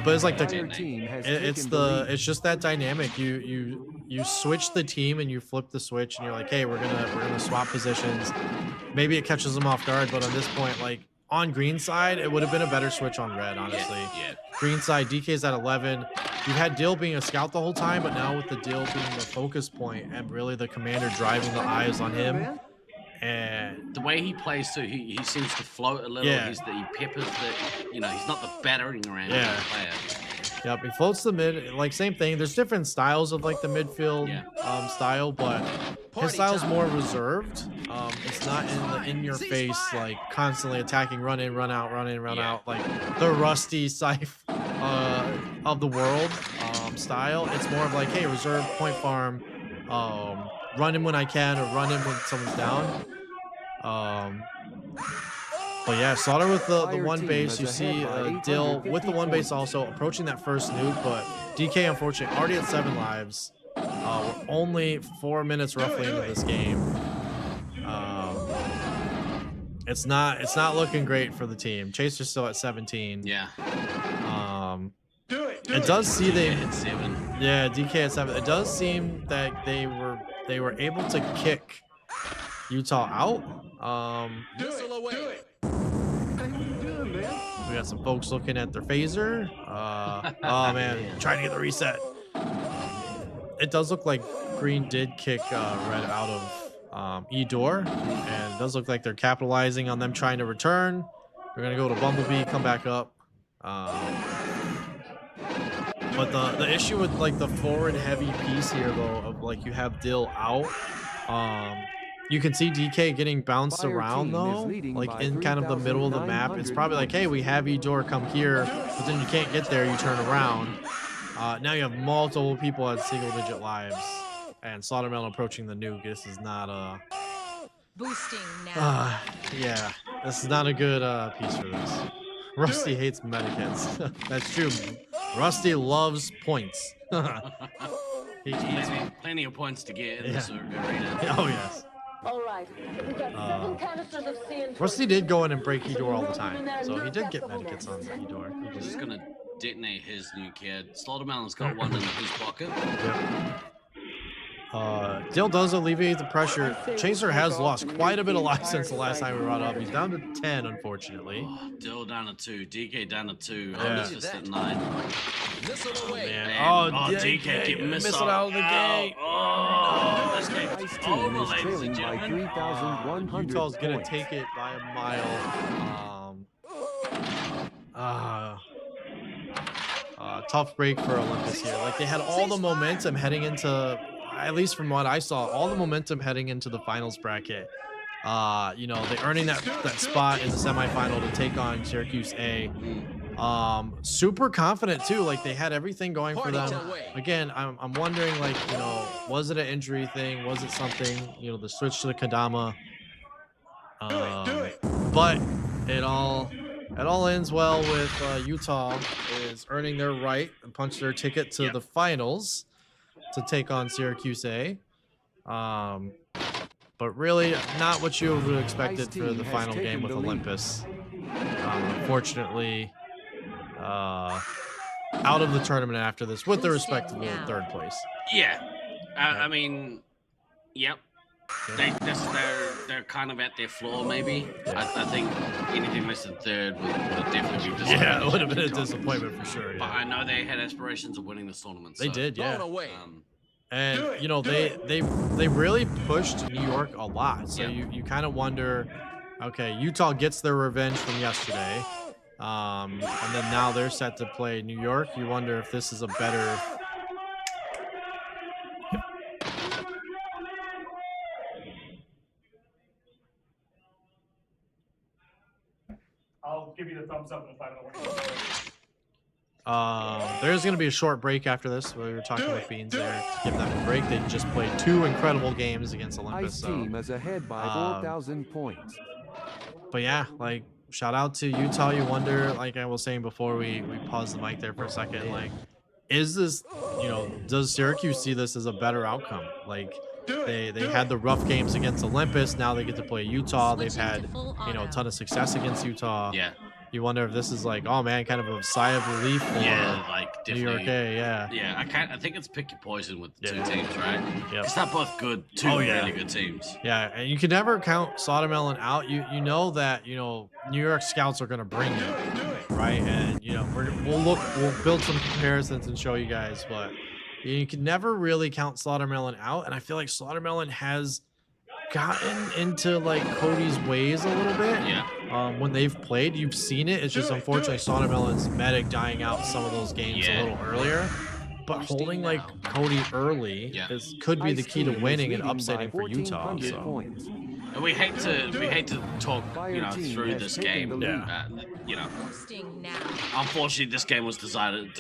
But it's like it's just that dynamic. You switch the team and you flip the switch and you're like, hey, we're gonna swap positions. Maybe it catches them off guard, but on this point, like on green side, it would have been a better switch on red, honestly. Yeah. Green side, DK's at 11. You've had Dill being a scout the whole time, but now with the Dill being the focus point and really the commander driving the eyes on him. And the way he plays too, he seems to float a little. Yeah. He peppers the, you know, he's not the battering around player. Yep, he floats the mid, like same thing. There's different styles of like the midfield style, but his style's more reserved. It's not in your face, like constantly attacking, run in, run out, run in, run out, like the rusty Scythe of the world style. It's more of like, hey, reserve, point farm, run in when I can or run in when someone's down. But yeah, Slaughter with the one base. You see Dill with the one base also approaching that first nuke, but DK unfortunately already at 7 lives. We're only 4 minutes roughly into this game. It's not looking great for the team. Chaser's still at 17. Yeah. It does see they hit 7. Yeah, DK at 7. It does seem that they were able to kick Utah out. We got some folks looking at their phaser. Oh man, trying to get the reset. It does look like Green did kick Red out of E-Door, and it does look like they're capitalizing on them trying to return. We're gonna go to Bumblebee, come back up. But the issue with like the forward heavy piece here though, of like you have Dill out, you can see DK getting bounced Fire around team is though, leading like by in kind of the middle of the map. It's probably like, hey, we have Edor come here, but then you can't get there. You turn around. Now you have multiple people at single-digit lives, and Slaughtermelon approaching the nuke. This is not Boosting now. yeah, this is not a good piece for this. Rusty hates medikits. That's true. Rusty loves points. Plenty of points to get in Yeah. this arena. Oh yes. All right. We've got 7 canisters of sand. Rusty did go in and break Edor all the time, so he did get medikits on Edor. He's just gonna detonate his nuke here. Slaughtermelon's got one in his pocket. Dill does alleviate the pressure. Chaser has lost quite a bit of life since the last time we brought up. He's down to 10, unfortunately. Oh, Dill down to 2, DK down to 2, Yeah. Just at 9. Oh, man. DK get missing out of the gate. Oh, this game Ice is team over, is ladies trailing and by gentlemen. 3,100 Utah's gonna points. take it by a mile. Tough break for Olympus here. Like they had all the momentum heading into, at least from what I saw, all the momentum heading into the finals bracket. You know, they earning that spot in the semifinal to take on Syracuse A. Super confident too. Like they had everything going for them. Again, I'm wondering, like, you know, was it an injury thing? Was it something? You know, the switch to the Kadama. But it all ends well with Utah is earning their right and punch their ticket to the finals to take on Syracuse A. But really not what you would have expected for the final game with Olympus. Unfortunately, out of the tournament after this with the respectable third place. Yeah. I mean, yep. They're kind of at their floor, maybe. I think anything less than third would definitely be disappointing. Yeah, it would have been a disappointment for sure. But I know they had aspirations of winning this tournament. They did, yeah. And Do it, you know, they really pushed New York a lot. So you kind of wonder, okay, Utah gets their revenge from yesterday. And then now they're set to play New York. You wonder if this is a better. I'll give you the thumbs up if I don't win. There's going to be a short break after this. We were talking with Beans there to give them a break. They just played 2 incredible games against Olympus. Ice team is ahead by 4,000 points. But yeah, like, shout out to Utah. You wonder, like I was saying before we paused the mic there for a second, like, is this, you know, does Syracuse see this as a better outcome? Like, they had the rough games against Olympus. Now they get to play Utah. They've had, you know, a ton of success against Utah. Yeah. You wonder if this is like, oh man, kind of a sigh of relief for New York A. Yeah. Yeah, I think it's pick your poison with the two teams, right? Yep. It's not both good, two really good teams. Yeah, and you can never count Slaughtermelon out. You know that, you know, New York scouts are going to bring it, right? And you know, we'll build some comparisons and show you guys, but you can never really count Slaughtermelon out. And I feel like Slaughtermelon has gotten into like Cody's ways a little bit. Yeah. When they've played, you've seen it. It's just unfortunately Slaughtermelon's medic dying out some of those games a little earlier. But holding like Cody early could be the key to winning and upsetting for Utah. So. And we hate to talk, you know, through this game. You know, unfortunately, this game was decided.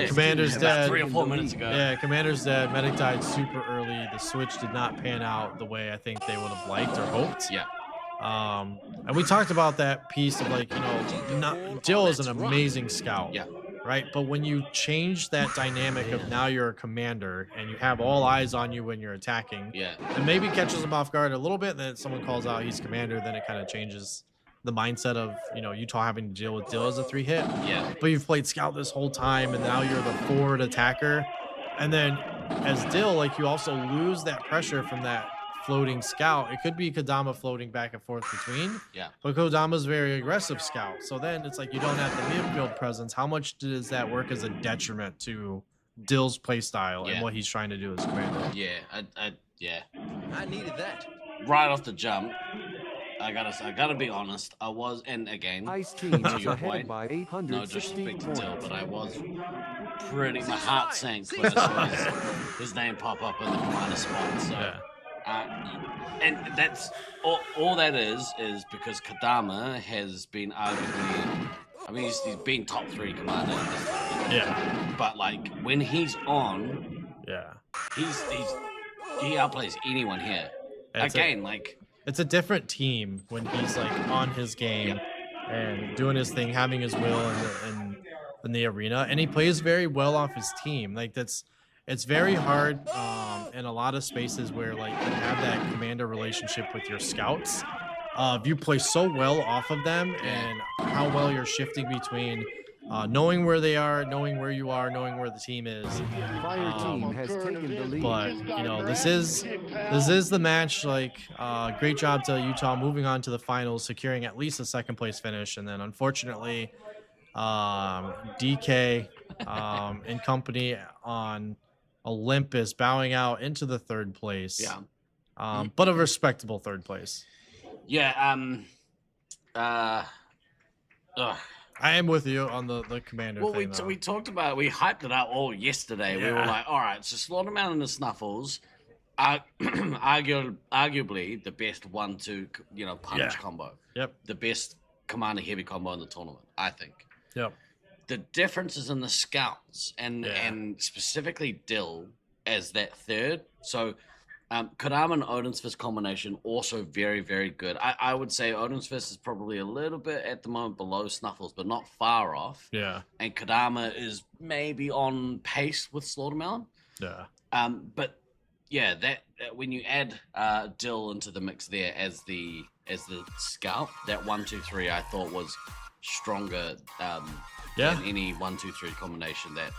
Commander's about dead. 3 or 4 minutes ago. Yeah, Commander's dead. Medic died super early. The switch did not pan out the way I think they would have liked or hoped. Yeah. And we talked about that piece of like, you know, Jill is an amazing scout. Yeah. Right. But when you change that dynamic of now you're a commander and you have all eyes on you when you're attacking. Yeah. And maybe catches them off guard a little bit. Then someone calls out he's commander. Then it kind of changes the mindset of, you know, Utah having to deal with Dill as a 3-hit. Yeah. But you've played scout this whole time and now you're the forward attacker. And then as Dill, like, you also lose that pressure from that floating scout. It could be Kodama floating back and forth between. Yeah. But Kodama's very aggressive scout. So then it's like you don't have the midfield presence. How much does that work as a detriment to Dill's play style and what he's trying to do as commander? Yeah. I needed that. Right off the jump, I gotta be honest. I was, and again, Ice Team to is your ahead point, by no 816 disrespect to Dill, points. but I was pretty. My heart sank when I saw his name pop up in the commander spot. So, and that's all that is because Kadama has been arguably. I mean, he's been top 3 commander in this tournament. Yeah. But like when he's on, Yeah. he outplays anyone here. It's a different team when he's like on his game and doing his thing, having his will in the arena, and he plays very well off his team. Like it's very hard in a lot of spaces where like you have that commander relationship with your scouts. If you play so well off of them and how well you're shifting between knowing where they are, knowing where you are, knowing where the team is. Fire team has taken the lead. But you know, this is the match. Like, great job to Utah moving on to the finals, securing at least a 2nd place finish, and then unfortunately, DK and company on Olympus bowing out into the 3rd place. Yeah. But a respectable 3rd place. Yeah. I am with you on the commander Well, thing. we talked about, we hyped it up all yesterday. We were Yeah. like, all right, so Slaughterman and the Snuffles are arguably the best 1-2, punch combo. Yep. The best commander heavy combo in the tournament, I think. Yep. The difference is in the scouts and specifically Dill as that 3rd. So Kodama and Odin's Fist combination also very, very good. I would say Odin's Fist is probably a little bit at the moment below Snuffles, but not far off. Yeah. And Kodama is maybe on pace with Slaughtermelon. Yeah. But yeah, that when you add Dill into the mix there as the scout, that 1-2-3 I thought was stronger than any 1-2-3 combination that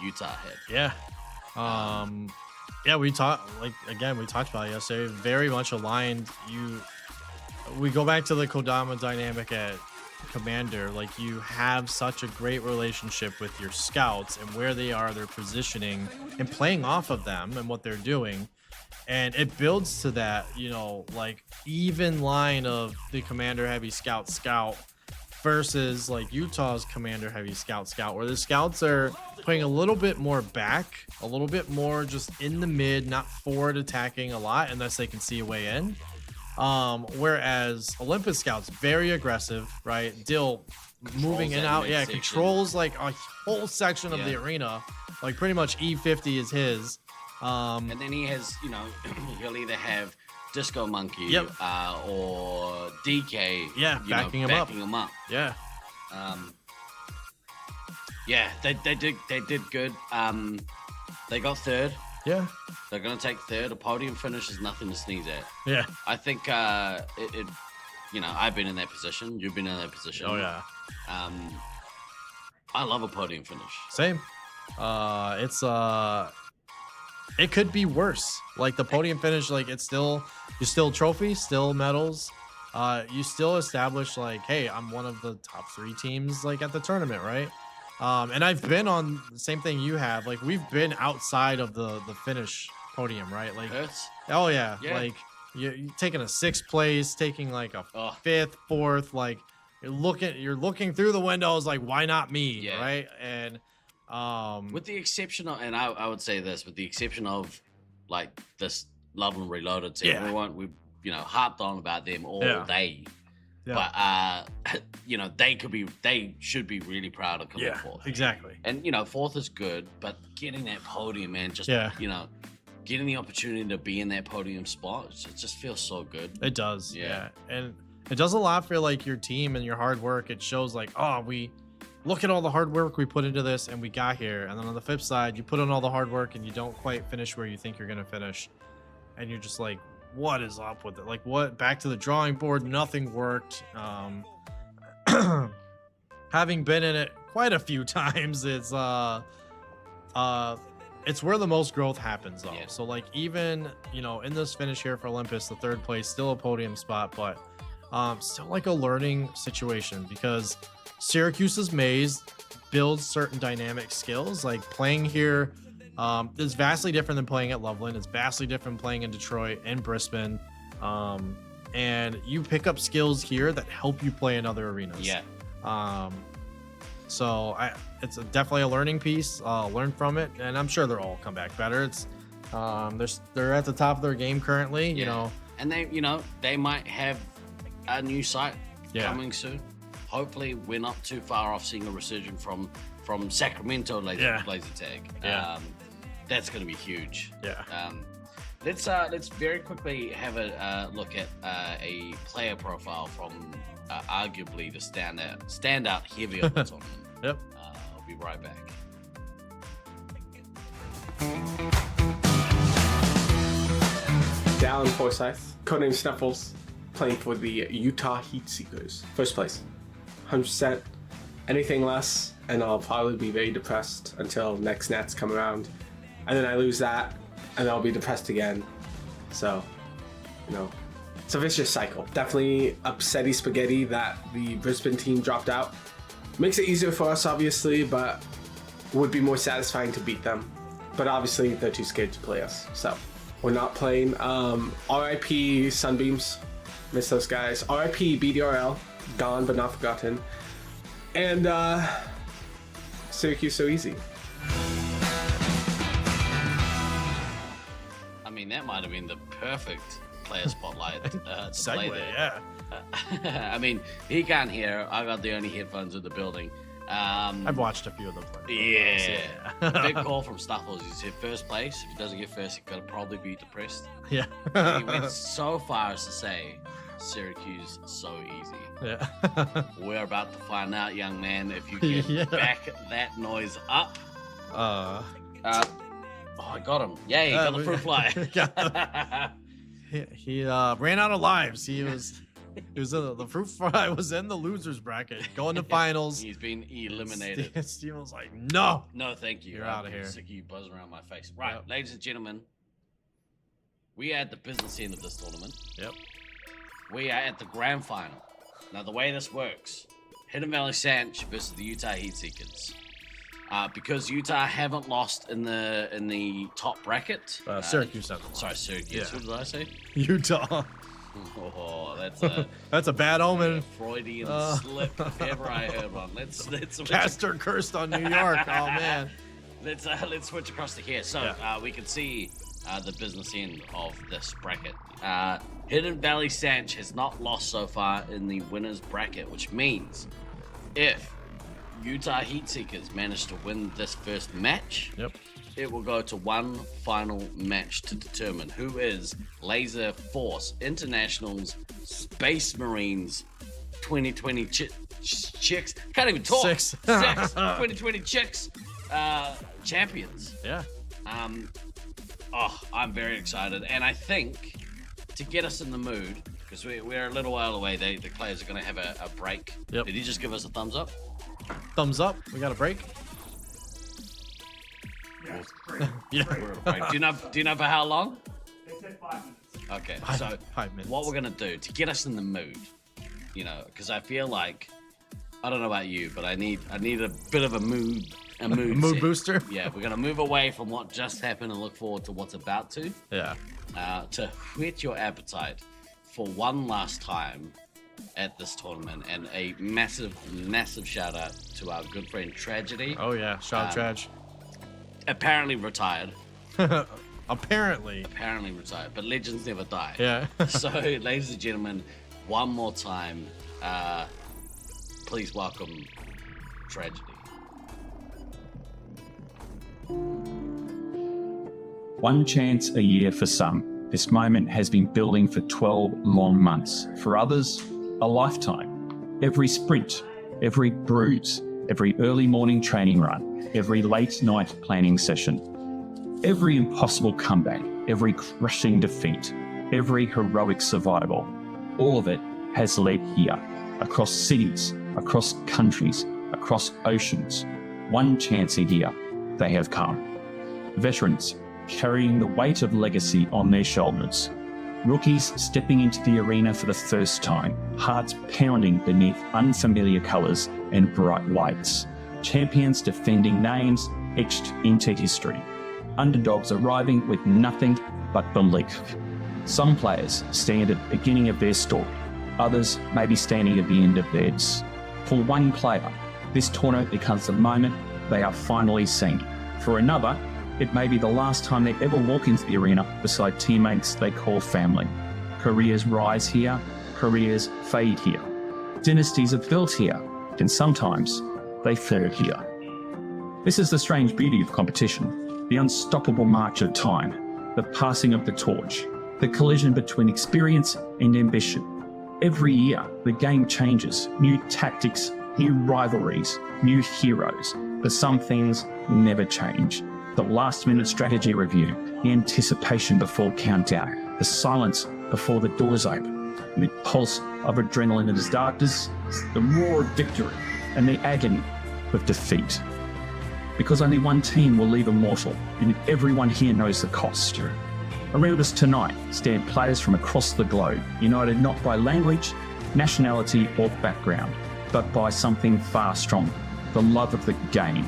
Utah had. Yeah. Yeah, we talked about it yesterday. Very much aligned. We go back to the Kodama dynamic at Commander. Like, you have such a great relationship with your scouts and where they are, their positioning, and playing off of them and what they're doing. And it builds to that, like even line of the Commander heavy scout versus like Utah's Commander heavy scout, where the scouts are playing a little bit more back, a little bit more just in the mid, not forward attacking a lot unless they can see a way in. Whereas Olympus scouts very aggressive, right? Dill moving in and out, controls like a whole section of the arena. Like pretty much E50 is his. And then he has, he'll either have Disco Monkey or DK. Backing him up. Yeah. They did good. They got 3rd. Yeah. They're gonna take 3rd. A podium finish is nothing to sneeze at. Yeah. I think I've been in that position. You've been in that position. Oh yeah. I love a podium finish. Same. It could be worse. Like the podium finish, like you still trophy, still medals. You still establish like, hey, I'm one of the top 3 teams like at the tournament, right? And I've been on the same thing you have. Like we've been outside of the finish podium, right? Like, oh yeah, like you're taking a 6th place, taking like a 5th, 4th. Like you're looking through the windows, like why not me, right? And with the exception of, and I would say this, with the exception of like this Love and Reloaded team, we harped on about them all day. Yeah. But they should be really proud of coming 4th. Exactly. And 4th is good, but getting that podium, man, just getting the opportunity to be in that podium spot, it just feels so good. It does. Yeah. And it does a lot for like your team and your hard work. It shows like, we look at all the hard work we put into this and we got here. And then on the flip side, you put in all the hard work and you don't quite finish where you think you're going to finish. And you're just like, what is up with it? Like what? Back to the drawing board. Nothing worked. Having been in it quite a few times, it's where the most growth happens though. So like even, in this finish here for Olympus, the 3rd place, still a podium spot, but still like a learning situation because Syracuse's maze builds certain dynamic skills. Like playing here is vastly different than playing at Loveland. It's vastly different playing in Detroit and Brisbane. and you pick up skills here that help you play in other arenas. Yeah. So it's definitely a learning piece. Learn from it, and I'm sure they'll all come back better. It's they're at the top of their game currently, you know. And they might have a new site coming soon. Hopefully, we're not too far off seeing a resurgence from Sacramento laser tag. Yeah. That's going to be huge. Yeah. Let's very quickly have a look at a player profile from arguably the standout heavy of the tournament. Yep. I'll be right back. Dallin Forsyth, codename Snuffles, playing for the Utah Heat Seekers. First place. 100%. Anything less, and I'll probably be very depressed until next Nats come around. And then I lose that, and I'll be depressed again. So, it's a vicious cycle. Definitely upsetty spaghetti that the Brisbane team dropped out. Makes it easier for us, obviously, but would be more satisfying to beat them. But obviously, they're too scared to play us, so we're not playing. RIP Sunbeams, miss those guys. RIP BDRL, gone but not forgotten. And Syracuse so easy. I mean, that might have been the perfect player spotlight to play Segue, there. I mean, he can't hear. I got the only headphones in the building. I've watched a few of them play. Yeah. Big call from Snuffles. He said first place. If he doesn't get first, he's going to probably be depressed. Yeah. He went so far as to say, Syracuse so easy. Yeah. We're about to find out, young man, if you can back that noise up. Oh, I got him. Yeah, he got the fruit fly. He ran out of lives. He was in the fruit fly was in the losers bracket, going to finals. He's been eliminated. Steven was like, no, thank you. You're out of here. Sick of you buzzing around my face. Right, ladies and gentlemen, we are at the business end of this tournament. Yep. We are at the grand final. Now, the way this works, Hidden Valley Sanch versus the Utah Heat Seekers. Because Utah haven't lost in the top bracket. Syracuse hasn't lost. Sorry, Syracuse. Yeah. What did I say? Utah. Oh, that's a bad omen. Freudian slip, if ever I heard one. Let's Castor cursed on New York. Oh man. Let's switch across to here. So we can see the business end of this bracket. Hidden Valley Sanch has not lost so far in the winners bracket, which means if Utah Heat Seekers manage to win this first match, it will go to one final match to determine who is Laserforce International's Space Marines 2020 chicks. Can't even talk. Six 2020 chicks champions. Yeah. I'm very excited, and I think to get us in the mood, because we're a little while away, the players are going to have a break. Yep. Did he just give us a thumbs up? Thumbs up. We got a break. Yeah. We're a break. Do you know for how long? They said 5 minutes. Okay, 5 minutes. What we're gonna do to get us in the mood, because I feel like, I don't know about you, but I need a bit of a mood mood set. booster. Yeah, we're gonna move away from what just happened and look forward to what's about to. Yeah. To whet your appetite for one last time at this tournament, and a massive shout out to our good friend Tragedy. Oh yeah, shout out Trag. Apparently retired. Apparently retired, but legends never die. Yeah. So, ladies and gentlemen, one more time, please welcome Tragedy. One chance a year for some. This moment has been building for 12 long months. For others, a lifetime. Every sprint, every bruise, every early morning training run, every late night planning session, every impossible comeback, every crushing defeat, every heroic survival, all of it has led here, across cities, across countries, across oceans. One chance a year, they have come. Veterans, carrying the weight of legacy on their shoulders. Rookies stepping into the arena for the first time, hearts pounding beneath unfamiliar colours and bright lights. Champions defending names etched into history. Underdogs arriving with nothing but belief. Some players stand at the beginning of their story. Others may be standing at the end of theirs. For one player, this tournament becomes the moment they are finally seen. For another, it may be the last time they ever walk into the arena beside teammates they call family. Careers rise here, careers fade here. Dynasties are built here, and sometimes they fall here. This is the strange beauty of competition, the unstoppable march of time, the passing of the torch, the collision between experience and ambition. Every year, the game changes, new tactics, new rivalries, new heroes, but some things never change. The last-minute strategy review, the anticipation before countdown, the silence before the doors open, the pulse of adrenaline in the darkness, the roar of victory, and the agony of defeat. Because only one team will leave immortal, and everyone here knows the cost. Around us tonight stand players from across the globe, united not by language, nationality, or background, but by something far stronger, the love of the game.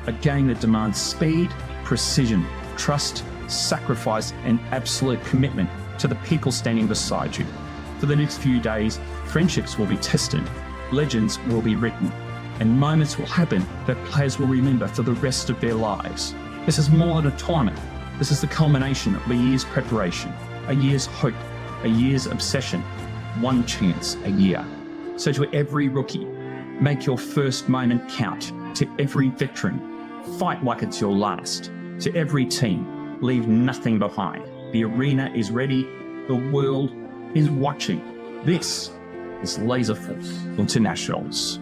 A game that demands speed, precision, trust, sacrifice, and absolute commitment to the people standing beside you. For the next few days, friendships will be tested, legends will be written, and moments will happen that players will remember for the rest of their lives. This is more than a tournament. This is the culmination of a year's preparation, a year's hope, a year's obsession, one chance a year. So to every rookie, make your first moment count. To every veteran, fight like it's your last. To every team, leave nothing behind. The arena is ready. The world is watching. This is Laserforce Internationals.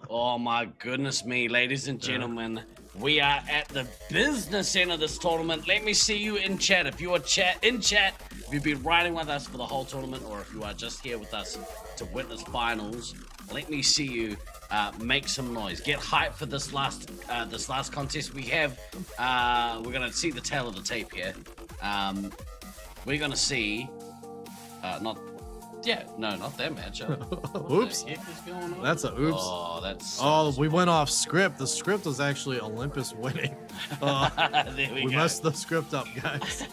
Oh my goodness me, ladies and gentlemen. We are at the business end of this tournament. Let me see you in chat. If you are in chat, if you've been riding with us for the whole tournament, or if you are just here with us to witness finals, let me see you make some noise. Get hyped for this last contest we have. We're gonna see the tail of the tape here. We're gonna see not that match. Oops. That's a oops. Oh, that's. Oh, we went off script. The script was actually Olympus winning. There we go. messed the script up, guys.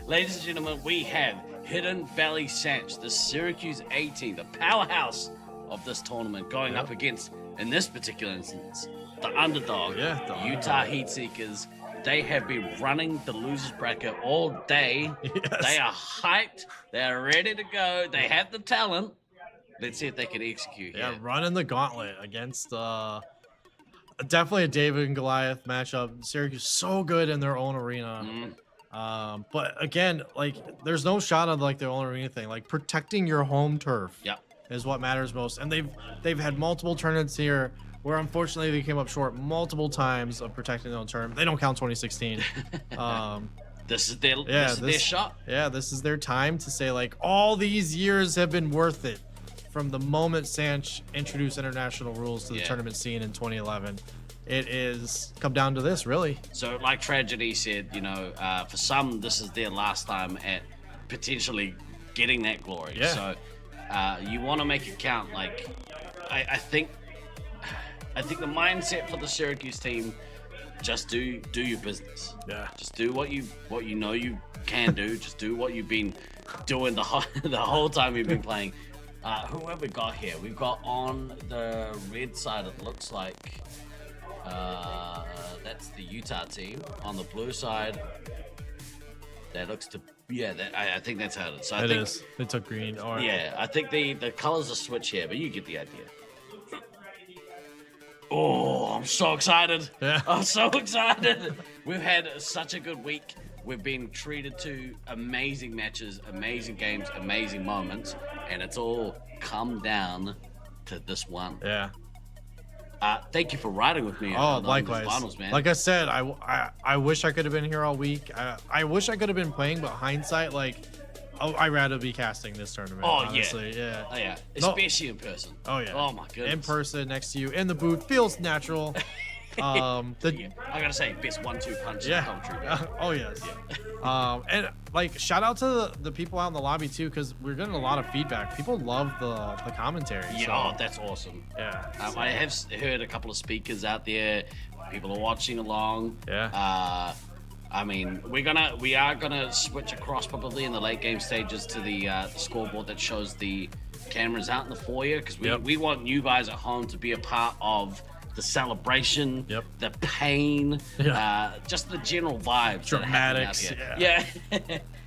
Ladies and gentlemen, we have Hidden Valley Sanch, the Syracuse A team, the powerhouse of this tournament, going up against, in this particular instance, the underdog, Utah Heatseekers. They have been running the losers bracket all day. Yes. They are hyped. They are ready to go. They have the talent. Let's see if they can execute. Yeah, running the gauntlet against definitely a David and Goliath matchup. Syracuse so good in their own arena. But again, like there's no shot of like their own arena thing. Like protecting your home turf is what matters most. And they've had multiple tournaments here where unfortunately they came up short multiple times of protecting their own turf. They don't count 2016. This is their shot. Yeah, this is their time to say like all these years have been worth it from the moment Sanch introduced international rules to the tournament scene in 2011. It is come down to this, really. So like Tragedy said, you know, for some this is their last time at potentially getting that glory. Yeah. So you want to make it count. Like I think the mindset for the Syracuse team, just do your business. Yeah. Just do what you know you can do. Just do what you've been doing the whole time you've been playing. Who have we got here? We've got on the red side, it looks like that's the Utah team. On the blue side, that looks to I think that's how it is. So I think is. They took green. Or yeah, I think the colors are switch here, but you get the idea. Oh, I'm so excited. Yeah. I'm so excited. We've had such a good week. We've been treated to amazing matches, amazing games, amazing moments, and it's all come down to this one. Yeah. Thank you for riding with me. Oh, on likewise. Finals, man. Like I said, I wish I could have been here all week. I wish I could have been playing, but hindsight, like, I'd rather be casting this tournament. Oh, honestly. Yeah. Oh, yeah. Especially in person. Oh, yeah. Oh, my goodness. In person, next to you, in the booth, feels natural. I gotta say, best 1-2 punch. Yeah. Oh, yes. And like, shout out to the people out in the lobby too, because we're getting a lot of feedback. People love the commentary. Yeah. So. Oh, that's awesome. Yeah. I have heard a couple of speakers out there. People are watching along. Yeah. I mean, we are gonna switch across probably in the late game stages to the scoreboard that shows the cameras out in the foyer, because we want you guys at home to be a part of the celebration, the pain, just the general vibes. Dramatics. Yeah.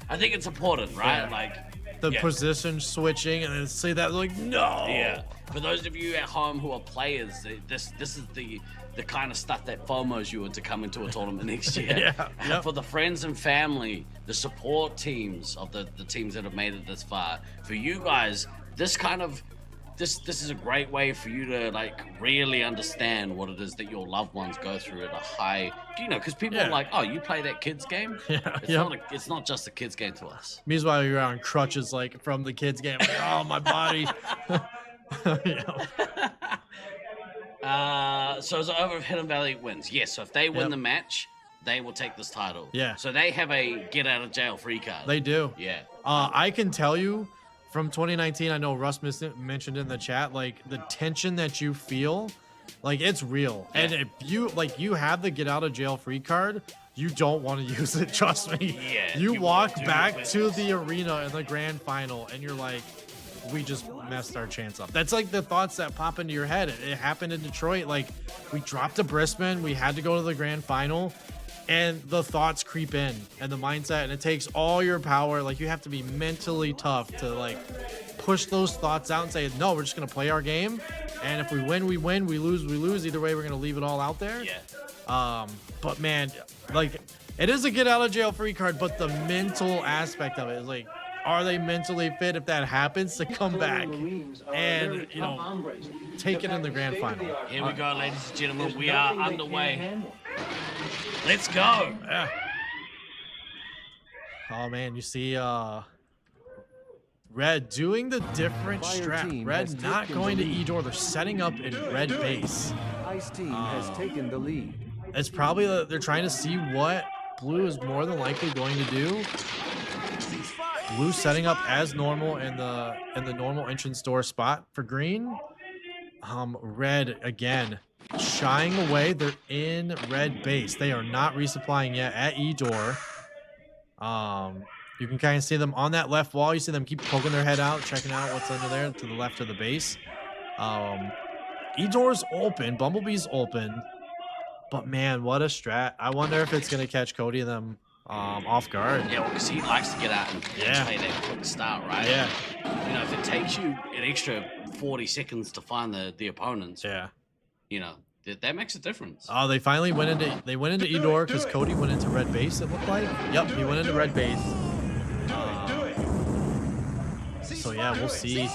I think it's important, right? Yeah. Like the position switching and then say that like no. Yeah. For those of you at home who are players, this is the kind of stuff that FOMOs you into coming to a tournament next year. For the friends and family, the support teams of the teams that have made it this far. For you guys, this is a great way for you to like really understand what it is that your loved ones go through at a high, because people are like, oh, you play that kids game? It's not just a kids game to us. Meanwhile, you're on crutches like from the kids game. Like, oh, my body. So it's over if Hidden Valley wins. Yes, so if they win the match, they will take this title. Yeah. So they have a get out of jail free card. They do. Yeah. I can tell you from 2019, I know Russ mentioned in the chat, like the tension that you feel, like it's real. And if you have the get out of jail free card, you don't want to use it. Trust me. Yeah. You walk back to the arena in the grand final and you're like, we just messed our chance up. That's like the thoughts that pop into your head. It happened in Detroit. Like we dropped to Brisbane. We had to go to the grand final. And the thoughts creep in and the mindset, and it takes all your power. Like you have to be mentally tough to like push those thoughts out and say, no, we're just going to play our game. And if we win, we win. We lose. Either way, we're going to leave it all out there. But man, like it is a get out of jail free card, but the mental aspect of it is like, are they mentally fit if that happens to come back and, take it in the grand final? Here we go, ladies and gentlemen. We are underway. Let's go. Yeah. Oh man, you see Red doing the different strap. Red not going to E-Door. They're setting up in red base. Ice team has taken the lead. It's probably they're trying to see what Blue is more than likely going to do. Blue setting up as normal in the normal entrance door spot for green. Red again shying away. They're in red base. They are not resupplying yet at E-Door. You can kind of see them on that left wall. You see them keep poking their head out, checking out what's under there to the left of the base. E-Door's open. Bumblebee's open. But man, what a strat. I wonder if it's going to catch Cody and them off guard. Yeah, well, because he likes to get out and play that quick start, right? Yeah. If it takes you an extra 40 seconds to find the opponents, that makes a difference. Oh, they finally went into E-Door because Cody went into red base, it looked like. Yep, he went into red base. So yeah, we'll see.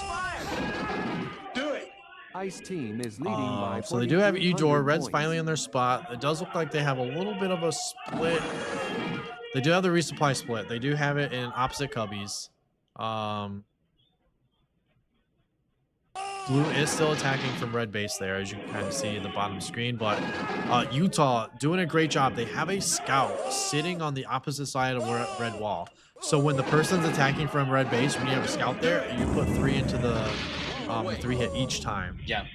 Ice team is leading by so they do have E-Door. Red's finally in their spot. It does look like they have a little bit of a split. They do have the resupply split. They do have it in opposite cubbies. Blue is still attacking from red base there, as you can kind of see in the bottom screen. But Utah doing a great job. They have a scout sitting on the opposite side of red wall. So when the person's attacking from red base, when you have a scout there, you put 3 into the 3 hit each time. Yeah.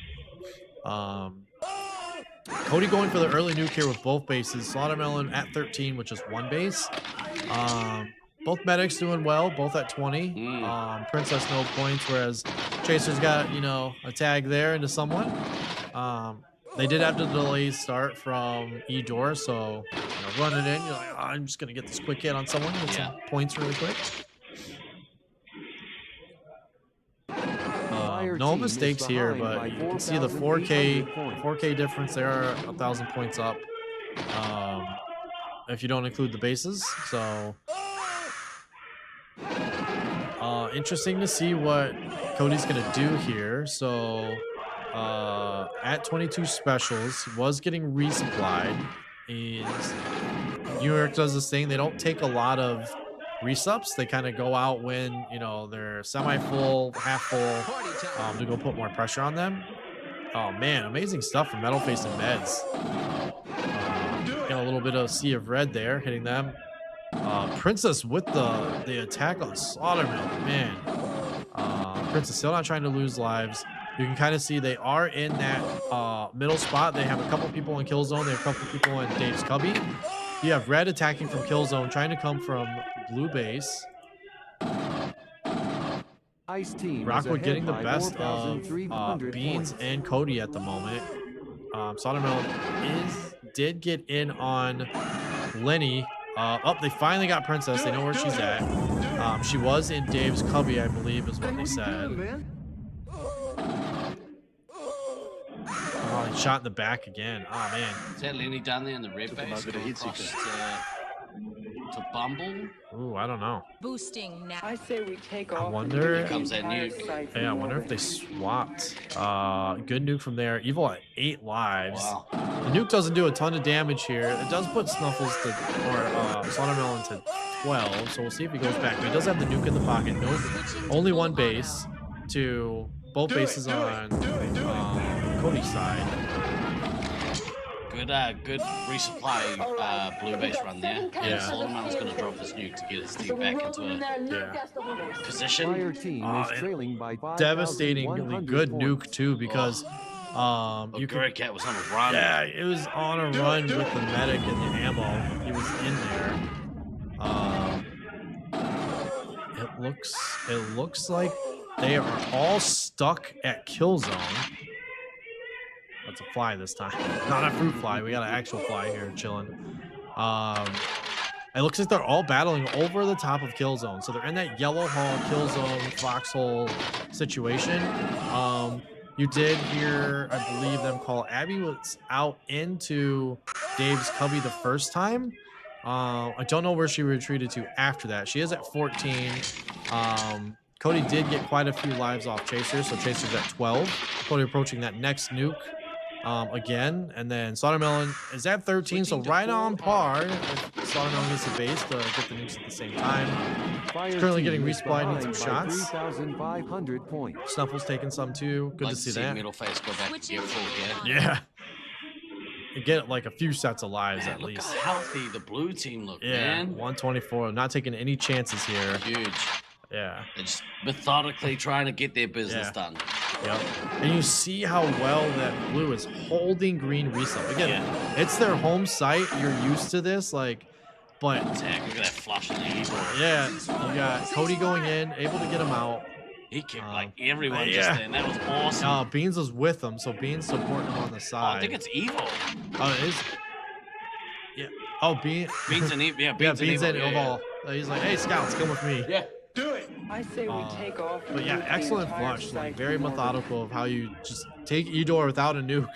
Cody going for the early nuke here with both bases. Slaughtermelon at 13, which is 1 base. Both medics doing well, both at 20. Princess no points, whereas Chaser's got, a tag there into someone. They did have to delay start from E-Door, so running in, you're like, I'm just going to get this quick hit on someone, get some points really quick. No mistakes here, but you can see the 4K difference there, 1,000 points up. If you don't include the bases, so interesting to see what Cody's gonna do here. So at 22 specials, he was getting resupplied. New York does this thing; they don't take a lot of resups. They kind of go out when they're semi-full, half full, to go put more pressure on them. Oh man, amazing stuff from Metal Face and Meds. Got a little bit of Sea of Red there, hitting them. Princess with the attack on Slaughtermelon, man. Princess still not trying to lose lives. You can kind of see they are in that middle spot. They have a couple people in kill zone. They have a couple people in Dave's cubby. You have red attacking from kill zone, trying to come from blue base. Ice team Rockwood is getting the ahead best by of 4,300 Beans points. and Cody at the moment. Sodermelon did get in on Lenny. They finally got Princess. They know where she's at. She was in Dave's cubby, I believe, is what they said. Oh, he shot in the back again. Oh, man. Is that Lenny down there in the red base? Go across to Bumble? Ooh, I don't know. Boosting now. I say we take off. I wonder. Here comes that nuke. Yeah, I wonder if they swapped. Good nuke from there. Evil at 8 lives. Wow. The nuke doesn't do a ton of damage here. It does put Snuffles to, or Sodermelon to 12, so we'll see if he goes back. But he does have the nuke in the pocket. Only one base to both bases on Cody's side. Good resupply blue base run there. Yeah. And Solomon's going to drop this nuke to get his team back into a position. Fire team is trailing by 5,100 Devastatingly good points. nuke too, because Cat was on a run. Yeah, it was on a run with the medic and the ammo. He was in there. It looks like they are all stuck at kill zone. That's a fly this time. Not a fruit fly. We got an actual fly here chilling. It looks like they're all battling over the top of kill zone. So they're in that yellow hall, kill zone, foxhole situation. You did hear, I believe, them call Abby was out into Dave's cubby the first time. I don't know where she retreated to after that. She is at 14. Cody did get quite a few lives off Chaser, so Chaser's at 12. Cody approaching that next nuke again, and then Sodermelon is at 13, so right on par. If Sodermelon gets the base to get the nukes at the same time. Currently getting resupplied, needs some shots. 3,500 points. Snuffles taking some too. Good to see that. Middle face go back and get full gear. Yeah. You get like a few sets of lives at Look least. how healthy the blue team look, Yeah, man. 124. Not taking any chances here. Huge. Yeah. They're just methodically trying to get their business done. Yep. And you see how well that blue is holding green resup. Again, it's their home site. You're used to this, like, but Attack. Look at that flush in the evil. yeah, you got Cody going in, able to get him out. He kicked like everyone just yeah. then. That was awesome. Beans was with him, so Beans supporting him on the Oh, side. I think it's evil. Oh, it is. Yeah. Oh, Beans and evil. Yeah, Beans Beans and and Evil. He's like, hey, scouts, come with me. Yeah. Do it. I say we take off. But yeah, nuke the excellent entire flush. site Like very from orbit. methodical of how you just take Edor without a nuke.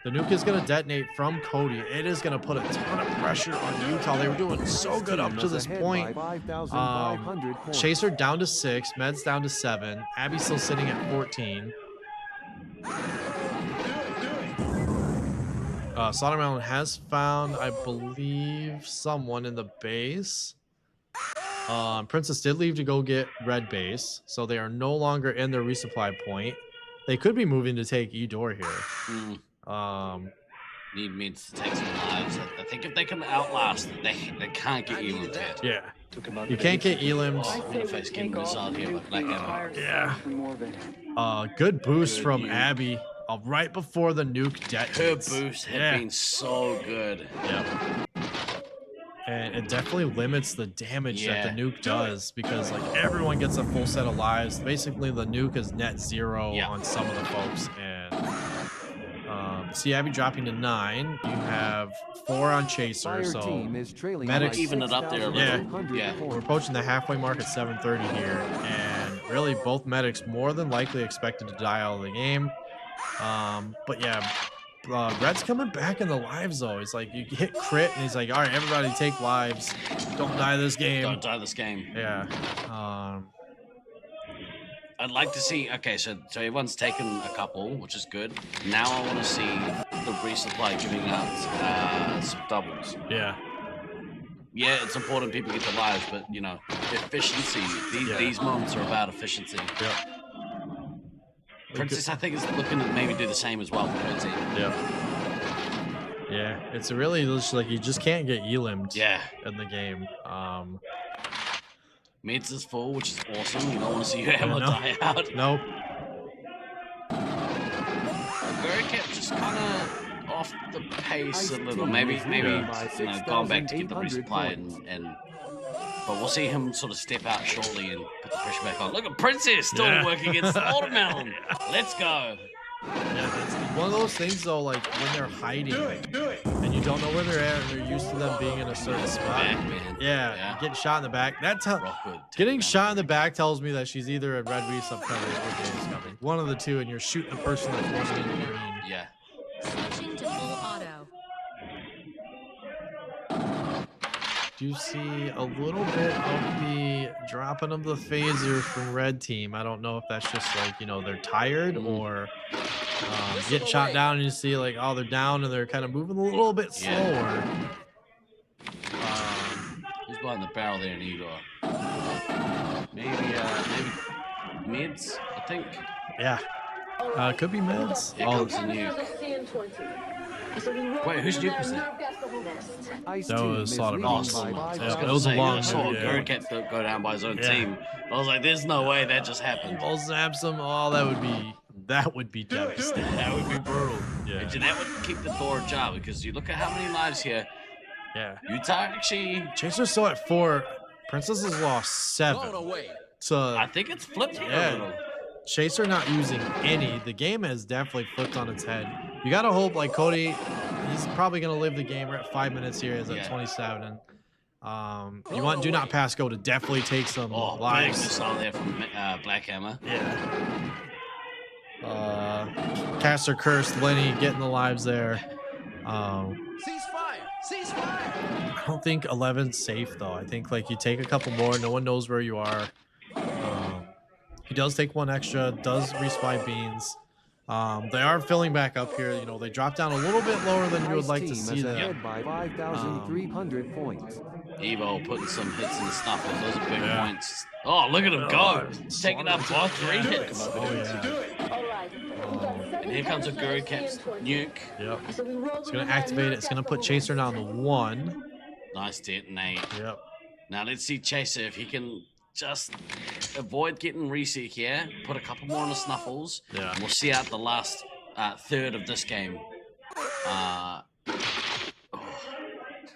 The nuke is gonna detonate from Cody. It is gonna put a ton of pressure on Utah. They were doing so good up to this point. Chaser down to 6, Meds down to 7, Abby's still sitting at 14. Sodermelon has found, I believe, someone in the base. Princess did leave to go get red base, so they are no longer in their resupply point. They could be moving to take Edor here. Need Mids to take some lives. I think if they can outlast, they can't get Elam dead. Yeah. You can't get Elam's. Face getting missile here with Black Ammo. Yeah. Good boost from Abby right before the nuke detonates. Her boost had been so good. Yep. And it definitely limits the damage that the nuke does, because like everyone gets a full set of lives. Basically, the nuke is net 0 on some of the folks. And see Abby dropping to 9. You have 4 on Chaser, Fire so team is trailing medics by even it up there a little. Yeah, we're approaching the halfway mark at 7:30 here, and really both medics more than likely expected to die out of the game. But yeah, Red's coming back in the lives though. He's like, you hit crit, and he's like, all right, everybody take lives. Don't die this game. Don't die this game. Yeah. I'd like to see. Okay, so everyone's taken a couple, which is good. Now I want to see the resupply giving out some doubles. Yeah. Yeah, it's important people get the lives, but you know, efficiency. These moments are about efficiency. Yep. Princess, I think, is looking to maybe do the same as well for her team. Yep. Yeah, it's really just like you just can't get Elim'd in the game. Mids is full, which is awesome. You don't want to see your ammo die out. Nope. Very kept just kind of. Oh, off the pace a Ice little. Team Maybe is maybe leading by you know, gone back to get the 6,800 resupply and but we'll see him sort of step out shortly and put the pressure back on. Look at Princess still working against Watermelon. Let's go. Yeah, it's one of those things though, like when they're hiding and you don't know where they're at and they're used to them being in a certain spot. Yeah, getting shot in the back. Getting shot in the back tells me that she's either in red resub coverage or James coverage. One of the two, and you're shooting a person that's running in the green. Yeah. Switching to full auto. Do you see a little bit of the dropping of the phaser from red team? I don't know if that's just like, you know, they're tired or getting shot down and you see like, oh, they're down and they're kind of moving a little bit slower. Who's behind the barrel there in Igor? Maybe mids, I think. Yeah. Could be mids. Here comes the nuke. Wait, whose nuke was that? That was Slaughter. Awesome. It was a long saw nuke. Gurk go down by his own team. I was like, there's no way that just happened. Ball zaps him. Oh, that would be devastating. That would be brutal. Yeah. And that would keep the door ajar because you look at how many lives here. Yeah. Utah actually. Chaser's still at 4. Princess has lost 7. So I think it's flipped here a little. Chaser not using any. The game has definitely flipped on its head. You gotta hope like Cody, he's probably gonna live the game. We're at 5 minutes here. He's at 27. You want Do Not Pass Go to definitely take some lives. Big missile there from Black Hammer. Yeah. Caster Cursed, Lenny getting the lives there. Ceasefire! I don't think 11's safe though. I think like you take a couple more. No one knows where you are. He does take one extra. Does respy beans. They are filling back up here. You know, they drop down a little bit lower than you would like to see them. By 5,300 points. Evo putting some hits in the snuffles. Those are big points. Oh, look at him go. He's taking up both 3 hits. And here comes a Guruket's nuke. Yep. It's going to activate it. It's going to put Chaser down to 1. Nice detonate. Yep. Now let's see Chaser if he can just avoid getting reset here. Put a couple more on the snuffles. Yeah. And we'll see out the last third of this game.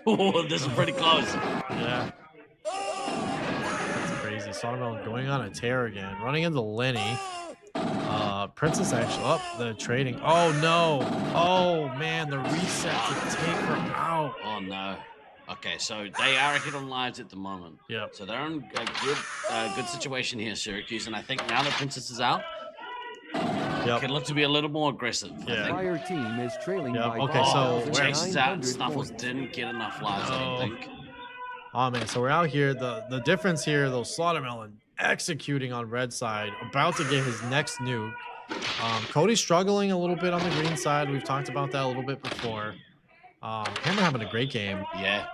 Oh, this is pretty close. Yeah. That's crazy. Sautermelon going on a tear again. Running into Lenny. Princess actually up the trading. Oh no. Oh man, the reset to take her out. Oh no. Okay, so they are ahead on lives at the moment. Yep. So they're in a good situation here, Syracuse. And I think now that Princess is out, can look to be a little more aggressive. Yeah. Fire team is trailing by Okay, so Chases out and Snuffles didn't get enough lives, I don't think. Oh man, so we're out here. The difference here, though, Slaughtermelon executing on red side, about to get his next nuke. Cody's struggling a little bit on the green side. We've talked about that a little bit before. Hammer having a great game. Yeah.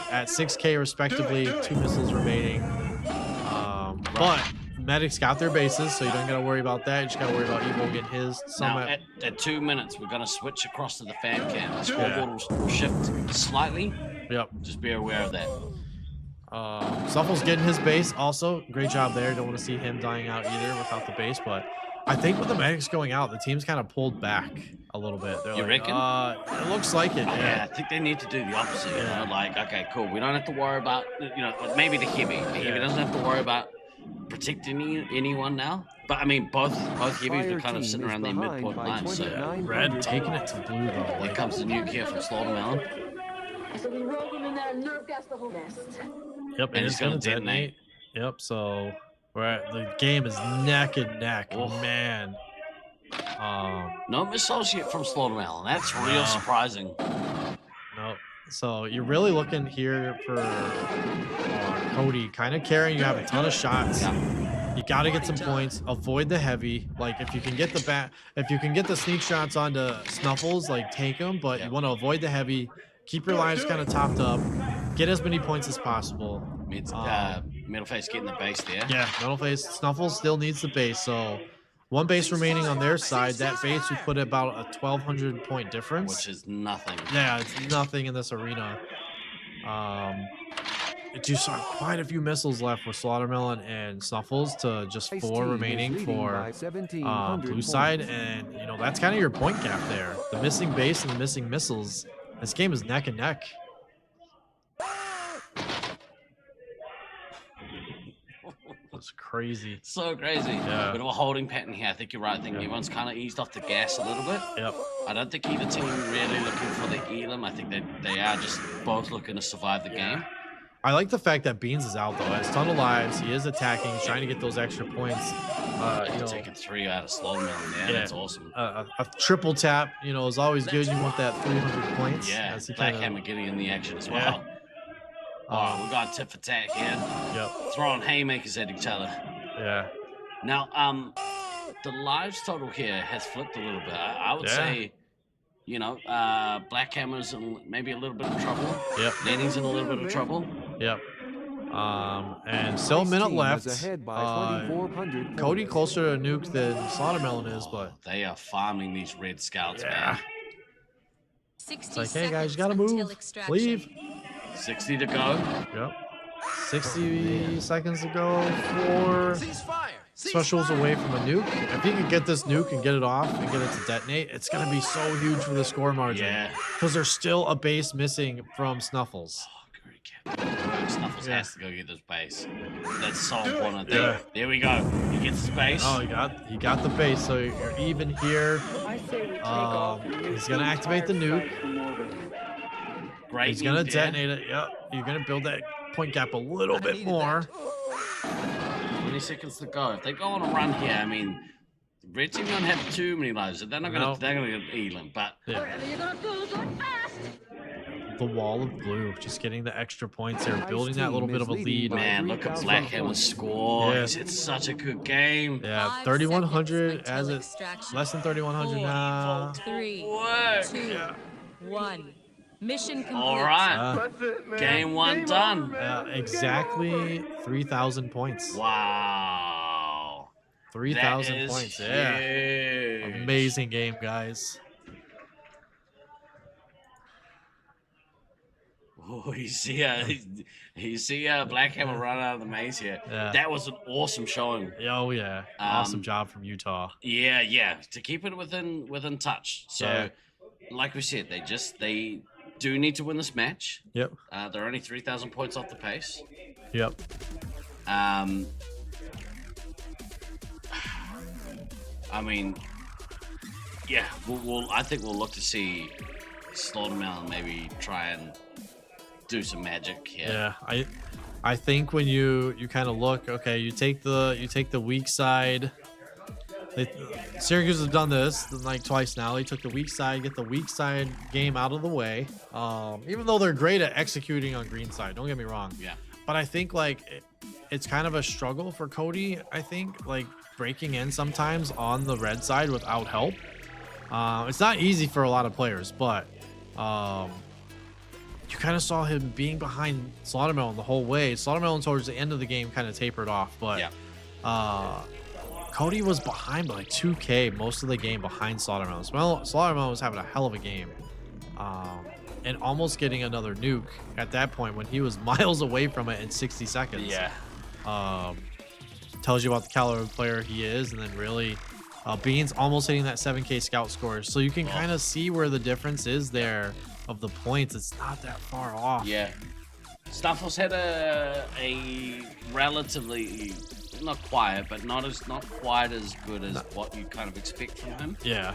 At 6K respectively, 2 missiles remaining. But medics got their bases, so you don't gotta worry about that. You just gotta worry about Evo getting his. Now, at 2 minutes, we're gonna switch across to the fan cam. The scoreboard will shift slightly. Yep. Just be aware of that. Snuffles getting his base also. Great job there. Don't want to see him dying out either without the base, but I think with the medics going out, the team's kind of pulled back a little bit. They're You like, reckon? It looks like it. Yeah, I think they need to do the opposite. You know, like, okay, cool. We don't have to worry about, you know, maybe the heavy. The heavy doesn't have to worry about protecting anyone now. But I mean, both heavies were kind of sitting around their midpoint line. So red taking it to blue though. Here comes the nuke here from Slaughtermelon. So we roll them in that nerve gas the whole nest. Yep, and it's gonna detonate. Yep, so the game is neck and neck. Oh man. No missiles yet from Slaughtermelon. That's real surprising. Nope. So you're really looking here for Cody kind of carrying. You have a ton of shots. You got to get some points. Avoid the heavy. Like if you can get the sneak shots onto Snuffles, like take them. But you want to avoid the heavy. Keep your lives kind of topped up. Get as many points as possible. Middle face getting the base there. Yeah, middle face. Snuffles still needs the base. So 1 base remaining on their side. That base would put about a 1,200 point difference. Which is nothing. Yeah, it's nothing in this arena. do saw quite a few missiles left for Slaughtermelon and Snuffles to just 4 remaining for blue side, and you know that's kind of your point gap there. The missing base and the missing missiles. This game is neck and neck. That's crazy. So crazy. Yeah. Bit of a holding pattern here. I think you're right. I think everyone's kind of eased off the gas a little bit. Yep. I don't think either team really looking for the Elam. I think they are just both looking to survive the game. I like the fact that Beans is out though. Has a ton of lives. He is attacking. He's trying to get those extra points. You know, taking 3 out of Slaughtermelon. Yeah, that's awesome. A triple tap, you know, is always good. You want that 300 points. Yeah, as he Black kinda- Hammer getting in the action as well. Yeah. Oh, we got tit for tat here. Yep. Throwing haymakers at each other. Yeah. Now, the lives total here has flipped a little bit. I would Yeah. say, you know, Black Hammer's in maybe a little bit of trouble. Yep. Lenny's in a little bit of trouble. Yep. And still a minute team left. is ahead by 2,400 Cody points. closer to nuke than Slaughtermelon is, but They are farming these red scouts, man. 60 it's like, hey guys, you seconds gotta until move. extraction. Leave. 60 to go. Yep. 60 seconds to go for specials away from a nuke. If he can get this nuke and get it off and get it to detonate, it's going to be so huge for the score margin. Yeah. Because there's still a base missing from Snuffles. Snuffles has to go get this base. That's so important. Yeah. There we go. He gets the base. Oh, he got the base, so you're even here. I say we take off. He's going to activate the nuke. Great. He's going to nuke there. detonate it. Yep. You're going to build that point gap a little bit more. 20 seconds to go. If they go on a run here, I mean, the red team don't have too many lives. They're not gonna. No. They're gonna get Elam, but Yeah. The wall of blue, just getting the extra points there, building that little bit of a lead. man, look at Black Hammer's score. Yeah. He's had such a good game. Yeah, 3,100 as it's less than 3,100 now. 3, 2, 1. Mission complete. All right, game 1 done. Exactly 3,000 points. Wow, 3,000 That is points. Yeah, huge. amazing game, guys. Oh, you see, Black Hammer run out of the maze here. Yeah. That was an awesome showing. Oh yeah, awesome job from Utah. Yeah, to keep it within touch. So, Yeah. like we said, they do need to win this match. Yep. They're only 3,000 points off the pace. Yep. I mean, yeah, I think we'll look to see Slaughtermelon maybe try and do some magic here. Yeah, I think when you kind of look, okay, you take the weak side. Syracuse has done this like twice now. They took the weak side, get the weak side game out of the way. Even though they're great at executing on green side, don't get me wrong. Yeah. But I think like it's kind of a struggle for Cody. I think like breaking in sometimes on the red side without help. It's not easy for a lot of players, but you kind of saw him being behind Slaughtermelon the whole way. Slaughtermelon towards the end of the game kind of tapered off, but Cody was behind by like 2K most of the game behind Slaughtermelon. Slaughtermelon was having a hell of a game. And almost getting another nuke at that point when he was miles away from it in 60 seconds. Yeah. Tells you about the caliber of player he is, and then really Beans almost hitting that 7K scout score. So you can kind of see where the difference is there of the points. It's not that far off. Yeah. Snuffles had a relatively not quiet, but not quite as good as what you kind of expect from him. Yeah.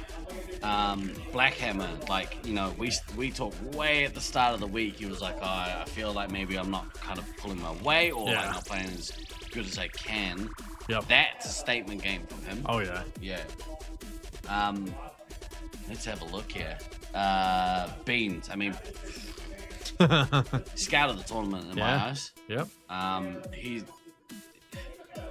Black Hammer, like, you know, we talked way at the start of the week. He was like, oh, I feel like maybe I'm not kind of pulling my weight or like not playing as good as I can. Yep. That's a statement game from him. Oh yeah. Yeah. Let's have a look here. Beans. I mean, scout of the tournament in my eyes. Yep. He's.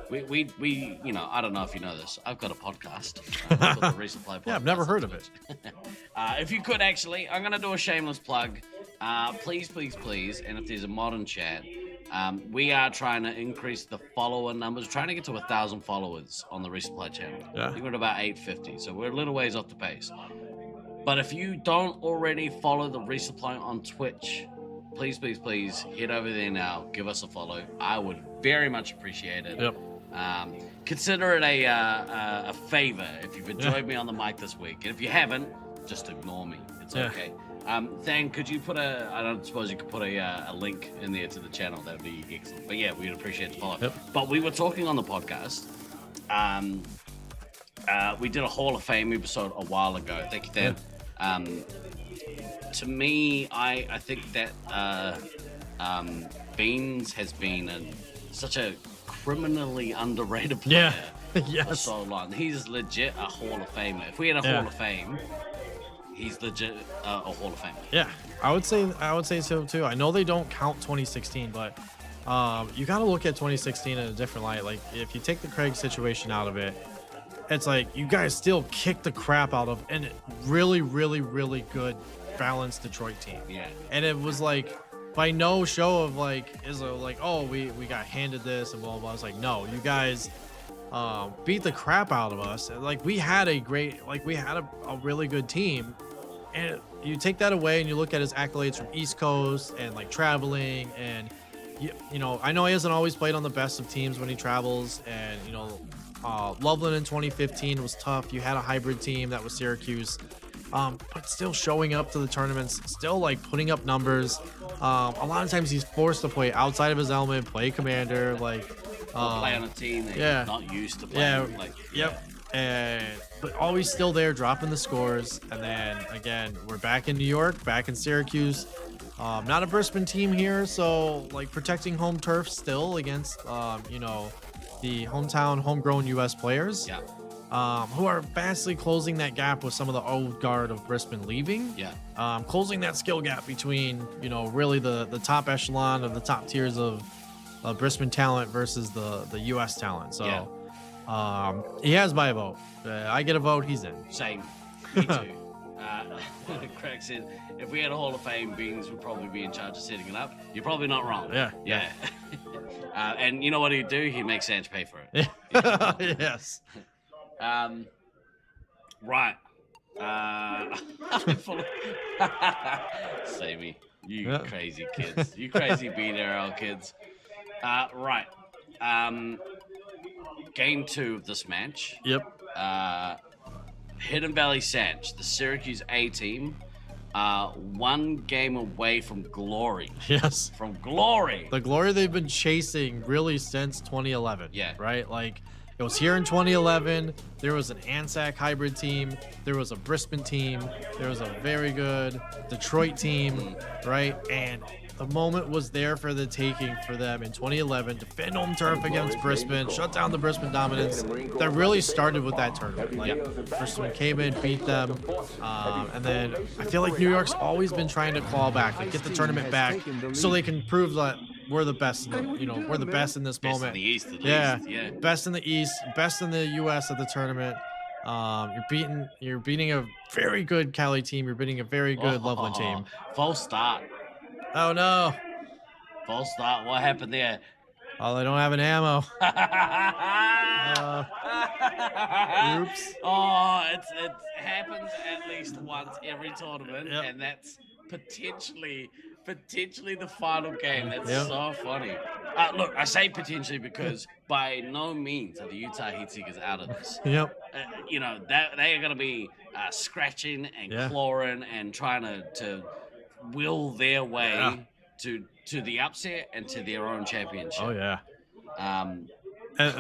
We you know, I don't know if you know this. I've got a podcast. Called the Resupply Podcast. Yeah, I've never heard of it. If you could actually, I'm gonna do a shameless plug. Please, and if there's a modern chat, we are trying to increase the follower numbers. Trying to get to 1,000 followers on the Resupply channel. Yeah. I think we're at about 850, so we're a little ways off the pace. But if you don't already follow the Resupply on Twitch, please, please, please head over there now. Give us a follow. I would very much appreciate it. Yep. Consider it a favor if you've enjoyed me on the mic this week. And if you haven't, just ignore me. It's okay. Thang, could you put I don't suppose you could put a link in there to the channel. That would be excellent. But yeah, we'd appreciate the follow. Yep. But we were talking on the podcast. We did a Hall of Fame episode a while ago. Thank you, Dan. To me, I think that Beans has been such a criminally underrated player for so long. He's legit a Hall of Famer. If we had a Hall of Fame, he's legit a Hall of Famer. Yeah, I would say so too. I know they don't count 2016, but you got to look at 2016 in a different light. Like if you take the Craig situation out of it, it's like you guys still kick the crap out of a really, really, really good balanced Detroit team. Yeah. And it was like by no show of like oh we got handed this and blah blah blah. It's like no, you guys beat the crap out of us. Like we had a really good team. And you take that away and you look at his accolades from East Coast and like traveling and you know, I know he hasn't always played on the best of teams when he travels, and you know, Loveland in 2015 was tough. You had a hybrid team that was Syracuse, but still showing up to the tournaments, still like putting up numbers. A lot of times he's forced to play outside of his element, play commander, like play on a team that he's not used to playing. But always still there, dropping the scores. And then again, we're back in New York, back in Syracuse. Not a Brisbane team here, so like protecting home turf still against you know, the homegrown U.S. players. Yeah. Who are vastly closing that gap with some of the old guard of Brisbane leaving. Yeah. Closing that skill gap between, you know, really the top echelon of the top tiers of Brisbane talent versus the U.S. talent. So he has my vote. I get a vote, he's in. Same. Me too. Craig said, if we had a Hall of Fame, Beans would probably be in charge of setting it up. You're probably not wrong. Yeah. And you know what he'd do? He'd make Sanch pay for it. Yes. Right. Samey, you crazy kids. You crazy B-Arrow kids. Right. Game 2 of this match. Yep. Hidden Valley Sanch, the Syracuse A team, one game away from glory. Yes. From glory. The glory they've been chasing really since 2011. Yeah. Right? Like, it was here in 2011. There was an ANSAC hybrid team. There was a Brisbane team. There was a very good Detroit team, right? And the moment was there for the taking for them in 2011. Defend home turf against Brisbane, shut down the Brisbane dominance. That really started with that tournament. Like, Brisbane came in, beat them, and then I feel like New York's always been trying to claw back, like get the tournament back, so they can prove that we're the best. You know, we're the best in this moment. In the East, at least. Yeah. Best in the East, best in the U.S. at the tournament. You're beating a very good Cali team. You're beating a very good Loveland team. False start. Oh no! False start. What happened there? Oh, they don't have an ammo. Oops. Oh, it happens at least once every tournament, and that's potentially the final game. That's so funny. Look, I say potentially because by no means are the Utah Heatseekers out of this. Yep. You know, they are going to be scratching and clawing and trying to will their way to the upset and to their own championship. Oh yeah.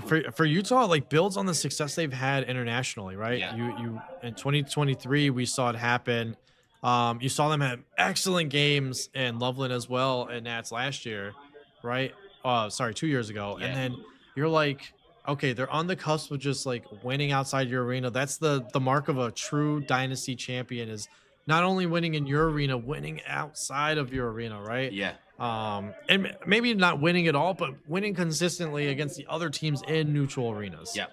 For Utah, like builds on the success they've had internationally, right? Yeah. You in 2023 we saw it happen. You saw them have excellent games in Loveland as well and Nats last year, right? 2 years ago. Yeah. And then you're like, okay, they're on the cusp of just like winning outside your arena. That's the mark of a true dynasty champion, is not only winning in your arena, winning outside of your arena, right? Yeah. And maybe not winning at all, but winning consistently against the other teams in neutral arenas. Yeah.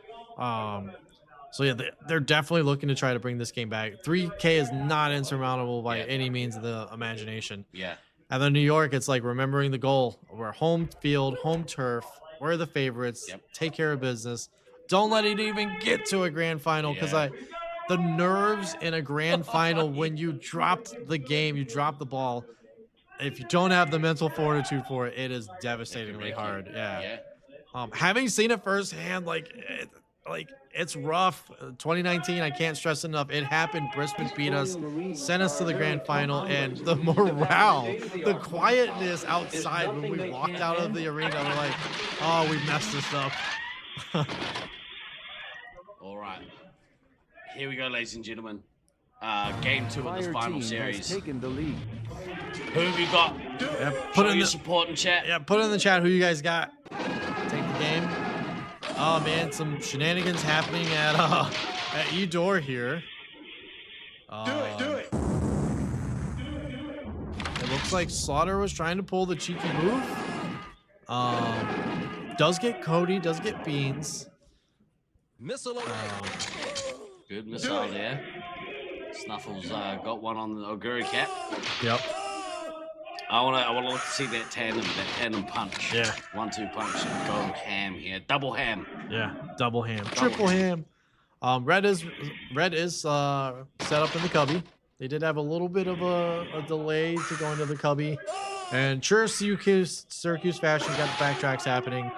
So yeah, they're definitely looking to try to bring this game back. 3K is not insurmountable by any means of the imagination. Yeah. And then New York, it's like remembering the goal. We're home field, home turf. We're the favorites. Yep. Take care of business. Don't let it even get to a grand final, because the nerves in a grand final when you dropped the game, you dropped the ball. if you don't have the mental fortitude for it, it is devastatingly hard. Yeah. Having seen it firsthand, it's rough. 2019, I can't stress enough. It happened. Brisbane beat us, sent us to the grand final, and the morale, the quietness outside when we walked out of the arena, we're like, oh, we messed this up. All right. Here we go, ladies and gentlemen. Game 2 of this final series. Taken the lead. Who have you got? Yeah, Show your support in chat. Yeah, put in the chat who you guys got. Take the game. Oh man, some shenanigans happening at E-Door here. Do it. It looks like Slaughter was trying to pull the cheeky move. Does get Cody, does get Beans. Missile Good missile there. Snuffles got one on the Oguri cap. Yep. I wanna look to see that tandem punch. Yeah. 1-2 punch. Go ham here. Double ham. Yeah, double ham. Triple ham. Red is set up in the cubby. They did have a little bit of a delay to go into the cubby. And sure, Syracuse fashion got the backtracks happening.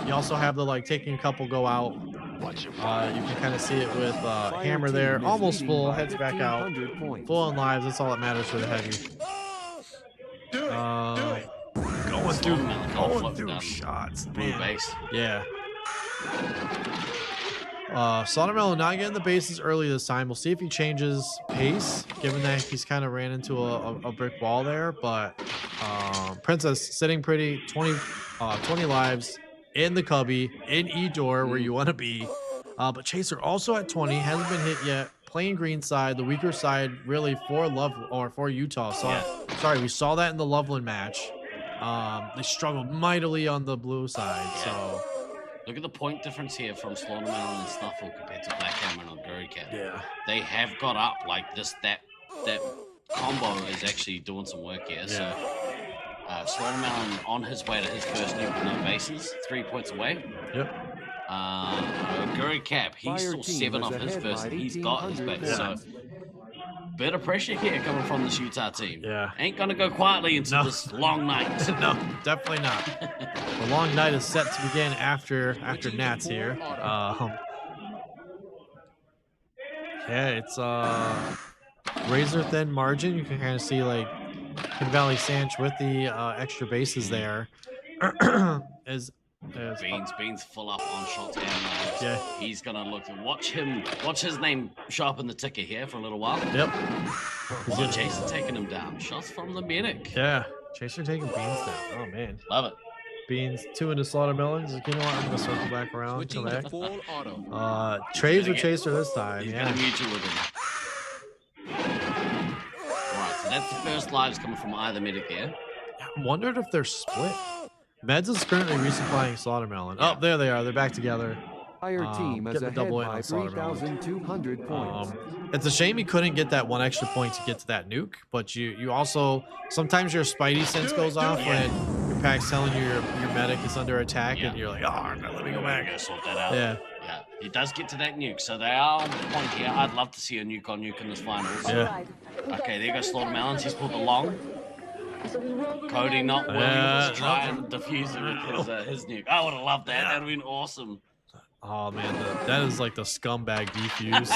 You also have the taking a couple go out. You can kind of see it with Hammer there, almost full, heads back out, full on lives. That's all that matters for the heavy. Going through shots, man. Base. Yeah. Slaughtermelon not getting the bases early this time. We'll see if he changes pace, given that he's kind of ran into a brick wall there. But Princess sitting pretty, 20 lives in the cubby, in E-Door, where you want to be. But Chaser also at 20, hasn't been hit yet. Playing green side, the weaker side really for Utah. Sorry, we saw that in the Loveland match. They struggled mightily on the blue side. So look at the point difference here from Slaughtermelon and Snuffle compared to Black Hammer and Oguri Cat. Yeah. They have got up like this. That combo is actually doing some work here. So Slaughtermelon on his way to his first nuke with no bases, 3 points away. Yep. Oguri Cap, he's still 7 off his first, and he's got his base. So bit of pressure here coming from this Utah team. Yeah. Ain't gonna go quietly into this long night. No, definitely not. The long night is set to begin after Nats here. Yeah, it's razor thin margin. You can kind of see Hidden Valley Sanch with the extra bases there. Beans full up on shots and lives. Yeah. He's gonna watch his name show up in the ticker here for a little while. Yep. Chaser taking him down. Shots from the medic. Yeah. Chaser taking Beans down. Oh man. Love it. Beans 2 into Slaughtermelon. He's like, you know what? I'm gonna circle back around. Switching Come to back. full auto. Trades with Chaser this time. He's Yeah. gonna mutual with him. Alright, so that's the first lives coming from either medic there. I wondered if they're split. Meds is currently resupplying Slaughtermelon. Oh, there they are. They're back together. Fire team is Get the ahead double hit by on Slaughtermelon. 3,200 points. It's a shame he couldn't get that one extra point to get to that nuke, but you also sometimes your spidey sense goes off when your pack's telling you your medic is under attack and you're like, oh, let me go back. Gotta sort that out. Yeah. Yeah. He does get to that nuke, so they are on the point here. I'd love to see a nuke on nuke in this finals. Yeah. Okay, there goes Slaughtermelon. He's pulled the long. Cody not willing to try and defuse it with his nuke. I would have loved that. That would have been awesome. Oh man, that is like the scumbag defuse.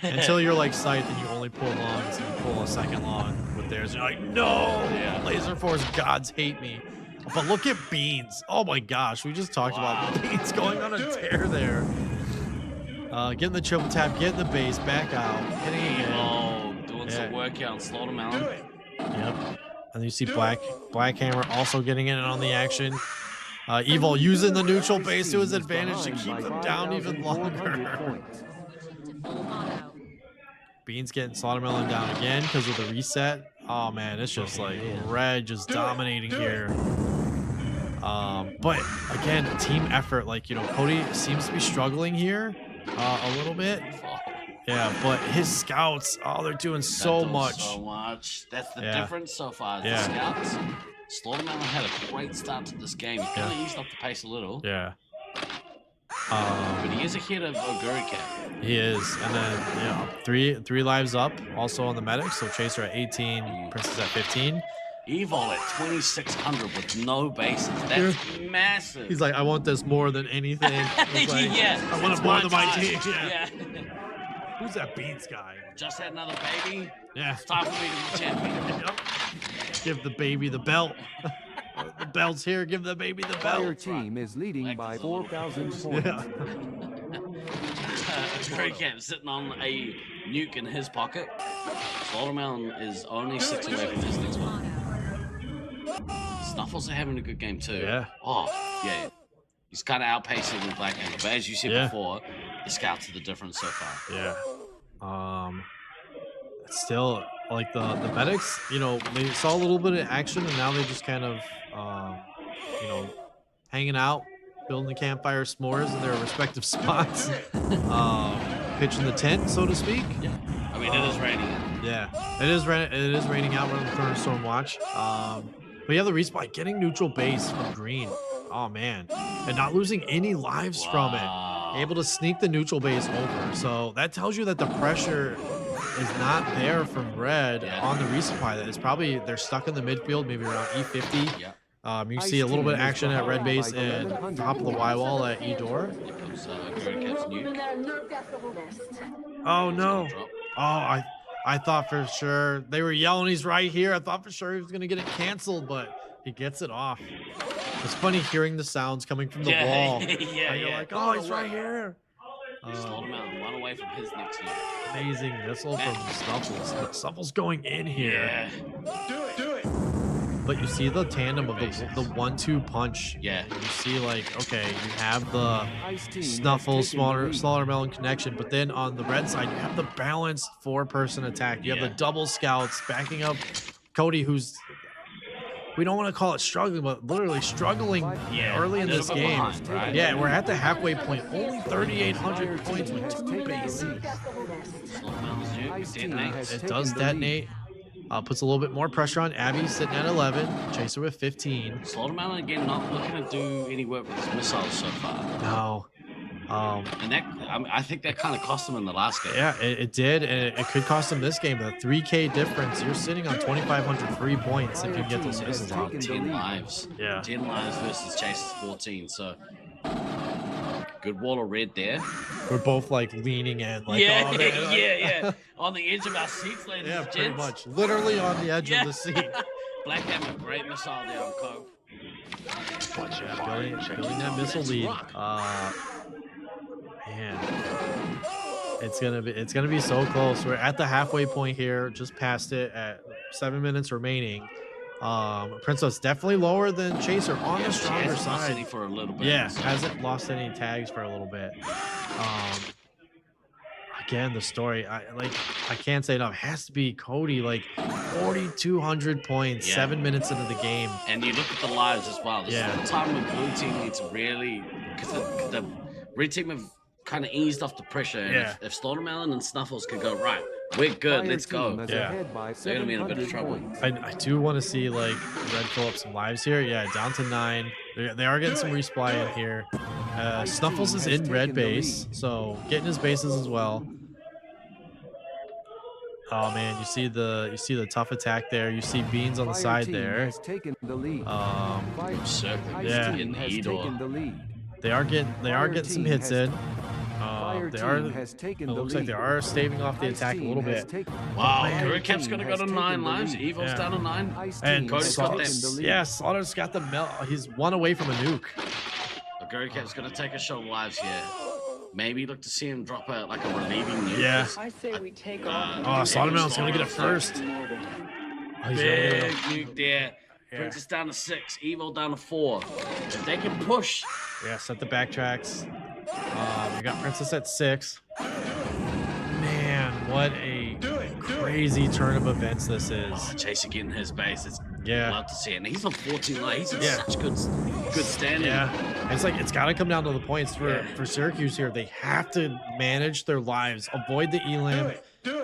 Until you're Scythe and you only pull longs and you pull a second long with theirs. You're like, no! Yeah. Laserforce gods hate me. But look at Beans. Oh my gosh, we just talked about Beans going on a tear there. Getting the triple tap, getting the base, back out, hitting again. Oh, doing some work here on Slaughtermelon. Yep. And you see Black Hammer also getting in on the action. Evil using the neutral base to his advantage to keep them down even longer. Beans getting Slaughtermelon down again because of the reset. Oh man, it's just Red just dominating here. But again, team effort. Cody seems to be struggling here a little bit. Yeah, but his scouts, they're doing so much. So much. That's the difference so far. The scouts. Slaughtermelon had a great start to this game. He kind of eased up the pace a little. Yeah. But but he is ahead of Oguricap. He is, and then three lives up, also on the medic. So Chaser at 18, Princess at 15. Evil at 2,600 with no bases. That's massive. He's like, I want this more than anything. Like, yeah, I want it more than my team. Yeah. Who's that Beats guy? Just had another baby. Yeah. It's time for me to be champion. Yep. Give the baby the belt. The belt's here. Give the baby the belt. Fire team is leading by 4,000 points. Yeah. Oguricap sitting on a nuke in his pocket. Slaughtermelon is only 6 away from his next one. Snuffles are having a good game too. Yeah. Oh, yeah. He's kind of outpacing the Black Hammer, but as you said before, the scouts are the difference so far. Yeah. Still, like the medics, they saw a little bit of action, and now they just kind of, hanging out, building the campfire s'mores in their respective spots, pitching the tent, so to speak. Yeah. I mean, it is raining. Yeah, it is raining out. We're on the thunderstorm watch. But yeah, the respawn getting neutral base from green. Oh man, and not losing any lives from it. Able to sneak the neutral base over. So that tells you that the pressure is not there from red on the resupply. That is probably they're stuck in the midfield, maybe around E50. Yeah. You see a little bit of action at red base and top of the Y wall at E door. Oh no! Oh, I thought for sure they were yelling he's right here. I thought for sure he was gonna get it canceled, but he gets it off. It's funny hearing the sounds coming from the wall. You're like, oh, he's right here. Slowed him out, one away from his next hit. Amazing missile from Snuffles. Snuffles going in here. Yeah. Do it. But you see the tandem of the 1-2 punch. Yeah. You see, like, okay, you have the Snuffles, Slaughtermelon connection, but then on the red side, you have the balanced 4-person attack. You have the double scouts backing up Cody, who's, we don't want to call it struggling, but literally struggling early in this game. Behind, right? Yeah, we're at the halfway point. Only 3,800 points with 2 bases. It does detonate. Puts a little bit more pressure on Abby, sitting at 11. Chaser with 15. Slaughtermelon again, not looking to do any work with his missiles so far. No. And that, I think that kind of cost him in the last game. Yeah, it did, and it could cost him this game. The 3K difference. You're sitting on 2,500 free points if you get those missiles off. 10 lives. Yeah. 10 lives versus Chase's 14. So good wall of red there. We're both like leaning in, like, yeah, oh, man. yeah. On the edge of our seats, ladies and pretty gents. much. Literally on the edge of the seat. Black Hammer, great missile there on Cove. Building that missile lead. Man, it's gonna be so close. We're at the halfway point here, just past it at 7 minutes remaining. Princess definitely lower than Chaser on the stronger side. For a little bit. Yeah, hasn't lost any tags for a little bit. Again, the story, I can't say enough. It has to be Cody, like 4,200 points, 7 minutes into the game. And you look at the lives as well. This is the time when blue team needs really, because the red team have kind of eased off the pressure. And if Slaughtermelon and Snuffles could go, right, we're good, let's go. Yeah. They're going to be in a bit of trouble. I do want to see, like, Red fill up some lives here. Yeah, down to 9. They are getting some resupply in here. Snuffles is in red base, so getting his bases as well. Oh man, you see the tough attack there. You see Beans on the side there. They are getting some hits in. It looks like they are staving off the attack a little bit. Wow, Oguricap's gonna go to 9 lives. Evil's down to 9. And Cody's got them. Yeah, Slaughter's got the melt. He's 1 away from a nuke. Oguricap's gonna take a shot of lives here. Maybe look to see him drop a relieving nuke. Yeah. I say we take off. Oh, Slaughtermelon's gonna get it first. Big nuke there. Princess down to 6. Evil down to 4. If they can push. Yeah, set the backtracks. We got Princess at 6. Man, what a crazy turn of events this is. Oh, Chaser getting his base. It's love to see it. And he's on 14 lives. He's in such good standing. Yeah. It's like it's got to come down to the points for Syracuse here. They have to manage their lives, avoid the elim.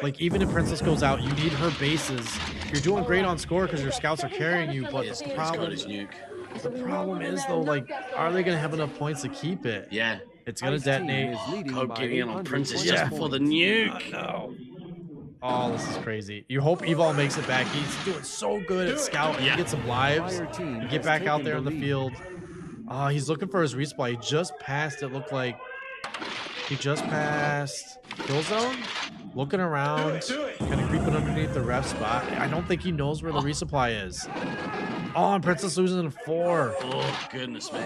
Like, even if Princess goes out, you need her bases. You're doing great on score because your scouts are carrying you, but the problem is, though, like, are they going to have enough points to keep it? Yeah. It's gonna Ice Team detonate. is leading Code by getting in on 800 Princess points. just before the nuke. No. Oh, this is crazy. You hope Evol makes it back. He's doing so good at scouting. Yeah. He gets some lives. Fire team You has get back out taken there the in the lead. field. He's looking for his resupply. He just passed, it looked like. He just passed kill zone. Looking around. Kind of creeping underneath the ref spot. I don't think he knows where the resupply is. Oh, and Princess losing in 4. Oh, goodness me.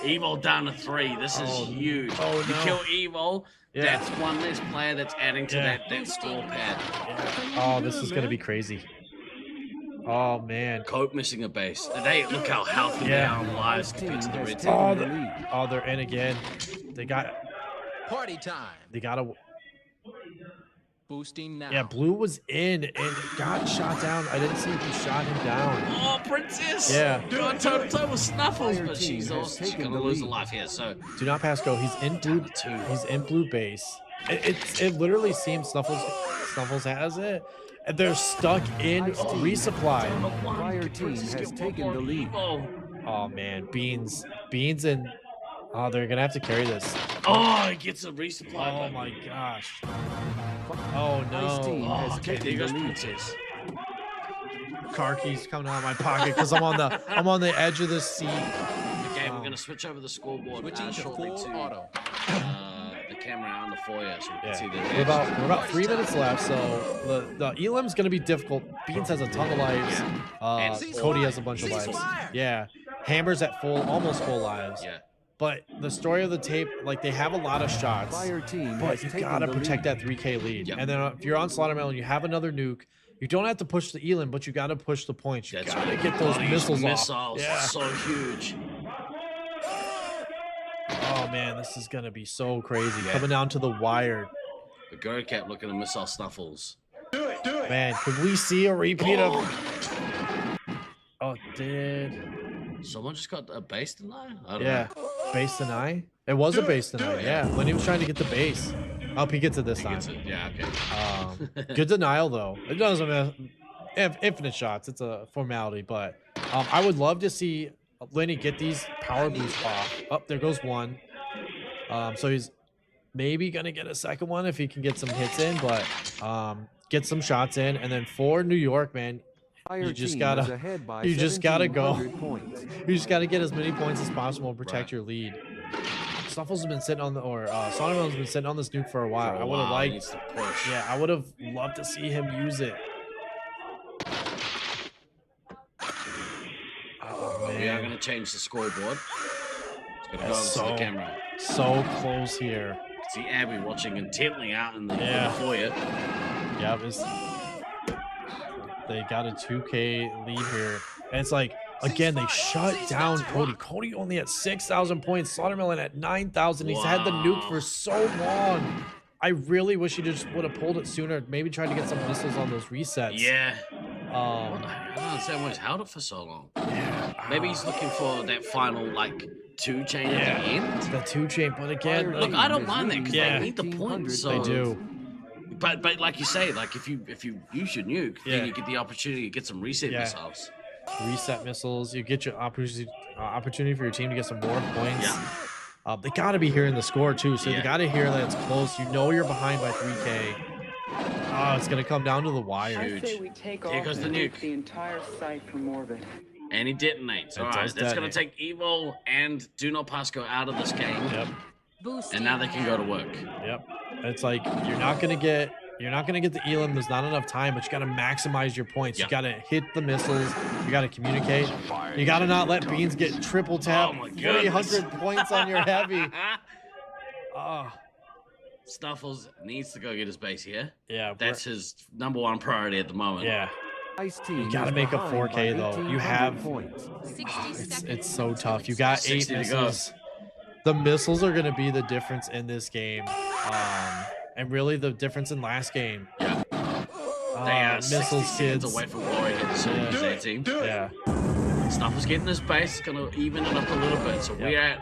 Evil down to 3. This is huge. Oh, You no. kill Evil, Yeah. that's one less player that's adding to Yeah. that score pad. Oh, this is gonna be crazy. Oh man. Coke missing a base. Look how healthy they are on lives compared to the red team. Oh, they're in again. They got Party time. They gotta. Boosting now. Yeah, Blue was in and got shot down. I didn't see who shot him down. Oh, Princess! Yeah. Going toe to toe with Snuffles, Fire but team she's has also taken going to the lose a lead. life here. So Do not pass go. He's in blue. He's in blue base. It literally seems Snuffles has it. And they're stuck in resupply. Fire team has taken the lead. Oh man, Beans and oh, they're gonna have to carry this. Oh, he gets a resupply. Oh my gosh. Oh no. Ice team has Okay, there taken goes the lead. Princess. Car keys coming out of my pocket because I'm on the edge of the seat. Okay, we're going to switch over the scoreboard Switching to shortly full to auto. the camera on the foyer so we can Yeah. see the We're about 3 minutes left, so the Elam's gonna be difficult. Beans has a ton of lives. Cody has a bunch of lives. Yeah. Hammer's at almost full lives. Yeah. But the story of the tape, like they have a lot of shots. Fire team But has you taken gotta the protect lead. that 3K lead. Yep. And then if you're on Slaughtermelon, you have another nuke. You don't have to push the Elam, but you gotta push the points. You gotta right. get those These missiles missiles off. are Yeah. so huge. Oh man, this is gonna be so crazy. Yeah. Coming down to the wire. The Go Cat looking at missile Snuffles. Man, could we see a repeat of? Oh, it did. Someone just got a base tonight? I don't Yeah, know. base deny. It was a base deny. Yeah, when he was trying to get the base. Oh, he gets it this time. Gets it. Yeah, okay. Good denial though. It doesn't matter. Infinite shots. It's a formality, but I would love to see Lenny get these power boosts off. Oh, there goes one. So he's maybe gonna get a second one if he can get some hits in, but get some shots in, and then for New York, man. Fire You just team gotta, is ahead by you just gotta go. 1700 points. You just gotta get as many points as possible and protect Right. your lead. Snuffles has been sitting on Sonneman's been sitting on this nuke for a while. For a I would have while, he liked, needs to push. yeah, I would have loved to see him use it. Oh We are man, going to change the scoreboard. It's going to go over That's to the camera. so close here. See Abby watching intently out in the Yeah. foyer. Yeah, they got a 2K lead here, and it's like again they shut down Cody. Cody only at 6,000 points. Slaughtermelon at 9,000. He's had the nuke for so long. I really wish he just would have pulled it sooner. Maybe tried to get some missiles on those resets. Yeah. I don't understand why he's held it for so long. Maybe he's looking for that final, like, 2-chain at the end. The 2-chain, but again, Look, I don't mind that because Yeah. they need the points. So. They do. But like you say, like if you use your nuke, Yeah. then you get the opportunity to get some reset Yeah. missiles. Reset missiles. You get your opportunity for your team to get some more points. Yeah. They got to be hearing the score too, so Yeah. they got to hear that it's close. You know you're behind by 3K. Oh, it's gonna come down to the wire. I say we take Here off goes the and nuke. nuke the entire site from orbit. And he detonates. It All right, does that's going detonate. to take Evil and Do Not Pass Go out of this game. Yep. And now they can go to work. Yep. It's like you're not gonna get the Elam. There's not enough time, but you gotta maximize your points. Yeah. You gotta hit the missiles. You gotta communicate. You gotta not let Beans get triple tap. Oh my goodness. 300 points on your heavy. Snuffles needs to go get his base here. Yeah. That's his number one priority at the moment. Yeah. Ice team You gotta is make a behind 4K by though. You 1800 have points. it's so tough. You got 8 60 to go. missiles. The missiles are gonna be the difference in this game. And really the difference in last game. Yeah. They are 60 missiles seconds kids. away from Glory hitting Super their team. Yeah. Snuffles getting his base. It's going to even it up a little bit. So we're at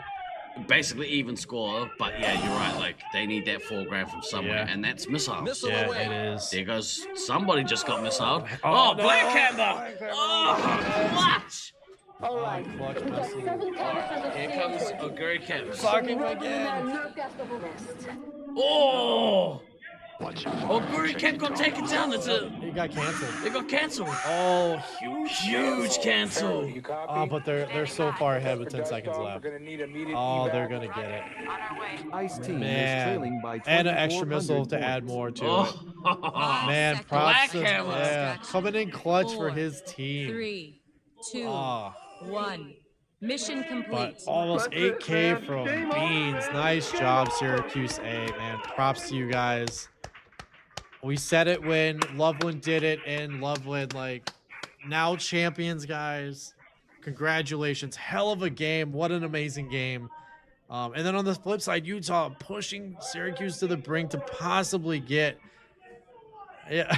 basically even score. But yeah, you're right. Like they need that 4 grand from somewhere. Yeah. And that's missiles. Yeah, it is. There goes somebody just got missiled. Oh, Oh, no. Black Hammer! Oh, what? All right. clutch We got missile. 7 canisters of Here steam comes surge. Ogurike. Fuck him We're opening that again. nerve gas double nest. Oh! Ogurike got taken down. He got canceled. They got canceled. Oh, Huge cancel. oh, but they're so far ahead with 10 seconds left. Oh, they're gonna get it. Ice team is Man, trailing by and an extra 2,400 missile to add points. more to Oh. it. Man, Second. props to Black Hammer. yeah, coming in clutch for 4, his team. 3, 2, Oh, 1. Mission but complete. almost 8K from Beans. Nice job, Syracuse A, man. Props to you guys. We said it when Loveland did it, and Loveland, like, now champions, guys. Congratulations. Hell of a game. What an amazing game. And then on the flip side, Utah pushing Syracuse to the brink to possibly get... Yeah.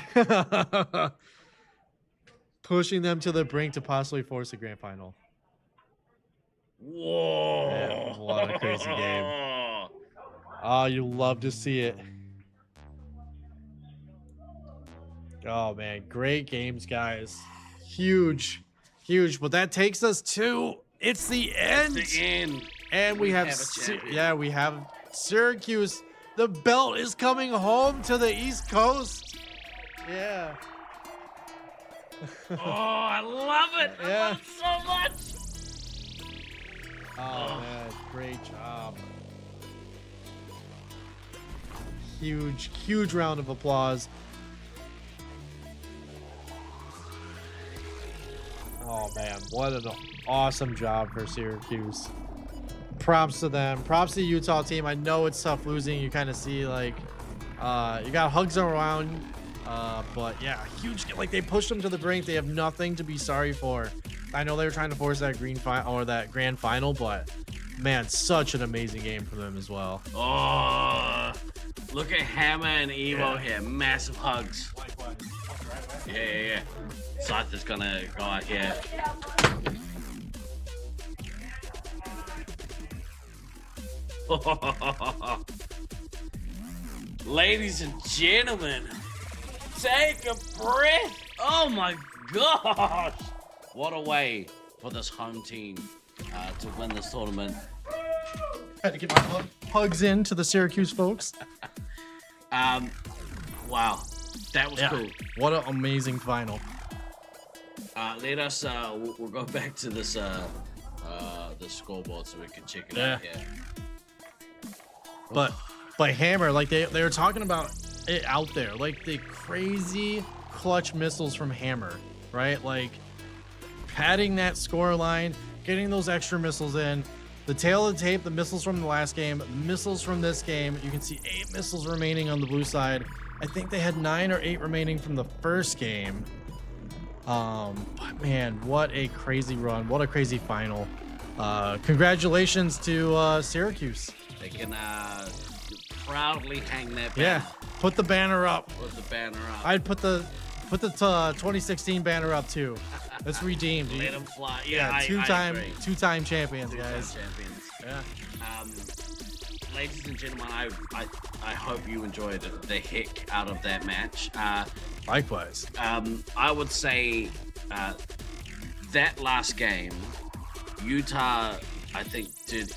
pushing them to the brink to possibly force a grand final. Whoa. Yeah, what a crazy game. Oh, you love to see it. Oh, man. Great games, guys. Huge. Huge. But that takes us to... It's the end. The end. And we have a champion. yeah, we have Syracuse. The belt is coming home to the East Coast. Yeah. Oh, I love it. I Yeah. love it so much. Oh, man. Great job. Huge, huge round of applause. Oh, man. What an awesome job for Syracuse. Props to them. Props to the Utah team. I know it's tough losing. You kind of see, like, you got hugs around. But, yeah, huge. Like, they pushed them to the brink. They have nothing to be sorry for. I know they were trying to force that that grand final, but, man, such an amazing game for them as well. Oh, look at Hammer and Evo here. Massive hugs. Yeah. Scythe is gonna go out here. Ladies and gentlemen, take a breath. Oh my gosh. What a way for this home team to win this tournament. Had to get my hugs in to the Syracuse folks. Wow, that was cool. What an amazing final. Let us we'll go back to this the scoreboard so we can check it out here. But Hammer, like they were talking about it out there, like the crazy clutch missiles from Hammer, right? Like padding that score line, getting those extra missiles in. The tail of the tape, the missiles from the last game, missiles from this game. You can see 8 missiles remaining on the blue side. I think they had 9 or 8 remaining from the first game. But man, what a crazy run. What a crazy final. Congratulations to Syracuse. They can proudly hang that banner. Yeah, put the banner up. Put the banner up. I'd put the 2016 banner up too. It's redeemed. Let them fly. Yeah, two-time champions, guys. Champions. Yeah. Ladies and gentlemen, I hope you enjoyed the heck out of that match. Likewise. I would say that last game, Utah, I think, did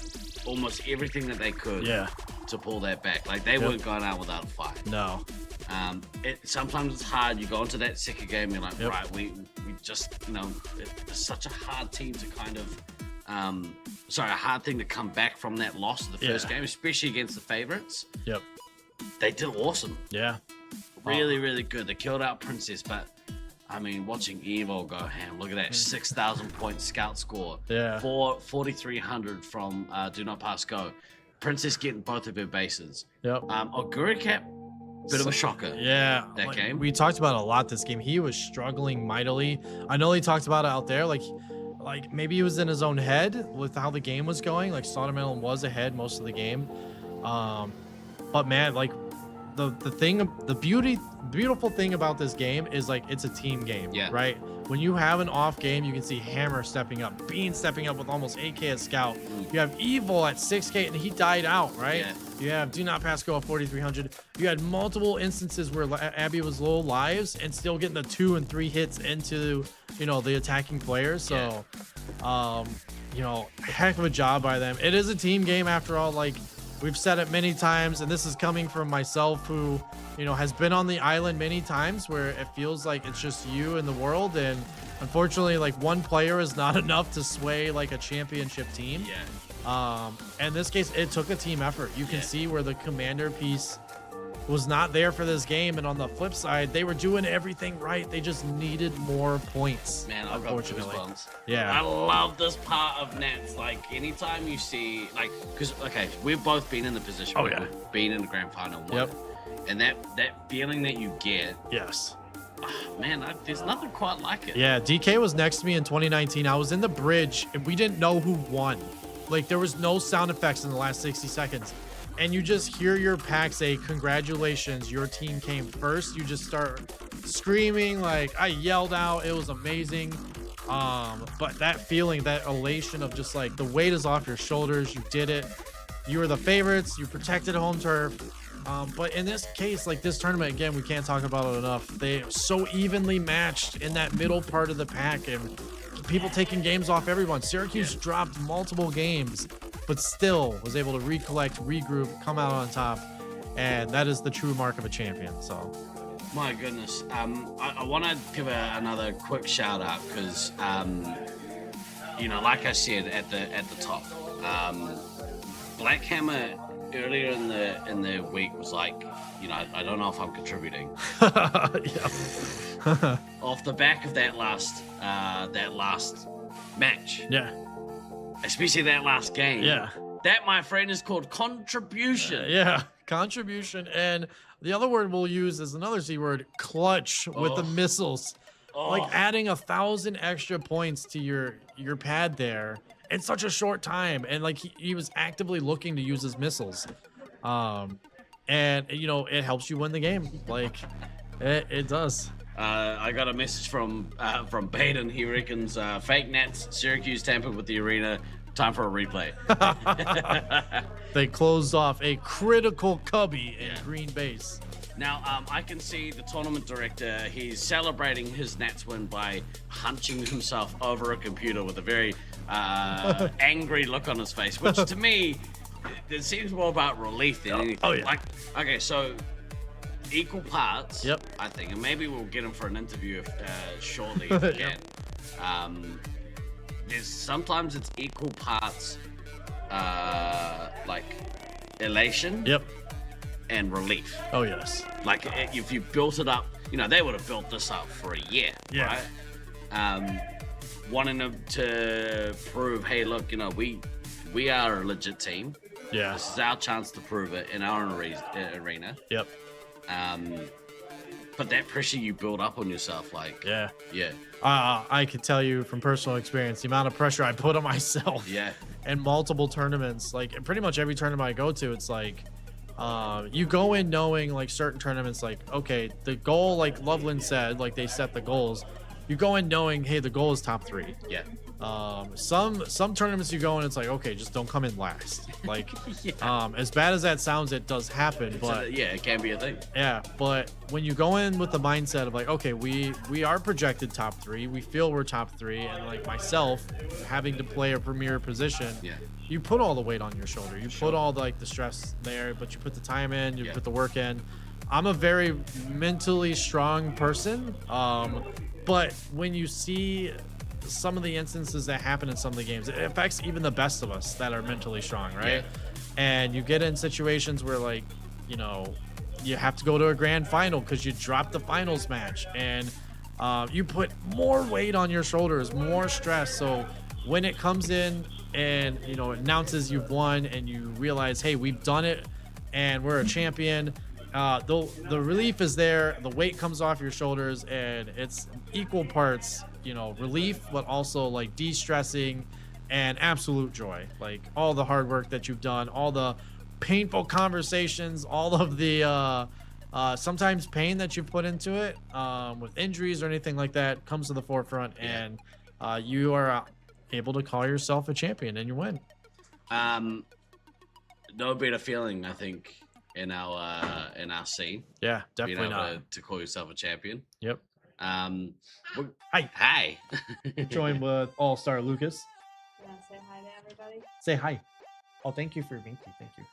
almost everything that they could to pull that back. Like, they weren't going out without a fight. No. Sometimes it's hard. You go into that second game, you're like, right, we just, it's such a hard team to kind of, a hard thing to come back from that loss of the first game, especially against the favorites. Yep. They did awesome. Yeah. Really, really good. They killed out Princess, but I mean, watching Evo go ham. Look at that 6,000 point scout score. Yeah. 4,300 from Do Not Pass Go. Princess getting both of her bases. Yep. Ogurike, bit of a shocker. Yeah. That game. We talked about it a lot this game. He was struggling mightily. I know he talked about it out there. Like maybe he was in his own head with how the game was going. Like Sodermelon was ahead most of the game. But man, like the beautiful thing about this game is like it's a team game, right? When you have an off game, you can see Hammer stepping up, Bean stepping up with almost 8K at scout. You have Evil at 6K and he died out, right? You have Do Not Pass Go at 4,300. You had multiple instances where Abby was low lives and still getting the 2 and 3 hits into the attacking players. So You know, heck of a job by them. It is a team game after all. Like we've said it many times, and this is coming from myself, who, you know, has been on the island many times where it feels like it's just you in the world, and unfortunately, like one player is not enough to sway like a championship team. Yeah. In this case, it took a team effort. You can see where the commander piece was not there for this game, and on the flip side, they were doing everything right. They just needed more points. Man, I've got goosebumps. Yeah. I love this part of Nats. Like, anytime you see, like, because, okay, we've both been in the position where we've been in the grand final. Yep. And that feeling that you get. Yes. Man, there's nothing quite like it. Yeah, DK was next to me in 2019. I was in the bridge, and we didn't know who won. Like, there was no sound effects in the last 60 seconds. And you just hear your pack say, congratulations, your team came first. You just start screaming. Like, I yelled out. It was amazing. But that feeling, that elation of just like the weight is off your shoulders. You did it. You were the favorites. You protected home turf. But in this case, like this tournament, again, we can't talk about it enough. They so evenly matched in that middle part of the pack, and people taking games off everyone. Syracuse dropped multiple games, but still was able to recollect, regroup, come out on top, and that is the true mark of a champion. So, my goodness, I want to give another quick shout out because, you know, like I said at the top, Black Hammer earlier in the week was like, you know, I don't know if I'm contributing. Off the back of that last match. Yeah. Especially that last game. Yeah. That, my friend, is called contribution. Yeah, contribution. And the other word we'll use is another C word, clutch, with the missiles. Like adding 1,000 extra points to your pad there in such a short time. And like he was actively looking to use his missiles. And you know, it helps you win the game. Like it does. I got a message from Baden. He reckons fake Nats, Syracuse tampered with the arena. Time for a replay. They closed off a critical cubby in green base. Now, I can see the tournament director, he's celebrating his Nats win by hunching himself over a computer with a very angry look on his face, which to me, it seems more about relief than anything. Oh, yeah. Like, okay, so equal parts, Yep. I think, and maybe we'll get him for an interview shortly if we can. Sometimes it's equal parts, like elation. Yep. And relief. Oh yes. Like if you built it up, you know, they would have built this up for a year, Yeah. right? Wanting to prove, hey, look, you know, we are a legit team. Yeah. This is our chance to prove it in our arena. Yep. But that pressure you build up on yourself, like, yeah. I can tell you from personal experience the amount of pressure I put on myself. Yeah. In multiple tournaments, like pretty much every tournament I go to, it's like you go in knowing like certain tournaments, like, okay, the goal, like Loveland said, like they set the goals. You go in knowing, hey, the goal is top 3. Yeah. Some tournaments you go in, it's like, okay, just don't come in last. Like, as bad as that sounds, it does happen. But yeah, it can be a thing. Yeah, but when you go in with the mindset of like, okay, we are projected top 3, we feel we're top 3, and like myself having to play a premier position, you put all the weight on your shoulder. You put all the stress there, but you put the time in, you put the work in. I'm a very mentally strong person, but when you see some of the instances that happen in some of the games, it affects even the best of us that are mentally strong, right? Yeah. And you get in situations where, like, you know, you have to go to a grand final because you dropped the finals match, and you put more weight on your shoulders, more stress. So when it comes in and, you know, announces you've won and you realize, hey, we've done it and we're a champion, the relief is there, the weight comes off your shoulders, and it's equal parts, you know, relief, but also like de-stressing and absolute joy. Like all the hard work that you've done, all the painful conversations, all of the sometimes pain that you've put into it, with injuries or anything like that, comes to the forefront, and you are able to call yourself a champion and you win. No better feeling, I think, in our scene. Yeah, definitely being able not. to call yourself a champion. Yep. Hi. Hi. Joined with All-Star Lucas. You want to say hi to everybody? Say hi. Oh, thank you for meeting. Thank you.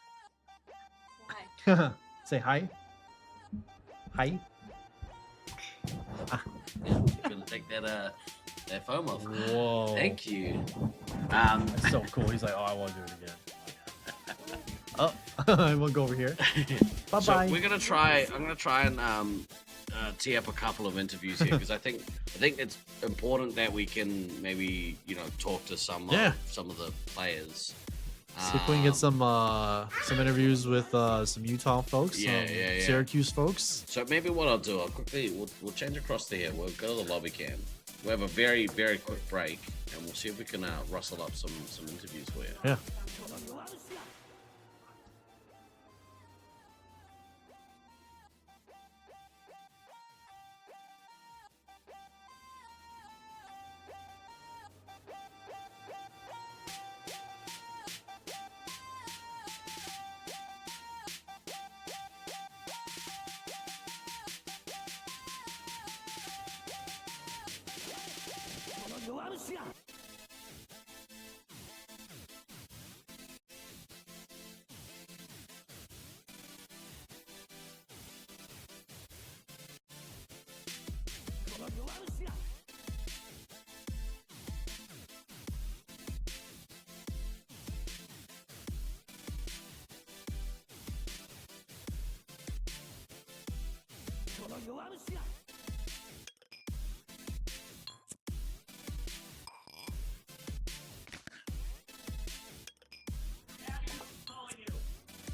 Hi. Say hi. Hi. You're gonna take that foam off. Whoa. Thank you. That's so cool. He's like, oh, I want to do it again. Oh, we'll go over here. Bye So bye. I'm gonna try and tee up a couple of interviews here because I think it's important that we can maybe talk to some of the players. See if we can get some interviews with some Utah folks, Yeah. Syracuse folks. So maybe what I'll do, we'll change across to here. We'll go to the lobby cam. We'll have a very, very quick break, and we'll see if we can rustle up some interviews for you. Yeah.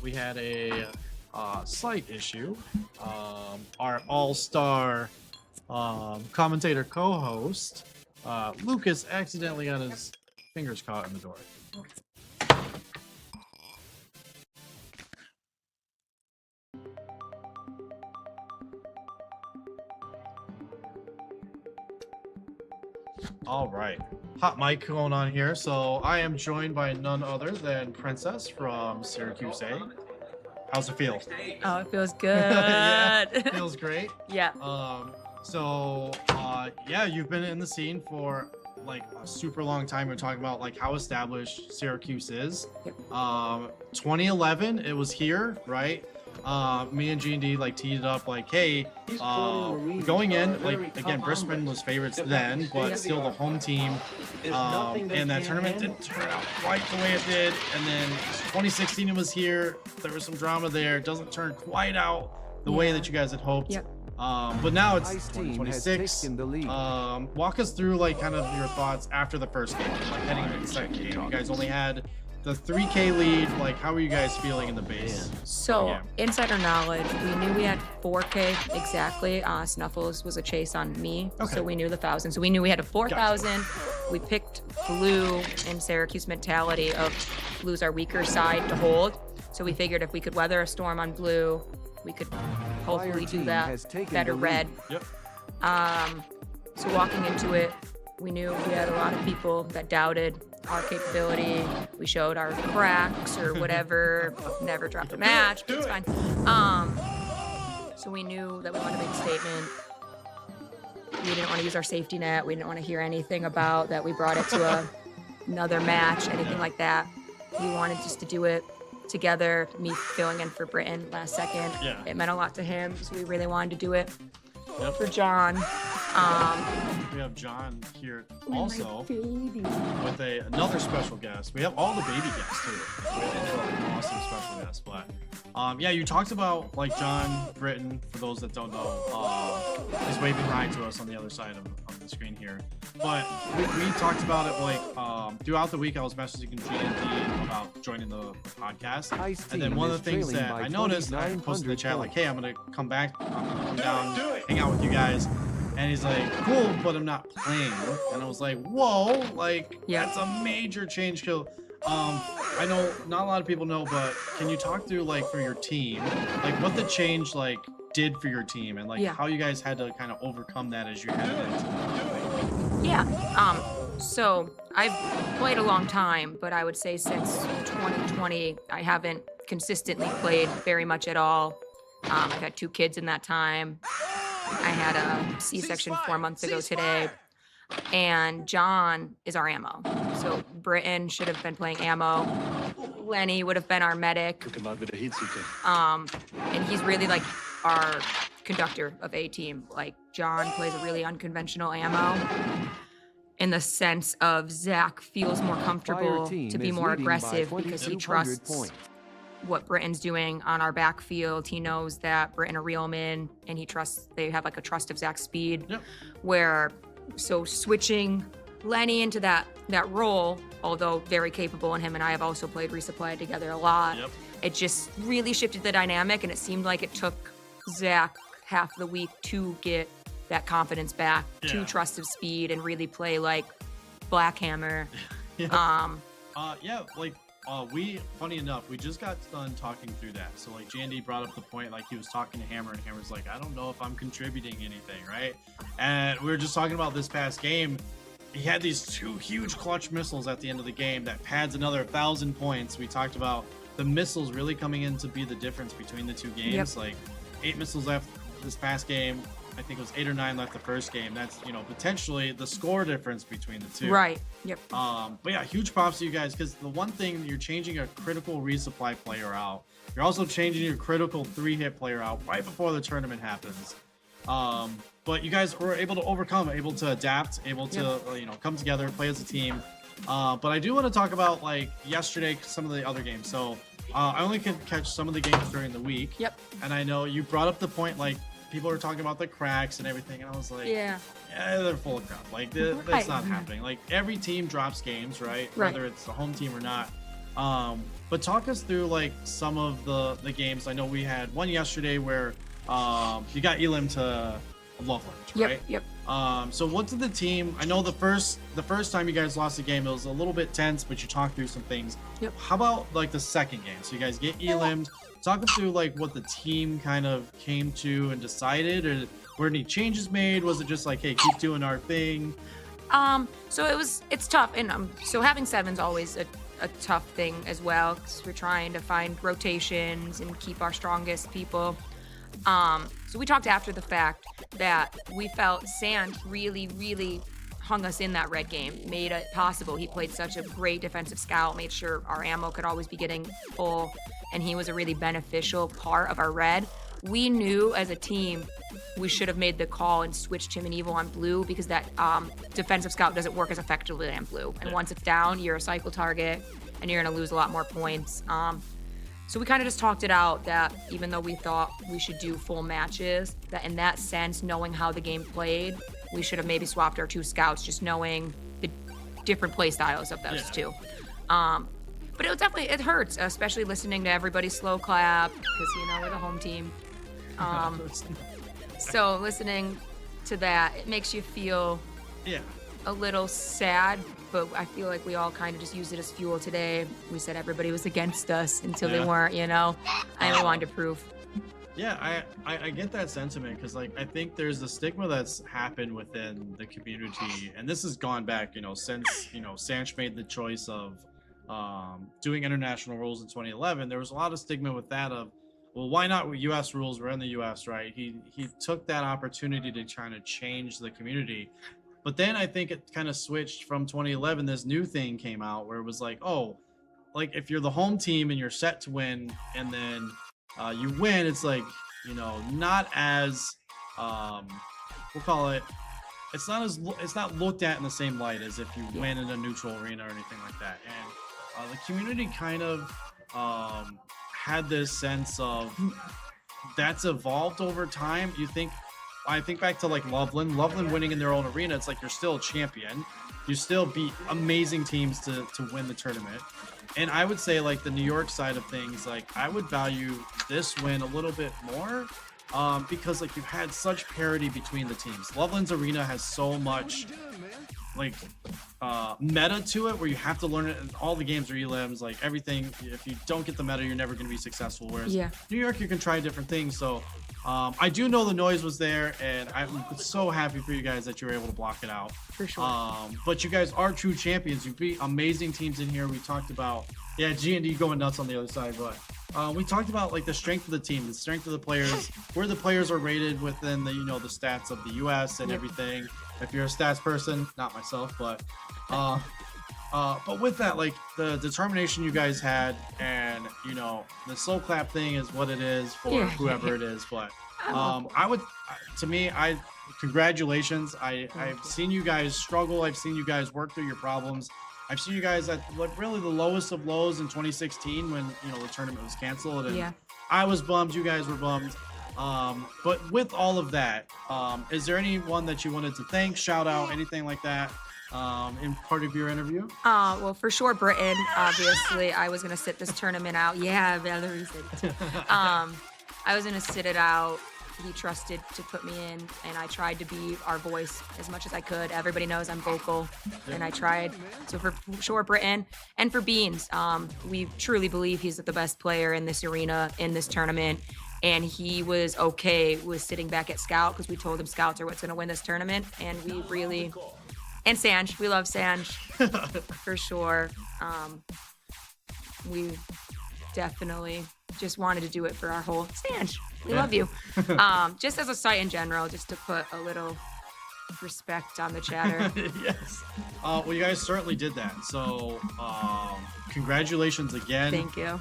We had a slight issue. Our all-star commentator co-host, Lucas, accidentally got his fingers caught in the door. All right, hot mic going on here. So I am joined by none other than Princess from Syracuse A. How's it feel? Oh, it feels good. Yeah, feels great. Yeah. Yeah, you've been in the scene for like a super long time. We're talking about like how established Syracuse is. Yep. 2011, it was here, right? Me and G&D like teed it up like, hey, going in, like again, Brisbane was favorites then, but still the home team. And that tournament didn't turn out quite the way it did. And then 2016 it was here. There was some drama there. It doesn't turn quite out the way that you guys had hoped. Yep. But now it's 2026. Walk us through like kind of your thoughts after the first game, like heading into the second game. You guys only had the 3K lead. Like, how are you guys feeling in the base? So, insider knowledge, we knew we had 4K exactly. Snuffles was a chase on me, so we knew the 1,000. So we knew we had a 4,000. Gotcha. We picked blue and Syracuse mentality of blue's our weaker side to hold. So we figured if we could weather a storm on blue, we could hopefully do that better red. Yep. So walking into it, we knew we had a lot of people that doubted our capability. We showed our cracks or whatever. Never dropped a match, but it's fine. So we knew that we wanted to make a statement. We didn't want to use our safety net. We didn't want to hear anything about that we brought it to another match, anything like that. We wanted just to do it together, me filling in for Britton last second. Yeah. It meant a lot to him, so we really wanted to do it for John. We have John here also with another special guest. We have all the baby guests too. We have an awesome special guest. But yeah, you talked about like John Britton. For those that don't know, is waving hi to us on the other side of the screen here. But we talked about it like throughout the week. I was messaging G&D about joining the podcast, and then one of the things that I noticed, I posted in the chat like, "Hey, I'm gonna come back, I'm gonna come down, hang out with you guys." And he's like, cool, but I'm not playing. And I was like, whoa, like, that's a major change. I know not a lot of people know, but can you talk through, like, for your team, like, what the change, like, did for your team and, like, how you guys had to kind of overcome that as you had it? Yeah. So I've played a long time, but I would say since 2020, I haven't consistently played very much at all. I've had 2 kids in that time. I had a C-section 4 months ago today, and John is our ammo. So Britton should have been playing ammo. Lenny would have been our medic. And he's really like our conductor of A team. Like John plays a really unconventional ammo in the sense of Zach feels more comfortable to be more aggressive because he trusts what Britton's doing on our backfield. He knows that Britton will reel him in, and he trusts, they have like a trust of Zach's speed. So switching Lenny into that role, although very capable, and him and I have also played resupply together a lot, it just really shifted the dynamic, and it seemed like it took Zach half the week to get that confidence back, to trust of speed, and really play like Black Hammer. Funny enough, we just got done talking through that. So like Jandy brought up the point, like he was talking to Hammer, and Hammer's like, I don't know if I'm contributing anything, right? And we were just talking about this past game. He had these 2 huge clutch missiles at the end of the game that pads another 1,000 points. We talked about the missiles really coming in to be the difference between the 2 games. Like 8 missiles left this past game. I think it was 8 or 9 left the first game. That's, potentially the score difference between the 2. Right. Yep. But yeah, huge props to you guys, because the one thing, you're changing a critical resupply player out. You're also changing your critical 3-hit player out right before the tournament happens. But you guys were able to overcome, able to adapt, able to come together, play as a team. But I do want to talk about like yesterday, some of the other games. So I only could catch some of the games during the week. Yep. And I know you brought up the point, like people were talking about the cracks and everything, and I was like, yeah, they're full of crap. Like that's not happening. Like every team drops games, right? Whether it's the home team or not. But talk us through like some of the games. I know we had one yesterday where you got Elam to Loveland, right? Yep. So what did the team? I know the first time you guys lost the game, it was a little bit tense, but you talked through some things. Yep. How about like the second game? So you guys get Elam. Talk us through like what the team kind of came to and decided, or were any changes made? Was it just like, hey, keep doing our thing? So it's tough, and so having 7's always a tough thing as well, because we're trying to find rotations and keep our strongest people. So we talked after the fact that we felt Sant really, really hung us in that red game, made it possible. He played such a great defensive scout, made sure our ammo could always be getting full, and he was a really beneficial part of our red. We knew as a team we should have made the call and switched him and Evil on blue, because that defensive scout doesn't work as effectively on blue. And once it's down, you're a cycle target, and you're going to lose a lot more points. So we kind of just talked it out that even though we thought we should do full matches, that in that sense, knowing how the game played, we should have maybe swapped our 2 scouts, just knowing the different play styles of those 2. But it hurts, especially listening to everybody slow clap, because, we're the home team. So listening to that, it makes you feel a little sad, but I feel like we all kind of just used it as fuel today. We said everybody was against us until they weren't, and we wanted to prove. Yeah, I get that sentiment, because like I think there's a stigma that's happened within the community, and this has gone back, since Sanch made the choice of doing international rules in 2011. There was a lot of stigma with that of, well, why not U.S. rules? We're in the U.S., right? He took that opportunity to kind of change the community. But then I think it kind of switched from 2011. This new thing came out where it was like, oh, like if you're the home team and you're set to win, and then you win, it's like, not as we'll call it. It's not looked at in the same light as if you win in a neutral arena or anything like that. And the community kind of had this sense of that's evolved over time. I think back to like Loveland winning in their own arena. It's like you're still a champion. You still beat amazing teams to win the tournament. And I would say like the New York side of things, like I would value this win a little bit more because like you've had such parity between the teams. Loveland's arena has so much like meta to it, where you have to learn it. All the games are elims, like everything. If you don't get the meta, you're never going to be successful. Whereas New York, you can try different things. So I do know the noise was there, and I'm so happy for you guys that you were able to block it out. For sure. But you guys are true champions. You beat amazing teams in here. We talked about Yeah, G&D going nuts on the other side, but we talked about like the strength of the team, the strength of the players, where the players are rated within the the stats of the U.S. and everything. If you're a stats person, not myself, but with that, like the determination you guys had, and the slow clap thing is what it is for whoever it is. But congratulations. I've seen you guys struggle. I've seen you guys work through your problems. I've seen you guys at really the lowest of lows in 2016 when the tournament was canceled, and I was bummed. You guys were bummed. But with all of that, is there anyone that you wanted to thank, shout out, anything like that in part of your interview? Well, for sure, Britain. Obviously, I was gonna sit this tournament out. Yeah, Valerie said it too. I was gonna sit it out. He trusted to put me in, and I tried to be our voice as much as I could. Everybody knows I'm vocal, and I tried. So for sure, Britain, and for Beans, we truly believe he's the best player in this arena, in this tournament, and he was okay with sitting back at Scout because we told him Scouts are what's going to win this tournament, and we really... And Sanj, we love Sanj, for sure. We definitely just wanted to do it for our whole Sanj. We love you. Just as a site in general, just to put a little respect on the chatter. Yes. Well, you guys certainly did that. So, congratulations again. Thank you.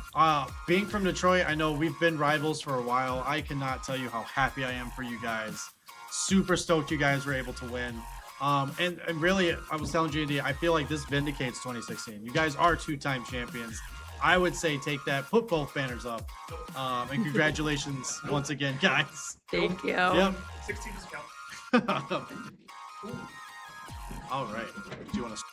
Being from Detroit, I know we've been rivals for a while. I cannot tell you how happy I am for you guys. Super stoked you guys were able to win. And really, I was telling G&D, I feel like this vindicates 2016. You guys are two-time champions. I would say take that, put both banners up. And congratulations once again, guys. Thank you. Yep. 16 is count. All right. Do you want to...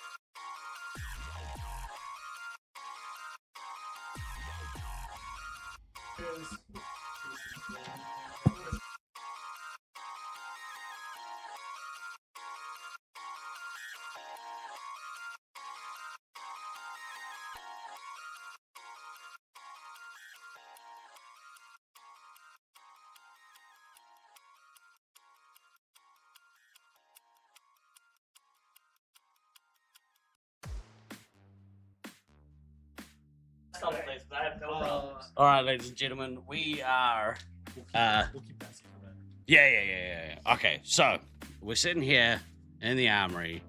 I have no problems. All right, ladies and gentlemen, we are. We'll keep that secret. Yeah. Okay, so we're sitting here in the armory.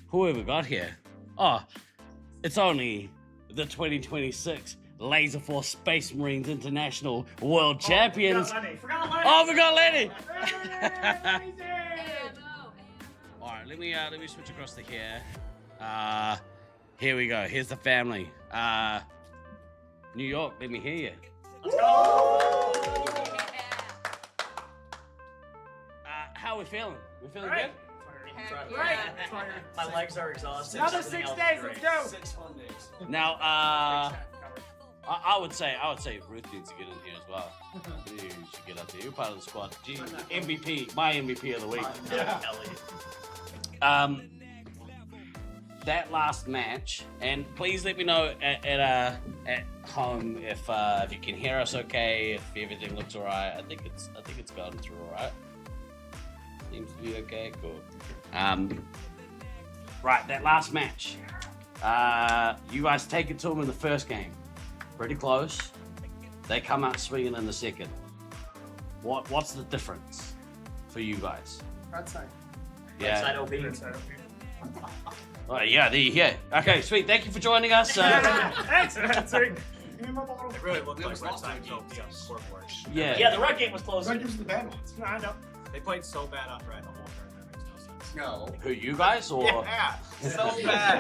Who have we got here? Oh, it's only the 2026 Laserforce Space Marines International World Champions. We got Lenny. All right, let me switch across to here. Here we go. Here's the family. New York, let me hear you. Let's go. How are we feeling? We feeling Right. good? Right. My legs are exhausted. Another 6 days. Let's go. 6 fun days. Now, I would say Ruth needs to get in here as well. You should get up there. You're part of the squad. MVP, my MVP of the week. That last match, and please let me know at home if you can hear us okay, if everything looks alright. I think it's gone through alright. Seems to be okay. Cool. Right, that last match. You guys take it to them in the first game. Pretty close. They come out swinging in the second. What's the difference for you guys? Right side. Yeah. Side OP. Right side OP. Oh, yeah, there you go. Okay, sweet. Thank you for joining us. Thanks. Sorry. It really looked like red side OP on scoreboard. Yeah. Yeah, the red game was close. Red game's the bad ones. No, I know. They played so bad on red the whole tournament. It makes no sense. No. Who, you guys or? Yeah. So bad.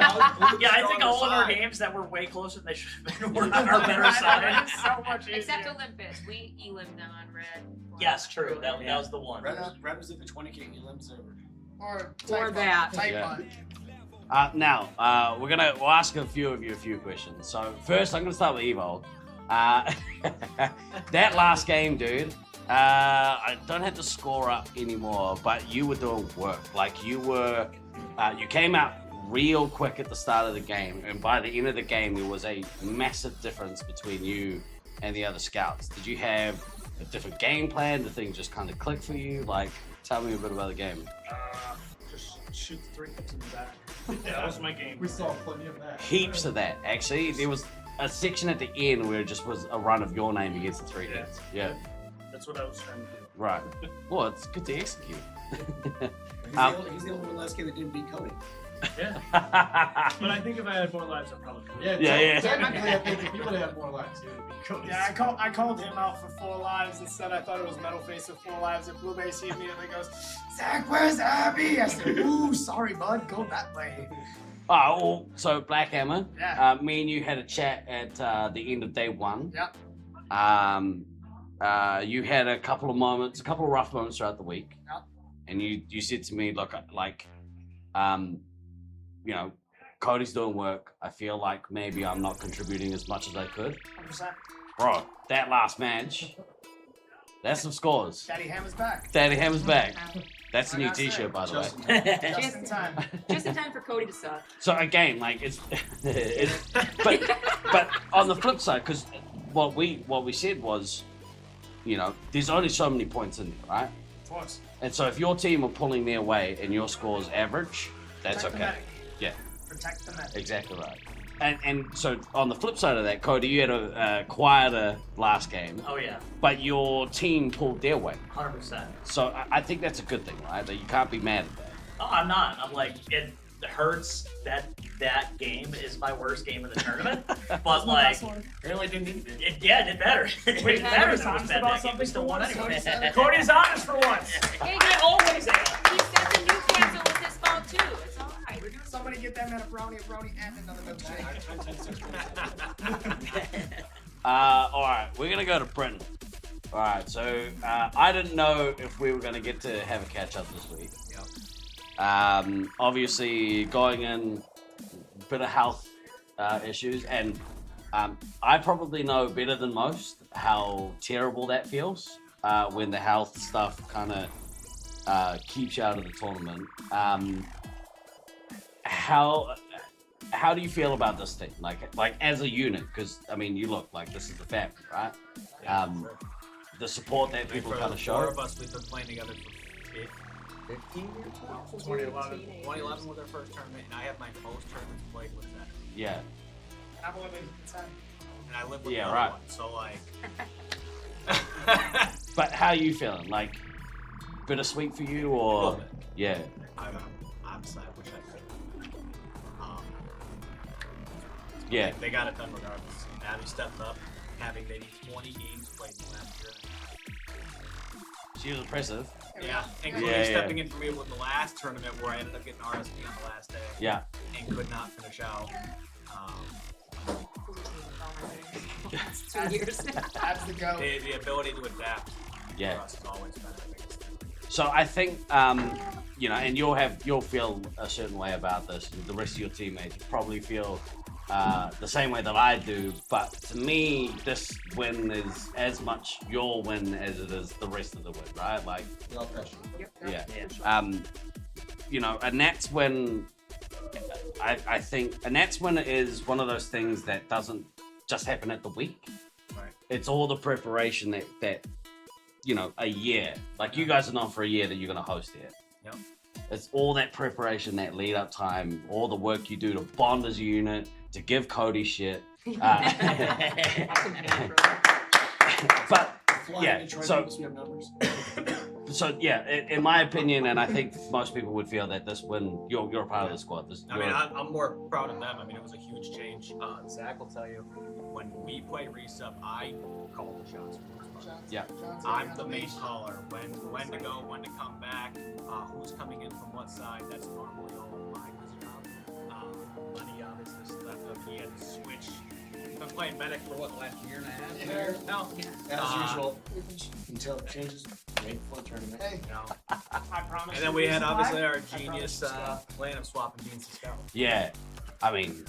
Yeah, I think all of our games that were way closer than they should have been were on our better side. It's so much easier. Except Olympus. We elim them on red. Yes, true. That was the one. Red was at the 20K elims over. Or that. Type Yeah. one. Now, we'll ask a few of you a few questions. So first, I'm gonna start with Evo. That last game, dude. I don't have to score up anymore, but you were doing work. Like you came out real quick at the start of the game, and by the end of the game, there was a massive difference between you and the other scouts. Did you have a different game plan? Did things just kind of click for you? Like, tell me a bit about the game. shoot the 3 cups in the back. Yeah, that was my game. We saw plenty of that. Heaps of that. Actually, there was a section at the end where it just was a run of your name against the 3 hits. Yeah. That's what I was trying to do. Right. Well, it's good to execute. He's the only one last game that didn't beat Cody. Yeah. But I think if I had more lives, I probably could. Yeah. Technically, I think if you would have had more lives, you would be Cody. Yeah, I called him out for 4 lives. Instead, I thought it was Metal Face with 4 lives. And Blueberries, he immediately goes, Zach, where's Abby? I said, ooh, sorry, bud. Go that way. Oh, well, so Black Hammer. Yeah. Me and you had a chat at the end of day 1. Yep. You had a couple of rough moments throughout the week. Yep. And you said to me, look, like, you know, Cody's doing work. I feel like maybe I'm not contributing as much as I could. 100%. Bro, that last match, that's some scores. Daddy Hammer's back. Daddy Hammer's back. That's a new Like I said, t-shirt, by the just way. Just in time. Just in time for Cody to suck. So again, like it's but on the flip side, because what we said was, you know, there's only so many points in there, right? Of course. And so if your team are pulling their way and your score's average, that's Protect the okay. medic. Yeah, Protect the medic. exactly right. And so on the flip side of that, Cody, you had a quieter last game. Oh yeah. But your team pulled their weight. 100%. So I think that's a good thing, right? That you can't be mad at that. Oh, I'm not. I'm like, it hurts that that game is my worst game in the tournament. But like, It really didn't need to be. it did better. It Wait, did better Cody's than it was honest bad about that game. We something still for won once? anyway. Cody's honest for once. I always am. He said the Newcastle was his fault too. It's all right. Somebody get that man a brownie, and another milkshake. All right, we're gonna go to Brenton. All right, so I didn't know if we were gonna get to have a catch up this week. Obviously, going in, a bit of health issues, and I probably know better than most how terrible that feels when the health stuff kind of keeps you out of the tournament. How do you feel about this thing? Like as a unit, because I mean, you look like this is the family, right? The support that people kind of show. 4 of us, we've been playing together for 15 years now. 2011. 2011 was our first tournament, and I have my most tournaments played with that. Yeah. I've only been inside. And I live with Yeah, the other right. one, so like. But how are you feeling? Like bittersweet for you, or yeah? I'm sad. Wish I could. Yeah. They got it done regardless. Abby stepped up, having maybe 20 games played in the last year. She was impressive. Yeah, including Yeah, stepping in for me with the last tournament where I ended up getting RSP on the last day. Yeah. And could not finish out. 2 years. That's the go. The ability to adapt. Yeah. For us has always been the biggest thing. So I think you know, and you'll feel a certain way about this. The rest of your teammates probably feel the same way that I do. But to me, this win is as much your win as it is the rest of the win, right? Like, No pressure. yeah. You know, and that's when I think, and that's when it is one of those things that doesn't just happen at the week. Right. It's all the preparation that you know, a year. Like you guys are known for a year that you're gonna host it. Yep. It's all that preparation, that lead up time, all the work you do to bond as a unit, to give Cody shit. But yeah, so yeah, in my opinion, and I think most people would feel that this win, you're a part of the squad. I mean, I'm more proud of them. I mean, it was a huge change. Zach will tell you, when we play Resub, I call the shots. Yeah. I'm the main caller. When to go, when to come back, who's coming in from what side. That's normally all of my job. Buddy obviously stepped up. He had to switch. I've been playing medic for what, the last year and a half? Yeah. Year? No. As usual, until it changes, wait for the tournament. Hey, I promise. And then we had obviously our genius plan of swapping Jeans to Scout. Yeah, I mean,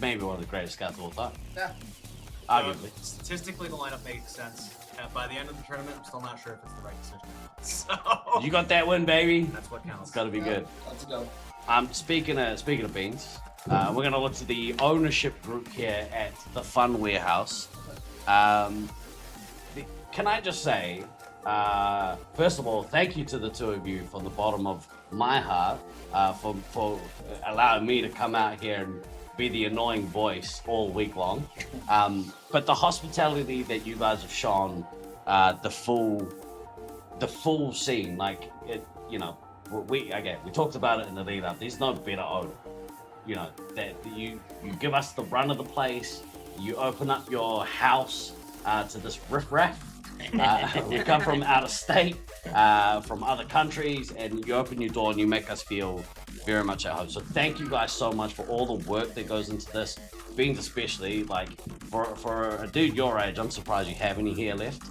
maybe one of the greatest scouts of all time. Yeah. Arguably. Statistically, the lineup makes sense. By the end of the tournament, I'm still not sure if it's the right decision or not. So You got that win, baby. That's what counts. It's got to be good. Let's go. Speaking of beans, we're going to look to the ownership group here at the Fun Warehouse. Can I just say, first of all, thank you to the two of you from the bottom of my heart for allowing me to come out here and be the annoying voice all week long. But the hospitality that you guys have shown, the full scene, like it, you know, we talked about it in the lead up. There's no better owner, you know, that you give us the run of the place. You open up your house to this riffraff. We come from out of state, from other countries, and you open your door and you make us feel very much at home. So thank you guys so much for all the work that goes into this. Beans especially, like for a dude your age, I'm surprised you have any hair left.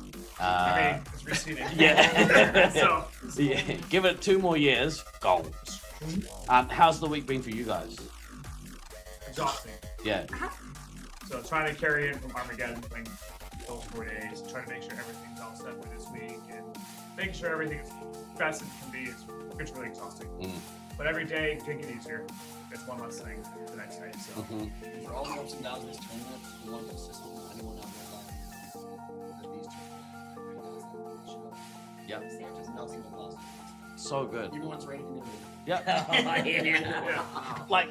It's receding. Yeah. So Yeah. Give it 2 more years, goals. How's the week been for you guys? exhausting. Yeah. So trying to carry in from Armageddon, playing those 4 days, trying to make sure everything's all set for this week, and making sure everything is best as it can be. It's really exhausting. But every day, take it easier. It's one less thing the next day. So For all the ups and downs of this tournament, we want consistent with anyone out there that these Yep. Just nothing but positive. So good. Even when it's raining in the rain. Like,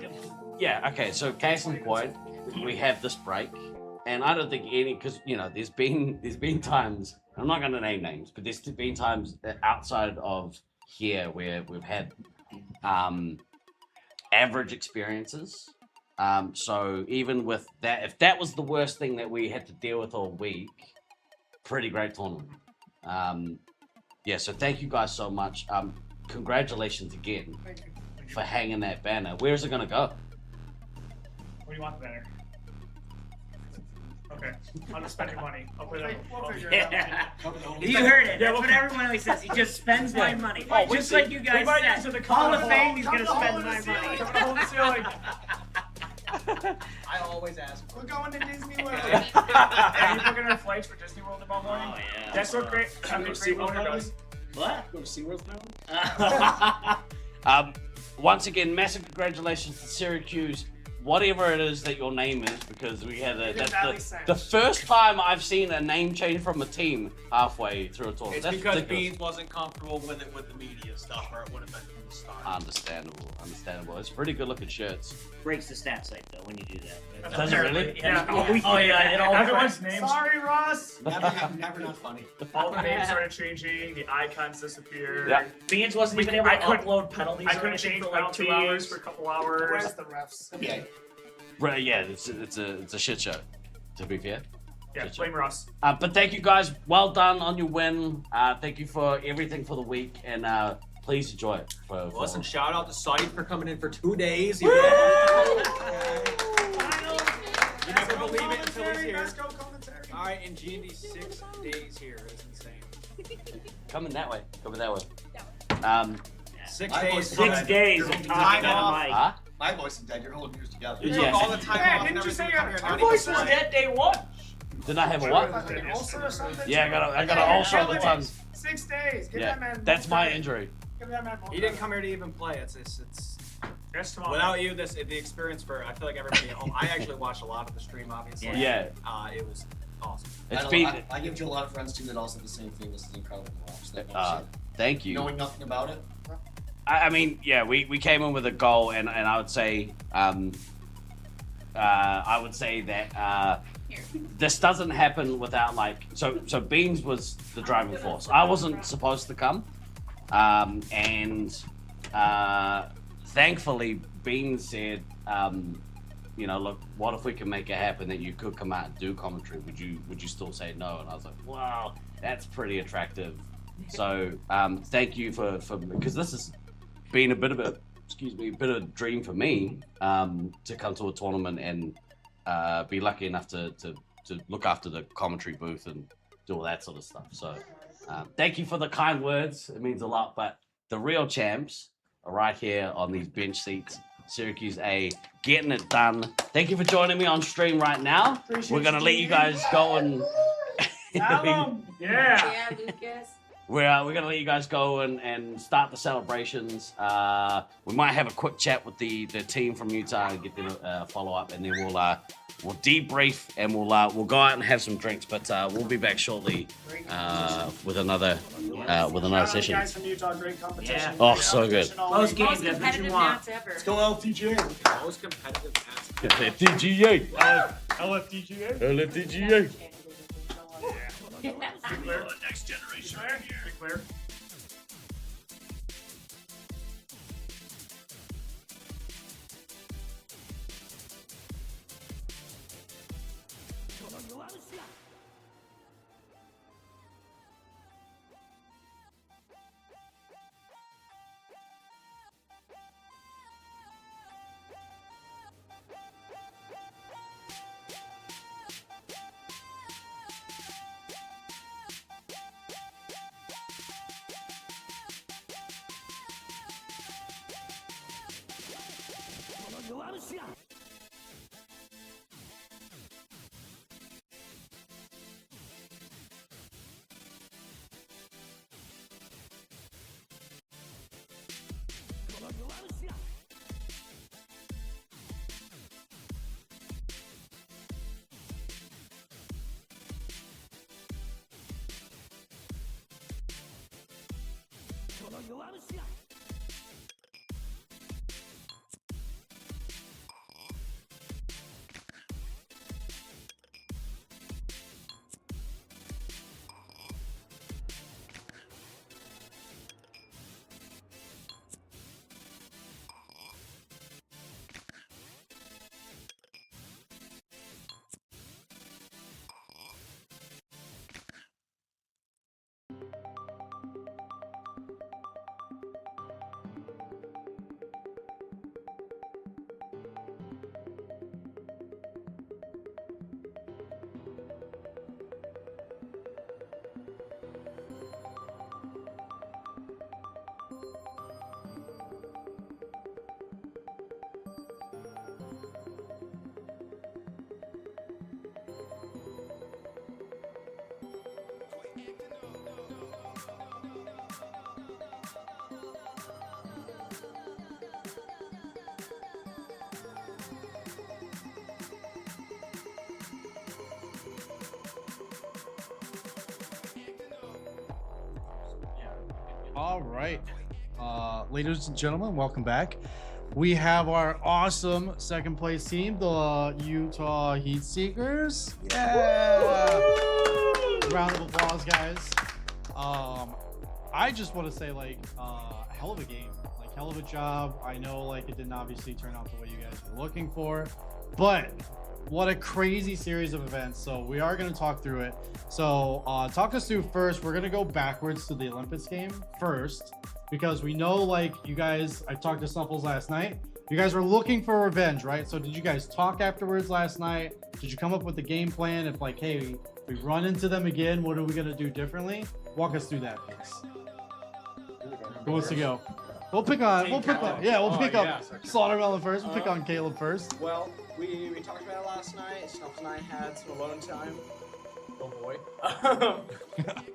yeah, okay, so case in point, we have this break, and I don't think any, because, you know, there's been times, I'm not going to name names, but there's been times outside of here where we've had average experiences. So even with that, if that was the worst thing that we had to deal with all week, pretty great tournament. Yeah, so thank you guys so much. Congratulations again for hanging that banner. Where's it gonna go? What do you want the banner? Okay, I'm just spending money. I'll put it on. We'll figure it out. You heard it. That's what everyone always says. He just spends my money. Just like you guys said. Hall of Fame, he's going to spend my money. I always ask. We're going to Disney World. Are you booking our flights for Disney World tomorrow morning? Oh, yeah. That's what great. I mean, great owner does. What? Go to SeaWorld now? Once again, massive congratulations to Syracuse, whatever it is that your name is, because we had the first time I've seen a name change from a team halfway through a tournament. It's That's because ridiculous. Beans wasn't comfortable with it with the media stuff, or it would have been from the start. Understandable. It's pretty good looking shirts. Breaks the stat site, though, when you do that. Does it really? Yeah. Oh, yeah. It all Everyone's breaks. names. Sorry, Ross. Never not funny. All the names started changing. The icons disappeared. Yeah. Beans wasn't even able to upload penalties I or couldn't anything change for like 2 penalties hours. for a couple hours. Where's the refs? Yeah. Right, yeah, it's a shit show, to be fair. Yeah, Shit show. blame Ross. But thank you guys. Well done on your win. Thank you for everything for the week, and please enjoy it. Listen, shout out to Saeed for coming in for 2 days. You never believe it until he's here. All right, and G&D 6 days here is insane. Coming that way. 6 My days. voice is 6 dead. days You're of holding talking time on off. a mic. Huh? My voice is dead. You're holding yours together. You Yeah. took all the time Hey, off. didn't and you say everything your to come here, voice not was even dead day 1? Did I have a what? An ulcer or something? Yeah, I got an ulcer on the tongue. 6 days. Give Yeah, that man. that's my injury. Give that man. He didn't come here to even play. It's Yes, tomorrow. without you. The experience for I feel like everybody at home. I actually watched a lot of the stream, obviously. Yeah. It was awesome. I give you a lot of friends too that all said the same thing. This is incredible to watch. They've never seen it. Thank you. Knowing nothing about it. I mean, yeah, we came in with a goal, and I would say, that this doesn't happen without so Beans was the driving force. I wasn't supposed to come, and thankfully Beans said, look, what if we can make it happen that you could come out and do commentary? Would you still say no? And I was like, wow, that's pretty attractive. So thank you for because this has been a bit of a dream for me to come to a tournament and be lucky enough to look after the commentary booth and do all that sort of stuff. So thank you for the kind words. It means a lot. But the real champs are right here on these bench seats. Syracuse A, getting it done. Thank you for joining me on stream right now. Appreciate We're gonna you, let you guys go and Yeah. Yeah, Lucas. we're gonna let you guys go and start the celebrations. We might have a quick chat with the team from Utah and get them follow up, and then we'll we'll debrief, and we'll go out and have some drinks. But we'll be back shortly with another session. Guys from Utah, great competition. Yeah. Oh, so good. Close games, that's what you want. Let's go LTGA. Most competitive match. LFTGA. LFTGA. LFTGA. Next generation. Clear. All right, ladies and gentlemen, welcome back. We have our awesome second place team, the Utah Heat Seekers. Yeah! Round of applause, guys. I just want to say, like, hell of a game, like, hell of a job. I know, like, it didn't obviously turn out the way you guys were looking for, but what a crazy series of events. So we are going to talk through it. So talk us through first. We're going to go backwards to the Olympics game first, because we know, like, you guys, I talked to Snuffles last night. You guys were looking for revenge, right? So did you guys talk afterwards last night? Did you come up with the game plan? If, like, hey, we run into them again, what are we going to do differently? Walk us through that, please. Who wants to go? We'll pick on Slaughtermelon first. We'll pick on Caleb first. Well, we talked about it last night. Snuffles and I had some alone time. Oh boy.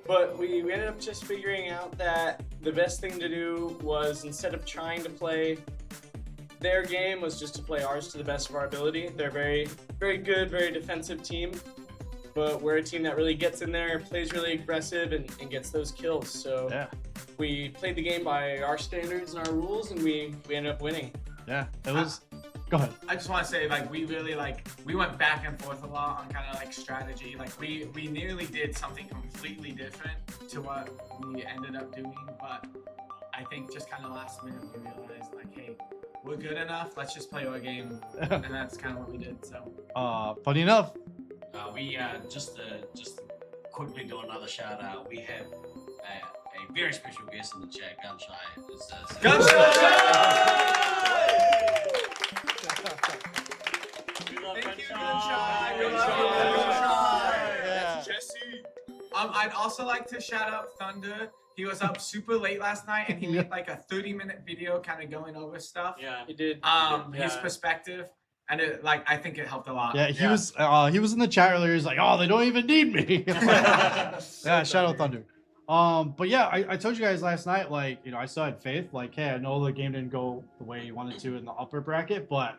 But we ended up just figuring out that the best thing to do was, instead of trying to play their game, was just to play ours to the best of our ability. They're very, very good, very defensive team. But we're a team that really gets in there, plays really aggressive, and gets those kills. So yeah, we played the game by our standards and our rules, and we ended up winning. Yeah, it was. Go ahead. I just want to say, like, we really, like, we went back and forth a lot on kind of, like, strategy. Like, we nearly did something completely different to what we ended up doing, but I think just kind of last minute we realized, like, hey, we're good enough, let's just play our game, and that's kind of what we did, so. Funny enough. We just quickly do another shout out. We have a very special guest in the chat, Gunshy. Thank you, Jesse. I'd also like to shout out Thunder. He was up super late last night, and he made like a 30-minute video kind of going over stuff. Yeah, he did. His perspective. And it, like, I think it helped a lot. Yeah, he was in the chat earlier. He's like, oh, they don't even need me. Yeah, shout out Thunder. But yeah, I told you guys last night, like, you know, I still had faith. Like, hey, I know the game didn't go the way you wanted to in the upper bracket, but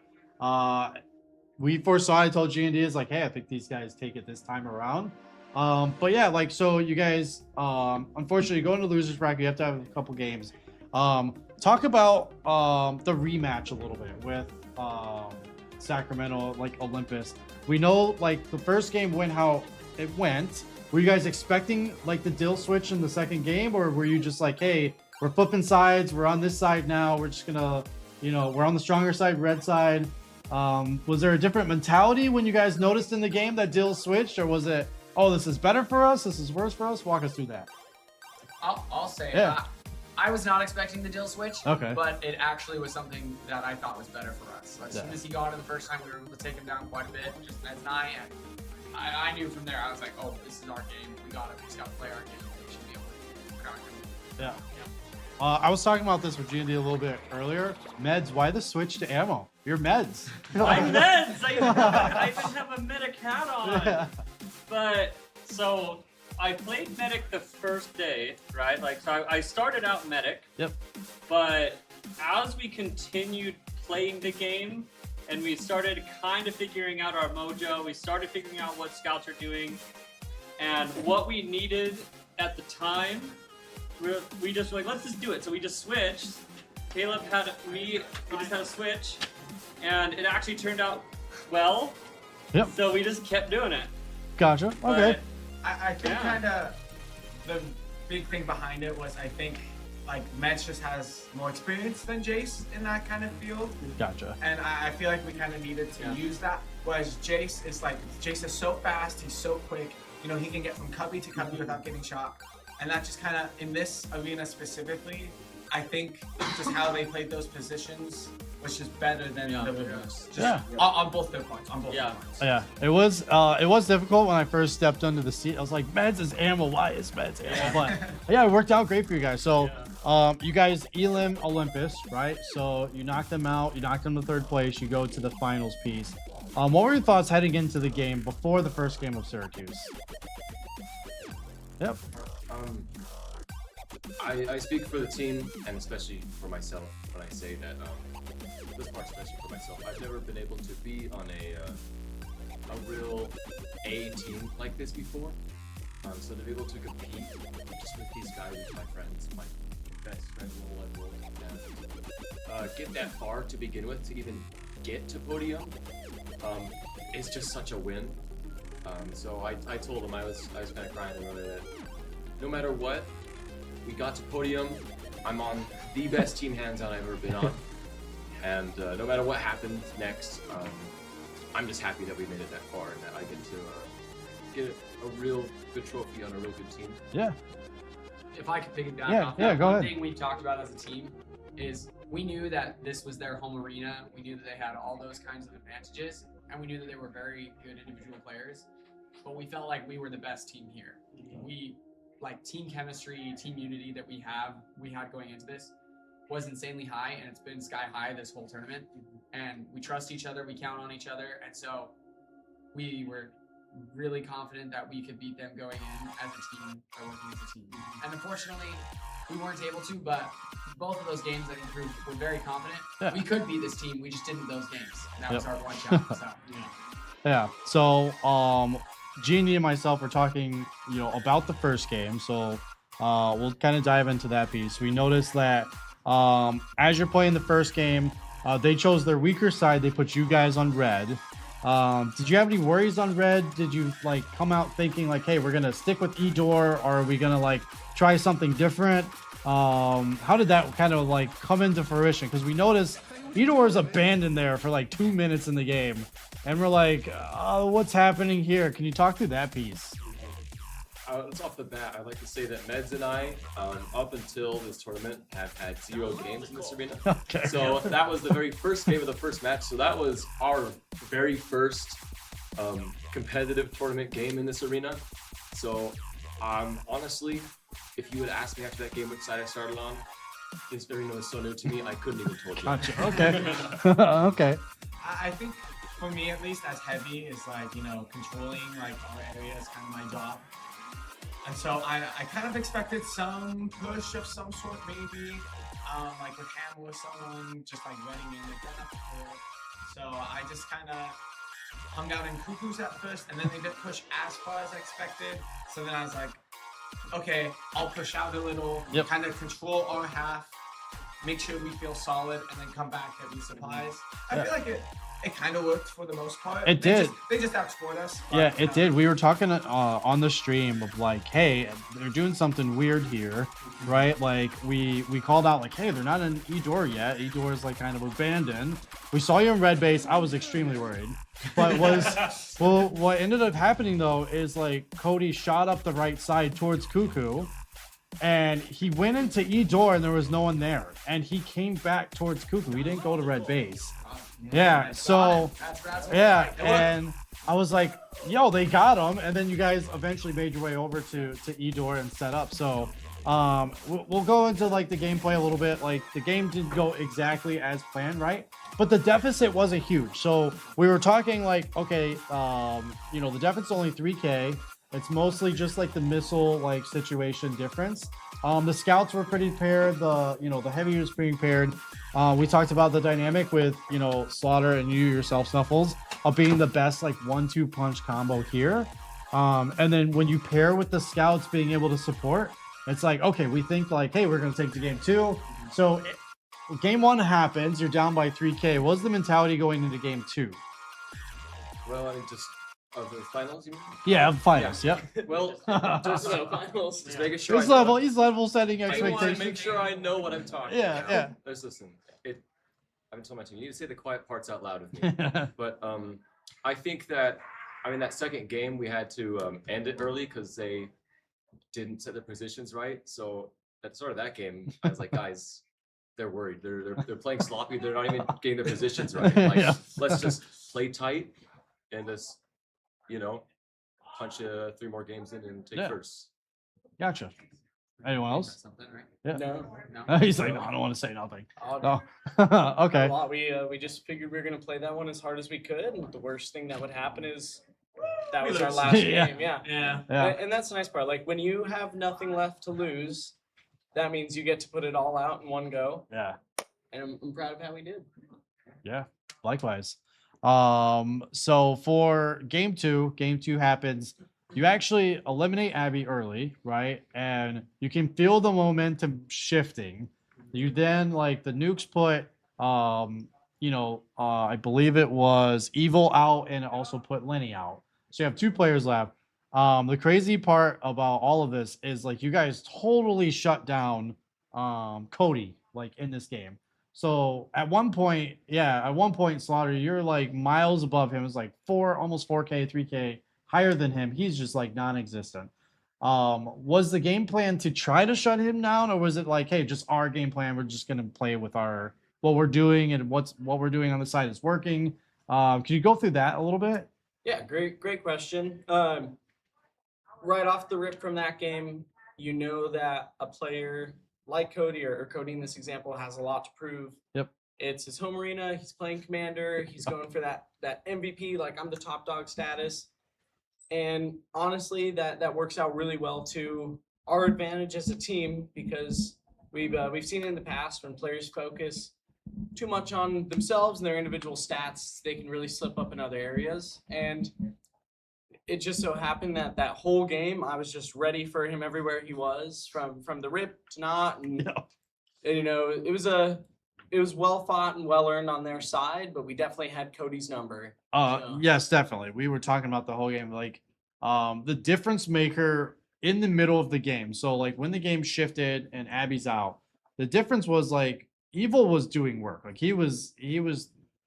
we foresaw. I told G&D is like, hey, I think these guys take it this time around. But yeah, like, so you guys, unfortunately, going to losers bracket, you have to have a couple games. Talk about the rematch a little bit with Sacramento, like Olympus. We know like the first game went how it went. Were you guys expecting like the dill switch in the second game, or were you just like, hey, we're flipping sides, we're on this side now, we're just gonna, you know, we're on the stronger side, red side? Was there a different mentality when you guys noticed in the game that dill switched, or was it, oh, this is better for us, this is worse for us? Walk us through that. I'll say Yeah. I was not expecting the dill switch, Okay. but it actually was something that I thought was better for us. As soon Yeah. as he got it the first time, we were able to take him down quite a bit, just as and I knew from there, I was like, oh, this is our game. We just gotta play our game. We should be able to crack him. Yeah. I was talking about this with G&D a little bit earlier. Meds, why the switch to ammo? You're meds. I'm meds. I even have a medic hat on. Yeah. But so I played medic the first day, right? Like, so I started out medic. Yep. But as we continued playing the game and we started kind of figuring out our mojo, we started figuring out what scouts are doing and what we needed at the time. We just were like, let's just do it. So we just switched. Caleb had we just had a switch, and it actually turned out well. Yep. So we just kept doing it. Gotcha. Okay. But I think kind of the big thing behind it was I think like Mets just has more experience than Jace in that kind of field. Gotcha. And I feel like we kind of needed to use that. Whereas Jace is so fast, he's so quick. You know, he can get from cubby to cubby without getting shot. And that just kind of, in this arena specifically, I think just how they played those positions was just better than the reverse. Just on both their points. On both their points. Yeah, it was difficult when I first stepped under the seat. I was like, Meds is ammo. Why is Meds ammo? But yeah, it worked out great for you guys. So you guys elim Olympus, right? So you knocked them out. You knocked them to third place. You go to the finals piece. What were your thoughts heading into the game before the first game of Syracuse? Yep. I speak for the team and especially for myself when I say that this part especially for myself. I've never been able to be on a real A team like this before. So to be able to compete just with these guys, with my friends, my best friend level, and get that far to begin with, to even get to podium, is just such a win. So I told him I was kind of crying earlier that no matter what, we got to podium. I'm on the best team hands-on I've ever been on, and no matter what happens next, I'm just happy that we made it that far and that I get to get a real good trophy on a real good team. Yeah. If I could piggyback off Yeah, that, go one ahead. thing we talked about as a team is we knew that this was their home arena. We knew that they had all those kinds of advantages, and we knew that they were very good individual players. But we felt like we were the best team here. We, like, team chemistry, team unity that we had going into this was insanely high, and it's been sky high this whole tournament. And we trust each other, we count on each other, and so we were really confident that we could beat them going in as a team, or working as a team. And unfortunately, we weren't able to, but both of those games, I think, proved we're very confident. Yeah. We could beat this team, we just didn't those games. And that was Yep. our one challenge. So, Yeah. So, Jeannie and myself were talking, about the first game. So, we'll kind of dive into that piece. We noticed that as you're playing the first game, they chose their weaker side. They put you guys on red. Did you have any worries on red? Did you come out thinking hey, we're gonna stick with Edor, or are we gonna try something different? How did that kind of come into fruition? Because we noticed Edor is abandoned there for 2 minutes in the game, and we're like, what's happening here? Can you talk through that piece? It's off the bat. I'd like to say that Meds and I, up until this tournament, have had 0 games in this arena. Okay. So that was the very first game of the first match. So that was our very first competitive tournament game in this arena. So honestly, if you would ask me after that game which side I started on, this arena was so new to me, I couldn't even told you. Gotcha. Okay. Okay. I think for me at least, as heavy is controlling our area is kind of my job. And so I kind of expected some push of some sort, maybe, with Hamill or someone just running in like that. So I just kind of hung out in Cuckoo's at first, and then they didn't push as far as I expected. So then I was like, okay, I'll push out a little, kind of control our half, make sure we feel solid, and then come back at resupplies. I feel like it kind of worked for the most part. It did. They just outscored us. But, Yeah, it did. We were talking on the stream of like, hey, they're doing something weird here, right? Like we called out like, hey, they're not in Edor yet. Edor is like kind of abandoned. We saw you in red base. I was extremely worried. But what ended up happening though is like Cody shot up the right side towards Cuckoo. And he went into Edor and there was no one there. And he came back towards Cuckoo. He didn't go to red base. Yeah, so yeah, and I was like, yo, they got him. And then you guys eventually made your way over to Edor and set up. So we'll go into like the gameplay a little bit. Like the game didn't go exactly as planned, right? But the deficit wasn't huge. So we were talking like, okay, you know, the deficit's only 3K. It's mostly just like the missile like situation difference. The scouts were pretty paired. The heavy was pretty paired. We talked about the dynamic with Slaughter and you yourself, Snuffles, of being the best like 1-2 punch combo here. And then when you pair with the scouts being able to support, it's like, okay, we think like, hey, we're gonna take to game 2. So game 1 happens. You're down by 3K. What's the mentality going into game 2? Well, I mean, just of the finals, you mean? Yeah, finals. Yeah. Yep. Well, just finals. Just making sure. He's level setting I expectations. want to make sure I know what I'm talking about. Yeah. Let's listen. I've been telling my team, you need to say the quiet parts out loud with me. But I think that, that second game we had to end it early because they didn't set their positions right. So at the start of that game, I was like, guys, they're worried. They're playing sloppy. They're not even getting their positions right. Like, let's just play tight and just, punch 3 more games in and take first. Gotcha. Anyone else? Something, right? Yeah. No. He's like, no, I don't want to say nothing. Oh, No. Okay. A lot. We just figured we were gonna play that one as hard as we could, and the worst thing that would happen is that was our last Yeah. game. Yeah. Yeah. And that's the nice part. Like when you have nothing left to lose, that means you get to put it all out in one go. Yeah. And I'm proud of how we did. Yeah. Likewise. So for game 2 happens. You actually eliminate Abby early, right? And you can feel the momentum shifting. You then like the nukes put I believe it was Evil out and it also put Lenny out. So you have 2 players left. The crazy part about all of this is like you guys totally shut down Cody like in this game. So at one point, Slaughter, you're like miles above him. It's like almost 4K, 3K higher than him. He's just like non-existent. Was the game plan to try to shut him down, or was it like, hey, just our game plan? We're just gonna play with what we're doing, and what we're doing on the side is working. Can you go through that a little bit? Yeah, great question. Right off the rip from that game, you know that a player like Cody, or Cody in this example, has a lot to prove. Yep. It's his home arena. He's playing Commander. He's going for that MVP, like I'm the top dog status. And honestly, that works out really well to our advantage as a team, because we've seen in the past when players focus too much on themselves and their individual stats, they can really slip up in other areas. And it just so happened that whole game, I was just ready for him everywhere he was, from the rip to not, and it was well fought and well earned on their side, but we definitely had Cody's number. Yes, definitely. We were talking about the whole game, like the difference maker in the middle of the game. So like when the game shifted and Abby's out, the difference was like Evil was doing work. Like he was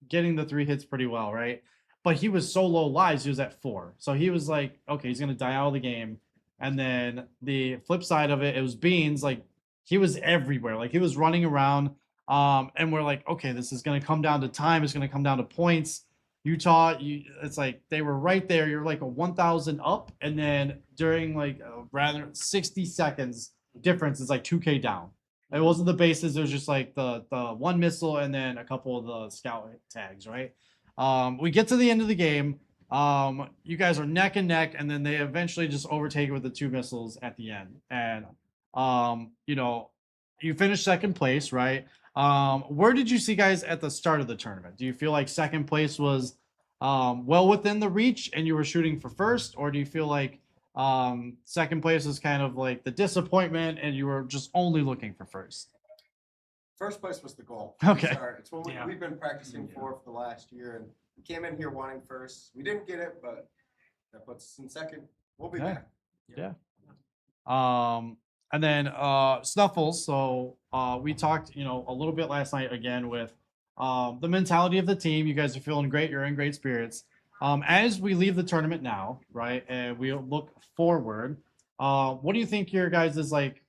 getting the 3 hits pretty well, right? But he was so low lives, he was at 4. So he was like, okay, he's gonna die out of the game. And then the flip side of it was Beans, like he was everywhere. Like he was running around. And we're like, okay, this is gonna come down to time, it's gonna come down to points. Utah, it's like they were right there. You're like a 1,000 up, and then during like rather 60 seconds difference is like 2K down. It wasn't the bases, it was just like the 1 missile and then a couple of the scout tags, right? We get to the end of the game. You guys are neck and neck, and then they eventually just overtake it with the 2 missiles at the end. And you finish second place, right? Where did you see guys at the start of the tournament? Do you feel like second place was well within the reach and you were shooting for first, or do you feel like second place is kind of like the disappointment and you were just only looking for first? First place was the goal. Okay. It's what we've been practicing for the last year, and we came in here wanting first. We didn't get it, but that puts us in second. We'll be back. Yeah. And then Snuffles. So we talked, a little bit last night again with the mentality of the team. You guys are feeling great. You're in great spirits. As we leave the tournament now, right, and we look forward, what do you think your guys' like,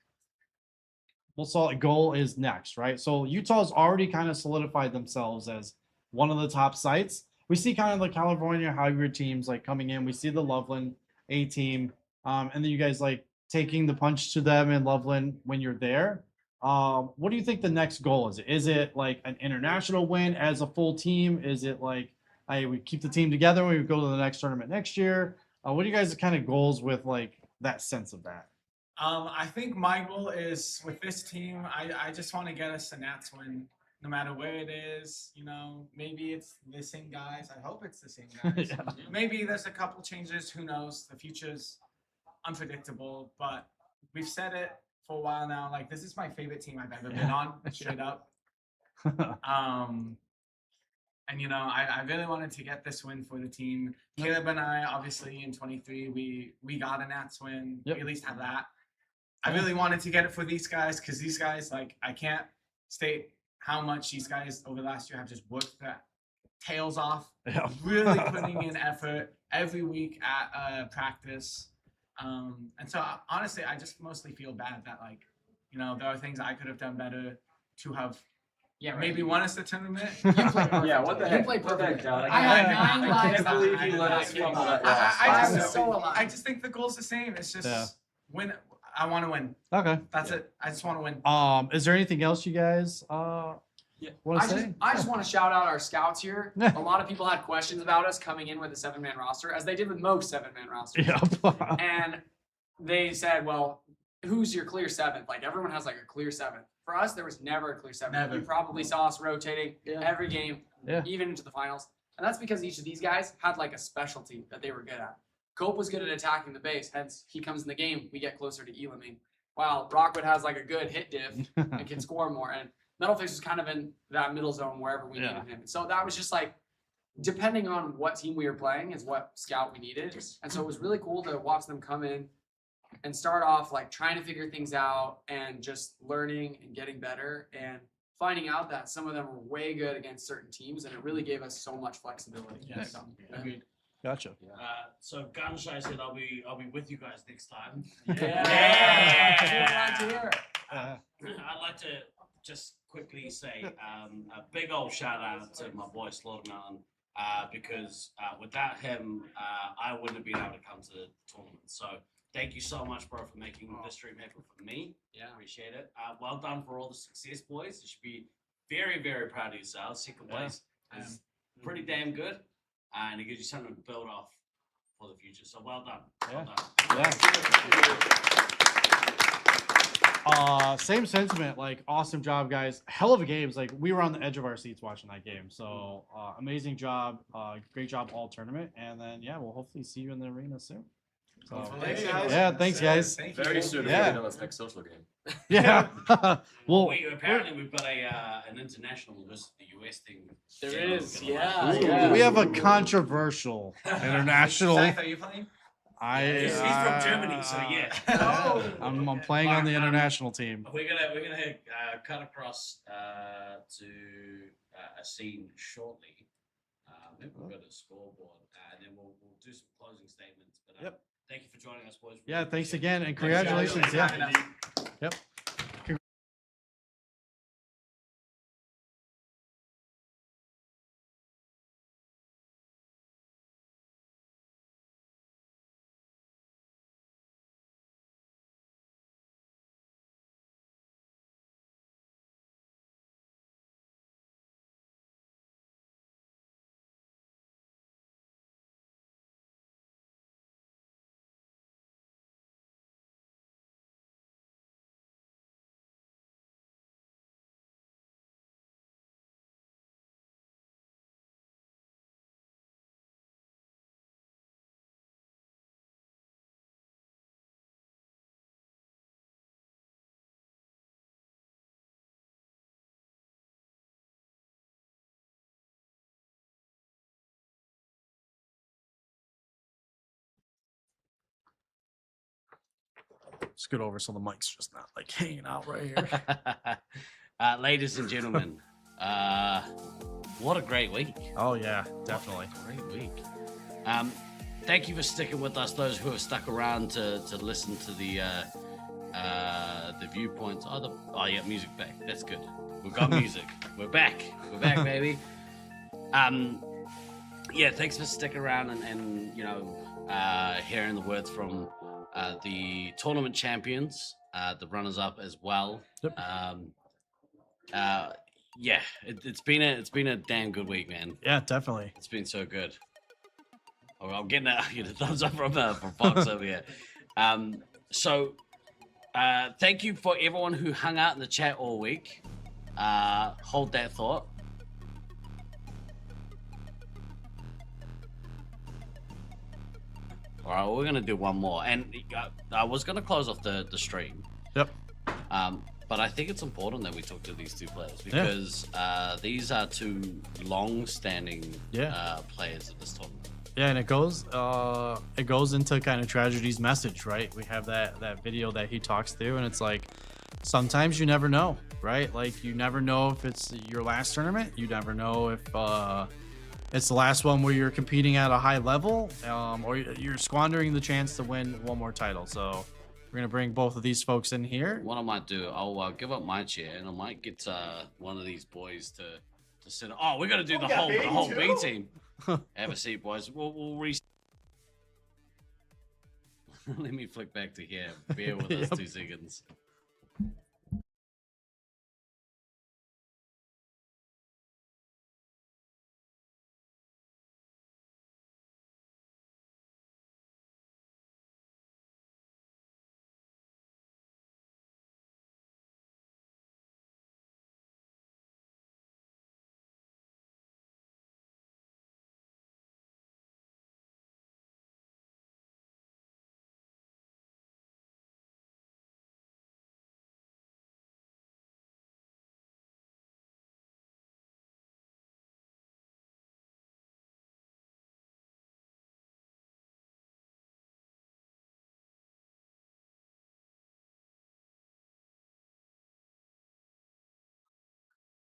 we'll call it goal is next, right? So Utah's already kind of solidified themselves as one of the top sites. We see kind of the California hybrid teams like coming in. We see the Loveland A team, and then you guys like taking the punch to them in Loveland when you're there. What do you think the next goal is? Is it like an international win as a full team? Is it like we keep the team together when we go to the next tournament next year? What are you guys' kind of goals with like that sense of that? I think my goal is with this team, I just want to get us a Nats win, no matter where it is. Maybe it's the same guys. I hope it's the same guys. Yeah. Maybe there's a couple changes. Who knows? The future's unpredictable, but we've said it for a while now. Like, this is my favorite team I've ever been on, straight up. And I really wanted to get this win for the team. Caleb and I, obviously, in 23, we got a Nats win. Yep. We at least have that. I really wanted to get it for these guys because these guys, like, I can't state how much these guys over the last year have just worked their tails off, really putting in effort every week at practice. And so, honestly, I just mostly feel bad that, like, there are things I could have done better to have maybe won us the tournament. Yeah, what the heck? You played perfect. I had 9 lives. I can't believe you let us fumble that last. I just think the goal's the same. It's just win. I want to win. Okay. That's it. I just want to win. Is there anything else you guys want to say? I just want to shout out our scouts here. A lot of people had questions about us coming in with a 7-man roster, as they did with most 7-man rosters. Yeah. And they said, well, who's your clear 7th? Like, everyone has like a clear 7th. For us, there was never a clear 7th. Never. You probably saw us rotating every game, Yeah. even into the finals. And that's because each of these guys had like a specialty that they were good at. Cope was good at attacking the base, hence he comes in the game, we get closer to Elamine. While Rockwood has like a good hit diff and can score more. And Metalface was kind of in that middle zone wherever we needed him. So that was just like, depending on what team we were playing is what scout we needed. And so it was really cool to watch them come in and start off like trying to figure things out and just learning and getting better and finding out that some of them were way good against certain teams, and it really gave us so much flexibility. Yes. Agreed. Gotcha. So Ganshai said I'll be with you guys next time. Yeah. I'd like to just quickly say a big old shout out to my boy Slognan, because without him, I wouldn't have been able to come to the tournament. So thank you so much, bro, for making this dream happen for me. Yeah. Appreciate it. Well done for all the success, boys. You should be very, very proud of yourselves. Second place is pretty damn good. And it gives you something to build off for the future. So well done. Well done. Same sentiment. Like, awesome job, guys. Hell of a games. Like, we were on the edge of our seats watching that game. So amazing job. Great job all tournament. And then we'll hopefully see you in the arena soon. So, Thanks, guys. Yeah, thanks, guys. Very soon, if we on this next social game. Yeah. Well, apparently we've got an international versus the US thing. There is, we have a controversial international. Zach, are you playing? He's from Germany, so yeah. I'm playing on the international team. We're gonna cut across to a scene shortly. Maybe we'll go to the scoreboard, and then we'll do some closing statements. But thank you for joining us, boys. Yeah, thanks again, and congratulations. Yeah. Yep. scoot over so the mic's just not like hanging out right here. Ladies and gentlemen, what a great week. Oh yeah, definitely. What a great week. Thank you for sticking with us, those who have stuck around to listen to the viewpoints. Oh yeah, music back. That's good. We've got music. We're back. We're back, baby. Yeah, thanks for sticking around and hearing the words from the tournament champions, the runners-up as well. Yep. Yeah, it's been a damn good week, man. Yeah, definitely. It's been so good. Oh, I'm getting a thumbs up from Fox over here. So thank you for everyone who hung out in the chat all week. Hold that thought. All right, we're gonna do one more, and I was gonna close off the stream. Yep. But I think it's important that we talk to these two players because these are two long-standing players of this tournament. Yeah, and it goes into kind of Tragedy's message, right? We have that video that he talks through, and it's like sometimes you never know, right? Like you never know if it's your last tournament. You never know if it's the last one where you're competing at a high level, or you're squandering the chance to win one more title. So we're gonna bring both of these folks in here. What I might do, I'll give up my chair, and I might get one of these boys to sit. Oh, we're gonna do the whole B team. Have a seat, boys. We'll Let me flick back to here. Bear with us 2 seconds.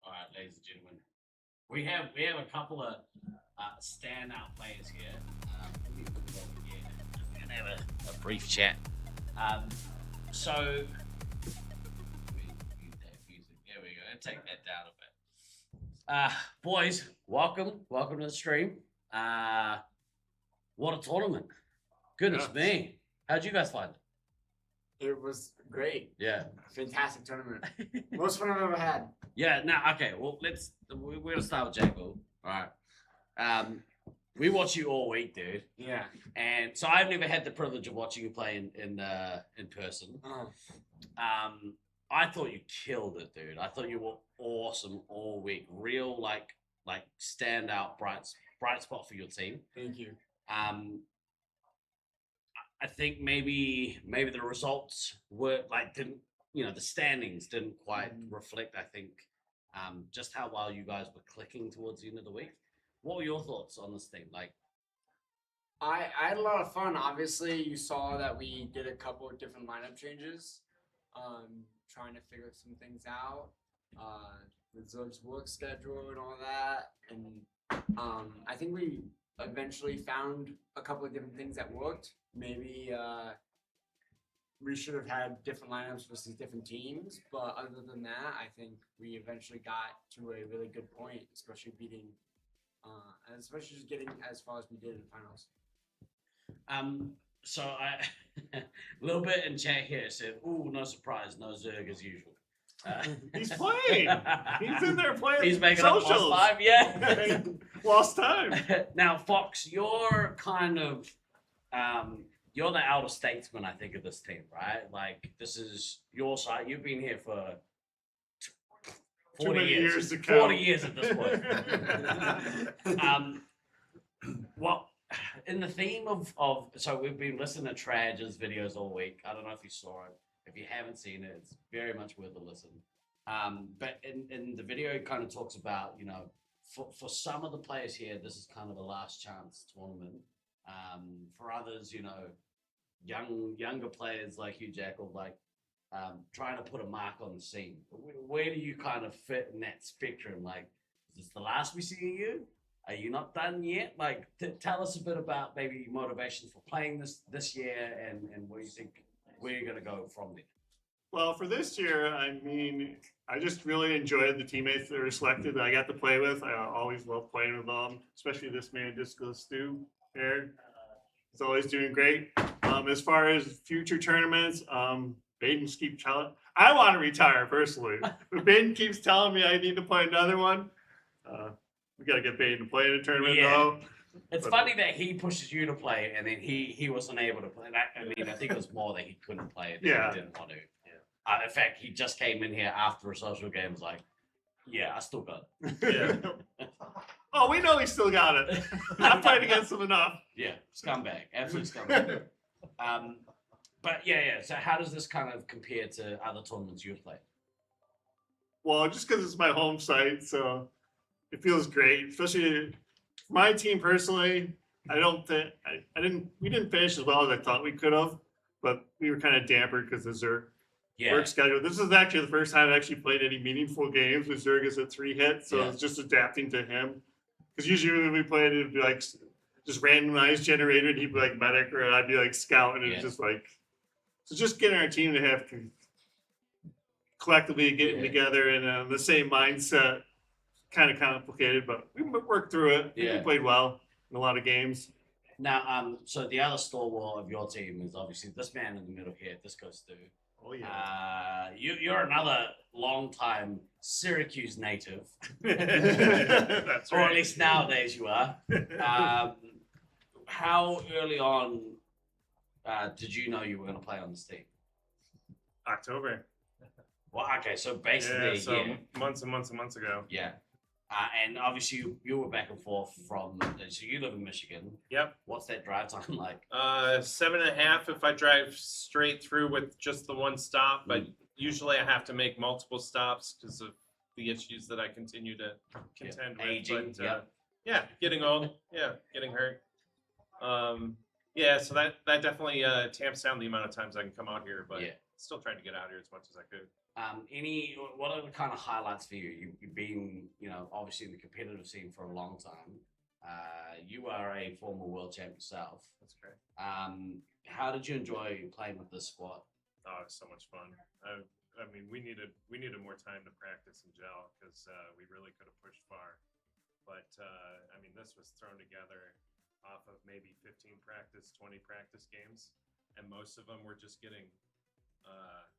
All right, ladies and gentlemen, we have a couple of standout players here. Let me move over here and have a brief chat. So, there we go. I'll take that down a bit. Boys, welcome to the stream. What a tournament! Goodness me, how'd you guys find it? It was great. Yeah. Fantastic tournament. Most fun I've ever had. Yeah, okay, well, we're going to start with Jackal. All right. We watch you all week, dude. Yeah. And so I've never had the privilege of watching you play in person. I thought you killed it, dude. I thought you were awesome all week. Real, like standout, bright spot for your team. Thank you. I think maybe the results were the standings didn't quite reflect, I think, just how well you guys were clicking towards the end of the week. What were your thoughts on this team? I had a lot of fun. Obviously, you saw that we did a couple of different lineup changes, trying to figure some things out, the Zug's work schedule and all that. And I think we eventually found a couple of different things that worked. Maybe we should have had different lineups versus different teams, but other than that, I think we eventually got to a really good point, especially beating, and especially just getting as far as we did in finals. So a little bit in chat here said, "Ooh, no surprise, no Zerg as usual." He's playing. He's in there playing. He's making socials. up lost time, yeah. Lost time. Now, Fox, you're kind of you're the outer statesman, I think, of this team, right? Like, this is your side. You've been here for 40 years. 40 years at this point. Well, in the theme of so we've been listening to Trage's videos all week. I don't know if you saw it. If you haven't seen it, it's very much worth a listen. But in the video, it kind of talks about, for some of the players here, this is kind of a last chance tournament. For others, younger players like you, Jack, of like trying to put a mark on the scene. Where do you kind of fit in that spectrum? Like, is this the last we see of you? Are you not done yet? Like, tell us a bit about maybe motivations for playing this year and where you think where you're gonna go from there. Well, for this year, I mean, I just really enjoyed the teammates that were selected that I got to play with. I always love playing with them, especially this man, Disco Stu here. He's always doing great. As far as future tournaments, Baden keeps telling. I want to retire personally, but Baden keeps telling me I need to play another one. We got to get Baden to play in a tournament though. It's funny that he pushes you to play and then he wasn't able to play. I mean, I think it was more that he couldn't play it. Yeah. He didn't want to. In fact, he just came in here after a social game. Was like, "Yeah, I still got it." Yeah. Oh, we know he still got it. I've played against him enough. Yeah, scumbag, absolute scumbag. But yeah. So how does this kind of compare to other tournaments you've played? Well, just because it's my home site, so it feels great. Especially for my team personally. I don't think we didn't finish as well as I thought we could have, but we were kind of dampered because of Zerg work schedule. This is actually the first time I've actually played any meaningful games with Zerg as a 3-hit, so it's just adapting to him. Because usually when we played, it'd be like just randomized generated. He'd be like medic, or I'd be like scout, and it's just like so. Just getting our team to have to collectively getting together and the same mindset, kind of complicated, but we worked through it. We played well in a lot of games. Now, so the other stalwart of your team is obviously this man in the middle here. This goes through. Oh yeah. You're another long-time Syracuse native. That's or right. at least nowadays you are. How early on did you know you were going to play on this team? October. Well, okay, so basically, months and months and months ago. Yeah. And obviously you were back and forth from, so you live in Michigan. Yep. What's that drive time like? 7.5 if I drive straight through with just the one stop, but usually I have to make multiple stops because of the issues that I continue to contend with. Aging, but, yeah, getting old, getting hurt. So that definitely tamps down the amount of times I can come out here, but still trying to get out here as much as I could. What are the kind of highlights for you? You've been, obviously in the competitive scene for a long time. You are a former world champ yourself. That's great. How did you enjoy playing with this squad? Oh, it's so much fun. I mean, we needed more time to practice and gel because we really could have pushed far. But I mean, this was thrown together off of maybe 15 practice, 20 practice games, and most of them were just getting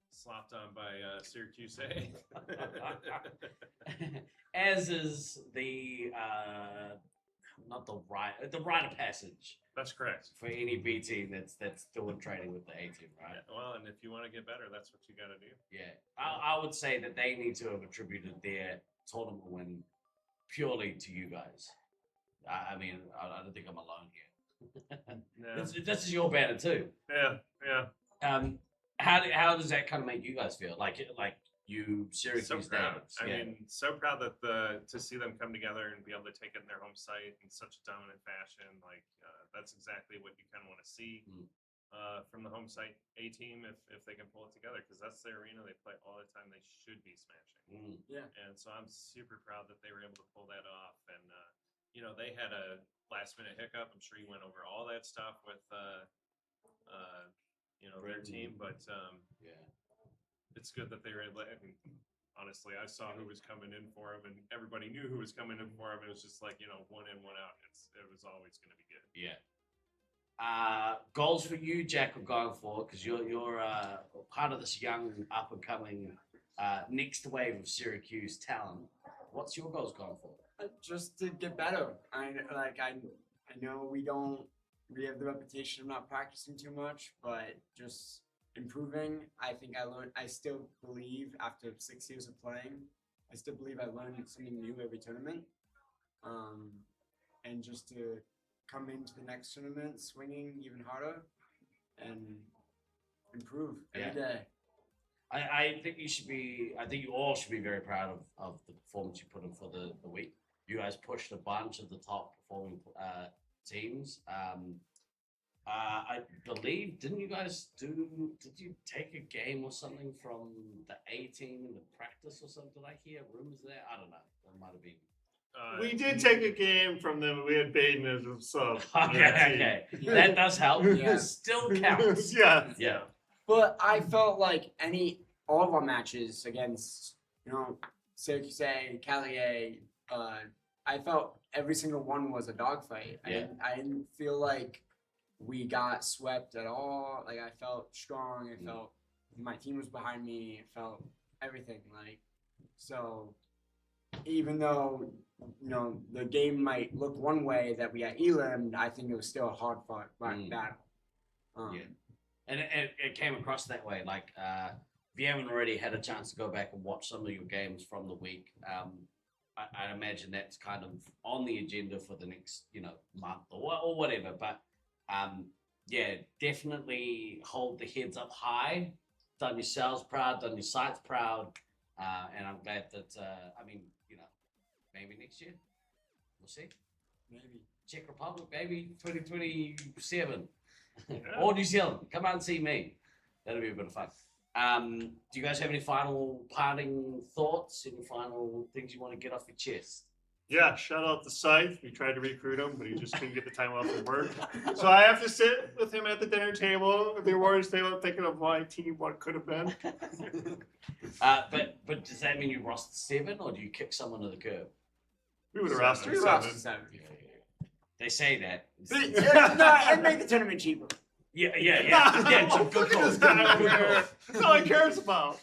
slopped on by Syracuse. As is the the rite of passage. That's correct. For any B team that's still in training with the A team, right? Yeah, well, and if you want to get better, that's what you got to do. Yeah, I would say that they need to have attributed their tournament win purely to you guys. I mean, I don't think I'm alone here. This is your banner too. Yeah. How does that kind of make you guys feel? Like you Syracuse so proud. natives? I mean, so proud that to see them come together and be able to take it in their home site in such a dominant fashion. Like that's exactly what you kind of want to see from the home site A team if they can pull it together, because that's their arena. They play all the time. They should be smashing. Yeah. And so I'm super proud that they were able to pull that off. And they had a last minute hiccup. I'm sure you went over all that stuff with their team, but it's good that they were able. I mean, honestly, I saw who was coming in for him, and everybody knew who was coming in for him. It was just like one in, one out. It was always going to be good. Yeah. Goals for you, Jack, are going forward, because you're part of this young up and coming next wave of Syracuse talent. What's your goals going forward? Just to get better. I know we have the reputation of not practicing too much, but just improving. I still believe after 6 years of playing, I still believe I learned something new every tournament. And just to come into the next tournament swinging even harder and improve every day. I think you all should be very proud of the performance you put in for the week. You guys pushed a bunch of the top performing teams. I believe, didn't you guys did you take a game or something from the A team in the practice or something? Did I hear rumors there? I don't know. That might have been. We did take a game from them. We had Baden as a sub. Okay. That does help. Yeah. Still counts. Yeah. Yeah. But I felt like all of our matches against, Syracuse, Callier, I felt every single one was a dogfight. Yeah. I didn't feel like we got swept at all. Like I felt strong. I felt my team was behind me. I felt everything. So even though the game might look one way that we got eliminated, I think it was still a hard fought battle. Yeah. And it came across that way. Like, if you haven't already had a chance to go back and watch some of your games from the week, I imagine that's kind of on the agenda for the next, month or whatever. But, yeah, definitely hold the heads up high. Done yourselves proud, done your sites proud. And I'm glad that, maybe next year. We'll see. Maybe. Czech Republic, baby, 2027. Or New Zealand. Come out and see me. That'll be a bit of fun. Do you guys have any final parting thoughts? Any final things you want to get off your chest? Yeah, shout out to Scythe. We tried to recruit him, but he just couldn't get the time off from work. So I have to sit with him at the dinner table, at the awards table, thinking of my team, what could have been. But does that mean you rostered 7, or do you kick someone to the curb? We would have rostered 7. They say that. I'd make the tournament cheaper. Yeah. Look at this guy over here. That's all he cares about.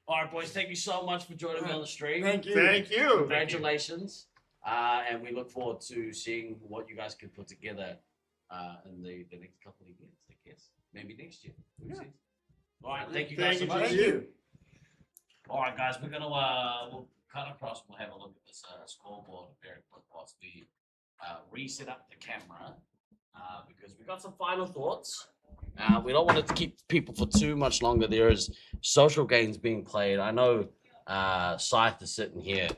All right, boys. Thank you so much for joining me on the stream. Thank you. Thank you. Congratulations. And we look forward to seeing what you guys can put together in the next couple of years, I guess. Maybe next year. We'll see. All right. Thank you guys so much. Thank you. All right, guys. We're gonna we'll cut across. We'll have a look at this scoreboard very quick whilst we reset up the camera because we got some final thoughts. We don't want to keep people for too much longer. There is social games being played. I know Scythe is sitting here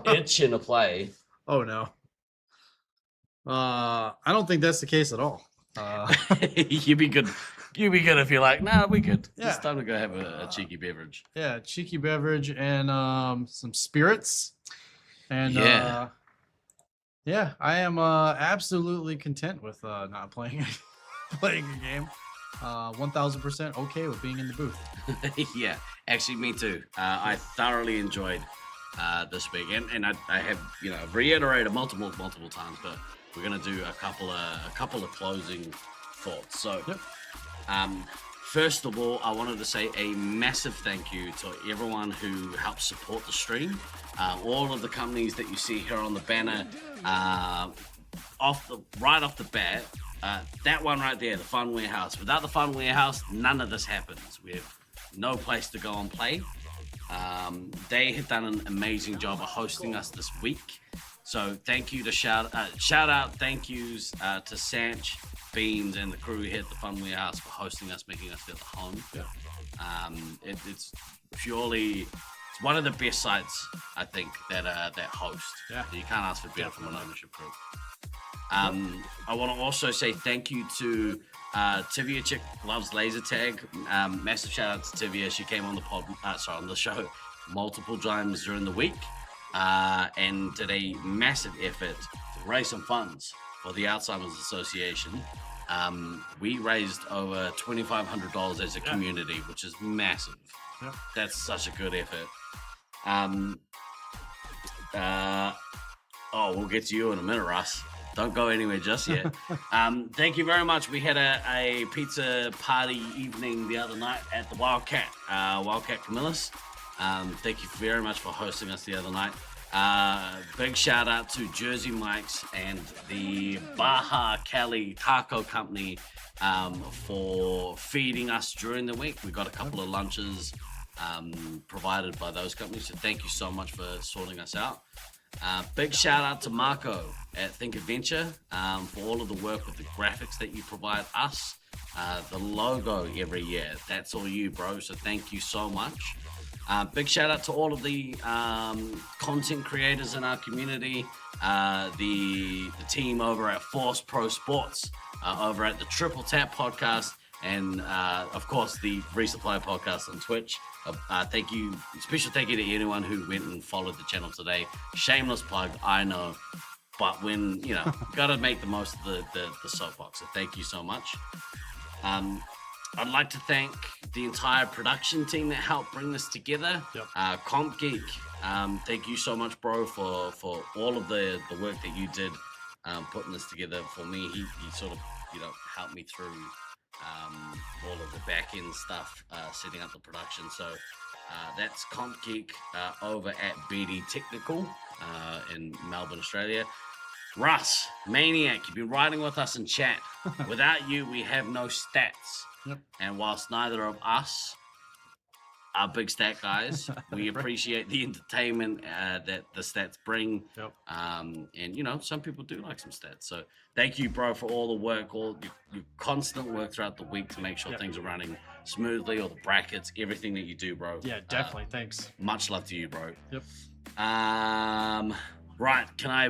itching to play. Oh no. I don't think that's the case at all. You'd be good. You'd be good if you're like, nah, we good. Yeah. It's time to go have a cheeky beverage. Yeah, cheeky beverage and some spirits. And Yeah. I am absolutely content with not playing playing a game. 1000% okay with being in the booth. Yeah, actually, me too. I thoroughly enjoyed this week, and I have I've reiterated multiple times, but we're gonna do a couple of closing thoughts. So, first of all, I wanted to say a massive thank you to everyone who helped support the stream. All of the companies that you see here on the banner, right off the bat. That one right there, the Fun Warehouse. Without the Fun Warehouse, none of this happens. We have no place to go and play. They have done an amazing job of hosting us this week. So thank you to shout out, thank yous to Sanch, Beams, and the crew here at the Fun Warehouse for hosting us, making us feel at home. It's one of the best sites, I think, that host. Yeah. You can't ask for better from an ownership group. I want to also say thank you to Tivia Chick Loves Laser Tag. Massive shout out to Tivia. She came on the show multiple times during the week and did a massive effort to raise some funds for the Alzheimer's Association. We raised over $2,500 as a community, which is massive. Yeah. That's such a good effort. We'll get to you in a minute, Russ. Don't go anywhere just yet. Thank you very much. We had a pizza party evening the other night at the Wildcat Camillus. Thank you very much for hosting us the other night. Big shout out to Jersey Mike's and the Baja Cali Taco Company for feeding us during the week. We got a couple of lunches provided by those companies. So thank you so much for sorting us out. Big shout out to Marco at Think Adventure for all of the work with the graphics that you provide us. The logo every year, that's all you, bro. So thank you so much. Big shout out to all of the content creators in our community, the team over at Force Pro Sports, over at the Triple Tap podcast, and of course the Resupply podcast on Twitch. Thank you, special thank you to anyone who went and followed the channel today. Shameless plug, I know, but when gotta make the most of the soapbox. So thank you so much. I'd like to thank the entire production team that helped bring this together. Comp Geek, thank you so much, bro, for all of the work that you did putting this together for me. He sort of helped me through all of the back end stuff, setting up the production. So that's Comp Geek over at BD Technical in Melbourne, Australia. Russ, Maniac, you've been riding with us in chat. Without you, we have no stats. And whilst neither of us are big stat guys, we appreciate the entertainment that the stats bring. And some people do like some stats. So thank you, bro, for all the work, all your constant work throughout the week to make sure things are running smoothly, all the brackets, everything that you do, bro. Yeah, definitely. Thanks. Much love to you, bro. Right, can I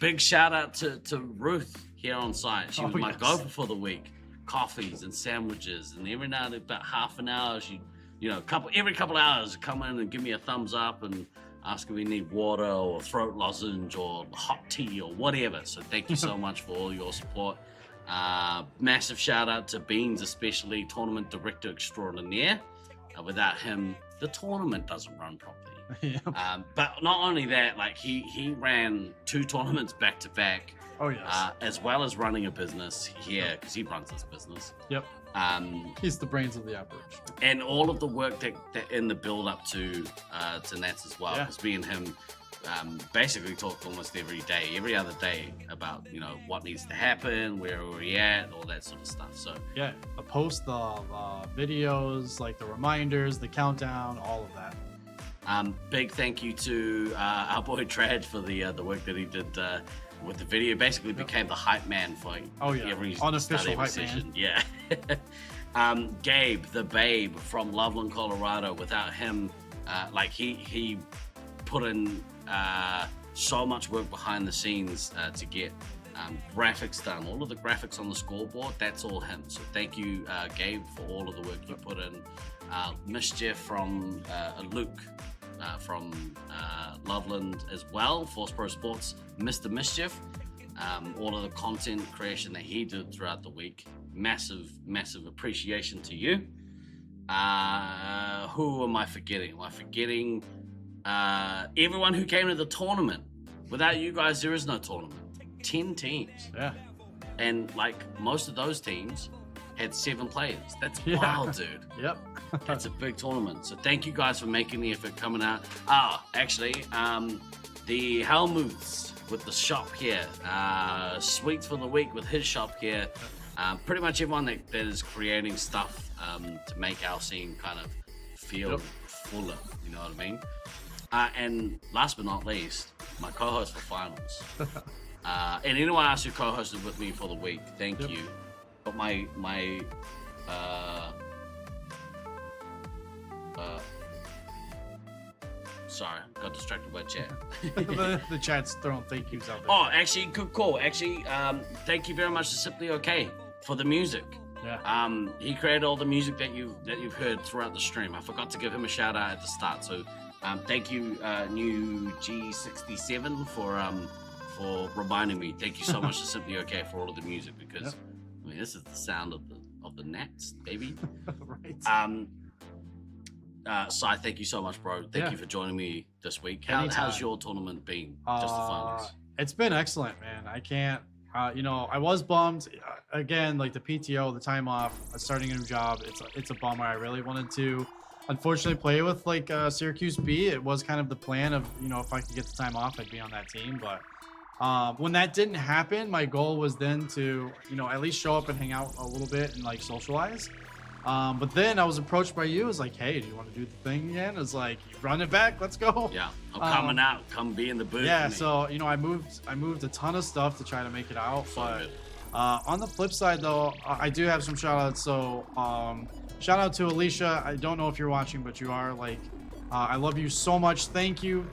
big shout out to Ruth here on site. She was my gopher for the week. Coffees and sandwiches, and every now and about half an hour she every couple hours come in and give me a thumbs up and ask if we need water or throat lozenge or hot tea or whatever. So thank you so much for all your support. Massive shout out to Beans, especially tournament director extraordinaire. Without him, the tournament doesn't run properly. But not only that, like he ran 2 tournaments back to back. Oh yes. As well as running a business here, because he runs his business. He's the brains of the operation. And all of the work that in the build up to Nats as well, because me and him basically talk almost every other day about what needs to happen, where are we at, all that sort of stuff. So I post the videos, like the reminders, the countdown, all of that. Big thank you to our boy Trad for the work that he did. With the video, basically became the hype man for every unofficial hype session. Man. Gabe, the babe from Loveland, Colorado. Without him, he put in so much work behind the scenes to get graphics done. All of the graphics on the scoreboard, that's all him. So thank you, Gabe, for all of the work you put in. Mischief from Luke. From Loveland as well, Force Pro Sports, Mr. Mischief, all of the content creation that he did throughout the week. Massive appreciation to you. Who am I forgetting? Am I forgetting everyone who came to the tournament? Without you guys, there is no tournament. 10 teams. And most of those teams had 7 players. That's wild, dude. That's a big tournament. So thank you guys for making the effort coming out. The Helmuths with the shop here. Sweets for the week with his shop here. Pretty much everyone that is creating stuff to make our scene kind of feel fuller. You know what I mean? And last but not least, my co-host for finals. And anyone else who co-hosted with me for the week, thank you. But my sorry, got distracted by chat. the chat's throwing thank yous out there. Oh, actually, good call. Actually, thank you very much to Simply Okay for the music. He created all the music that you've heard throughout the stream. I forgot to give him a shout out at the start. So thank you, new G67 for reminding me. Thank you so much to Simply Okay for all of the music, because this is the sound of the Nats, baby. Right. Sai, thank you so much, bro. Thank you for joining me this week. How's your tournament been? Just the finals. It's been excellent, man. I can't. I was bummed. Again, like the PTO, the time off, starting a new job. It's a bummer. I really wanted to, unfortunately, play with Syracuse B. It was kind of the plan of if I could get the time off, I'd be on that team. But when that didn't happen, my goal was then to at least show up and hang out a little bit and socialize. But then I was approached by you. It was like, hey, do you want to do the thing again? It's like, run it back. Let's go. Yeah, I'm coming out. Come be in the booth. Yeah, so I moved a ton of stuff to try to make it out. But on the flip side, though, I do have some shout outs. So shout out to Alicia. I don't know if you're watching, but you are. I love you so much. Thank you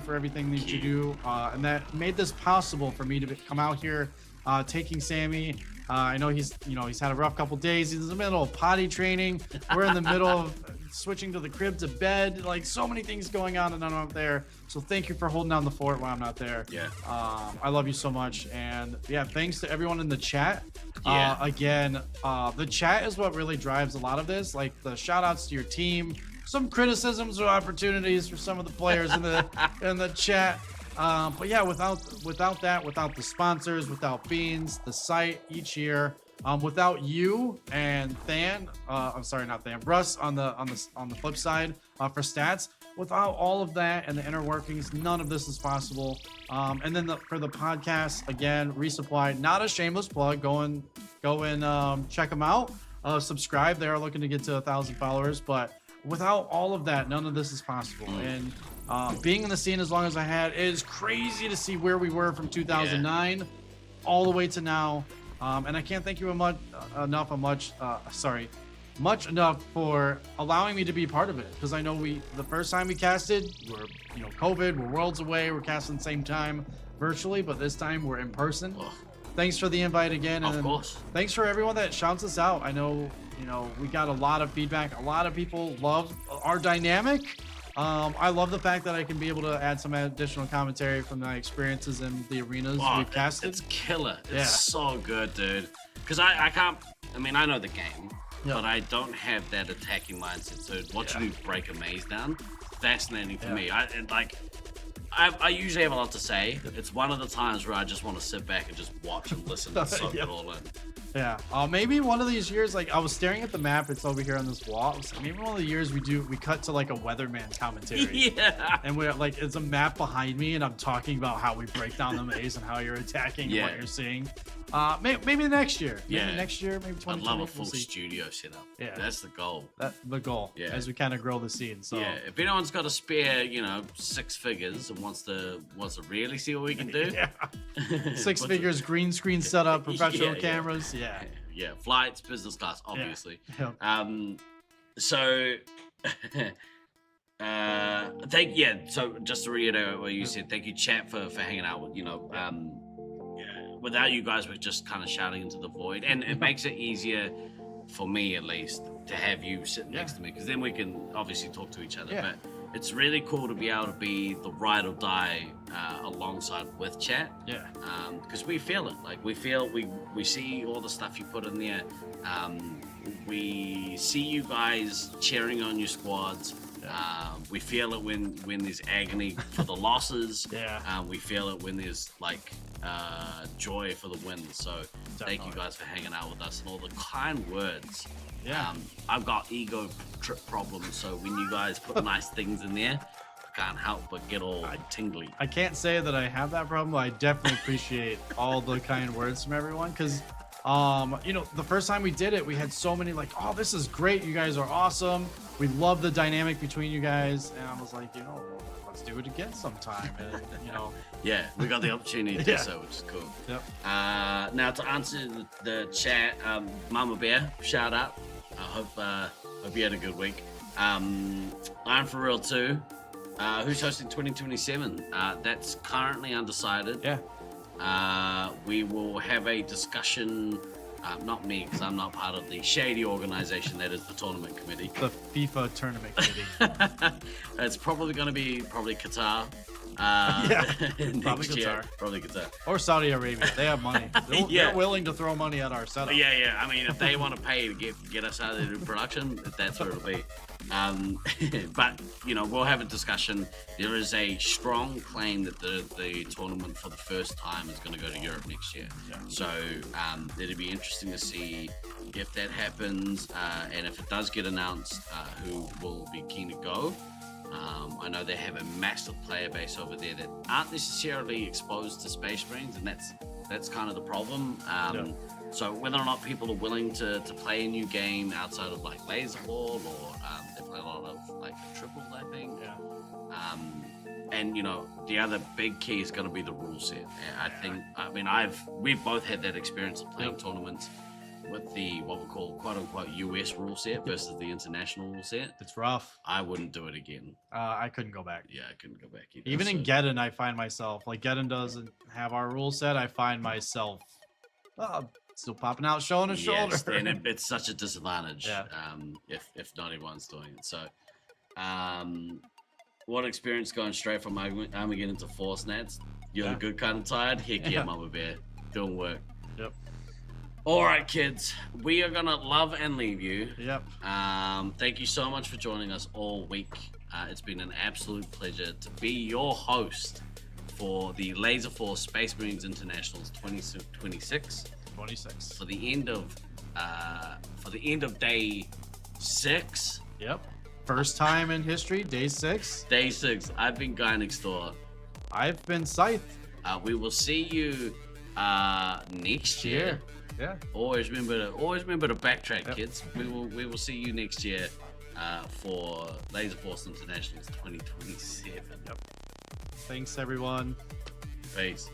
for everything that you do, and that made this possible for me to come out here, taking Sammy. I know he's had a rough couple days. He's in the middle of potty training. We're in the middle of switching to the crib to bed. Like, so many things going on, and I'm not there. So thank you for holding down the fort while I'm not there. Yeah. I love you so much, and yeah, thanks to everyone in the chat. Yeah. Again, the chat is what really drives a lot of this. Like, the shout outs to your team, some criticisms or opportunities for some of the players in the chat. But yeah, without that, without the sponsors, without Beans, the site each year, without you and Than, I'm sorry, not Than, Russ on the flip side for stats. Without all of that and the inner workings, none of this is possible. And then for the podcast, again, Resupply, not a shameless plug. Go and check them out. Subscribe. They are looking to get to 1,000 followers, but without all of that, none of this is possible. And being in the scene as long as I had, it is crazy to see where we were from 2009 all the way to now. And I can't thank you much enough for allowing me to be part of it, because I know the first time we casted, we're COVID, we're worlds away, we're casting the same time virtually, but this time we're in person. Thanks for the invite again, and of course, thanks for everyone that shouts us out. I know we got a lot of feedback. A lot of people love our dynamic. I love the fact that I can be able to add some additional commentary from my experiences in the arenas we've casted. It's killer. It's so good, dude. Because I can't. I mean, I know the game, but I don't have that attacking mindset. So watching you break a maze down, fascinating for me. I usually have a lot to say. It's one of the times where I just want to sit back and just watch and listen and soak it all in. Yeah, maybe one of these years, like I was staring at the map, it's over here on this wall. Maybe one of the years we cut to like a weatherman commentary. Yeah. And we're like, it's a map behind me, and I'm talking about how we break down the maze and how you're attacking and what you're seeing. Maybe next year. Maybe next year, maybe 2020. I'd love a full studio setup. Yeah. That's the goal. The goal. Yeah. As we kind of grow the scene. So yeah, if anyone's got a spare, 6 figures and wants to really see what we can do. 6 figures, green screen setup, professional cameras. Yeah, flights, business class, obviously. Yeah. So so just to reiterate what you said, thank you, chat, for hanging out with, without you guys, we're just kind of shouting into the void, and it makes it easier for me, at least, to have you sitting next to me, because then we can obviously talk to each other. But it's really cool to be able to be the ride or die alongside with chat. Yeah. Because we feel it. Like, we see all the stuff you put in there. We see you guys cheering on your squads. We feel it when there's agony for the losses. We feel it when there's joy for the wins. So thank you guys for hanging out with us and all the kind words. I've got ego trip problems, so when you guys put nice things in there, I can't help but get all tingly. I can't say that I have that problem, but I definitely appreciate all the kind words from everyone, because the first time we did it, we had so many oh, this is great, you guys are awesome, we love the dynamic between you guys, and I was like, let's do it again sometime. And, yeah, we got the opportunity to do so, which is cool. Yep. Now to answer the chat, Mama Bear, shout out. I hope you had a good week. I'm for real too. Who's hosting 2027? That's currently undecided. Yeah. We will have a discussion. Not me, because I'm not part of the shady organization that is the tournament committee. The FIFA tournament committee. It's probably going to be Qatar. Probably Qatar. Probably Qatar. Or Saudi Arabia. They have money. They're willing to throw money at our setup. Yeah. I mean, if they want to pay to get us out of the production, that's where it'll be. But we'll have a discussion. There is a strong claim that the tournament for the first time is going to go to Europe next year. So it'll be interesting to see if that happens, and if it does get announced, who will be keen to go. I know they have a massive player base over there that aren't necessarily exposed to Space Marines, and that's kind of the problem. So whether or not people are willing to play a new game outside of Laserforce, or they play a lot of triples, I think. And the other big key is going to be the rule set. We've both had that experience of playing tournaments. with the what we call quote unquote US rule set versus the international rule set. It's rough. I wouldn't do it again. I couldn't go back. Yeah, I couldn't go back either. Even in Geddon, I find myself like Geddon doesn't have our rule set. I find myself still popping out, showing a shoulder. And it's such a disadvantage. Yeah. If not everyone's doing it. So, what experience going straight from Armageddon to Force Nats? You're the good kind of tired? Heck yeah, Mama Bear. Doing work. Yep. All right, kids. We are going to love and leave you. Yep. Thank you so much for joining us all week. It's been an absolute pleasure to be your host for the Laserforce Space Marines Internationals 2026. 26. For the end of day 6. Yep. First time in history, day 6. Day 6. I've been Guy Next Door. I've been Scythe. We will see you next year. Yeah. Always remember to backtrack, kids. We will see you next year for Laserforce Internationals 2027. Yep. Thanks everyone. Peace.